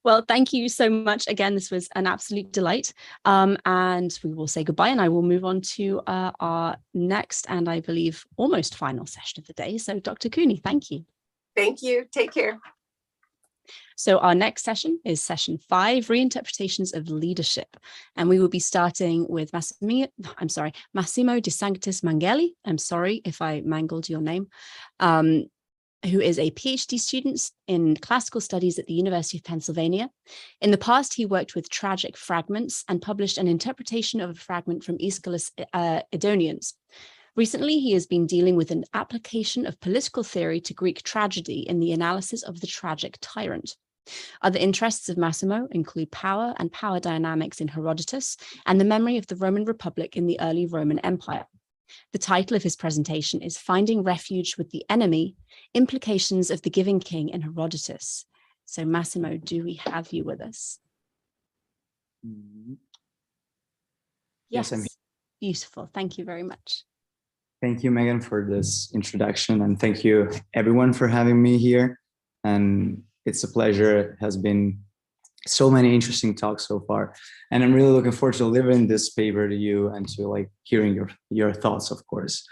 Well, thank you so much. Again, this was an absolute delight. And we will say goodbye and I will move on to our next and I believe almost final session of the day. So Dr. Cooney, thank you. Thank you. Take care. So our next session is session 5, Reinterpretations of Leadership. And we will be starting with Massimo De Sanctis Mangeli. I'm sorry if I mangled your name. Who is a PhD student in classical studies at the University of Pennsylvania. In the past, he worked with tragic fragments and published an interpretation of a fragment from Aeschylus' Edonians. Recently, he has been dealing with an application of political theory to Greek tragedy in the analysis of the tragic tyrant. Other interests of Massimo include power and power dynamics in Herodotus and the memory of the Roman Republic in the early Roman Empire. The title of his presentation is Finding Refuge with the Enemy, Implications of the Giving King in Herodotus. So Massimo, do we have you with us? Yes, I'm here. Beautiful. Thank you very much. Thank you, Megan, for this introduction, and thank you everyone for having me here. And it's a pleasure. It has been so many interesting talks so far, and I'm really looking forward to delivering this paper to you and to hearing your thoughts, of course.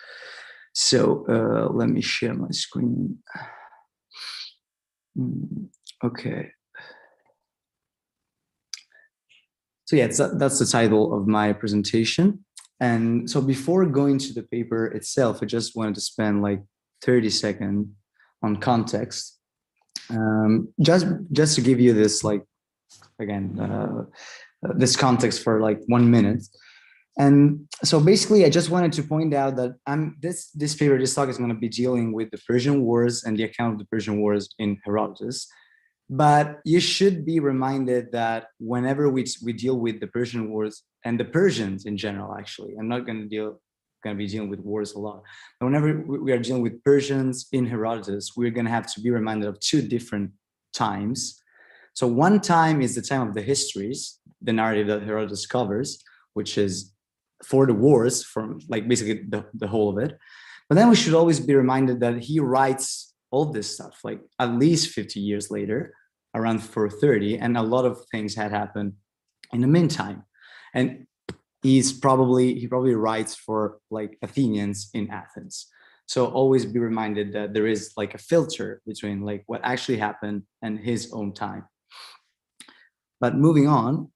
So let me share my screen. Okay. So yeah, that's the title of my presentation. And so before going to the paper itself, I just wanted to spend 30 seconds on context, just to give you this this context for 1 minute. And so basically, I just wanted to point out that this talk is going to be dealing with the Persian Wars and the account of the Persian Wars in Herodotus. But you should be reminded that whenever we deal with the Persian Wars and the Persians in general, actually, I'm not going to be dealing with wars a lot. But whenever we are dealing with Persians in Herodotus, we're going to have to be reminded of 2 different times. So one time is the time of the histories, the narrative that Herodotus covers, which is for the wars, from basically the whole of it. But then we should always be reminded that he writes all this stuff at least 50 years later, around 430, and a lot of things had happened in the meantime. And he probably writes for Athenians in Athens. So always be reminded that there is a filter between what actually happened and his own time. But moving on,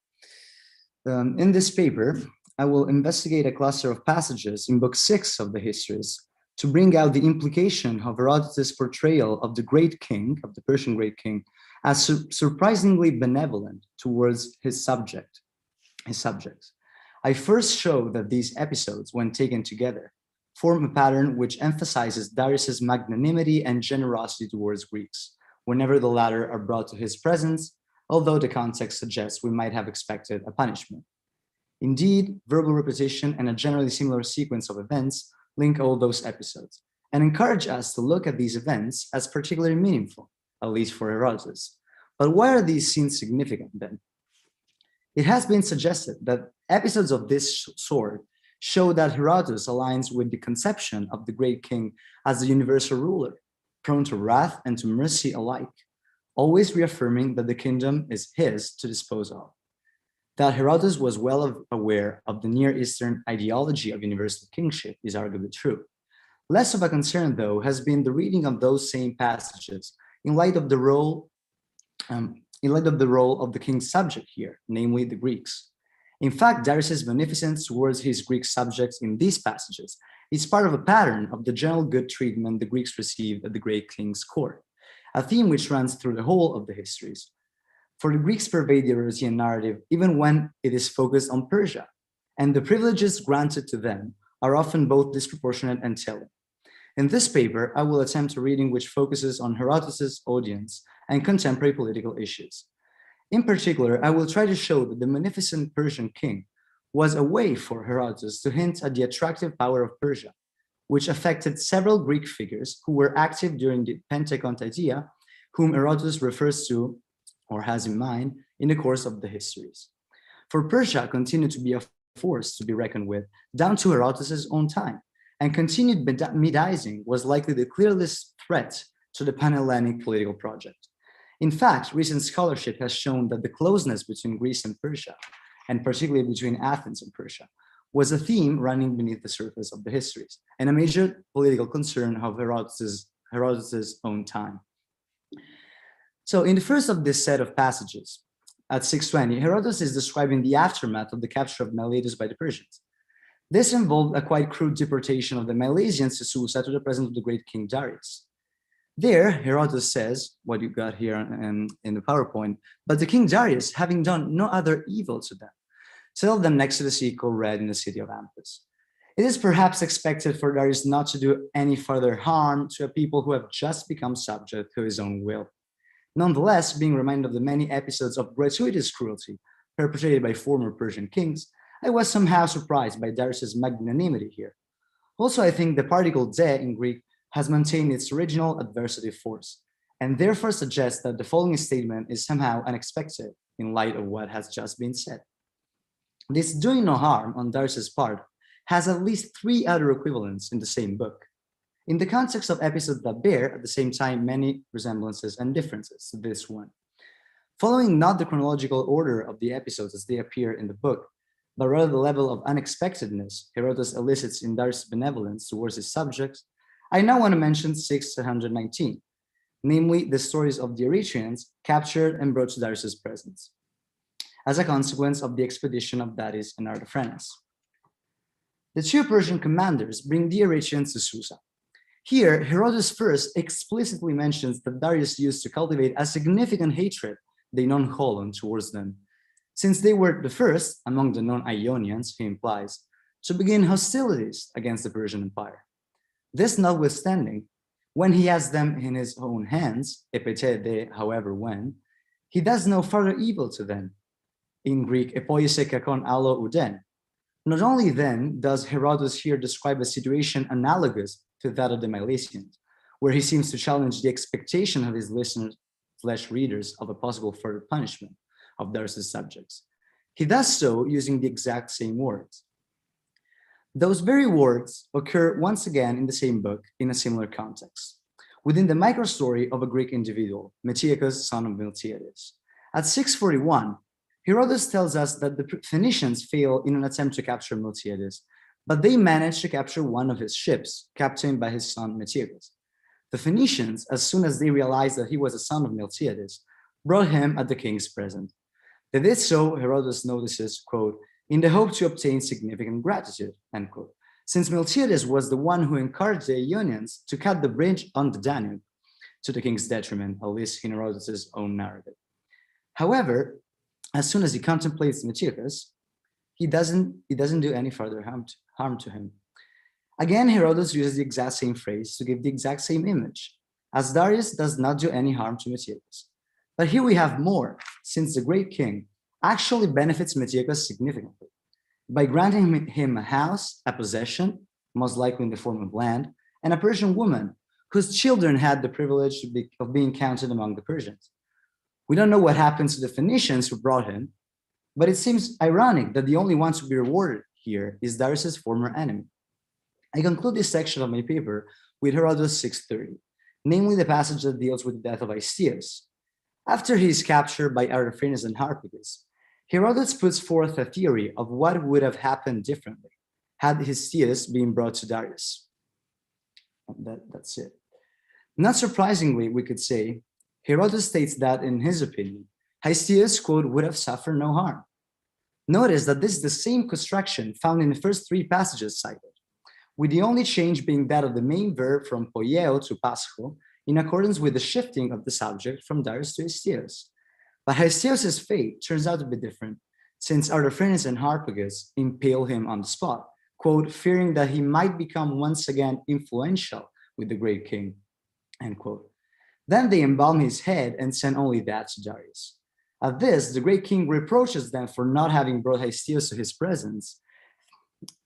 in this paper, I will investigate a cluster of passages in book 6 of the Histories to bring out the implication of Herodotus' portrayal of the great king, of the Persian great king, as surprisingly benevolent towards his subjects. I first show that these episodes, when taken together, form a pattern which emphasizes Darius's magnanimity and generosity towards Greeks, whenever the latter are brought to his presence, although the context suggests we might have expected a punishment. Indeed, verbal repetition and a generally similar sequence of events link all those episodes and encourage us to look at these events as particularly meaningful, at least for Herodotus. But why are these scenes significant then? It has been suggested that episodes of this sort show that Herodotus aligns with the conception of the great king as the universal ruler, prone to wrath and to mercy alike, always reaffirming that the kingdom is his to dispose of. That Herodotus was well aware of the Near Eastern ideology of universal kingship is arguably true. Less of a concern, though, has been the reading of those same passages in light of the role of the king's subject here, namely the Greeks. In fact, Darius's beneficence towards his Greek subjects in these passages is part of a pattern of the general good treatment the Greeks received at the great king's court, a theme which runs through the whole of the histories. For the Greeks pervade the Eurasian narrative even when it is focused on Persia, and the privileges granted to them are often both disproportionate and telling. In this paper, I will attempt a reading which focuses on Herodotus' audience and contemporary political issues. In particular, I will try to show that the magnificent Persian king was a way for Herodotus to hint at the attractive power of Persia, which affected several Greek figures who were active during the Penteconst idea, whom Herodotus refers to or has in mind in the course of the histories. For Persia continued to be a force to be reckoned with down to Herodotus' own time, and continued Medizing was likely the clearest threat to the Pan-Hellenic political project. In fact, recent scholarship has shown that the closeness between Greece and Persia, and particularly between Athens and Persia, was a theme running beneath the surface of the histories, and a major political concern of Herodotus' own time. So in the first of this set of passages, at 620, Herodotus is describing the aftermath of the capture of Miletus by the Persians. This involved a quite crude deportation of the Milesians to Susa to the presence of the great King Darius. There, Herodotus says, what you got here in the PowerPoint, but the King Darius, having done no other evil to them, settled them next to the sea called Red in the city of Ampus. It is perhaps expected for Darius not to do any further harm to a people who have just become subject to his own will. Nonetheless, being reminded of the many episodes of gratuitous cruelty perpetrated by former Persian kings, I was somehow surprised by Darius's magnanimity here. Also, I think the particle de in Greek has maintained its original adversative force, and therefore suggests that the following statement is somehow unexpected in light of what has just been said. This doing no harm on Darius's part has at least 3 other equivalents in the same book, in the context of episodes that bear at the same time many resemblances and differences to this one. Following not the chronological order of the episodes as they appear in the book, but rather the level of unexpectedness Herodotus elicits in Darius' benevolence towards his subjects, I now want to mention 619, namely the stories of the Eretrians captured and brought to Darius' presence, as a consequence of the expedition of Darius and Artaphernes. The 2 Persian commanders bring the Eretrians to Susa. Here, Herodotus first explicitly mentions that Darius used to cultivate a significant hatred, the non-Holon, towards them, since they were the first among the non-Ionians, he implies, to begin hostilities against the Persian Empire. This notwithstanding, when he has them in his own hands, epete however when, he does no further evil to them. In Greek, epoise kakon allo uden. Not only then does Herodotus here describe a situation analogous to that of the Milesians, where he seems to challenge the expectation of his listeners/readers of a possible further punishment of Darius' subjects. He does so using the exact same words. Those very words occur once again in the same book in a similar context, within the microstory of a Greek individual, Metiacus, son of Miltiades. At 641, Herodotus tells us that the Phoenicians fail in an attempt to capture Miltiades, but they manage to capture one of his ships, captained by his son Metiacus. The Phoenicians, as soon as they realized that he was a son of Miltiades, brought him at the king's presence. They did so, Herodotus notices, quote, in the hope to obtain significant gratitude, end quote, since Miltiades was the one who encouraged the Ionians to cut the bridge on the Danube, to the king's detriment, at least in Herodotus' own narrative. However, as soon as he contemplates Metiacus, he doesn't do any further harm to him. Again, Herodotus uses the exact same phrase to give the exact same image, as Darius does not do any harm to Metiacus. But here we have more, since the great king actually benefits Metiacus significantly by granting him a house, a possession, most likely in the form of land, and a Persian woman whose children had the privilege of being counted among the Persians. We don't know what happens to the Phoenicians who brought him, but it seems ironic that the only one to be rewarded here is Darius' former enemy. I conclude this section of my paper with Herodotus 630, namely the passage that deals with the death of Aeschylus. After he is captured by Artaphernes and Harpagus, Herodotus puts forth a theory of what would have happened differently had Aeschylus been brought to Darius. That's it. Not surprisingly, we could say, Herodotus states that, in his opinion, Aeschylus, quote, would have suffered no harm. Notice that this is the same construction found in the first 3 passages cited, with the only change being that of the main verb from poieo to pascho, in accordance with the shifting of the subject from Darius to Aeschylus. But Aeschylus' fate turns out to be different, since Artaphernes and Harpagus impale him on the spot, quote, fearing that he might become once again influential with the great king, end quote. Then they embalm his head and send only that to Darius. At this, the great king reproaches them for not having brought Aeschylus to his presence,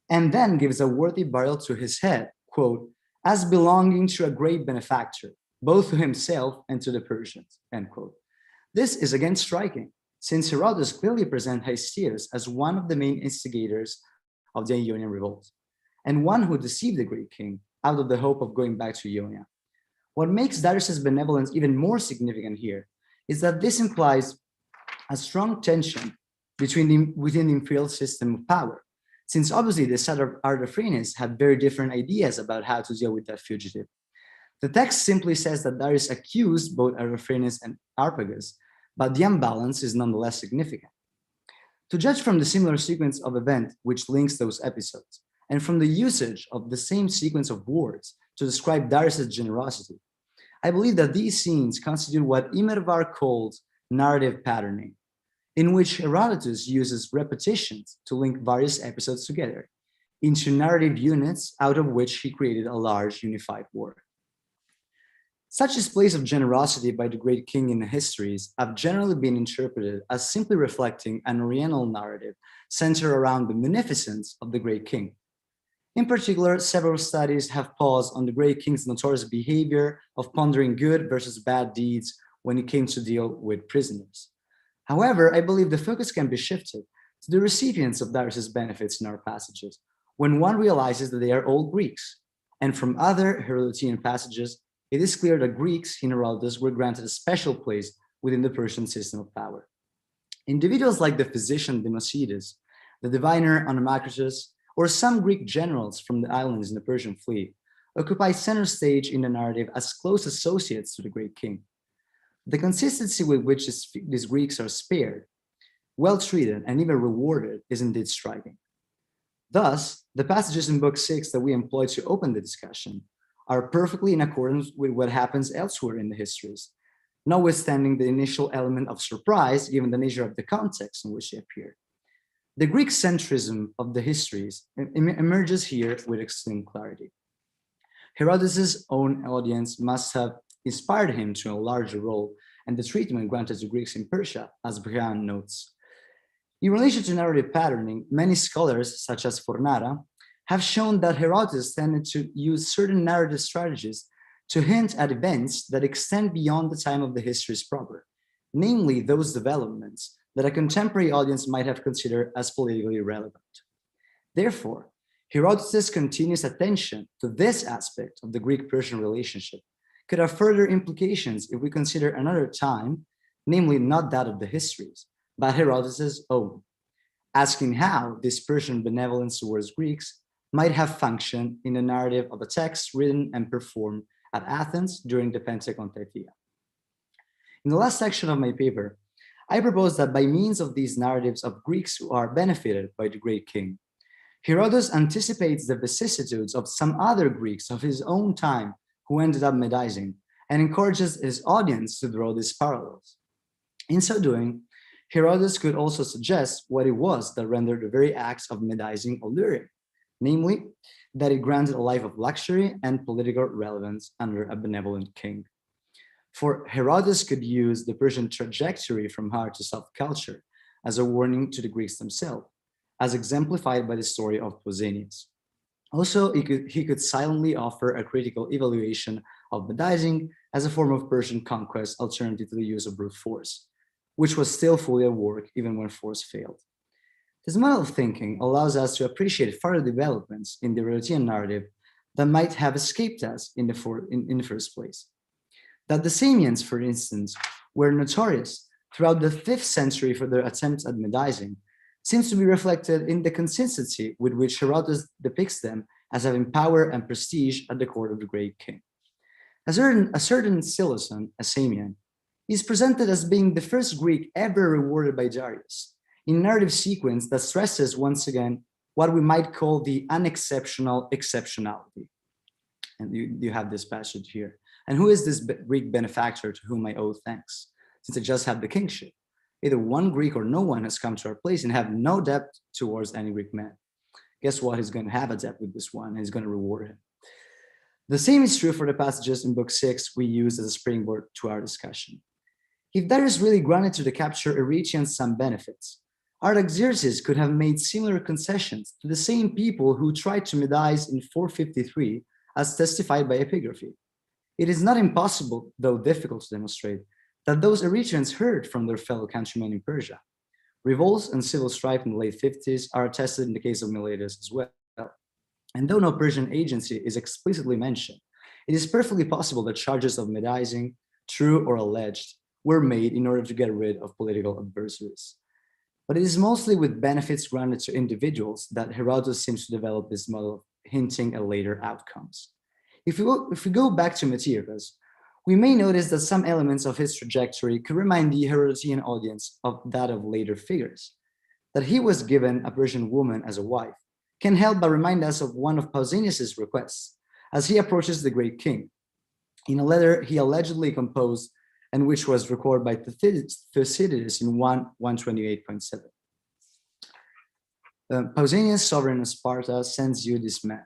and then gives a worthy burial to his head, quote, as belonging to a great benefactor, both to himself and to the Persians, end quote. This is again striking, since Herodotus clearly presents Aeschylus as one of the main instigators of the Ionian revolt, and one who deceived the great king out of the hope of going back to Ionia. What makes Darius' benevolence even more significant here is that this implies a strong tension within the imperial system of power, since obviously the side of Artaphernes had very different ideas about how to deal with that fugitive. The text simply says that Darius accused both Aristophanes and Harpagus, but the imbalance is nonetheless significant. To judge from the similar sequence of events which links those episodes, and from the usage of the same sequence of words to describe Darius' generosity, I believe that these scenes constitute what Imervar called narrative patterning, in which Herodotus uses repetitions to link various episodes together into narrative units out of which he created a large unified work. Such displays of generosity by the great king in the histories have generally been interpreted as simply reflecting an Oriental narrative centered around the munificence of the great king. In particular, several studies have paused on the great king's notorious behavior of pondering good versus bad deeds when it came to deal with prisoners. However, I believe the focus can be shifted to the recipients of Darius' benefits in our passages, when one realizes that they are all Greeks. And from other Herodotean passages, it is clear that Greeks in Herodotus were granted a special place within the Persian system of power. Individuals like the physician Democedes, the diviner Onamacritus, or some Greek generals from the islands in the Persian fleet occupy center stage in the narrative as close associates to the great king. The consistency with which these Greeks are spared, well treated, and even rewarded is indeed striking. Thus, the passages in Book 6 that we employ to open the discussion are perfectly in accordance with what happens elsewhere in the histories, notwithstanding the initial element of surprise given the nature of the context in which they appear. The Greek centrism of the histories emerges here with extreme clarity. Herodotus' own audience must have inspired him to a larger role and the treatment granted to Greeks in Persia, as Boudin notes. In relation to narrative patterning, many scholars, such as Fornara, have shown that Herodotus tended to use certain narrative strategies to hint at events that extend beyond the time of the histories proper, namely those developments that a contemporary audience might have considered as politically relevant. Therefore, Herodotus' continuous attention to this aspect of the Greek-Persian relationship could have further implications if we consider another time, namely not that of the histories, but Herodotus' own, asking how this Persian benevolence towards Greeks might have functioned in the narrative of a text written and performed at Athens during the Pentecontaetia. In the last section of my paper, I propose that by means of these narratives of Greeks who are benefited by the great king, Herodotus anticipates the vicissitudes of some other Greeks of his own time who ended up Medizing, and encourages his audience to draw these parallels. In so doing, Herodotus could also suggest what it was that rendered the very acts of Medizing alluring, namely, that it granted a life of luxury and political relevance under a benevolent king. For Herodotus could use the Persian trajectory from hard to soft culture as a warning to the Greeks themselves, as exemplified by the story of Pausanias. Also, he could silently offer a critical evaluation of Medizing as a form of Persian conquest alternative to the use of brute force, which was still fully at work even when force failed. This model of thinking allows us to appreciate further developments in the Herodotean narrative that might have escaped us in the first place. That the Samians, for instance, were notorious throughout the 5th century for their attempts at Medizing seems to be reflected in the consistency with which Herodotus depicts them as having power and prestige at the court of the great king. A certain Siloson, a Samian, is presented as being the first Greek ever rewarded by Darius, in a narrative sequence that stresses once again what we might call the unexceptional exceptionality. And you have this passage here. And who is this Greek benefactor to whom I owe thanks, since I just have the kingship? Either one Greek or no one has come to our place and have no debt towards any Greek man. Guess what? He's going to have a debt with this one, and he's going to reward him. The same is true for the passages in Book 6 we use as a springboard to our discussion. If Darius really granted to the captured Eretrians some benefits, Artaxerxes could have made similar concessions to the same people who tried to Medize in 453, as testified by epigraphy. It is not impossible, though difficult to demonstrate, that those Eretrians heard from their fellow countrymen in Persia. Revolts and civil strife in the late 50s are attested in the case of Miletus as well. And though no Persian agency is explicitly mentioned, it is perfectly possible that charges of Medizing, true or alleged, were made in order to get rid of political adversaries. But it is mostly with benefits granted to individuals that Herodotus seems to develop this model of hinting at later outcomes. If we go back to Antiochus, we may notice that some elements of his trajectory could remind the Herodian audience of that of later figures. That he was given a Persian woman as a wife can help but remind us of one of Pausanias's requests as he approaches the great king. In a letter he allegedly composed and which was recorded by Thucydides in 128.7. Pausanias, sovereign of Sparta, sends you this man.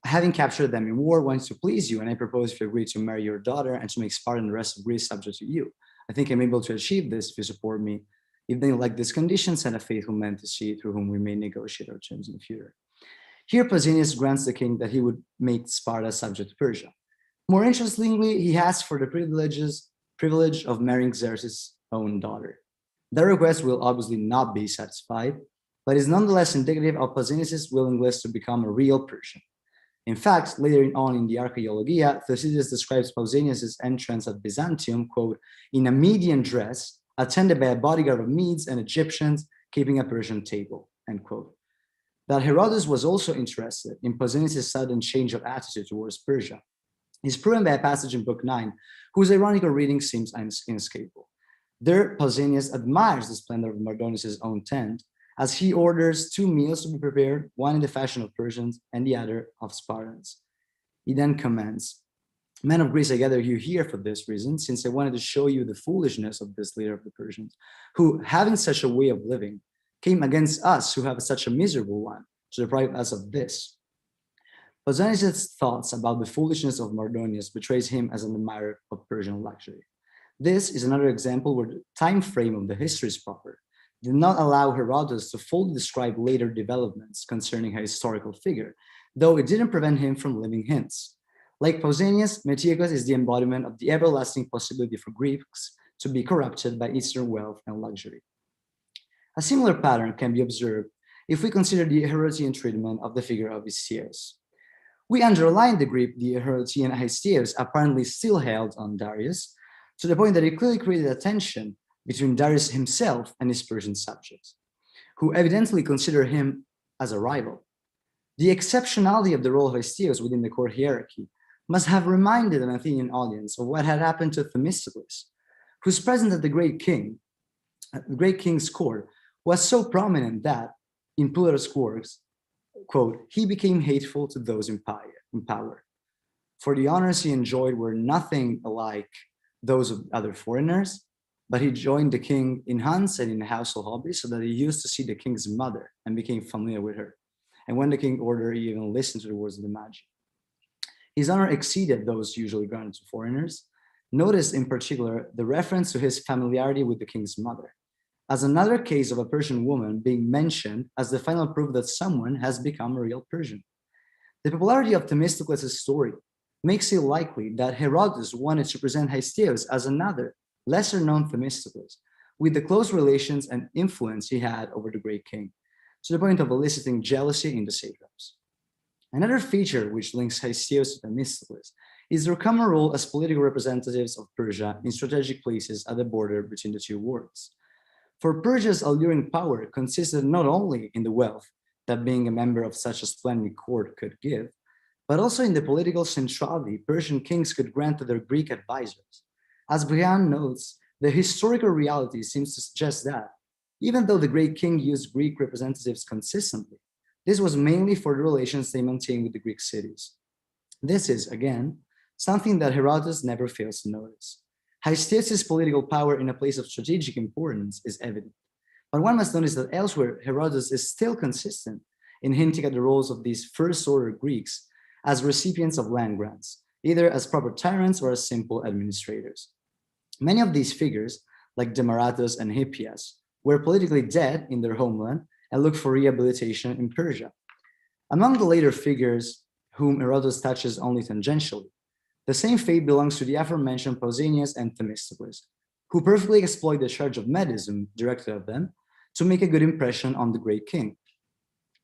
Having captured them in war, wants to please you, and I propose if you agree to marry your daughter and to make Sparta and the rest of Greece subject to you. I think I'm able to achieve this if you support me. If they like this condition, send a faithful man to see through whom we may negotiate our terms in the future. Here, Pausanias grants the king that he would make Sparta subject to Persia. More interestingly, he asks for the privilege of marrying Xerxes' own daughter. That request will obviously not be satisfied, but is nonetheless indicative of Pausanias' willingness to become a real Persian. In fact, later on in the Archaeologia, Thucydides describes Pausanias' entrance at Byzantium, quote, in a Median dress, attended by a bodyguard of Medes and Egyptians, keeping a Persian table, end quote. That Herodotus was also interested in Pausanias' sudden change of attitude towards Persia is proven by a passage in Book 9, whose ironical reading seems inescapable. There, Pausanias admires the splendor of Mardonius' own tent, as he orders 2 meals to be prepared, one in the fashion of Persians and the other of Spartans. He then comments, men of Greece, I gather you here for this reason, since I wanted to show you the foolishness of this leader of the Persians, who, having such a way of living, came against us who have such a miserable one, to deprive us of this. Pausanias' thoughts about the foolishness of Mardonius betrays him as an admirer of Persian luxury. This is another example where the time frame of the history is proper, did not allow Herodotus to fully describe later developments concerning a historical figure, though it didn't prevent him from leaving hints. Like Pausanias, Antiochus is the embodiment of the everlasting possibility for Greeks to be corrupted by Eastern wealth and luxury. A similar pattern can be observed if we consider the Herodian treatment of the figure of Histiaeus. We underline the grip the Herodian Histiaeus apparently still held on Darius, to the point that it clearly created a tension between Darius himself and his Persian subjects, who evidently consider him as a rival. The exceptionality of the role of Histiaeus within the court hierarchy must have reminded an Athenian audience of what had happened to Themistocles, whose presence at the great king's court was so prominent that, in Plutarch's works, quote, he became hateful to those in power. For the honors he enjoyed were nothing like those of other foreigners, but he joined the king in hunts and in household hobbies so that he used to see the king's mother and became familiar with her. And when the king ordered, he even listened to the words of the Magi. His honor exceeded those usually granted to foreigners. Notice in particular the reference to his familiarity with the king's mother, as another case of a Persian woman being mentioned as the final proof that someone has become a real Persian. The popularity of Themistocles' story makes it likely that Herodotus wanted to present Histiaeus as another, lesser-known Themistocles, with the close relations and influence he had over the great king, to the point of eliciting jealousy in the satraps. Another feature which links Histiaeus to Themistocles is their common role as political representatives of Persia in strategic places at the border between the two worlds. For Persia's alluring power consisted not only in the wealth that being a member of such a splendid court could give, but also in the political centrality Persian kings could grant to their Greek advisors. As Boudin notes, the historical reality seems to suggest that, even though the great king used Greek representatives consistently, this was mainly for the relations they maintained with the Greek cities. This is, again, something that Herodotus never fails to notice. Histiaeus' political power in a place of strategic importance is evident, but one must notice that elsewhere Herodotus is still consistent in hinting at the roles of these first-order Greeks as recipients of land grants, either as proper tyrants or as simple administrators. Many of these figures, like Demaratus and Hippias, were politically dead in their homeland and looked for rehabilitation in Persia. Among the later figures whom Herodotus touches only tangentially, the same fate belongs to the aforementioned Pausanias and Themistocles, who perfectly exploit the charge of medism directed at them to make a good impression on the great king.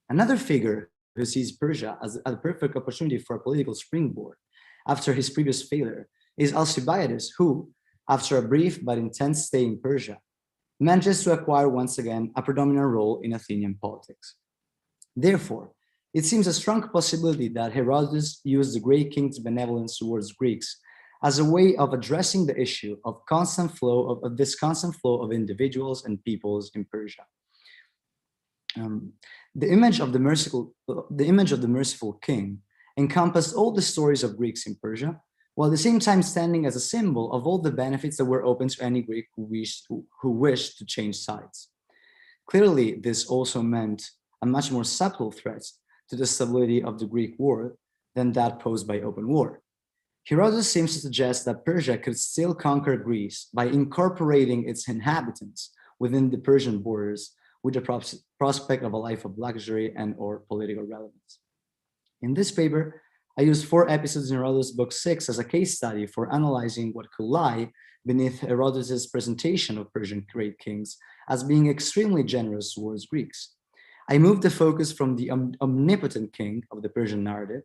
Another figure who sees Persia as a perfect opportunity for a political springboard after his previous failure is Alcibiades, who, after a brief but intense stay in Persia, manages to acquire once again a predominant role in Athenian politics. Therefore, it seems a strong possibility that Herodotus used the great king's benevolence towards Greeks as a way of addressing the issue of this constant flow of individuals and peoples in Persia. The image of the merciful king encompassed all the stories of Greeks in Persia, while at the same time standing as a symbol of all the benefits that were open to any Greek who wished to change sides. Clearly, this also meant a much more subtle threat to the stability of the Greek world than that posed by open war. Herodotus seems to suggest that Persia could still conquer Greece by incorporating its inhabitants within the Persian borders with the prospect of a life of luxury and or political relevance. In this paper, I used 4 episodes in Herodotus' book 6 as a case study for analyzing what could lie beneath Herodotus' presentation of Persian great kings as being extremely generous towards Greeks. I moved the focus from the omnipotent king of the Persian narrative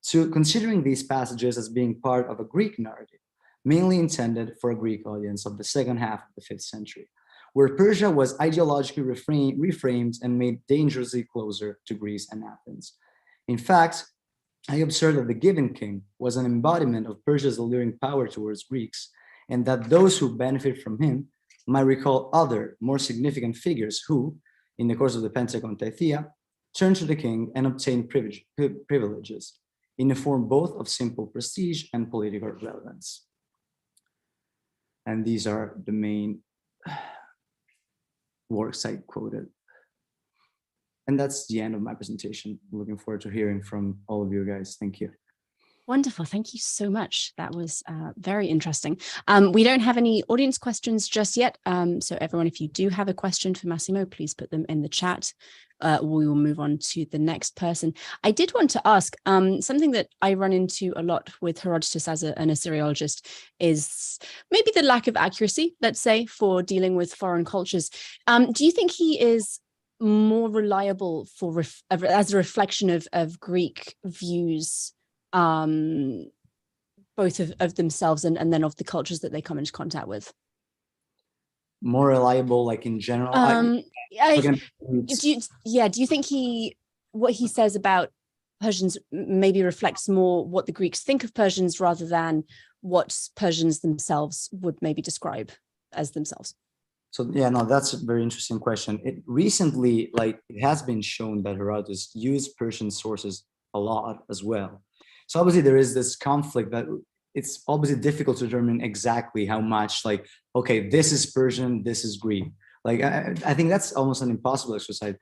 to considering these passages as being part of a Greek narrative, mainly intended for a Greek audience of the second half of the 5th century, where Persia was ideologically reframed and made dangerously closer to Greece and Athens. In fact, I observed that the given king was an embodiment of Persia's alluring power towards Greeks, and that those who benefit from him might recall other, more significant figures who, in the course of the Pentacontaethea, turned to the king and obtained privileges in the form both of simple prestige and political relevance. And these are the main works I quoted. And that's the end of my presentation. Looking forward to hearing from all of you guys. Thank you. Wonderful. Thank you so much. That was very interesting. We don't have any audience questions just yet. So everyone, if you do have a question for Massimo, please put them in the chat. We will move on to the next person. I did want to ask something that I run into a lot with Herodotus as an Assyriologist is maybe the lack of accuracy, let's say, for dealing with foreign cultures. Do you think he is more reliable for as a reflection of Greek views, both of themselves and then of the cultures that they come into contact with? More reliable, like in general? Do you think what he says about Persians maybe reflects more what the Greeks think of Persians rather than what Persians themselves would maybe describe as themselves? So yeah, no, that's a very interesting question. Recently, it has been shown that Herodotus used Persian sources a lot as well. So obviously there is this conflict that it's obviously difficult to determine exactly how much okay, this is Persian, this is Greek. I think that's almost an impossible exercise.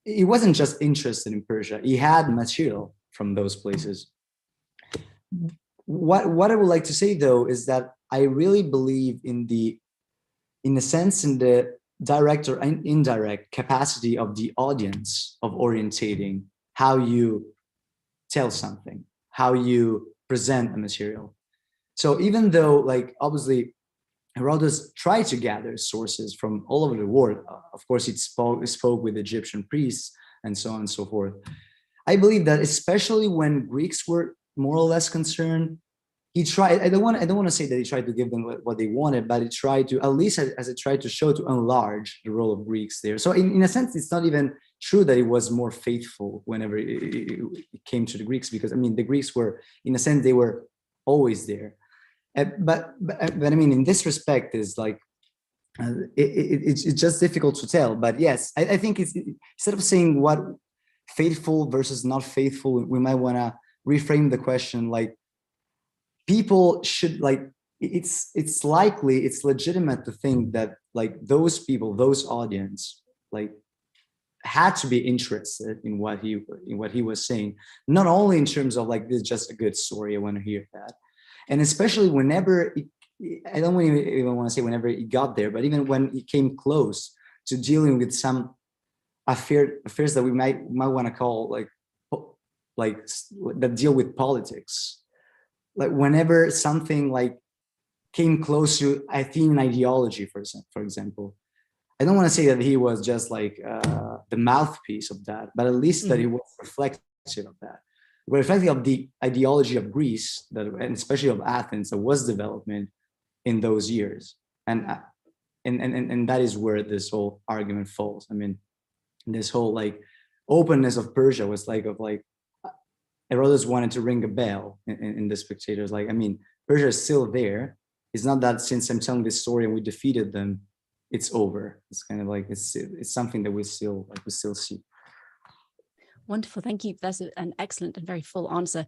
He wasn't just interested in Persia. He had material from those places. What I would like to say though, is that I really believe in the direct or indirect capacity of the audience of orientating how you tell something, how you present a material. So even though obviously Herodotus tried to gather sources from all over the world, of course he spoke with Egyptian priests and so on and so forth. I believe that especially when Greeks were more or less concerned, he tried, I don't want to say that he tried to give them what they wanted, but he tried to, at least as it tried to show, to enlarge the role of Greeks there. So in a sense, it's not even true that he was more faithful whenever it came to the Greeks, because I mean, the Greeks were, in a sense, they were always there. But I mean, in this respect is it's just difficult to tell. But yes, I think it's, instead of saying what faithful versus not faithful, we might want to reframe the question people should it's likely, it's legitimate to think that those people, those audience, had to be interested in what he was saying, not only in terms of this is just a good story, I want to hear that, and especially whenever I don't even want to say whenever he got there, but even when he came close to dealing with some affairs that we might want to call that deal with politics. Whenever something came close to Athenian ideology, for example, I don't want to say that he was just the mouthpiece of that, but at least that he was reflective of that, reflective of the ideology of Greece, and especially of Athens, that was development in those years, and that is where this whole argument falls. I mean, this whole openness of Persia was like Herodotus wanted to ring a bell in the spectators. Like, I mean, Persia is still there. It's not that since I'm telling this story and we defeated them, it's over. It's kind of like it's something that we still see. Wonderful, thank you. That's an excellent and very full answer.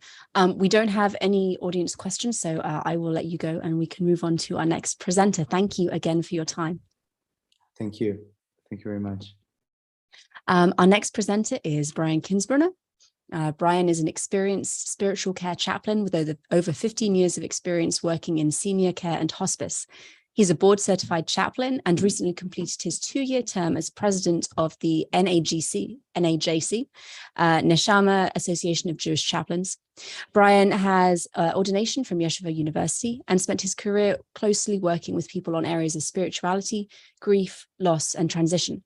We don't have any audience questions, so I will let you go and we can move on to our next presenter. Thank you again for your time. Thank you. Thank you very much. Our next presenter is Brian Kinsbrunner. Brian is an experienced spiritual care chaplain with over 15 years of experience working in senior care and hospice. He's a board-certified chaplain and recently completed his 2-year term as president of the NAJC, Neshama Association of Jewish Chaplains. Brian has ordination from Yeshiva University and spent his career closely working with people on areas of spirituality, grief, loss, and transition.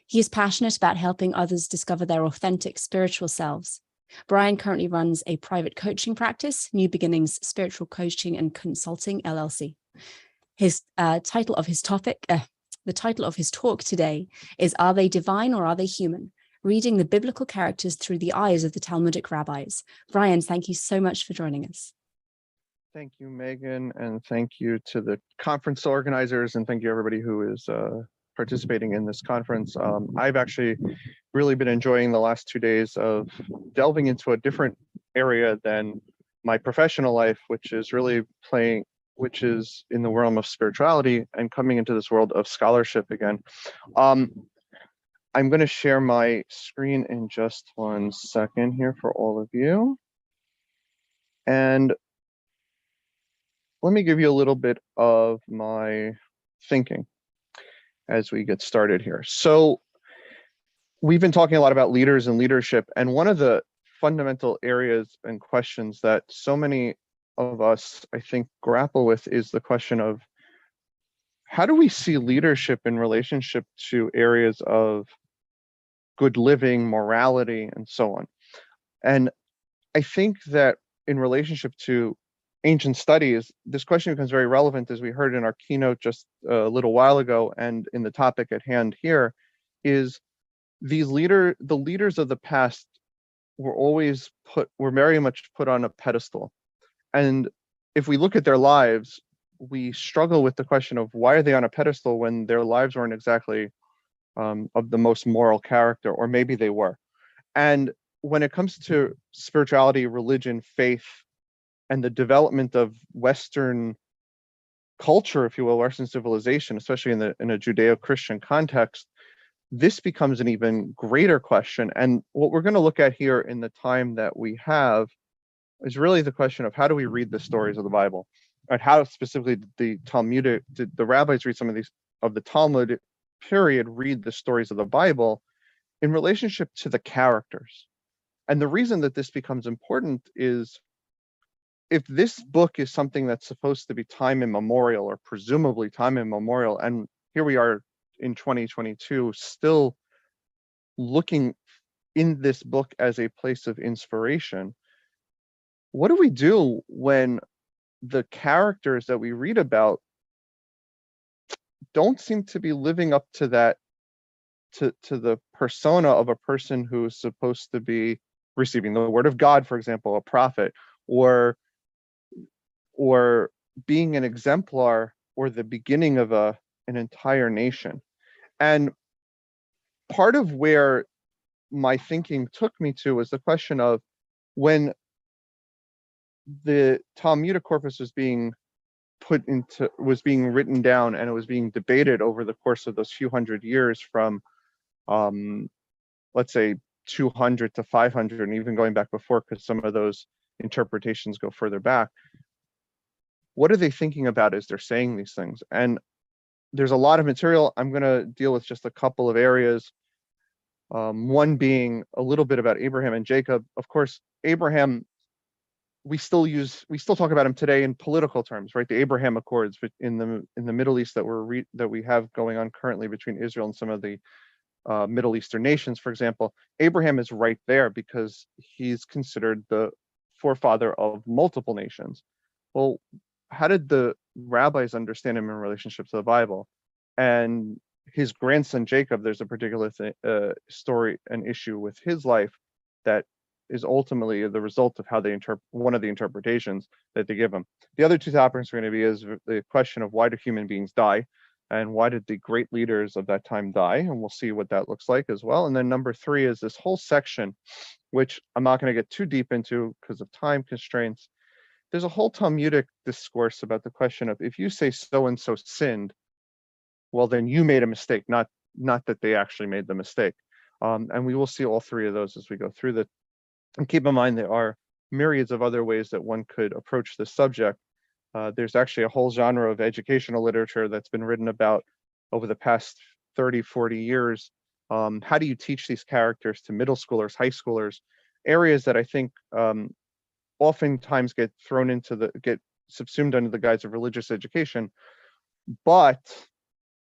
He is passionate about helping others discover their authentic spiritual selves. Brian currently runs a private coaching practice, New Beginnings Spiritual Coaching and Consulting, LLC. The title of his talk today is Are They Divine or Are They Human? Reading the biblical characters through the eyes of the Talmudic rabbis. Brian, thank you so much for joining us. Thank you, Megan, and thank you to the conference organizers, and thank you everybody who is participating in this conference. I've actually really been enjoying the last 2 days of delving into a different area than my professional life, which is in the realm of spirituality and coming into this world of scholarship again. I'm going to share my screen in just 1 second here for all of you. And let me give you a little bit of my thinking as we get started here. So we've been talking a lot about leaders and leadership, and one of the fundamental areas and questions that so many of us, I think, grapple with is the question of how do we see leadership in relationship to areas of good living, morality, and so on. And I think that in relationship to ancient studies, this question becomes very relevant, as we heard in our keynote just a little while ago, and in the topic at hand here, is the leaders of the past were very much put on a pedestal. And if we look at their lives, we struggle with the question of why are they on a pedestal when their lives weren't exactly of the most moral character, or maybe they were. And when it comes to spirituality, religion, faith, and the development of Western culture, if you will, Western civilization, especially in a Judeo-Christian context, this becomes an even greater question. And what we're going to look at here in the time that we have is really the question of how do we read the stories of the Bible, and how specifically the rabbis read some of these of the Talmud period, read the stories of the Bible in relationship to the characters. And the reason that this becomes important is if this book is something that's supposed to be time immemorial, or presumably time immemorial, and here we are in 2022 still looking in this book as a place of inspiration, what do we do when the characters that we read about don't seem to be living up to that, to the persona of a person who is supposed to be receiving the word of God, for example, a prophet, or being an exemplar or the beginning of an entire nation? And part of where my thinking took me to was the question of when the Talmudic corpus was being written down, and it was being debated over the course of those few hundred years from let's say 200 to 500, and even going back before, because some of those interpretations go further back. What are they thinking about as they're saying these things? And there's a lot of material. I'm going to deal with just a couple of areas. One being a little bit about Abraham and Jacob. Of course, Abraham, we still talk about him today in political terms, right? The Abraham Accords in the Middle East that we have going on currently between Israel and some of the Middle Eastern nations, for example. Abraham is right there because he's considered the forefather of multiple nations. Well, how did the rabbis understand him in relationship to the Bible? And his grandson Jacob, there's a particular story, an issue with his life that is ultimately the result of how they interpret one of the interpretations that they give him. The other two topics are going to be is the question of why do human beings die, and why did the great leaders of that time die, and we'll see what that looks like as well. And then number 3 is this whole section, which I'm not going to get too deep into because of time constraints. There's a whole Talmudic discourse about the question of if you say so and so sinned, well then you made a mistake, not that they actually made the mistake. And we will see all 3 of those as we go through the. And keep in mind there are myriads of other ways that one could approach this subject. There's actually a whole genre of educational literature that's been written about over the past 30, 40 years. How do you teach these characters to middle schoolers, high schoolers, areas that I think oftentimes get subsumed under the guise of religious education, but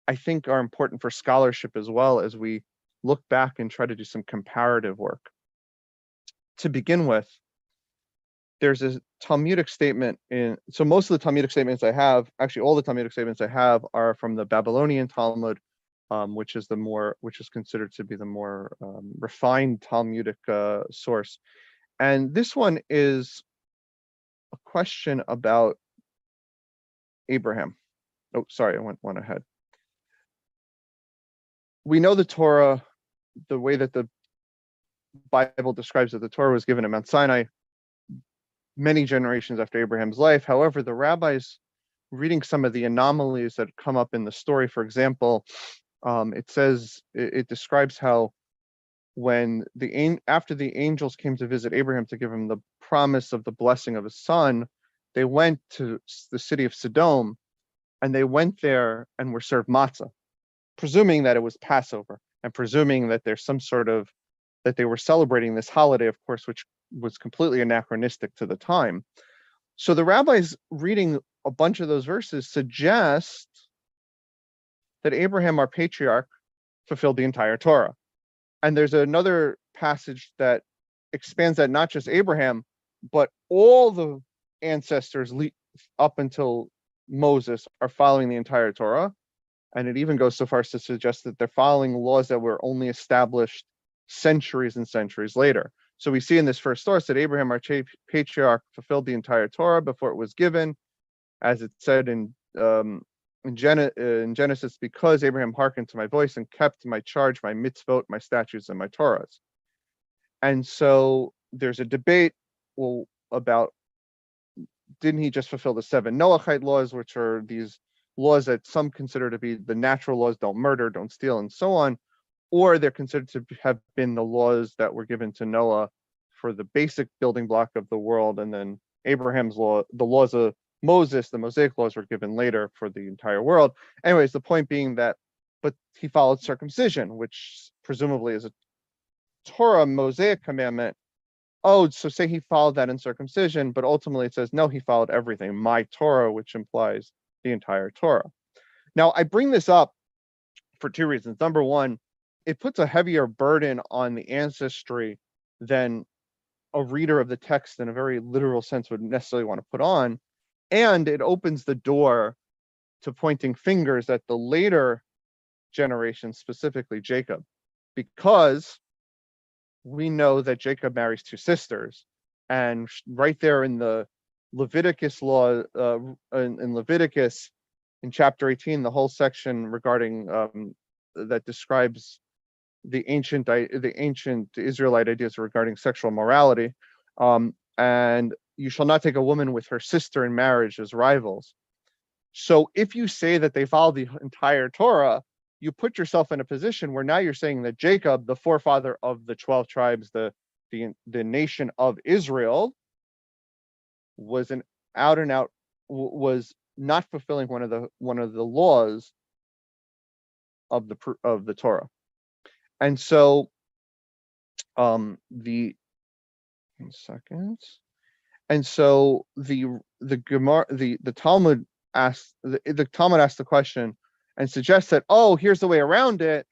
I think are important for scholarship as well as we look back and try to do some comparative work. To begin with, there's a Talmudic statement so most of the Talmudic statements I have, actually all the Talmudic statements I have are from the Babylonian Talmud, which is considered to be the more refined Talmudic source. And this one is a question about Abraham. Oh, sorry, I went one ahead. We know the Torah, the way that the Bible describes that the Torah was given at Mount Sinai many generations after Abraham's life. However, the rabbis, reading some of the anomalies that come up in the story, for example, it describes how after the angels came to visit Abraham to give him the promise of the blessing of his son, they went to the city of Sodom, and they went there and were served matzah, presuming that it was Passover, and presuming that there's some sort of that they were celebrating this holiday, of course, which was completely anachronistic to the time. So the rabbis reading a bunch of those verses suggest that Abraham, our patriarch, fulfilled the entire Torah. And there's another passage that expands that not just Abraham, but all the ancestors up until Moses are following the entire Torah. And it even goes so far as to suggest that they're following laws that were only established centuries and centuries later. So we see in this first source that Abraham, our patriarch, fulfilled the entire Torah before it was given, as it said in Genesis, because Abraham hearkened to my voice and kept my charge, my mitzvot, my statutes, and my Torahs. And so there's a debate about didn't he just fulfill the 7 Noahide laws, which are these laws that some consider to be the natural laws, don't murder, don't steal, and so on, or they're considered to have been the laws that were given to Noah for the basic building block of the world, and then Abraham's law, the laws of Moses, the Mosaic laws were given later for the entire world. Anyways, the point being that, but he followed circumcision, which presumably is a Torah Mosaic commandment. Oh, so say he followed that in circumcision, but ultimately it says, no, he followed everything, my Torah, which implies the entire Torah. Now, I bring this up for 2 reasons. Number one, it puts a heavier burden on the ancestry than a reader of the text in a very literal sense would necessarily want to put on. And it opens the door to pointing fingers at the later generation, specifically Jacob, because we know that Jacob marries 2 sisters. And right there in the Leviticus law, in Leviticus, in chapter 18, the whole section regarding that describes the ancient Israelite ideas regarding sexual morality, and you shall not take a woman with her sister in marriage as rivals. So if you say that they follow the entire Torah, you put yourself in a position where now you're saying that Jacob, the forefather of the 12 tribes, the nation of Israel, was an out and out, was not fulfilling one of the laws of the Torah. And so the Talmud asks the question and suggests that, oh, here's the way around it,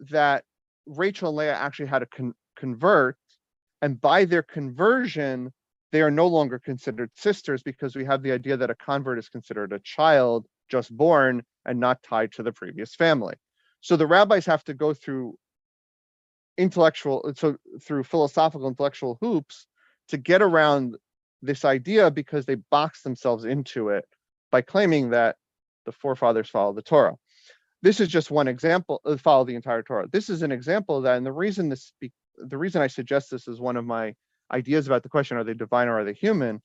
that Rachel and Leah actually had to convert, and by their conversion they are no longer considered sisters, because we have the idea that a convert is considered a child just born and not tied to the previous family. So the rabbis have to go through through philosophical intellectual hoops to get around this idea, because they box themselves into it by claiming that the forefathers follow the Torah. This is just one example, follow the entire Torah. This is an example of that, and the reason I suggest this as one of my ideas about the question, are they divine or are they human,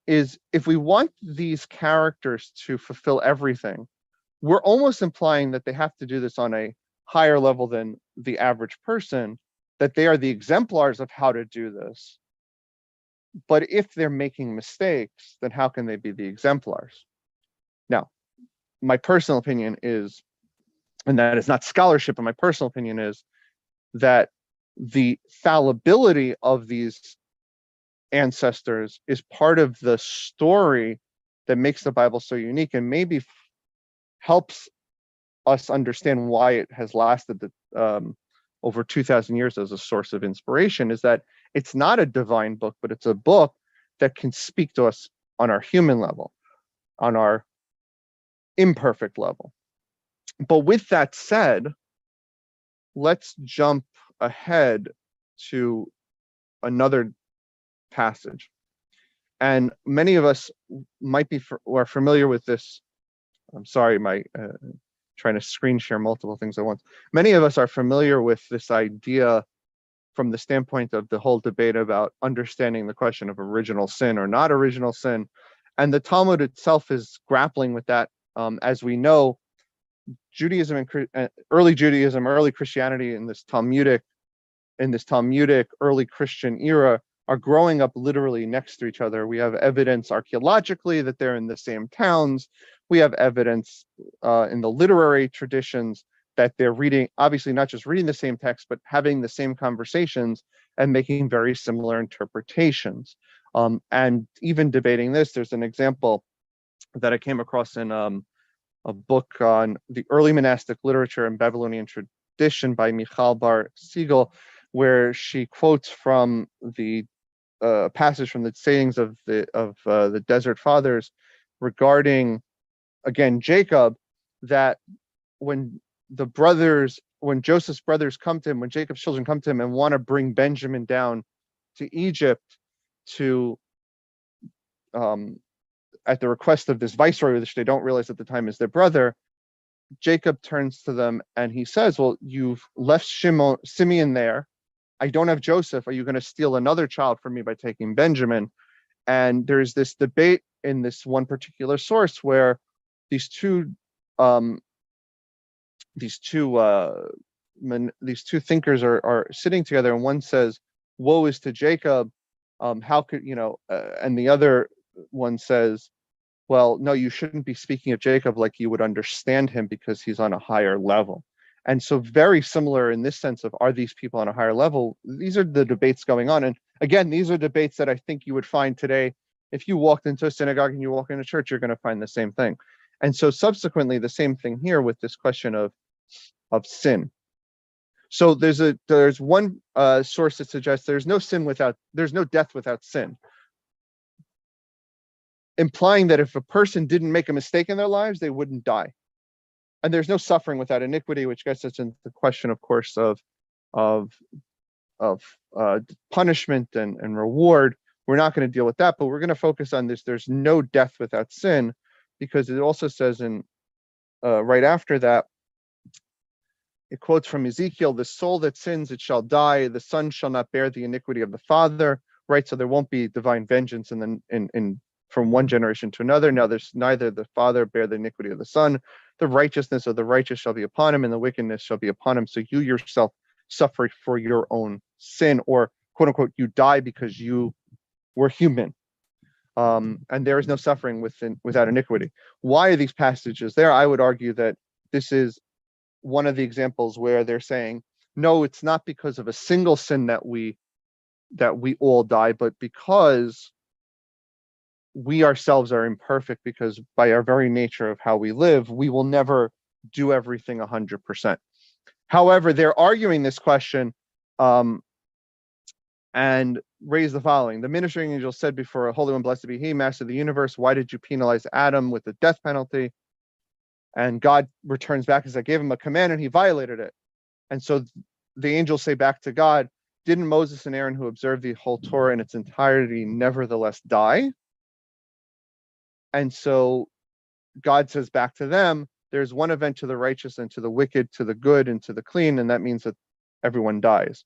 is if we want these characters to fulfill everything, we're almost implying that they have to do this on a higher level than the average person, that they are the exemplars of how to do this. But if they're making mistakes, then how can they be the exemplars? Now, my personal opinion is, and that is not scholarship, but my personal opinion is that the fallibility of these ancestors is part of the story that makes the Bible so unique, and maybe helps us understand why it has lasted over 2,000 years as a source of inspiration, is that it's not a divine book, but it's a book that can speak to us on our human level, on our imperfect level. But with that said, let's jump ahead to another passage. And many of us might be are familiar with this. I'm sorry, my trying to screen share multiple things at once. Many of us are familiar with this idea from the standpoint of the whole debate about understanding the question of original sin or not original sin. And the Talmud itself is grappling with that. As we know, Judaism and early Judaism, early Christianity in this Talmudic early Christian era are growing up literally next to each other. We have evidence archaeologically that they're in the same towns. We have evidence in the literary traditions that they're reading, obviously not just reading the same text, but having the same conversations and making very similar interpretations. And even debating this, there's an example that I came across in a book on the early monastic literature and Babylonian tradition by Michal Bar Siegel, where she quotes from the passage from the sayings of the Desert Fathers regarding, again, Jacob, that when Joseph's brothers come to him, when Jacob's children come to him and want to bring Benjamin down to Egypt to at the request of this viceroy, which they don't realize at the time is their brother, Jacob turns to them and he says, well, you've left Simeon there. I don't have Joseph. Are you going to steal another child from me by taking Benjamin? And there's this debate in this one particular source where these two thinkers are sitting together, and one says, woe is to Jacob, how could and the other one says, well, no, you shouldn't be speaking of Jacob like you would understand him because he's on a higher level. And so very similar in this sense of, are these people on a higher level? These are the debates going on. And again, these are debates that I think you would find today. If you walked into a synagogue and you walk into church, you're going to find the same thing. And so subsequently, the same thing here with this question of sin. So there's one source that suggests there's no death without sin, implying that if a person didn't make a mistake in their lives, they wouldn't die. And there's no suffering without iniquity, which gets us into the question, of course, of punishment and reward. We're not going to deal with that, but we're going to focus on this. There's no death without sin, because it also says in right after that, it quotes from Ezekiel, the soul that sins, it shall die. The son shall not bear the iniquity of the father. Right. So there won't be divine vengeance in from one generation to another. Now there's neither the father bear the iniquity of the son. The righteousness of the righteous shall be upon him, and the wickedness shall be upon him. So you yourself suffer for your own sin, or quote unquote, you die because you were human. And there is no suffering without iniquity. Why are these passages there? I would argue that this is one of the examples where they're saying, no, it's not because of a single sin that we all die, but because we ourselves are imperfect, because by our very nature of how we live, we will never do everything 100%. However, they're arguing this question and raise the following. The ministering angel said before, Holy One, blessed be he, master of the universe, why did you penalize Adam with the death penalty? And God returns back and says, I gave him a command and he violated it. And so the angels say back to God, didn't Moses and Aaron, who observed the whole Torah in its entirety, nevertheless die? And so God says back to them, there's one event to the righteous and to the wicked, to the good and to the clean, and that means that everyone dies.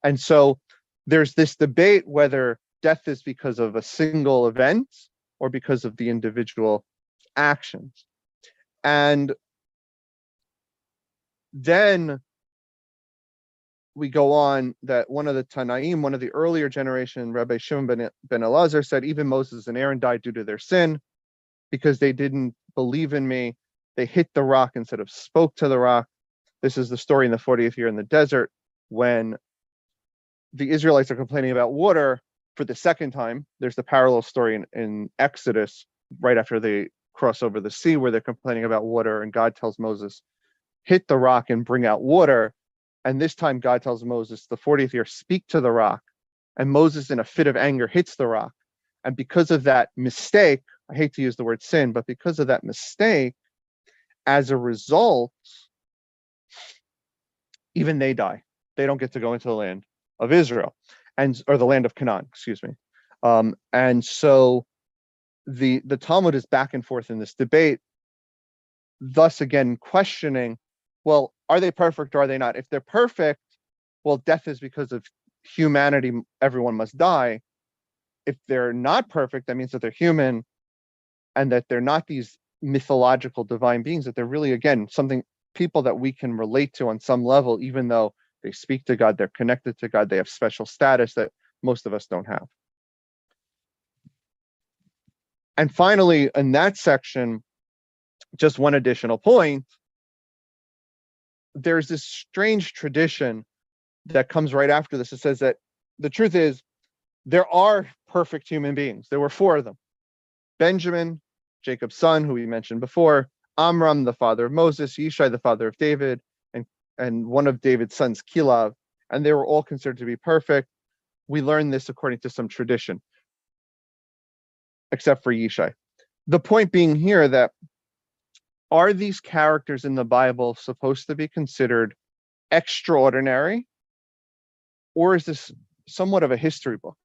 And so there's this debate whether death is because of a single event or because of the individual actions. And then we go on that one of the Tanaim, one of the earlier generation, Rabbi Shimon ben Elazar, said even Moses and Aaron died due to their sin because they didn't believe in me. They hit the rock instead of spoke to the rock. This is the story in the 40th year in the desert when the Israelites are complaining about water for the second time. There's the parallel story in Exodus right after they cross over the sea where they're complaining about water, and God tells Moses, hit the rock and bring out water. And this time God tells Moses, the 40th year, speak to the rock. And Moses, in a fit of anger, hits the rock. And because of that mistake, I hate to use the word sin, but because of that mistake, as a result, even they die. They don't get to go into the land of Israel, or the land of Canaan, excuse me. And so the Talmud is back and forth in this debate, thus again questioning, well, are they perfect or are they not? If they're perfect, well, death is because of humanity, everyone must die. If they're not perfect, that means that they're human and that they're not these mythological divine beings, that they're really, again, people that we can relate to on some level, even though they speak to God, they're connected to God, they have special status that most of us don't have. And finally, in that section, just one additional point, there's this strange tradition that comes right after this. It says that the truth is there are perfect human beings. There were 4 of them. Benjamin, Jacob's son, who we mentioned before, Amram, the father of Moses, Yishai, the father of David, and one of David's sons, Kilav, and they were all considered to be perfect. We learn this according to some tradition, except for Yishai. The point being here that are these characters in the Bible supposed to be considered extraordinary, or is this somewhat of a history book?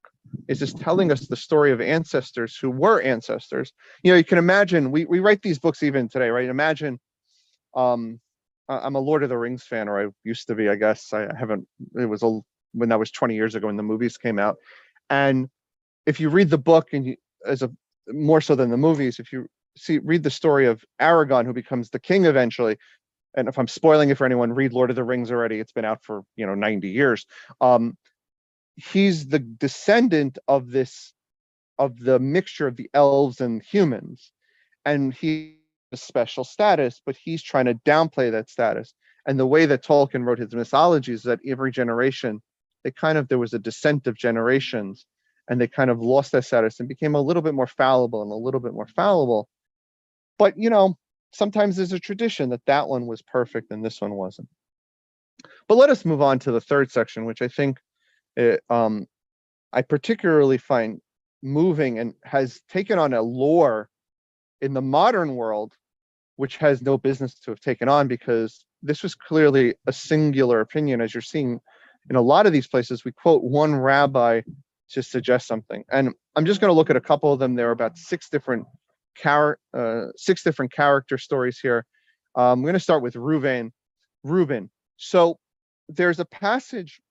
Is this telling us the story of ancestors who were ancestors? You know, you can imagine, we write these books even today, right? Imagine, I'm a Lord of the Rings fan, or I used to be, I guess. I haven't, when that was 20 years ago when the movies came out. And if you read the book, and more so than the movies, if you read the story of Aragorn, who becomes the king eventually, and if I'm spoiling it for anyone, read Lord of the Rings already. It's been out for 90 years. He's the descendant of the mixture of the elves and humans, and he has a special status, but he's trying to downplay that status. And the way that Tolkien wrote his mythology is that every generation, there was a descent of generations, and they kind of lost that status and became a little bit more fallible and a little bit more fallible. But sometimes there's a tradition that one was perfect and this one wasn't. But let us move on to the third section, which I think I particularly find moving and has taken on a lore in the modern world, which has no business to have taken on, because this was clearly a singular opinion. As you're seeing in a lot of these places, we quote one rabbi to suggest something. And I'm just going to look at a couple of them. There are about 6 different character stories here. I'm going to start with Reuben. So there's a passage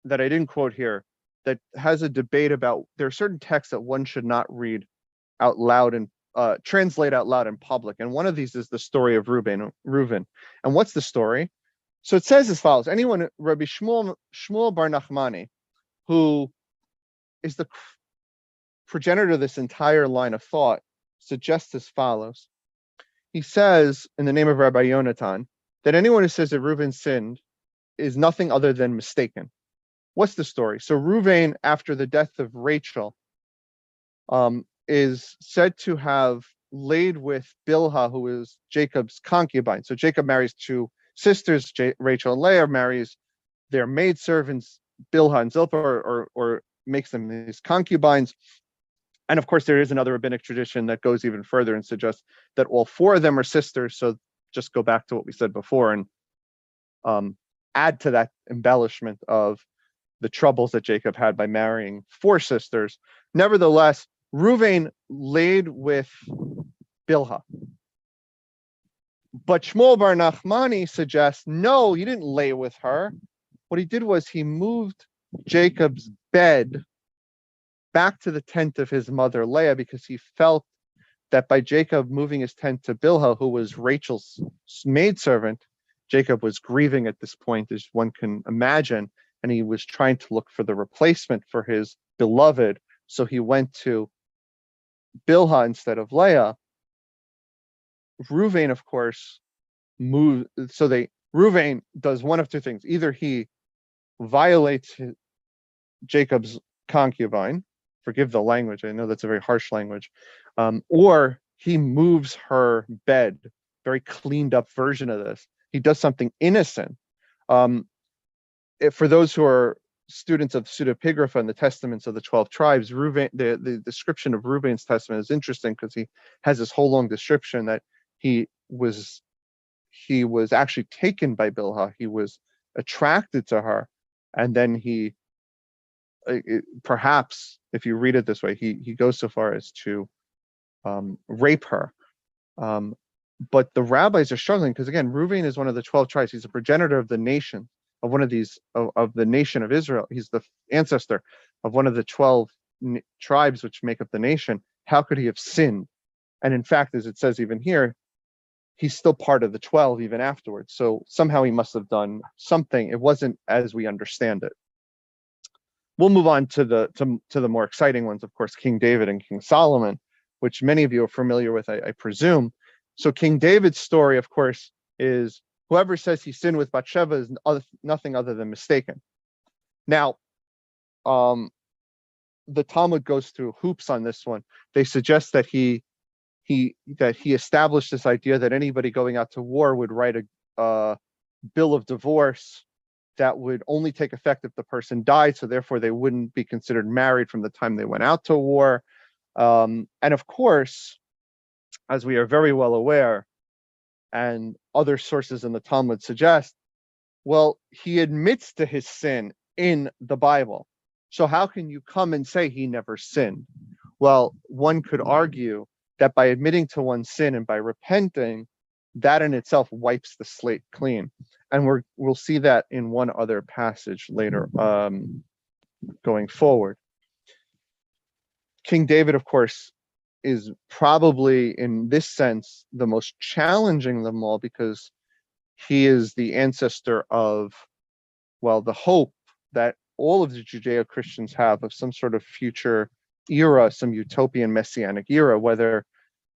that I didn't quote here that has a debate about, there are certain texts that one should not read out loud and translate out loud in public. And one of these is the story of Reuben. And what's the story? So it says as follows. Rabbi Shmuel Bar Nachmani, who is the progenitor of this entire line of thought, suggests as follows. He says, in the name of Rabbi Yonatan, that anyone who says that Reuben sinned is nothing other than mistaken. What's the story? So Reuben, after the death of Rachel, is said to have laid with Bilhah, who is Jacob's concubine. So Jacob marries 2 sisters, Rachel and Leah, marries their maidservants, Bilhah and Zilpah, or makes them his concubines. And of course, there is another rabbinic tradition that goes even further and suggests that all four of them are sisters. So just go back to what we said before and add to that embellishment of the troubles that Jacob had by marrying four sisters. Nevertheless, Reuven laid with Bilhah. But Shmuel bar Nachmani suggests, no, he didn't lay with her. What he did was he moved Jacob's bed back to the tent of his mother Leah, because he felt that by Jacob moving his tent to Bilhah, who was Rachel's maidservant, Jacob was grieving at this point, as one can imagine, and he was trying to look for the replacement for his beloved. So he went to Bilhah instead of Leah. Reuven, of course, moved. So Reuven does one of two things. Either he violates Jacob's concubine, forgive the language, I know that's a very harsh language, or he moves her bed, very cleaned up version of this. He does something innocent. For those who are students of pseudepigrapha and the testaments of the 12 tribes, Reuven, the description of Reuven's testament is interesting, because he has this whole long description that he was actually taken by Bilhah. He was attracted to her, and then he perhaps, if you read it this way, he goes so far as to rape her. But the rabbis are struggling, because again, Reuven is one of the 12 tribes. He's a progenitor of the nation, of one of these, of the nation of Israel. He's the ancestor of one of the 12 tribes which make up the nation. How could he have sinned? And in fact, as it says even here, he's still part of the 12 even afterwards. So somehow he must have done something. It wasn't as we understand it. We'll move on to the more exciting ones, of course, King David and King Solomon, which many of you are familiar with, I presume. So King David's story, of course, is whoever says he sinned with Bathsheba is nothing other than mistaken. Now, the Talmud goes through hoops on this one. They suggest that he established this idea that anybody going out to war would write a bill of divorce that would only take effect if the person died, so therefore they wouldn't be considered married from the time they went out to war. And of course, as we are very well aware, and other sources in the Talmud suggest, well, he admits to his sin in the Bible. So how can you come and say he never sinned? Well, one could argue that by admitting to one's sin and by repenting, that in itself wipes the slate clean. And we'll see that in one other passage later going forward. King David, of course, is probably in this sense the most challenging of them all, because he is the ancestor of, well, the hope that all of the Judeo-Christians have of some sort of future era, some utopian messianic era, whether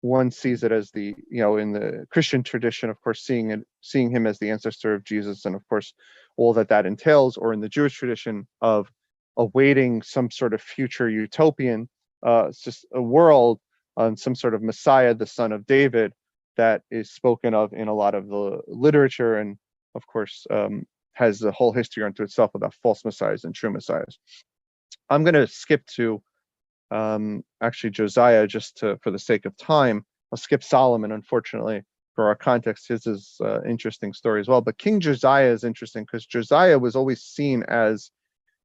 one sees it as the, in the Christian tradition, of course, seeing him as the ancestor of Jesus, and of course, all that entails, or in the Jewish tradition of awaiting some sort of future utopian, just a world on some sort of Messiah, the son of David, that is spoken of in a lot of the literature, and of course, has the whole history unto itself about false messiahs and true messiahs. I'm going to skip to actually Josiah just for the sake of time. I'll skip Solomon, unfortunately, for our context. His is interesting story as well. But King Josiah is interesting because Josiah was always seen as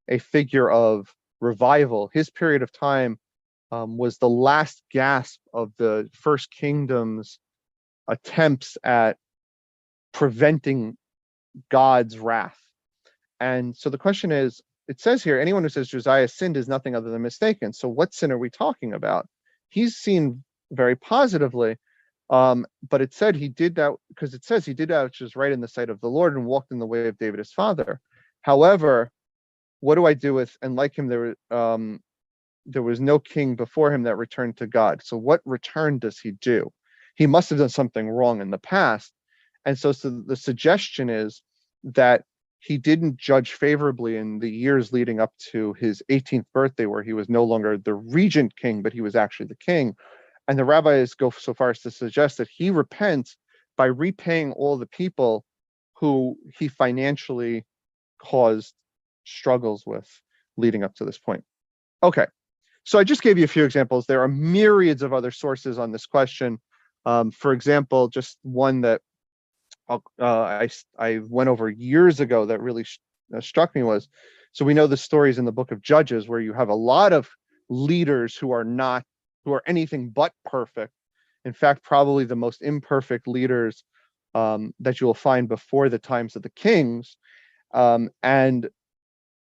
a figure of revival. His period of time was the last gasp of the First Kingdom's attempts at preventing God's wrath. And so the question is, it says here, anyone who says Josiah sinned is nothing other than mistaken. So what sin are we talking about? He's seen very positively, but it said he did that because it says he did that which is right in the sight of the Lord and walked in the way of David his father. However, what do I do with, and like him, there was no king before him that returned to God. So what return does he do? He must have done something wrong in the past. And so the suggestion is that he didn't judge favorably in the years leading up to his 18th birthday, where he was no longer the regent king, but he was actually the king. And the rabbis go so far as to suggest that he repents by repaying all the people who he financially caused struggles with leading up to this point. Okay, So I just gave you a few examples. There are myriads of other sources on this question. For example, just one that I went over years ago that really struck me was, so we know the stories in the book of Judges where you have a lot of leaders who are anything but perfect. In fact, probably the most imperfect leaders that you will find before the times of the kings. And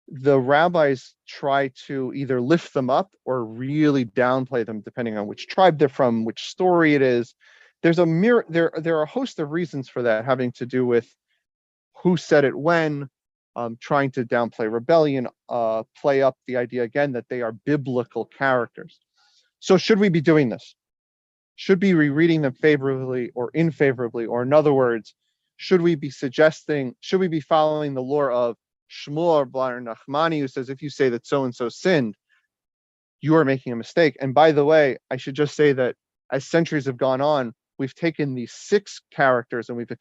the rabbis try to either lift them up or really downplay them, depending on which tribe they're from, which story it is. There are a host of reasons for that, having to do with who said it when, trying to downplay rebellion, play up the idea again that they are biblical characters. So should we be doing this? Should we be reading them favorably or unfavorably? Or in other words, should we be following the lore of Shmuel Bar Nachmani, who says, if you say that so-and-so sinned, you are making a mistake. And by the way, I should just say that as centuries have gone on, we've taken these 6 characters and we've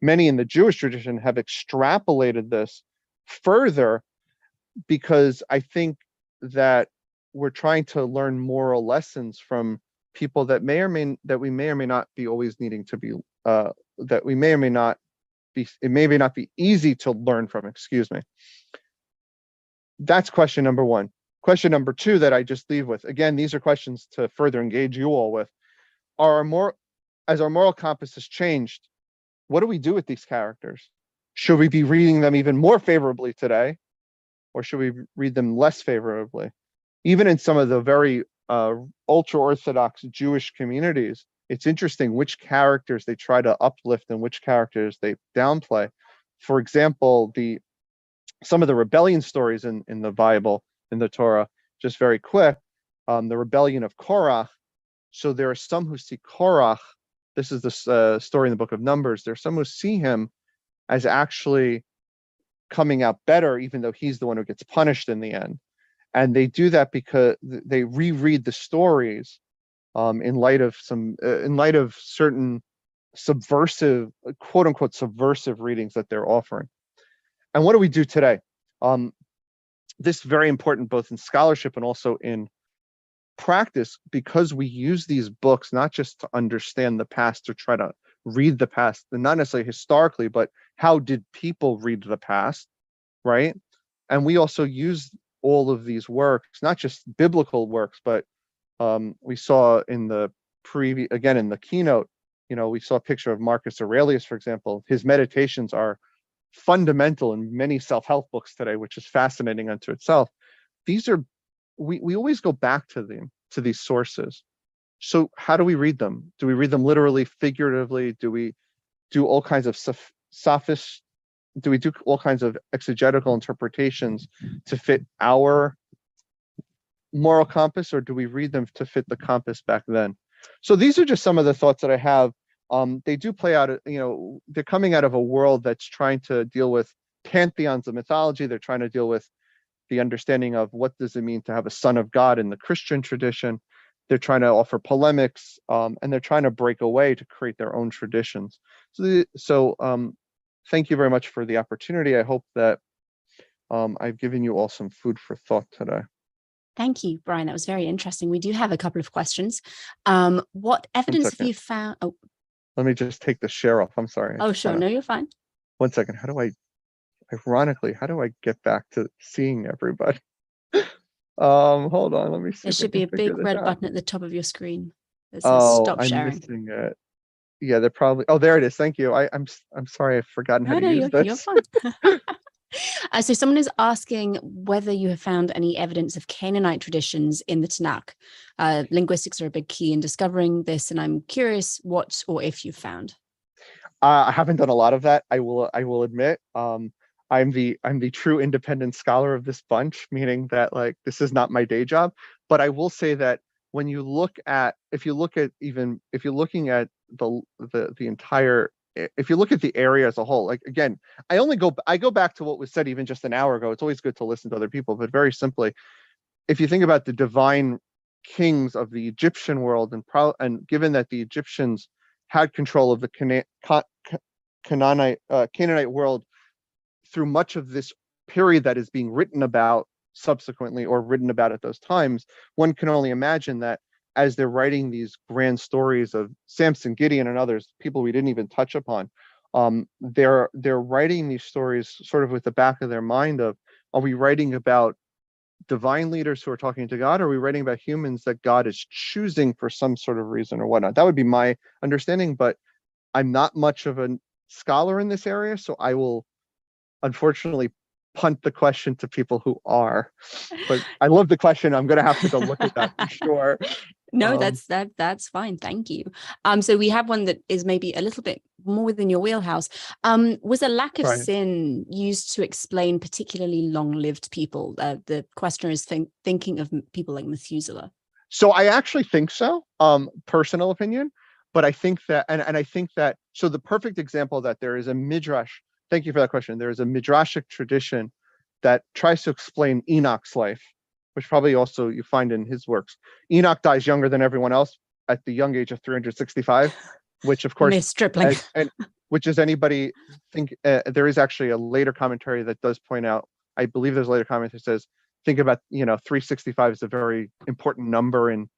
many in the Jewish tradition have extrapolated this further, because I think that we're trying to learn moral lessons from people that we may or may not be always needing to be, that we may or may not be, it may not be easy to learn from, excuse me. That's question number 1. Question number 2 that I just leave with, again, these are questions to further engage you all with. As our moral compass has changed, what do we do with these characters? Should we be reading them even more favorably today? Or should we read them less favorably? Even in some of the very ultra-Orthodox Jewish communities, it's interesting which characters they try to uplift and which characters they downplay. For example, some of the rebellion stories in the Bible, in the Torah, just very quick, the rebellion of Korach. So there are some who see Korach, this is the story in the book of Numbers, there are some who see him as actually coming out better, even though he's the one who gets punished in the end. And they do that because they reread the stories in light of certain subversive, quote unquote, subversive readings that they're offering. And what do we do today? This is very important both in scholarship and also in practice, because we use these books not just to understand the past or try to read the past, and not necessarily historically, but how did people read the past, right? And we also use all of these works, not just biblical works, but we saw in the in the keynote, we saw a picture of Marcus Aurelius, for example. His meditations are fundamental in many self-help books today, which is fascinating unto itself. These are, we always go back to these sources. So how do we read them? Do we read them literally, figuratively? Do we do all kinds of do we do all kinds of exegetical interpretations to fit our moral compass, or do we read them to fit the compass back then? So these are just some of the thoughts that I have. They do play out, they're coming out of a world that's trying to deal with pantheons of mythology. They're trying to deal with the understanding of what does it mean to have a son of God in the Christian tradition. They're trying to offer polemics, and they're trying to break away to create their own traditions. So thank you very much for the opportunity. I hope that I've given you all some food for thought today. Thank you, Brian. That was very interesting. We do have a couple of questions. What evidence have you found? Oh, let me just take the share off. I'm sorry. Oh, sure. No, you're fine. 1 second. Ironically, how do I get back to seeing everybody? Hold on. Let me see. There should be a big red button at the top of your screen that says stop sharing. Missing it. Yeah, they're probably. Oh, there it is. Thank you. I'm sorry. I've forgotten how to use this. You're fine. So someone is asking whether you have found any evidence of Canaanite traditions in the Tanakh. Linguistics are a big key in discovering this, and I'm curious what or if you've found. I haven't done a lot of that. I will admit. I'm the true independent scholar of this bunch, meaning that this is not my day job. But I will say that when you look at, if you're looking at if you look at the area as a whole, again, I go back to what was said even just an hour ago. It's always good to listen to other people, but very simply, if you think about the divine kings of the Egyptian world, and given that the Egyptians had control of the Canaanite world through much of this period that is being written about subsequently or written about at those times, one can only imagine that as they're writing these grand stories of Samson, Gideon, and others, people we didn't even touch upon, they're writing these stories sort of with the back of their mind of, are we writing about divine leaders who are talking to God, or are we writing about humans that God is choosing for some sort of reason or whatnot? That would be my understanding, but I'm not much of a scholar in this area, so I will unfortunately punt the question to people who are. But I love the question. I'm going to have to go look at that for sure. No, that's fine. Thank you. So we have one that is maybe a little bit more within your wheelhouse. Was a lack of sin used to explain particularly long-lived people? The questioner is thinking of people like Methuselah. So I actually think so. Personal opinion, but I think that, and I think that, so the perfect example of that, there is a midrash. Thank you for that question. There is a midrashic tradition that tries to explain Enoch's life, which probably also you find in his works. Enoch dies younger than everyone else at the young age of 365, which of course, and which is anybody think, there is actually a later commentary that does point out, I believe there's a later comment that says, think about, 365 is a very important number in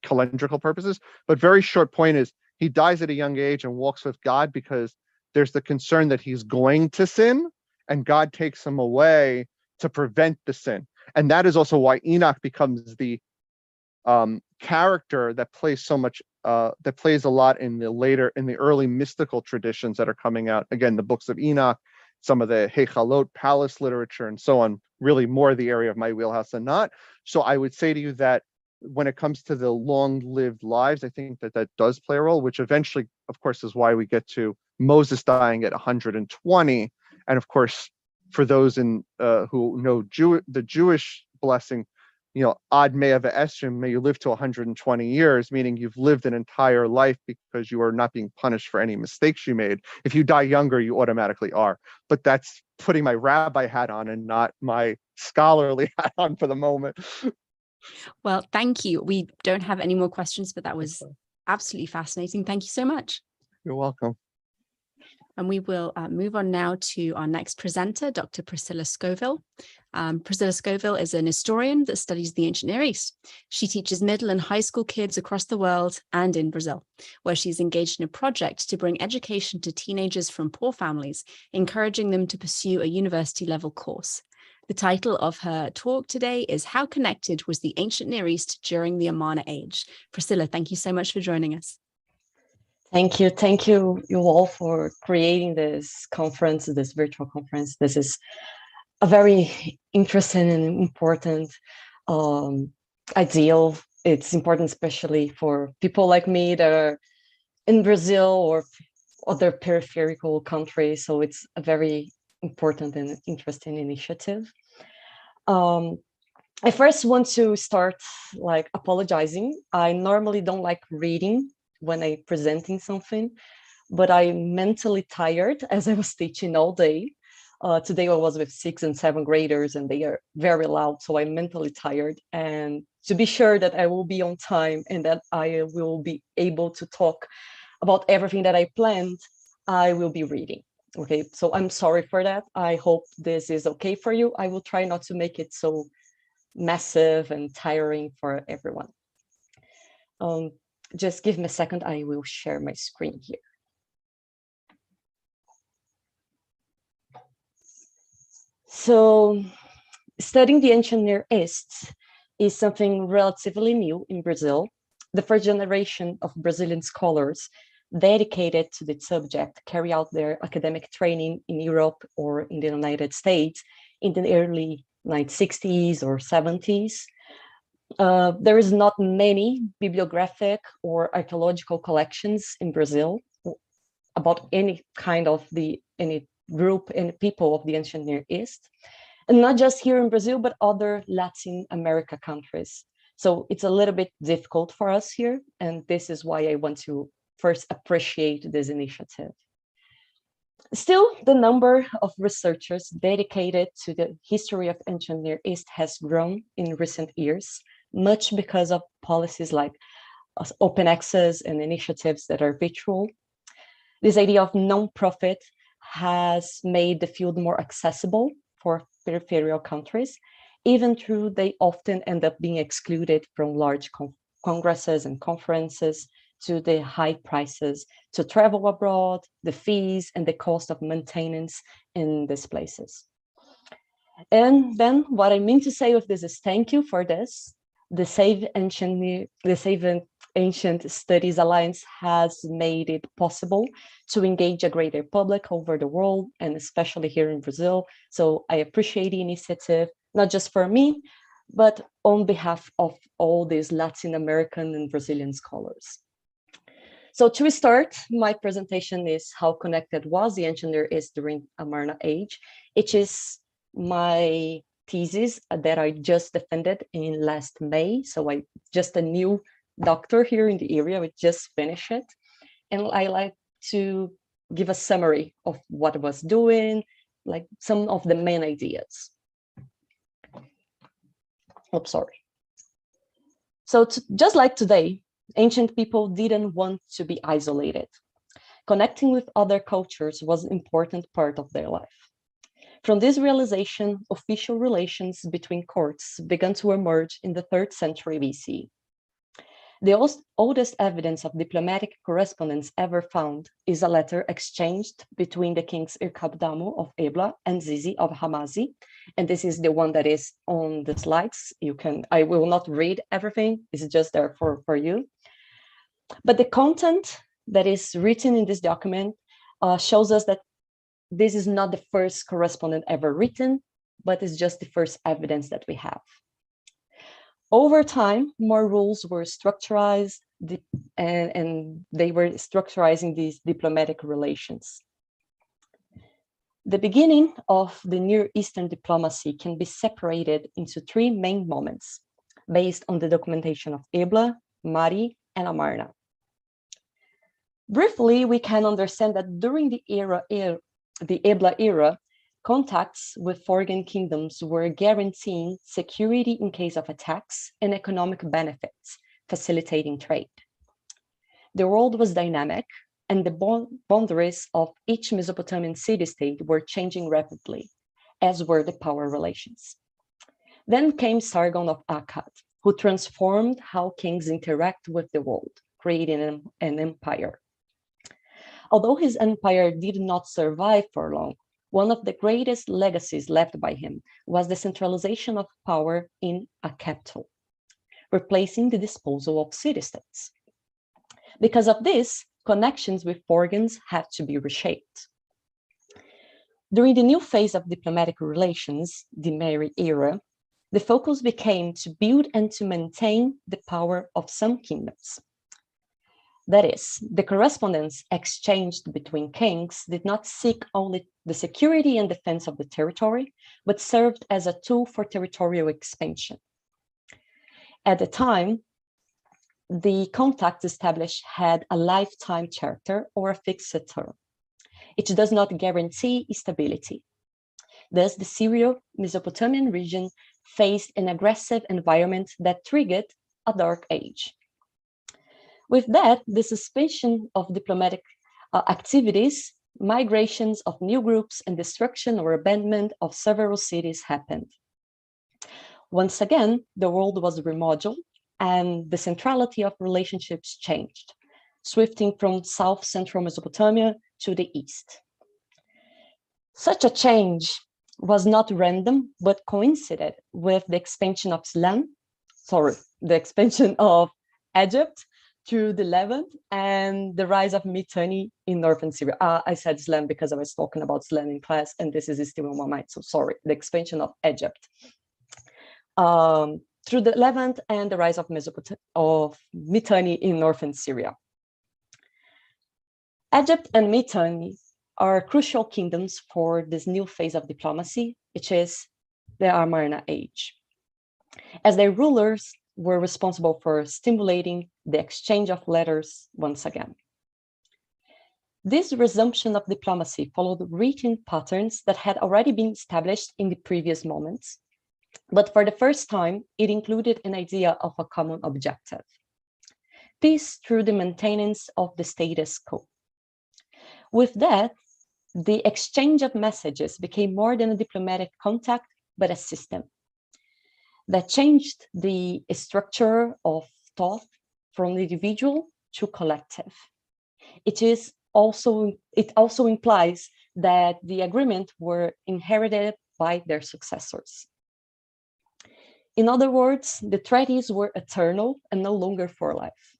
calendrical purposes, but very short point is he dies at a young age and walks with God because there's the concern that he's going to sin and God takes him away to prevent the sin. And that is also why Enoch becomes the character that plays so much, that plays a lot in the early mystical traditions that are coming out. Again, the books of Enoch, some of the Hechalot palace literature and so on, really more the area of my wheelhouse than not. So I would say to you that when it comes to the long-lived lives, I think that does play a role, which eventually, of course, is why we get to Moses dying at 120. And of course, for those who know the Jewish blessing, Ad Mea Ve'esrim, may you live to 120 years, meaning you've lived an entire life because you are not being punished for any mistakes you made. If you die younger, you automatically are. But that's putting my rabbi hat on and not my scholarly hat on for the moment. Well, thank you. We don't have any more questions, but that was absolutely fascinating. Thank you so much. You're welcome. And we will move on now to our next presenter, Dr. Priscilla Scoville. Priscilla Scoville is an historian that studies the ancient Near East. She teaches middle and high school kids across the world and in Brazil, where she's engaged in a project to bring education to teenagers from poor families, encouraging them to pursue a university-level course. The title of her talk today is How Connected Was the Ancient Near East During the Amarna Age? Priscilla, thank you so much for joining us. Thank you you all for creating this conference, this virtual conference. This is a very interesting and important ideal. It's important especially for people like me that are in Brazil or other peripheral countries. So it's a very important and interesting initiative. I first want to start apologizing. I normally don't like reading when I'm presenting something, but I'm mentally tired as I was teaching all day. Today I was with 6th and 7th graders and they are very loud, so I'm mentally tired. And to be sure that I will be on time and that I will be able to talk about everything that I planned, I will be reading. Okay, so I'm sorry for that. I hope this is okay for you. I will try not to make it so massive and tiring for everyone. Just give me a second. I will share my screen here. So studying the ancient Near East is something relatively new in Brazil. The first generation of Brazilian scholars dedicated to the subject carry out their academic training in Europe or in the United States in the early 1960s or 70s. There is not many bibliographic or archaeological collections in Brazil about any kind of any group and people of the ancient Near East, and not just here in Brazil, but other Latin America countries. So it's a little bit difficult for us here, and this is why I want to first appreciate this initiative. Still, the number of researchers dedicated to the history of ancient Near East has grown in recent years, much because of policies like open access and initiatives that are virtual. This idea of non-profit has made the field more accessible for peripheral countries, Even though they often end up being excluded from large congresses and conferences, to the high prices to travel abroad, the fees, and the cost of maintenance in these places. And then what I mean to say with this is thank you for this. The Save Ancient Studies Alliance has made it possible to engage a greater public over the world, and especially here in Brazil. So I appreciate the initiative, not just for me, but on behalf of all these Latin American and Brazilian scholars. So to start, my presentation is how connected was the ancient Near East during Amarna age. It is my thesis that I just defended in last May. So I just a new doctor here in the area, we just finished it. And I like to give a summary of what I was doing, like some of the main ideas. Oh, sorry. So just like today, ancient people didn't want to be isolated. Connecting with other cultures was an important part of their life. From this realization, official relations between courts began to emerge in the 3rd century BC. The oldest evidence of diplomatic correspondence ever found is a letter exchanged between the kings Irkabdamu of Ebla and Zizi of Hamazi. And this is the one that is on the slides. I will not read everything, it's just there for you. But the content that is written in this document shows us that this is not the first correspondence ever written, but it's just the first evidence that we have. Over time, more rules were structurized, and they were structurizing these diplomatic relations. The beginning of the Near Eastern diplomacy can be separated into 3 main moments, based on the documentation of Ebla, Mari, and Amarna. Briefly, we can understand that during the Ebla era, contacts with foreign kingdoms were guaranteeing security in case of attacks and economic benefits, facilitating trade. The world was dynamic, and the boundaries of each Mesopotamian city-state were changing rapidly, as were the power relations. Then came Sargon of Akkad, who transformed how kings interact with the world, creating an empire. Although his empire did not survive for long, one of the greatest legacies left by him was the centralization of power in a capital, replacing the disposal of city-states. Because of this, connections with foreigners had to be reshaped. During the new phase of diplomatic relations, the Mari era, the focus became to build and to maintain the power of some kingdoms. That is, the correspondence exchanged between kings did not seek only the security and defense of the territory, but served as a tool for territorial expansion. At the time, the contacts established had a lifetime charter or a fixed term. It does not guarantee stability. Thus, the Syro-Mesopotamian region faced an aggressive environment that triggered a dark age. With that, the suspension of diplomatic activities, migrations of new groups, and destruction or abandonment of several cities happened. Once again, the world was remodeled and the centrality of relationships changed, shifting from South-Central Mesopotamia to the east. Such a change was not random, but coincided with the expansion of Egypt through the Levant and the rise of Mitanni in northern Syria. I said Islam because I was talking about Islam in class, and this is still in my mind, so sorry. The expansion of Egypt through the Levant and the rise of Mitanni in northern Syria. Egypt and Mitanni are crucial kingdoms for this new phase of diplomacy, which is the Amarna age, as their rulers were responsible for stimulating the exchange of letters once again. This resumption of diplomacy followed written patterns that had already been established in the previous moments, but for the first time, it included an idea of a common objective: peace through the maintenance of the status quo. With that, the exchange of messages became more than a diplomatic contact, but a system. that changed the structure of thought from the individual to collective. It also implies that the agreement were inherited by their successors. In other words, the treaties were eternal and no longer for life.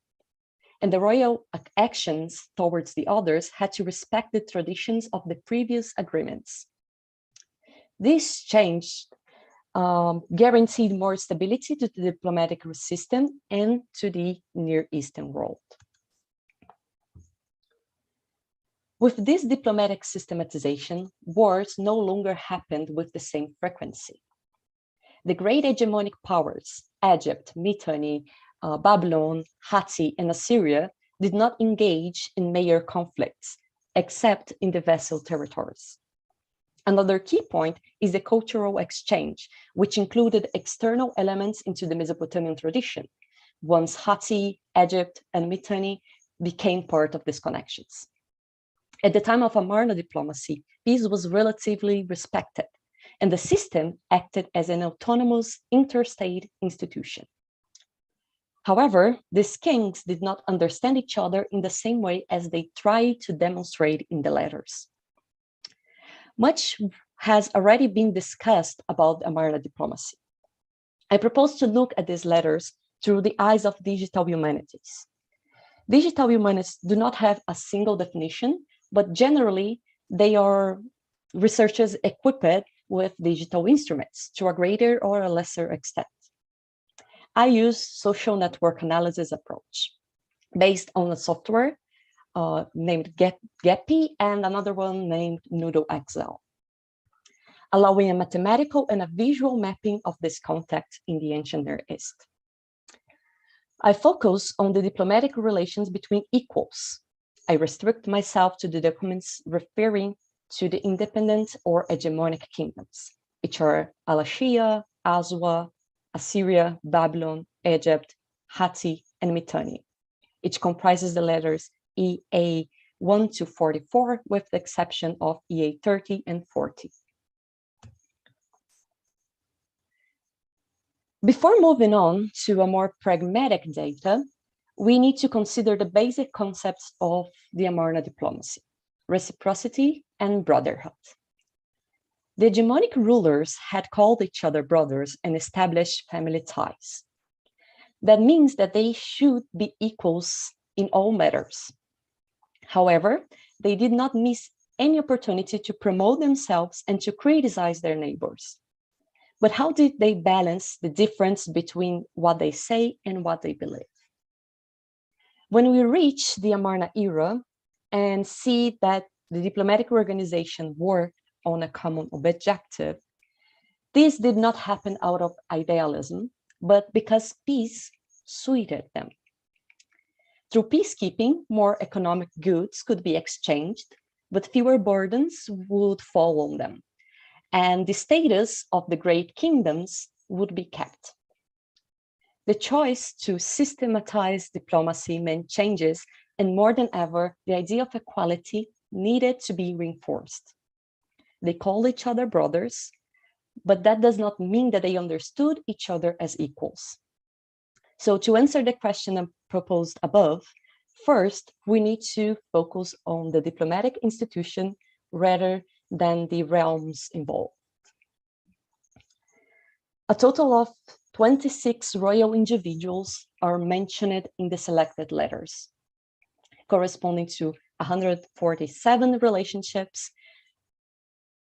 And the royal actions towards the others had to respect the traditions of the previous agreements. This change guaranteed more stability to the diplomatic system and to the Near Eastern world. With this diplomatic systematization, wars no longer happened with the same frequency. The great hegemonic powers, Egypt, Mitanni, Babylon, Hatti, and Assyria, did not engage in major conflicts, except in the vassal territories. Another key point is the cultural exchange, which included external elements into the Mesopotamian tradition, once Hatti, Egypt, and Mitanni became part of these connections. At the time of Amarna diplomacy, peace was relatively respected, and the system acted as an autonomous interstate institution. However, these kings did not understand each other in the same way as they tried to demonstrate in the letters. Much has already been discussed about Amarna diplomacy. I propose to look at these letters through the eyes of digital humanities. Digital humanities do not have a single definition, but generally they are researchers equipped with digital instruments to a greater or a lesser extent. I use social network analysis approach based on a software named Gepi and another one named NoodleXL, allowing a mathematical and a visual mapping of this context in the ancient Near East. I focus on the diplomatic relations between equals. I restrict myself to the documents referring to the independent or hegemonic kingdoms, which are Alashia, Aswa, Assyria, Babylon, Egypt, Hatti, and Mitanni. It comprises the letters EA 1 to 44, with the exception of EA 30 and 40. Before moving on to a more pragmatic data, we need to consider the basic concepts of the Amarna diplomacy: reciprocity and brotherhood. The hegemonic rulers had called each other brothers and established family ties. That means that they should be equals in all matters. However, they did not miss any opportunity to promote themselves and to criticize their neighbors. But how did they balance the difference between what they say and what they believe? When we reach the Amarna era and see that the diplomatic organization worked on a common objective, this did not happen out of idealism, but because peace suited them. Through peacekeeping, more economic goods could be exchanged, but fewer burdens would fall on them, and the status of the great kingdoms would be kept. The choice to systematize diplomacy meant changes, and more than ever, the idea of equality needed to be reinforced. They called each other brothers, but that does not mean that they understood each other as equals. So to answer the question I proposed above, first, we need to focus on the diplomatic institution rather than the realms involved. A total of 26 royal individuals are mentioned in the selected letters, corresponding to 147 relationships,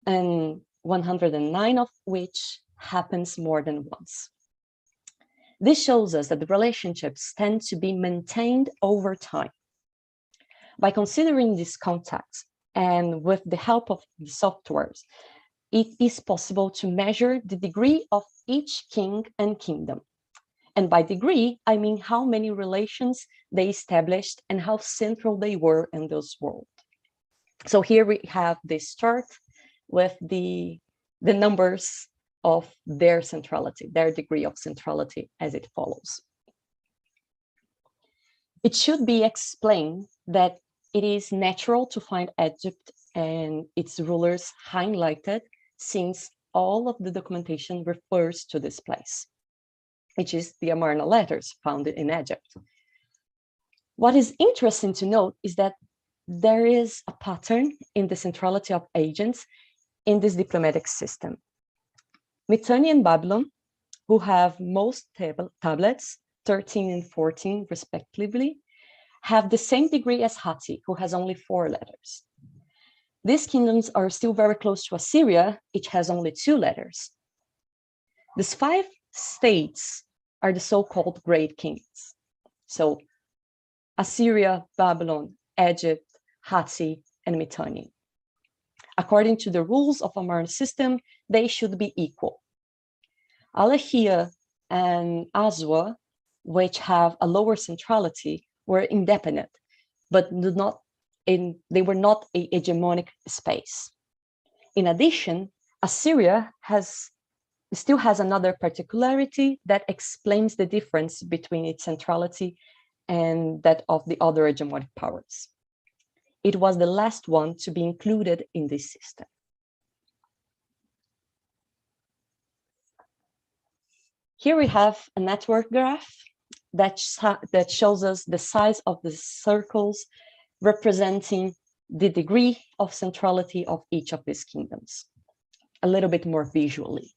and 109 of which happens more than once. This shows us that the relationships tend to be maintained over time. By considering this context and with the help of the softwares, it is possible to measure the degree of each king and kingdom. And by degree, I mean how many relations they established and how central they were in this world. So here we have this chart with the numbers of their centrality, their degree of centrality as it follows. It should be explained that it is natural to find Egypt and its rulers highlighted, since all of the documentation refers to this place. which is the Amarna letters found in Egypt. What is interesting to note is that there is a pattern in the centrality of agents in this diplomatic system. Mitanni and Babylon, who have most tablets, 13 and 14 respectively, have the same degree as Hatti, who has only 4 letters. These kingdoms are still very close to Assyria, which has only 2 letters. These 5 states are the so-called Great Kings. So Assyria, Babylon, Egypt, Hatti, and Mitanni. According to the rules of Amarna system, they should be equal. Alahia and Aswa, which have a lower centrality, were independent, but they were not a hegemonic space. In addition, Assyria still has another particularity that explains the difference between its centrality and that of the other hegemonic powers. It was the last one to be included in this system. Here we have a network graph that shows us the size of the circles representing the degree of centrality of each of these kingdoms, a little bit more visually.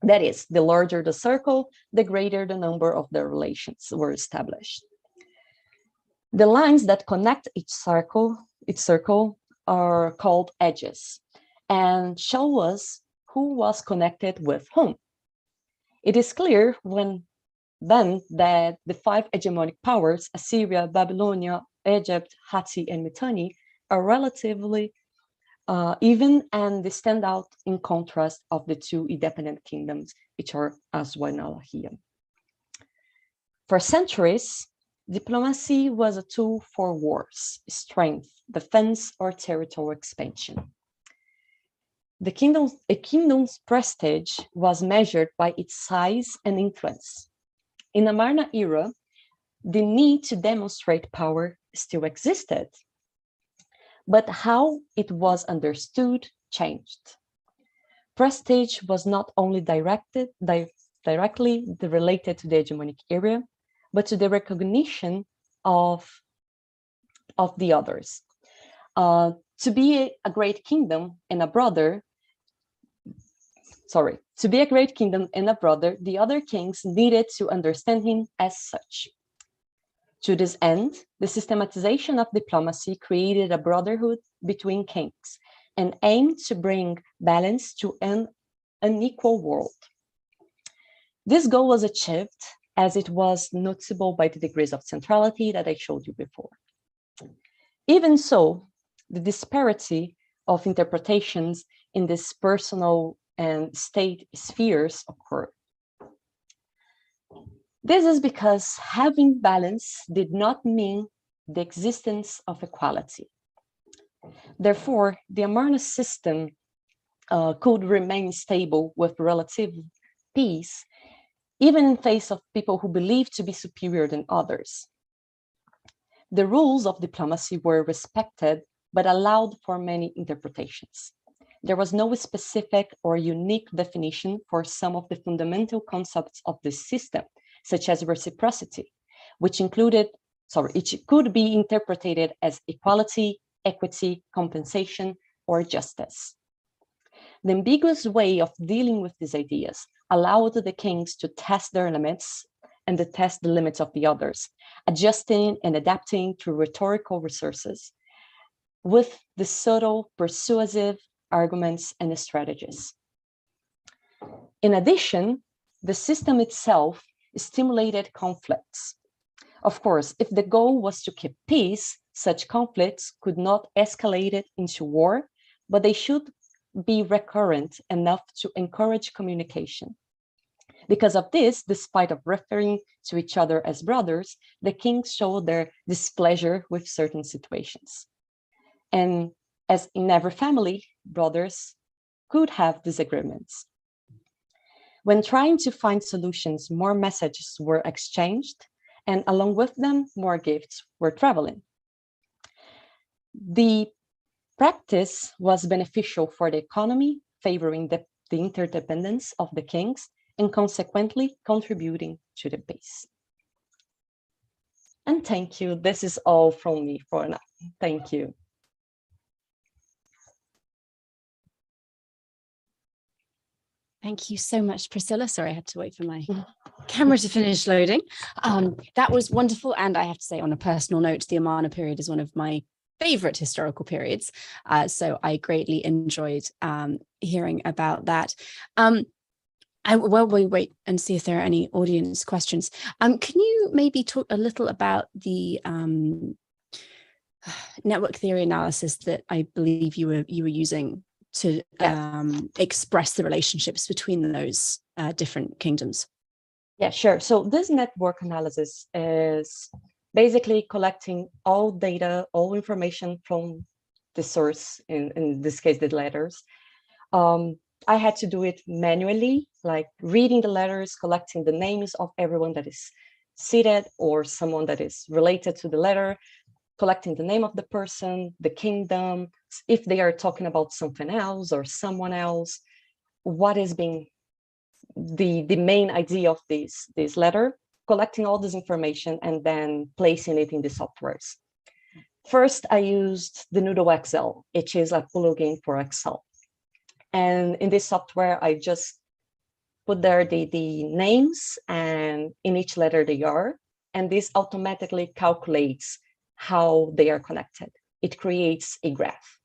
That is, the larger the circle, the greater the number of their relations were established. The lines that connect each circle are called edges and show us who was connected with whom. It is clear then that the 5 hegemonic powers, Assyria, Babylonia, Egypt, Hatti, and Mitanni, are relatively even, and they stand out in contrast of the 2 independent kingdoms, which are Aswa and Alahia. For centuries, diplomacy was a tool for wars, strength, defense, or territorial expansion. A kingdom's prestige was measured by its size and influence. In the Amarna era, the need to demonstrate power still existed, but how it was understood changed. Prestige was not only directly related to the hegemonic area, but to the recognition of the others. To be a great kingdom and a brother, the other kings needed to understand him as such. To this end, the systematization of diplomacy created a brotherhood between kings and aimed to bring balance to an unequal world. This goal was achieved as it was noticeable by the degrees of centrality that I showed you before. Even so, the disparity of interpretations in these personal and state spheres occurred. This is because having balance did not mean the existence of equality. Therefore, the Amarna system could remain stable with relative peace, even in face of people who believed to be superior than others. The rules of diplomacy were respected, but allowed for many interpretations. There was no specific or unique definition for some of the fundamental concepts of this system, such as reciprocity, which could be interpreted as equality, equity, compensation, or justice. The ambiguous way of dealing with these ideas allowed the kings to test their limits and to test the limits of the others, adjusting and adapting to rhetorical resources with the subtle, persuasive arguments and strategies. In addition, the system itself stimulated conflicts. Of course, if the goal was to keep peace, such conflicts could not escalate into war, but they should be recurrent enough to encourage communication. Because of this, despite of referring to each other as brothers, the kings showed their displeasure with certain situations. And as in every family, brothers could have disagreements. When trying to find solutions, more messages were exchanged, and along with them, more gifts were traveling. The practice was beneficial for the economy, favoring the interdependence of the kings, and consequently contributing to the peace. And thank you. This is all from me for now. Thank you. Thank you so much, Priscilla. Sorry, I had to wait for my camera to finish loading. That was wonderful. And I have to say, on a personal note, the Amarna period is one of my favorite historical periods. So I greatly enjoyed hearing about that. While we wait and see if there are any audience questions, can you maybe talk a little about the network theory analysis that I believe you were using to express the relationships between those different kingdoms? Yeah, sure. So this network analysis is basically collecting all data, all information from the source, in this case, the letters. I had to do it manually, like reading the letters, collecting the names of everyone that is seated or someone that is related to the letter, collecting the name of the person, the kingdom, if they are talking about something else or someone else, what is being the main idea of this letter, collecting all this information and then placing it in the softwares. First, I used the Noodle Excel, which is a plugin for Excel. And in this software, I just put there the names and in each letter they are, and this automatically calculates how they are connected. It creates a graph.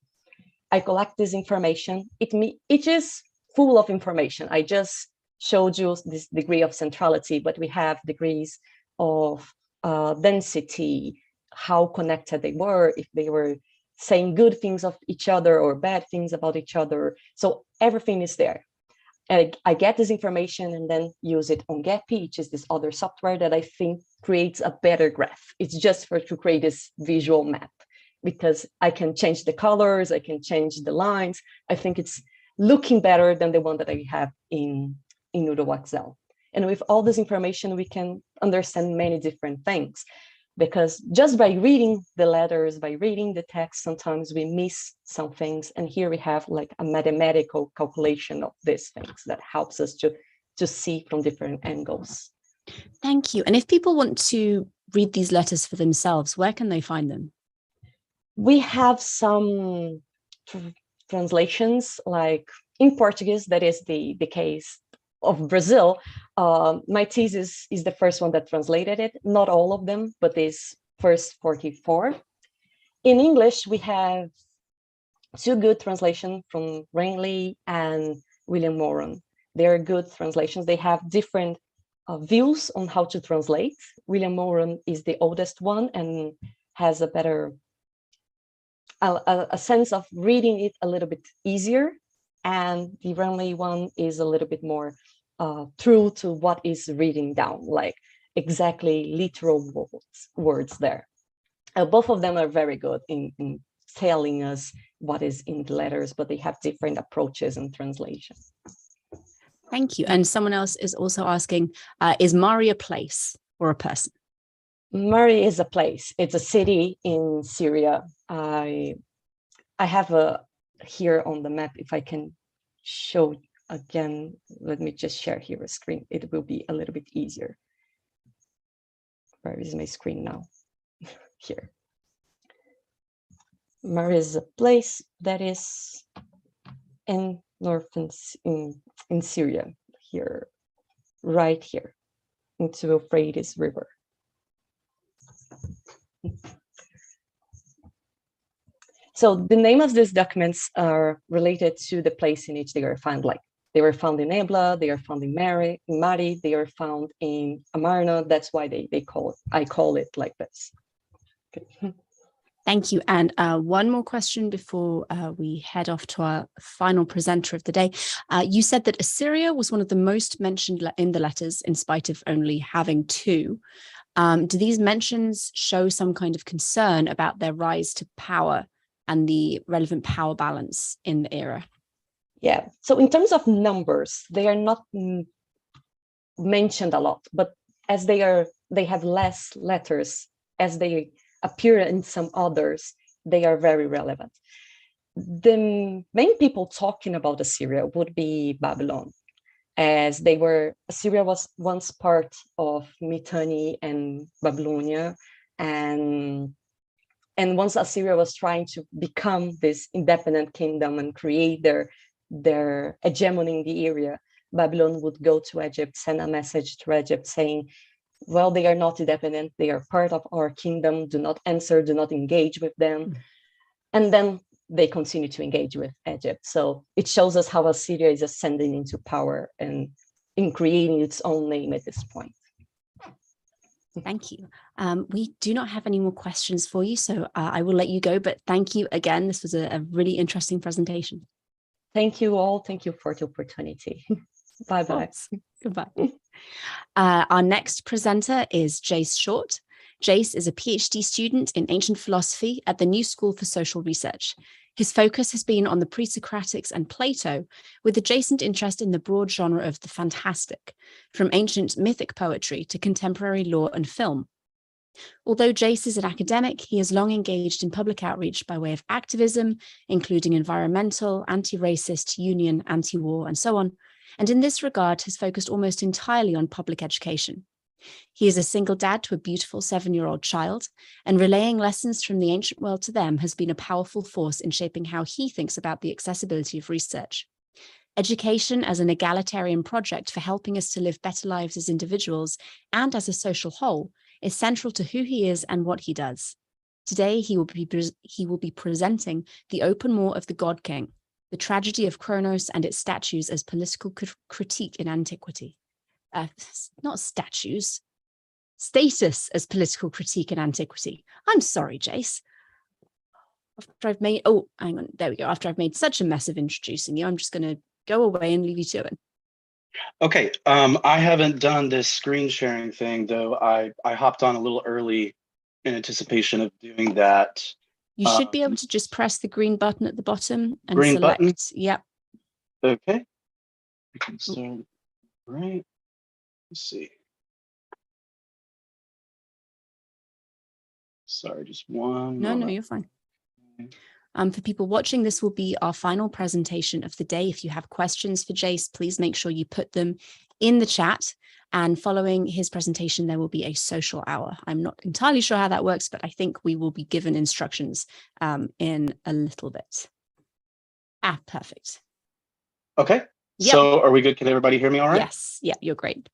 I collect this information. It is full of information. I just showed you this degree of centrality, but we have degrees of density, how connected they were, if they were saying good things of each other or bad things about each other. So everything is there. And I get this information and then use it on Geppi, which is this other software that I think creates a better graph. It's just to create this visual map, because I can change the colors, I can change the lines. I think it's looking better than the one that I have in Noodle Excel. And with all this information, we can understand many different things, because just by reading the letters, by reading the text, sometimes we miss some things. And here we have like a mathematical calculation of these things that helps us to see from different angles. Thank you. And if people want to read these letters for themselves, where can they find them? We have some translations, like in Portuguese, that is the case of Brazil. My thesis is the first one that translated it, not all of them, but these first 44. In English, we have two good translations from Reinhardt and William Moran. They are good translations. They have different views on how to translate. William Moran is the oldest one and has a better a sense of reading it a little bit easier, and the Reinhardt one is a little bit more true to what is reading down, like exactly literal words there. Both of them are very good in telling us what is in the letters, but they have different approaches and translation. Thank you. And someone else is also asking, is Mari a place or a person? Mari is a place. It's a city in Syria. I have here on the map, if I can show again, let me just share here a screen. It will be a little bit easier. Where is my screen now? Here. Mari is a place that is in northern in Syria, here, right here, into Euphrates River. So the name of these documents are related to the place in which they are found. Like they were found in Ebla, they are found in Mari, they are found in Amarna. That's why I call it like this. Okay. Thank you. And one more question before we head off to our final presenter of the day. You said that Assyria was one of the most mentioned in the letters, in spite of only having two. Do these mentions show some kind of concern about their rise to power and the relevant power balance in the era? Yeah. So in terms of numbers, they are not mentioned a lot, but as they have less letters, as they appear in some others, they are very relevant. The main people talking about Assyria would be Babylon. as Assyria was once part of Mitanni and Babylonia, and once Assyria was trying to become this independent kingdom and create their hegemony in the area, Babylon would go to Egypt, send a message to Egypt saying, well, they are not independent, they are part of our kingdom, do not answer, do not engage with them. And then they continue to engage with Egypt. So it shows us how Assyria is ascending into power and in creating its own name at this point. Thank you. We do not have any more questions for you, so I will let you go, but thank you again. This was a really interesting presentation. Thank you all. Thank you for the opportunity. Bye-bye. Goodbye. Our next presenter is Jace Short. Jace is a PhD student in ancient philosophy at the New School for Social Research. His focus has been on the pre-Socratics and Plato, with adjacent interest in the broad genre of the fantastic, from ancient mythic poetry to contemporary law and film. Although Jace is an academic, he has long engaged in public outreach by way of activism, including environmental, anti-racist, union, anti-war, and so on, and in this regard has focused almost entirely on public education. He is a single dad to a beautiful 7-year-old child, and relaying lessons from the ancient world to them has been a powerful force in shaping how he thinks about the accessibility of research. Education as an egalitarian project for helping us to live better lives as individuals and as a social whole is central to who he is and what he does. Today, he will be presenting The Open Maw of the God King, the tragedy of Kronos and its statues as political critique in Antiquity. Not statues, status as political critique in Antiquity. I'm sorry, Jace. After I've made, oh, hang on, there we go. After I've made such a mess of introducing you, I'm just going to go away and leave you to it. Okay, I haven't done this screen sharing thing, though I hopped on a little early in anticipation of doing that. You should be able to just press the green button at the bottom and green select. Button? Yep. Okay. We can start right. Let's see. Sorry, just one. No, you're fine. For people watching, this will be our final presentation of the day. If you have questions for Jace, please make sure you put them in the chat. And following his presentation, there will be a social hour. I'm not entirely sure how that works, but I think we will be given instructions in a little bit. Perfect. Okay. Yep. So are we good? Can everybody hear me all right? Yes. Yeah, you're great.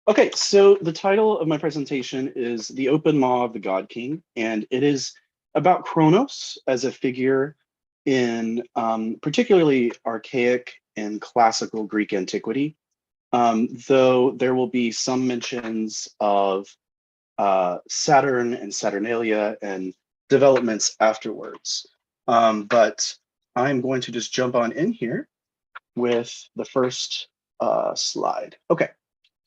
Okay, so the title of my presentation is The Open Maw of the God King, and it is about Kronos as a figure in particularly archaic and classical Greek antiquity, though there will be some mentions of Saturn and Saturnalia and developments afterwards. But I'm going to just jump on in here with the first slide. Okay.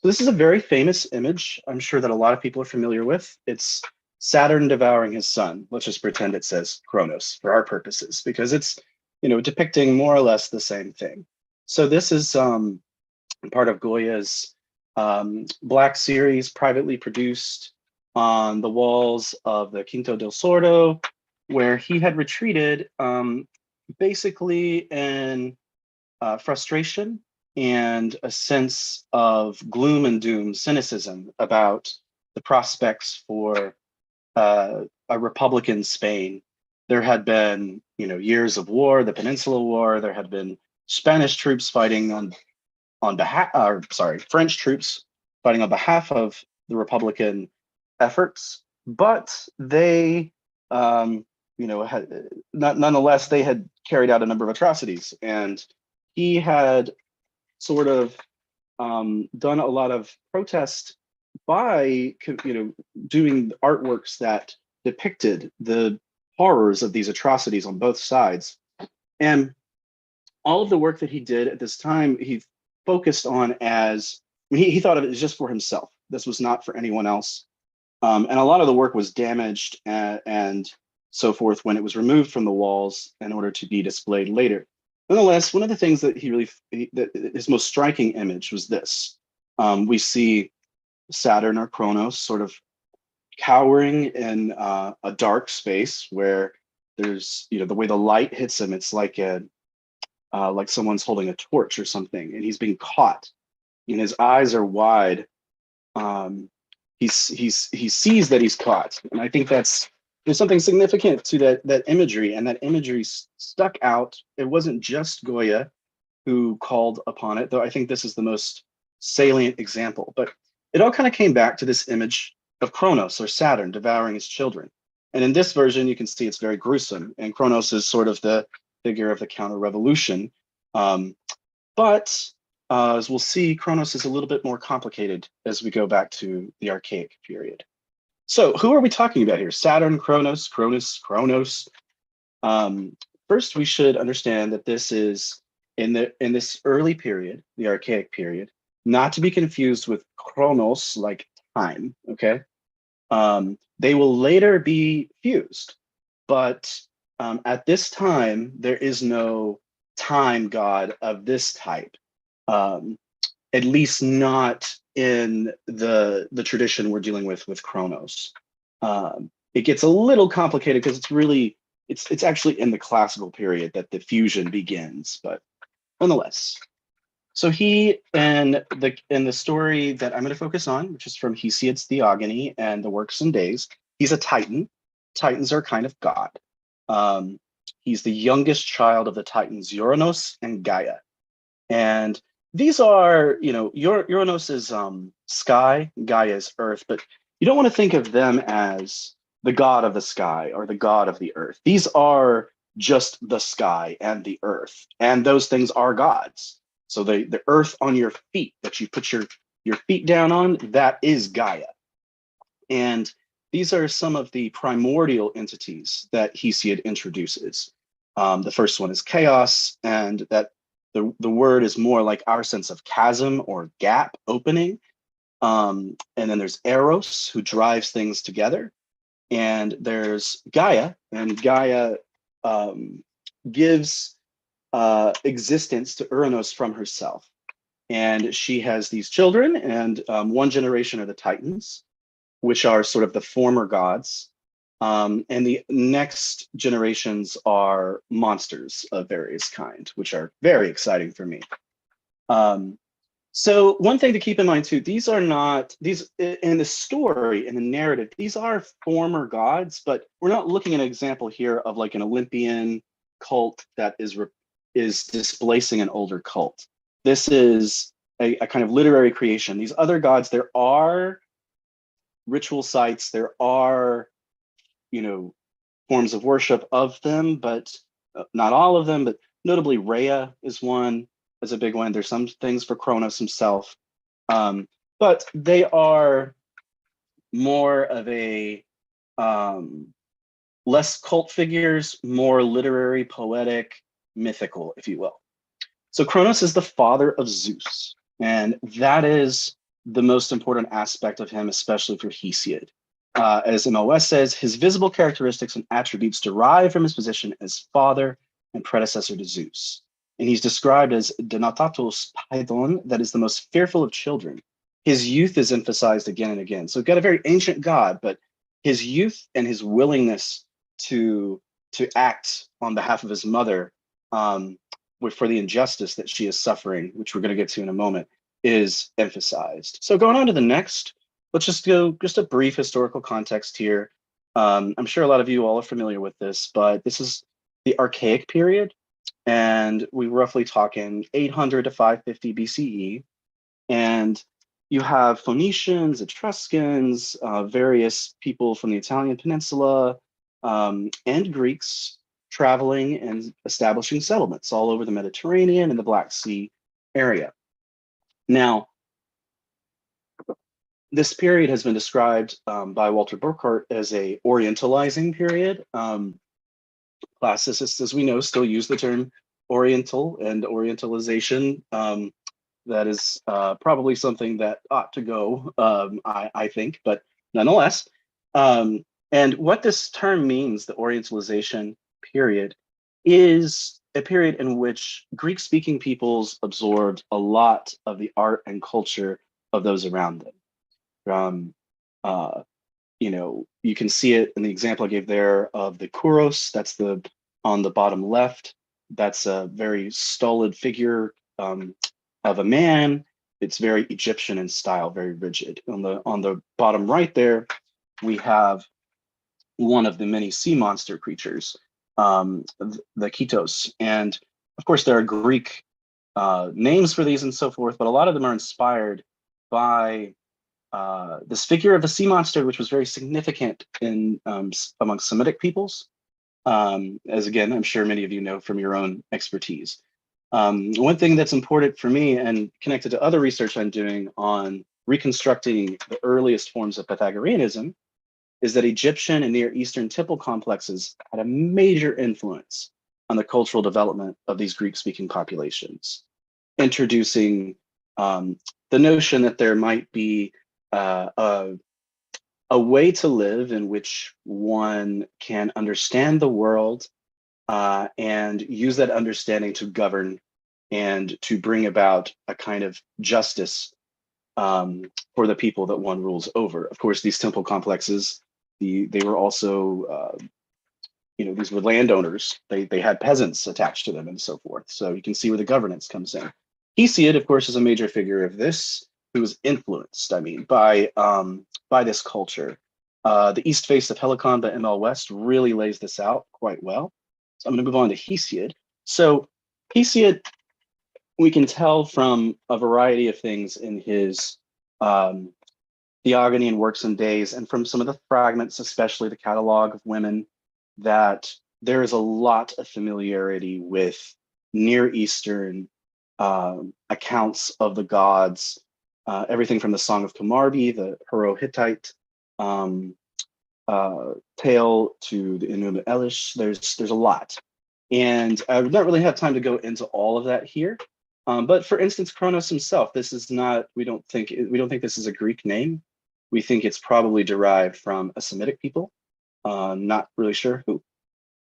So this is a very famous image. I'm sure that a lot of people are familiar with. It's Saturn devouring his son. Let's just pretend it says Kronos for our purposes, because it's, depicting more or less the same thing. So this is part of Goya's Black series, privately produced on the walls of the Quinto del Sordo, where he had retreated basically in frustration and a sense of gloom and doom, cynicism about the prospects for a Republican Spain. There had been, years of war, the Peninsula War. There had been Spanish troops fighting on behalf, French troops fighting on behalf of the Republican efforts, but they, nonetheless, they had carried out a number of atrocities, and he had sort of done a lot of protest by doing artworks that depicted the horrors of these atrocities on both sides. And all of the work that he did at this time, he focused on he thought of it as just for himself. This was not for anyone else. And a lot of the work was damaged and so forth when it was removed from the walls in order to be displayed later. Nonetheless, one of the things that his most striking image was this. We see Saturn or Kronos sort of cowering in a dark space where there's, the way the light hits him, it's like a like someone's holding a torch or something, and he's being caught, and his eyes are wide. He sees that he's caught, and I think there's something significant to that imagery, and that imagery stuck out. It wasn't just Goya who called upon it, though I think this is the most salient example. But it all kind of came back to this image of Kronos, or Saturn, devouring his children. And in this version, you can see it's very gruesome, and Kronos is sort of the figure of the counter-revolution. But as we'll see, Kronos is a little bit more complicated as we go back to the Archaic period. So who are we talking about here? Saturn, Kronos. First, we should understand that this is in this early period, the Archaic period, not to be confused with Chronos, like time, okay? They will later be fused, but at this time, there is no time god of this type, at least not in the tradition we're dealing with Kronos. It gets a little complicated because it's actually in the classical period that the fusion begins, but nonetheless. So he, in the story that I'm going to focus on, which is from Hesiod's Theogony and the Works and Days, he's a Titan. Titans are kind of god. He's the youngest child of the Titans Uranus and Gaia. And these are, Uranus is sky, Gaia is earth, but you don't want to think of them as the god of the sky or the god of the earth. These are just the sky and the earth, and those things are gods. So the earth on your feet that you put your feet down on, that is Gaia. And these are some of the primordial entities that Hesiod introduces. The first one is chaos, and that the word is more like our sense of chasm or gap, opening. And then there's Eros, who drives things together. And there's Gaia, and Gaia gives existence to Uranus from herself. And she has these children, and one generation are the Titans, which are sort of the former gods. And the next generations are monsters of various kind, which are very exciting for me. So one thing to keep in mind too, these are not, in the story, in the narrative, these are former gods, but we're not looking at an example here of like an Olympian cult that is displacing an older cult. This is a kind of literary creation. These other gods, there are ritual sites, there are, forms of worship of them, but not all of them, but notably Rhea is one, is a big one. There's some things for Kronos himself, but they are more of a less cult figures, more literary, poetic, mythical, if you will. So Kronos is the father of Zeus, and that is the most important aspect of him, especially for Hesiod. As MOS says, his visible characteristics and attributes derive from his position as father and predecessor to Zeus. And he's described as Denatatos Paidon, that is the most fearful of children. His youth is emphasized again and again. So we've got a very ancient god, but his youth and his willingness to act on behalf of his mother for the injustice that she is suffering, which we're going to get to in a moment, is emphasized. So going on to the next, let's just go a brief historical context here. I'm sure a lot of you all are familiar with this, but this is the Archaic period, and we're roughly talking 800 to 550 BCE. And you have Phoenicians, Etruscans, various people from the Italian peninsula, and Greeks traveling and establishing settlements all over the Mediterranean and the Black Sea area. Now, this period has been described by Walter Burkhardt as a Orientalizing period. Classicists, as we know, still use the term Oriental and Orientalization. That is probably something that ought to go, I think, but nonetheless. And what this term means, the Orientalization period, is a period in which Greek-speaking peoples absorbed a lot of the art and culture of those around them. You can see it in the example I gave there of the Kouros, that's on the bottom left. That's a very stolid figure of a man. It's very Egyptian in style, very rigid. On the bottom right there, we have one of the many sea monster creatures, the Kitos. And of course, there are Greek names for these and so forth, but a lot of them are inspired by this figure of a sea monster, which was very significant in among Semitic peoples, as again, I'm sure many of you know from your own expertise. One thing that's important for me and connected to other research I'm doing on reconstructing the earliest forms of Pythagoreanism is that Egyptian and Near Eastern temple complexes had a major influence on the cultural development of these Greek-speaking populations, introducing the notion that there might be a way to live in which one can understand the world and use that understanding to govern and to bring about a kind of justice for the people that one rules over. Of course, these temple complexes, they were also, these were landowners. They had peasants attached to them and so forth. So you can see where the governance comes in. Hesiod, of course, is a major figure of this, who was influenced, by this culture. The East Face of Helicon by M.L. West really lays this out quite well. So I'm going to move on to Hesiod. So Hesiod, we can tell from a variety of things in his Theogony and Works and Days, and from some of the fragments, especially the Catalog of Women, that there is a lot of familiarity with Near Eastern accounts of the gods, everything from the Song of Hammurabi, the Hurro-Hittite tale, to the Enuma Elish. There's a lot, and I would not really have time to go into all of that here. But for instance, Kronos himself, this is not. We don't think this is a Greek name. We think it's probably derived from a Semitic people. Not really sure who.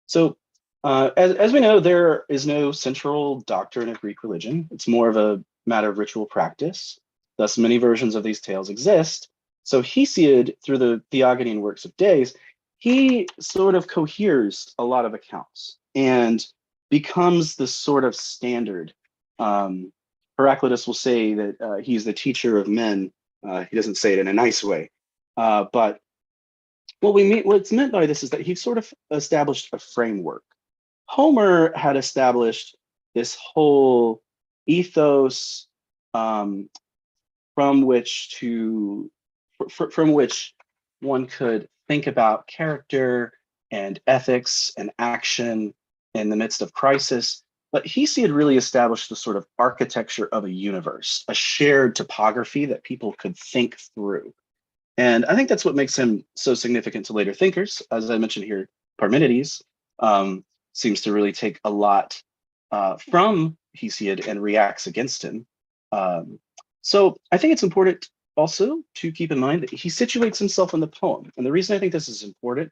So as we know, there is no central doctrine of Greek religion. It's more of a matter of ritual practice. Thus, many versions of these tales exist. So Hesiod, through the Theogony and Works of Days, he sort of coheres a lot of accounts and becomes the sort of standard. Heraclitus will say that he's the teacher of men. He doesn't say it in a nice way, but what's meant by this is that he sort of established a framework. Homer had established this whole ethos from which one could think about character and ethics and action in the midst of crisis. But Hesiod really established the sort of architecture of a universe, a shared topography that people could think through. And I think that's what makes him so significant to later thinkers. As I mentioned here, Parmenides seems to really take a lot from Hesiod and reacts against him. So I think it's important also to keep in mind that he situates himself in the poem. And the reason I think this is important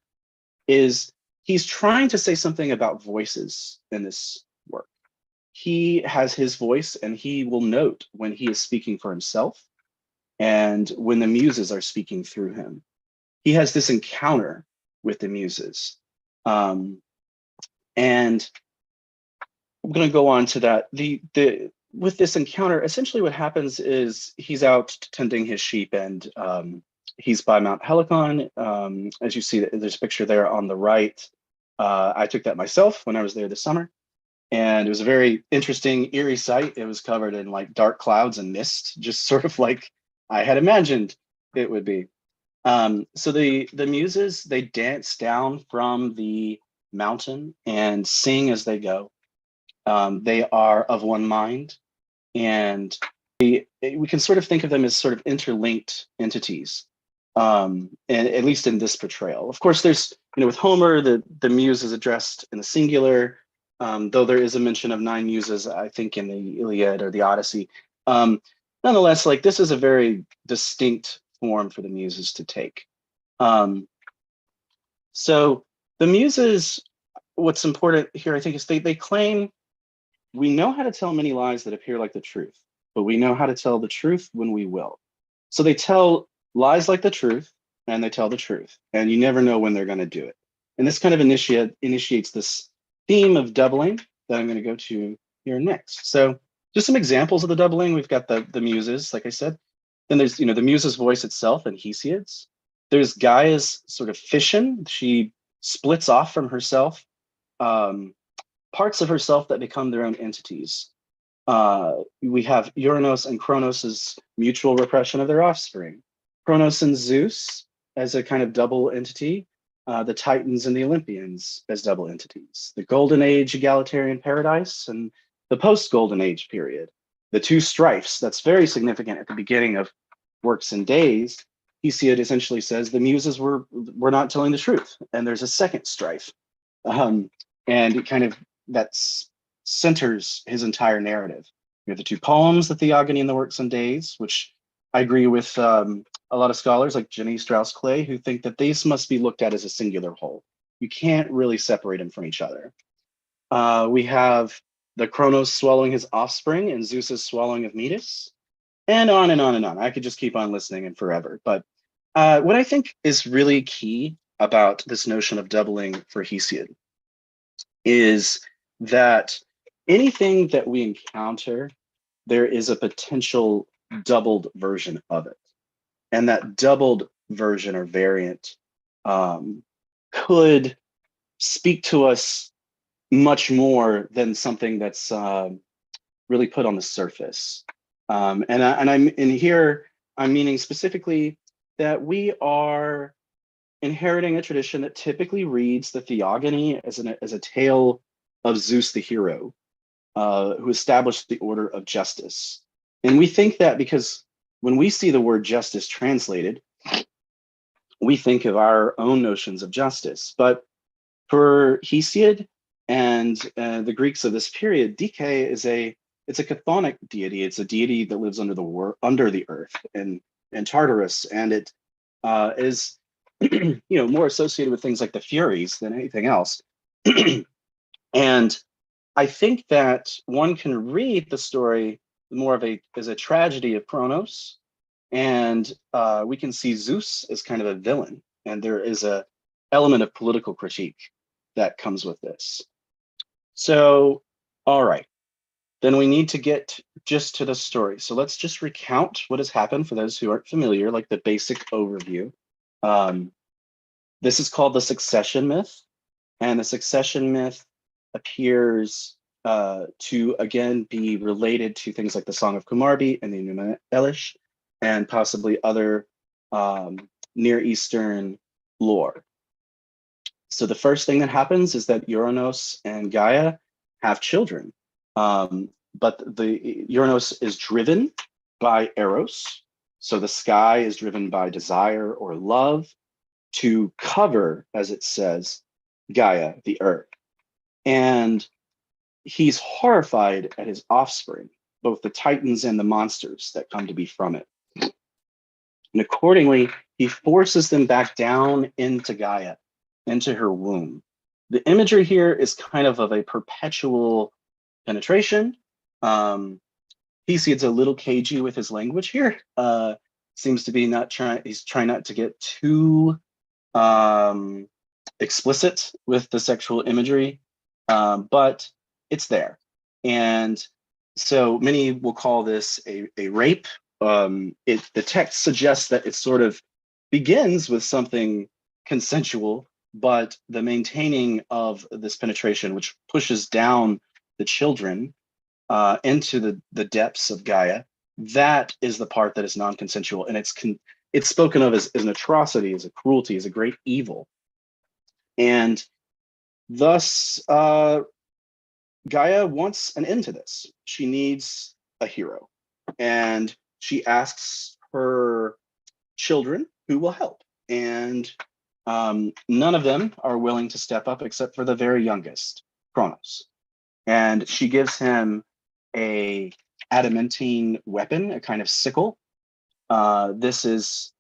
is he's trying to say something about voices in this work. He has his voice, and he will note when he is speaking for himself and when the muses are speaking through him. He has this encounter with the muses. And I'm going to go on to that. With this encounter, essentially what happens is he's out tending his sheep, and he's by Mount Helicon. As you see, there's a picture there on the right. I took that myself when I was there this summer. And it was a very interesting, eerie sight. It was covered in like dark clouds and mist, just sort of like I had imagined it would be. So the muses, they dance down from the mountain and sing as they go. They are of one mind, and we can sort of think of them as sort of interlinked entities, and at least in this portrayal. Of course, there's, with Homer, the muse is addressed in the singular, though there is a mention of 9 muses, I think, in the Iliad or the Odyssey. Nonetheless, like, this is a very distinct form for the muses to take. So the muses, what's important here, I think, is they claim, we know how to tell many lies that appear like the truth, but we know how to tell the truth when we will. So they tell lies like the truth, and they tell the truth, and you never know when they're going to do it. And this kind of initiates this theme of doubling that I'm going to go to here next. So just some examples of the doubling. We've got the muses, like I said. Then there's, the muse's voice itself and Hesiod's. There's Gaia's sort of fission. She splits off from herself, parts of herself that become their own entities. We have Uranus and Kronos' mutual repression of their offspring. Kronos and Zeus as a kind of double entity. The Titans and the Olympians as double entities. The Golden Age egalitarian paradise and the post-Golden Age period. The two strifes, that's very significant at the beginning of Works and Days. Hesiod essentially says the muses were not telling the truth, and there's a second strife. And it kind of, that centers his entire narrative. We have the two poems, the Theogony and the Works and Days, which I agree with a lot of scholars like Jenny Strauss-Clay who think that these must be looked at as a singular whole. You can't really separate them from each other. We have the Kronos swallowing his offspring and Zeus's swallowing of Metis, and on and on and on. I could just keep on listening and forever. But what I think is really key about this notion of doubling for Hesiod is that anything that we encounter, there is a potential doubled version of it. And that doubled version or variant could speak to us much more than something that's really put on the surface. And here I'm meaning specifically that we are inheriting a tradition that typically reads the Theogony as a tale of Zeus the hero, who established the order of justice. And we think that because when we see the word justice translated, we think of our own notions of justice. But for Hesiod and the Greeks of this period, Dike is it's a chthonic deity. It's a deity that lives under the earth in Tartarus, and it is more associated with things like the Furies than anything else. And I think that one can read the story more of as a tragedy of Kronos, and we can see Zeus as kind of a villain, and there is a element of political critique that comes with this. So, all right, then we need to get just to the story. So let's just recount what has happened for those who aren't familiar, like the basic overview. This is called the succession myth, and the succession myth appears to again be related to things like the Song of Kumarbi and the Enuma Elish, and possibly other Near Eastern lore. So the first thing that happens is that Uranus and Gaia have children, but the Uranus is driven by Eros. So the sky is driven by desire or love to cover, as it says, Gaia, the earth. And he's horrified at his offspring, both the Titans and the monsters that come to be from it. And accordingly, he forces them back down into Gaia, into her womb. The imagery here is kind of a perpetual penetration. Hesiod's a little cagey with his language here. Seems to be he's trying not to get too explicit with the sexual imagery, but it's there. And so many will call this a rape. The text suggests that it sort of begins with something consensual, but the maintaining of this penetration, which pushes down the children into the depths of Gaia, that is the part that is non-consensual, and it's spoken of as an atrocity, as a cruelty, as a great evil. And thus, Gaia wants an end to this. She needs a hero, and she asks her children who will help. And none of them are willing to step up except for the very youngest, Kronos. And she gives him a adamantine weapon, a kind of sickle. This is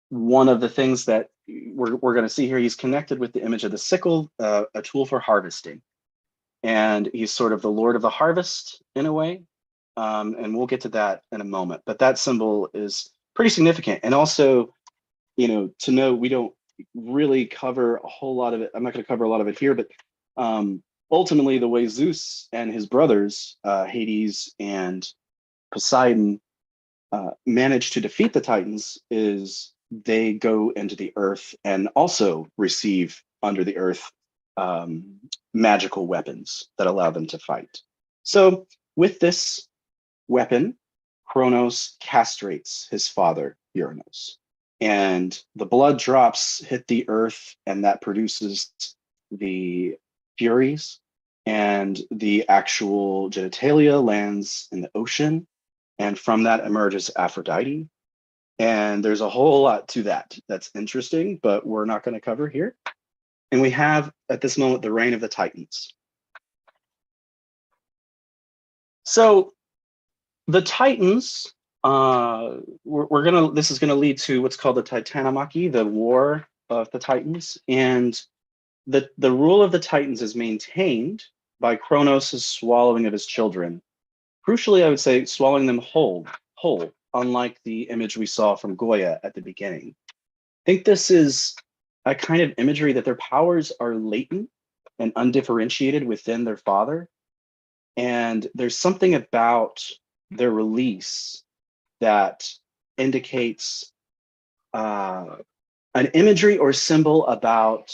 one of the things that we're going to see here. He's connected with the image of the sickle, a tool for harvesting. And he's sort of the Lord of the harvest in a way. And we'll get to that in a moment. But that symbol is pretty significant. And also, to know we don't really cover a whole lot of it. I'm not going to cover a lot of it here, but ultimately, the way Zeus and his brothers, Hades and Poseidon, manage to defeat the Titans is they go into the earth and also receive under the earth magical weapons that allow them to fight. So with this weapon, Kronos castrates his father, Uranus, and the blood drops hit the earth, and that produces the Furies, and the actual genitalia lands in the ocean, and from that emerges Aphrodite. And there's a whole lot to that that's interesting, but we're not going to cover here. And we have, at this moment, the reign of the Titans. So the Titans, this is gonna lead to what's called the Titanomachy, the war of the Titans. And the rule of the Titans is maintained by Kronos' swallowing of his children. Crucially, I would say swallowing them whole, unlike the image we saw from Goya at the beginning. I think this is a kind of imagery that their powers are latent and undifferentiated within their father. And there's something about their release that indicates an imagery or symbol about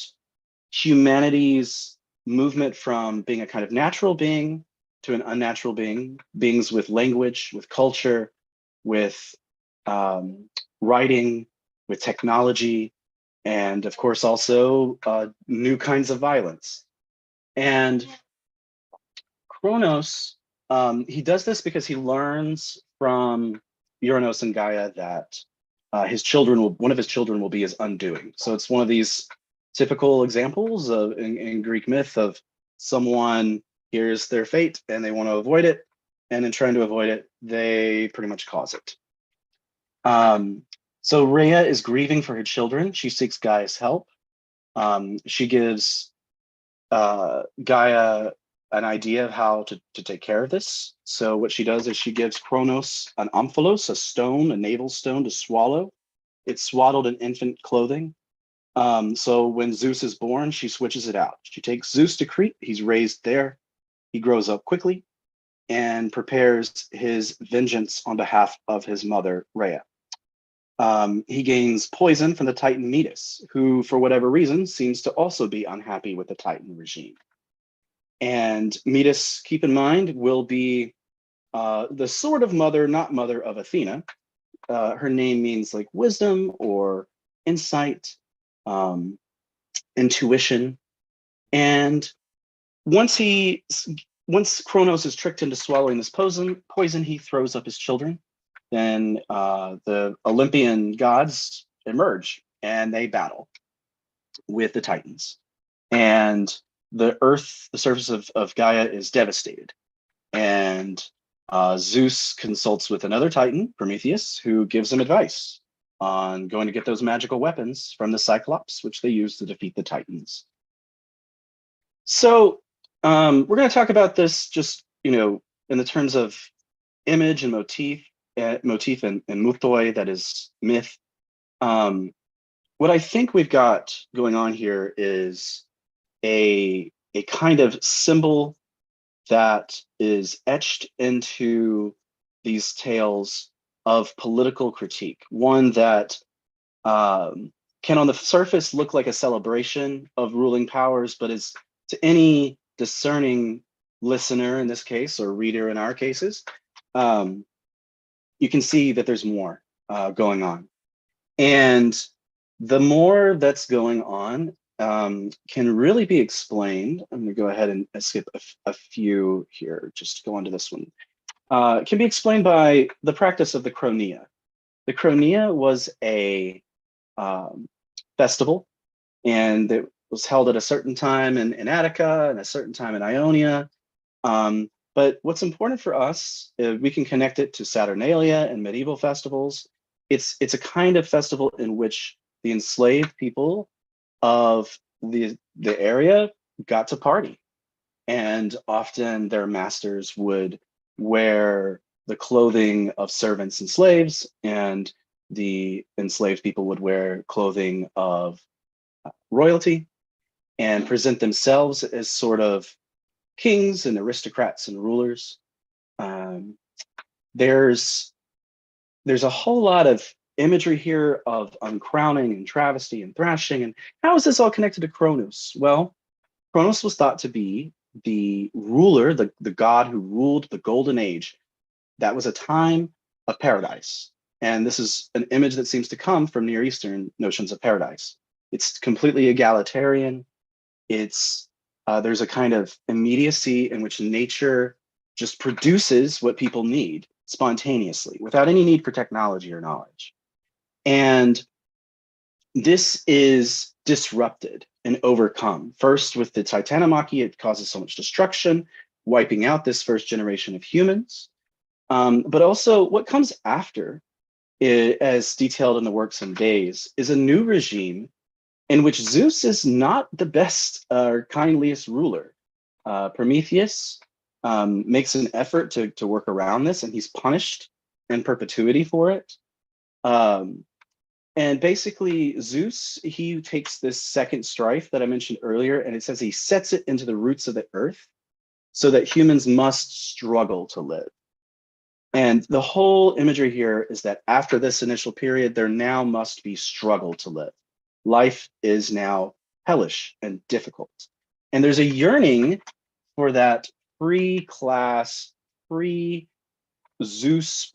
humanity's movement from being a kind of natural being to an unnatural being, beings with language, with culture, with writing, with technology, and of course also new kinds of violence. And Kronos, he does this because he learns from Uranus and Gaia that one of his children will be his undoing. So it's one of these typical examples of in Greek myth of someone hears their fate and they want to avoid it, and in trying to avoid it, they pretty much cause it. So Rhea is grieving for her children. She seeks Gaia's help. She gives Gaia an idea of how to take care of this. So what she does is she gives Kronos an omphalos, a stone, a navel stone to swallow. It's swaddled in infant clothing. So when Zeus is born, she switches it out. She takes Zeus to Crete. He's raised there. He grows up quickly and prepares his vengeance on behalf of his mother, Rhea. He gains poison from the Titan Metis, who, for whatever reason, seems to also be unhappy with the Titan regime. And Metis, keep in mind, will be the sort of mother, not mother of Athena. Her name means like wisdom or insight, intuition. And once Kronos is tricked into swallowing this poison, he throws up his children. Then the Olympian gods emerge and they battle with the Titans. And the earth, the surface of Gaia is devastated. And Zeus consults with another Titan, Prometheus, who gives him advice on going to get those magical weapons from the Cyclops, which they use to defeat the Titans. So we're going to talk about this just, in the terms of image and motif and mythoi, that is myth. What I think we've got going on here is a kind of symbol that is etched into these tales of political critique. One that can on the surface look like a celebration of ruling powers, but is to any discerning listener in this case, or reader in our cases, you can see that there's more going on. And the more that's going on can really be explained. I'm going to go ahead and skip a few here, just go on to this one. Can be explained by the practice of the Chronia. The Chronia was a festival, and it was held at a certain time in Attica and a certain time in Ionia. But what's important for us, we can connect it to Saturnalia and medieval festivals. It's a kind of festival in which the enslaved people of the area got to party. And often their masters would wear the clothing of servants and slaves, and the enslaved people would wear clothing of royalty and present themselves as sort of kings and aristocrats and rulers. There's a whole lot of imagery here of uncrowning and travesty and thrashing. And how is this all connected to Kronos? Well, Kronos was thought to be the ruler, the god who ruled the golden age. That was a time of paradise. And this is an image that seems to come from Near Eastern notions of paradise. It's completely egalitarian. It's there's a kind of immediacy in which nature just produces what people need spontaneously without any need for technology or knowledge. And this is disrupted and overcome. First, with the Titanomachy, it causes so much destruction, wiping out this first generation of humans. But also what comes after, as detailed in the works and days, is a new regime in which Zeus is not the best or kindliest ruler. Prometheus makes an effort to work around this, and he's punished in perpetuity for it. And basically Zeus, he takes this second strife that I mentioned earlier, and it says he sets it into the roots of the earth so that humans must struggle to live. And the whole imagery here is that after this initial period, there now must be struggle to live. Life is now hellish and difficult. And there's a yearning for that pre-class, pre-Zeus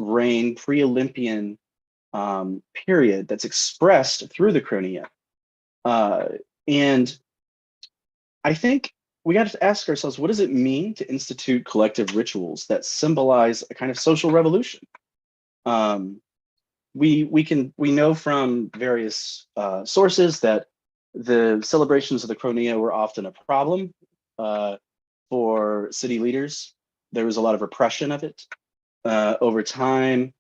reign, pre-Olympian period that's expressed through the Chronia. And I think we got to ask ourselves, what does it mean to institute collective rituals that symbolize a kind of social revolution? We know from various sources that the celebrations of the Chronia were often a problem for city leaders. There was a lot of repression of it over time.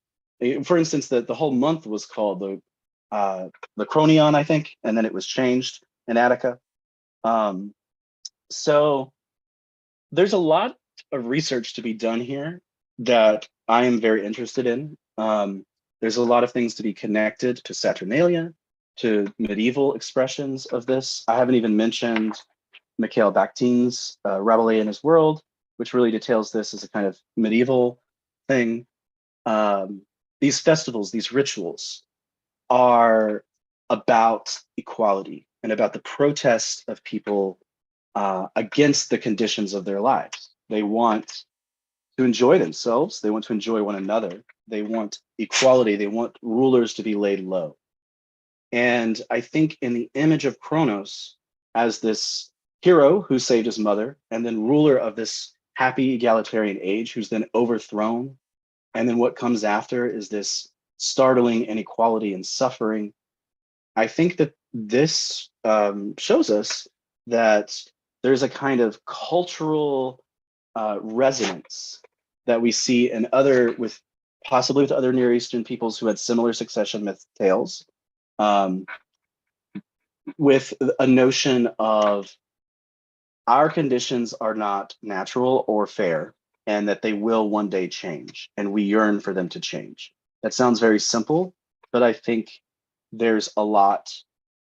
For instance, the whole month was called the Chronion, I think, and then it was changed in Attica. So there's a lot of research to be done here that I am very interested in. There's a lot of things to be connected to Saturnalia, to medieval expressions of this. I haven't even mentioned Mikhail Bakhtin's Rabelais in His World, which really details this as a kind of medieval thing. These festivals, these rituals are about equality and about the protest of people against the conditions of their lives. They want to enjoy themselves. They want to enjoy one another. They want equality. They want rulers to be laid low. And I think in the image of Kronos as this hero who saved his mother, and then ruler of this happy egalitarian age who's then overthrown, and then what comes after is this startling inequality and suffering. I think that this shows us that there's a kind of cultural resonance that we see in possibly with other Near Eastern peoples who had similar succession myth tales, with a notion of our conditions are not natural or fair, and that they will one day change, and we yearn for them to change. That sounds very simple, but I think there's a lot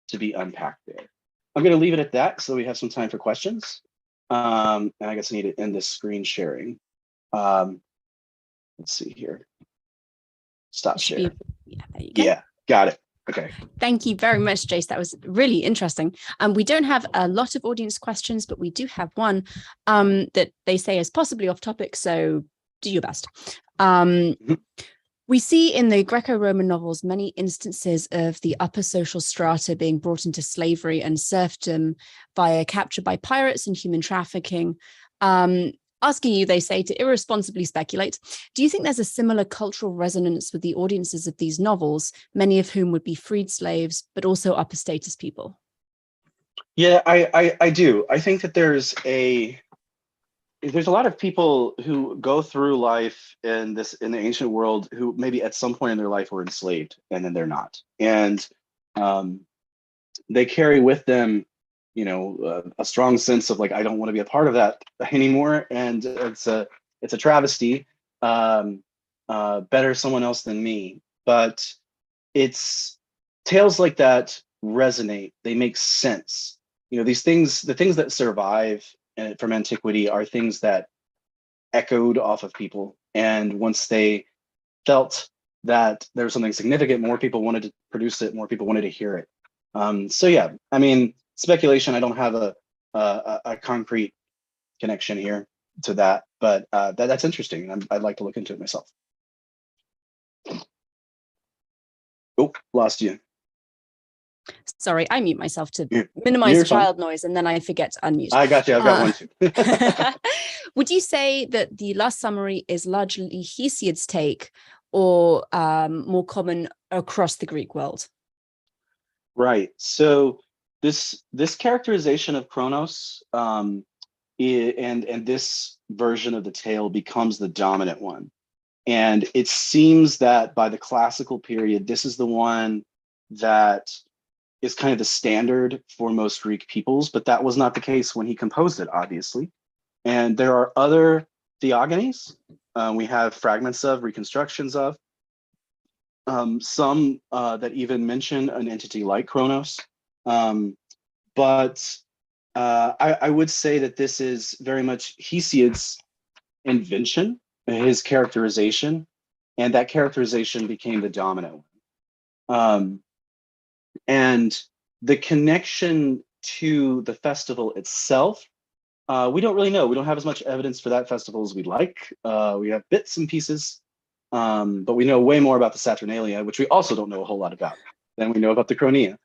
to be unpacked there. I'm going to leave it at that so we have some time for questions. And I guess I need to end this screen sharing. Let's see here. Stop share. Yeah, there you go. Yeah, got it. Okay. Thank you very much, Jace. That was really interesting. We don't have a lot of audience questions, but we do have one that they say is possibly off topic, so do your best. We see in the Greco-Roman novels many instances of the upper social strata being brought into slavery and serfdom via capture by pirates and human trafficking. Asking you, they say, to irresponsibly speculate, do you think there's a similar cultural resonance with the audiences of these novels, many of whom would be freed slaves, but also upper status people? Yeah, I do. I think that there's a lot of people who go through life in the ancient world who maybe at some point in their life were enslaved, and then they're not. And they carry with them a strong sense of like, I don't want to be a part of that anymore. And it's a travesty. Better someone else than me. But it's tales like that resonate. They make sense. The things that survive from antiquity are things that echoed off of people. And once they felt that there was something significant, more people wanted to produce it, more people wanted to hear it. So yeah, I mean, speculation, I don't have a concrete connection here to that, but that's interesting. I'd like to look into it myself. Oh, lost you. Sorry, I mute myself to minimize child noise, and then I forget to unmute. I got you. I've got one too. Would you say that the last summary is largely Hesiod's take, or more common across the Greek world? Right. So this characterization of Kronos and this version of the tale becomes the dominant one. And it seems that by the classical period, this is the one that is kind of the standard for most Greek peoples, but that was not the case when he composed it, obviously. And there are other theogonies. We have fragments of, reconstructions of, some that even mention an entity like Kronos. But I would say that this is very much Hesiod's invention, his characterization, and that characterization became the dominant one. And the connection to the festival itself, we don't really know. We don't have as much evidence for that festival as we'd like. We have bits and pieces, but we know way more about the Saturnalia, which we also don't know a whole lot about, than we know about the Chronia.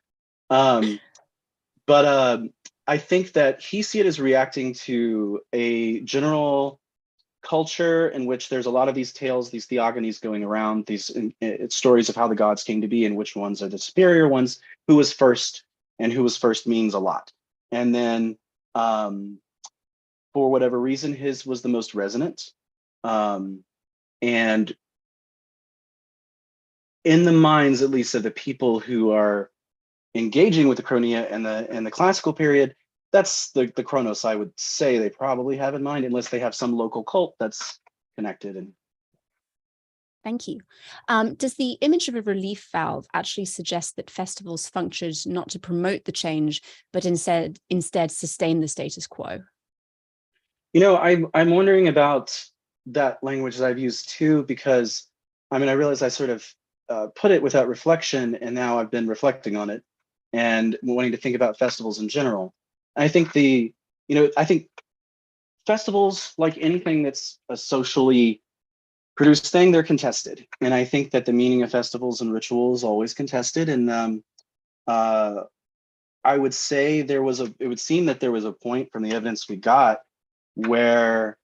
But I think that Hesiod is reacting to a general culture in which there's a lot of these tales, these theogonies going around, these stories of how the gods came to be and which ones are the superior ones, who was first, and who was first means a lot. And then for whatever reason, his was the most resonant. And in the minds, at least, of the people who are engaging with the Chronia and the classical period, that's the Kronos I would say they probably have in mind, unless they have some local cult that's connected. And Thank you. Does the image of a relief valve actually suggest that festivals functioned not to promote the change, but instead sustain the status quo? You know, I'm wondering about that language that I've used too, because I mean, I realize I sort of put it without reflection, and now I've been reflecting on it and wanting to think about festivals in general. I think I think festivals, like anything that's a socially produced thing, they're contested. And I think that the meaning of festivals and rituals is always contested. And I would say it would seem that there was a point from the evidence we got where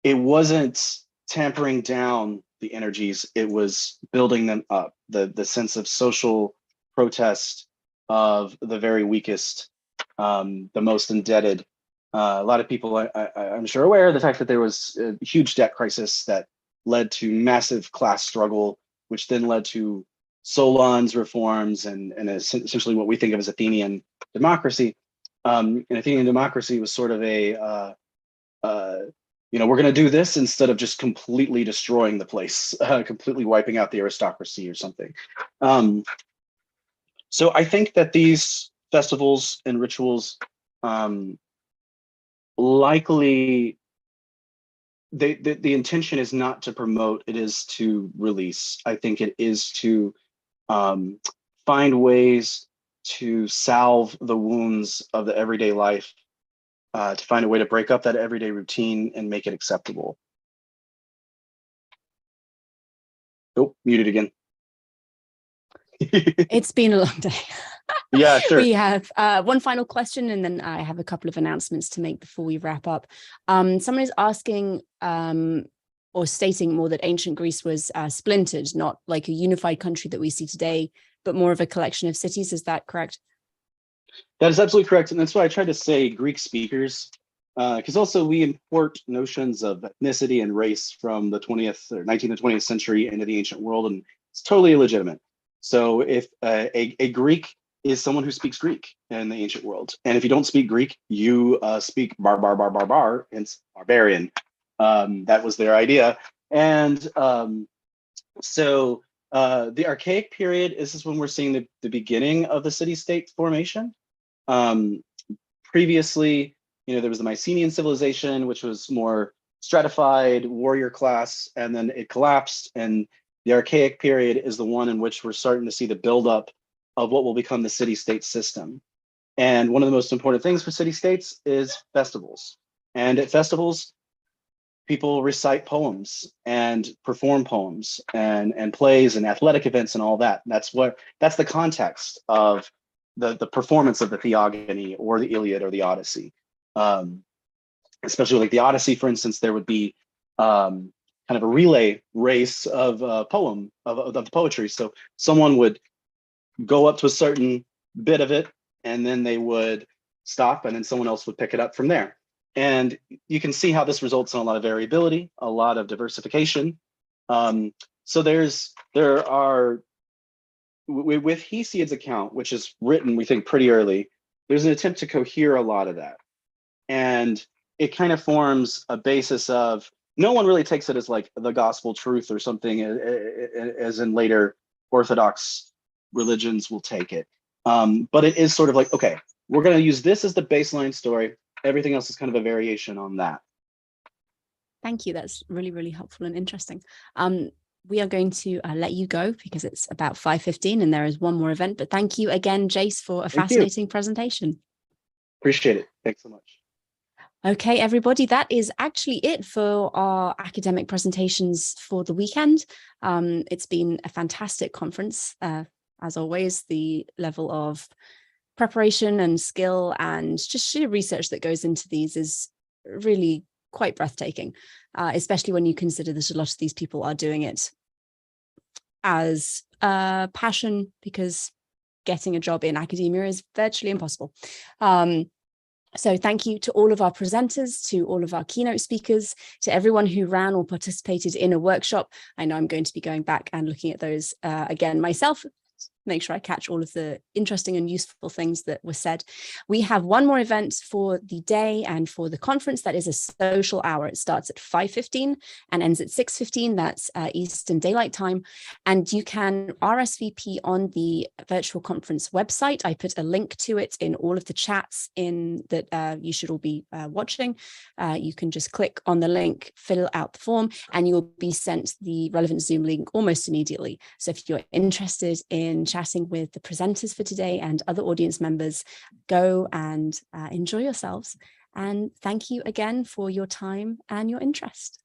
it wasn't tampering down the energies, it was building them up, the sense of social protest of the very weakest, the most indebted. A lot of people, I'm sure, aware of the fact that there was a huge debt crisis that led to massive class struggle, which then led to Solon's reforms and essentially what we think of as Athenian democracy. And Athenian democracy was sort of we're going to do this instead of just completely destroying the place, completely wiping out the aristocracy or something. So I think that these festivals and rituals likely, the intention is not to promote, it is to release. I think it is to find ways to salve the wounds of the everyday life, to find a way to break up that everyday routine and make it acceptable. Oh, muted again. It's been a long day. Yeah, sure. We have one final question, and then I have a couple of announcements to make before we wrap up. Someone is asking or stating more that ancient Greece was splintered, not like a unified country that we see today, but more of a collection of cities. Is that correct? That is absolutely correct. And that's why I tried to say Greek speakers, because also we import notions of ethnicity and race from the 20th or 19th and 20th century into the ancient world, and it's totally illegitimate. So if a Greek is someone who speaks Greek in the ancient world, and if you don't speak Greek, you speak bar, hence barbarian. That was their idea. And so the archaic period, this is when we're seeing the beginning of the city-state formation. Previously, there was the Mycenaean civilization, which was more stratified warrior class, and then it collapsed. And the Archaic period is the one in which we're starting to see the buildup of what will become the city-state system. And one of the most important things for city-states is festivals. And at festivals, people recite poems and perform poems and plays and athletic events and all that. That's the context of the performance of the Theogony or the Iliad or the Odyssey. Especially like the Odyssey, for instance, there would be kind of a relay race of poem of the poetry. So someone would go up to a certain bit of it, and then they would stop, and then someone else would pick it up from there. And you can see how this results in a lot of variability, a lot of diversification. So there are, with Hesiod's account, which is written, we think, pretty early, there's an attempt to cohere a lot of that. And it kind of forms a basis of, no one really takes it as like the gospel truth or something, as in later Orthodox religions will take it. But it is sort of like, okay, we're going to use this as the baseline story. Everything else is kind of a variation on that. Thank you. That's really, really helpful and interesting. We are going to let you go because it's about 5:15 and there is one more event. But thank you again, Jace, for a fascinating presentation. Appreciate it. Thanks so much. Okay, everybody, that is actually it for our academic presentations for the weekend. It's been a fantastic conference. As always, the level of preparation and skill and just sheer research that goes into these is really quite breathtaking, especially when you consider that a lot of these people are doing it as a passion, because getting a job in academia is virtually impossible. So thank you to all of our presenters, to all of our keynote speakers, to everyone who ran or participated in a workshop. I know I'm going to be going back and looking at those again myself, make sure I catch all of the interesting and useful things that were said. We have one more event for the day and for the conference. That is a social hour. It starts at 5:15 and ends at 6:15. That's Eastern Daylight Time. And you can RSVP on the virtual conference website. I put a link to it in all of the chats that you should all be watching. You can just click on the link, fill out the form, and you'll be sent the relevant Zoom link almost immediately. So if you're interested in chatting with the presenters for today and other audience members, go and enjoy yourselves. And thank you again for your time and your interest.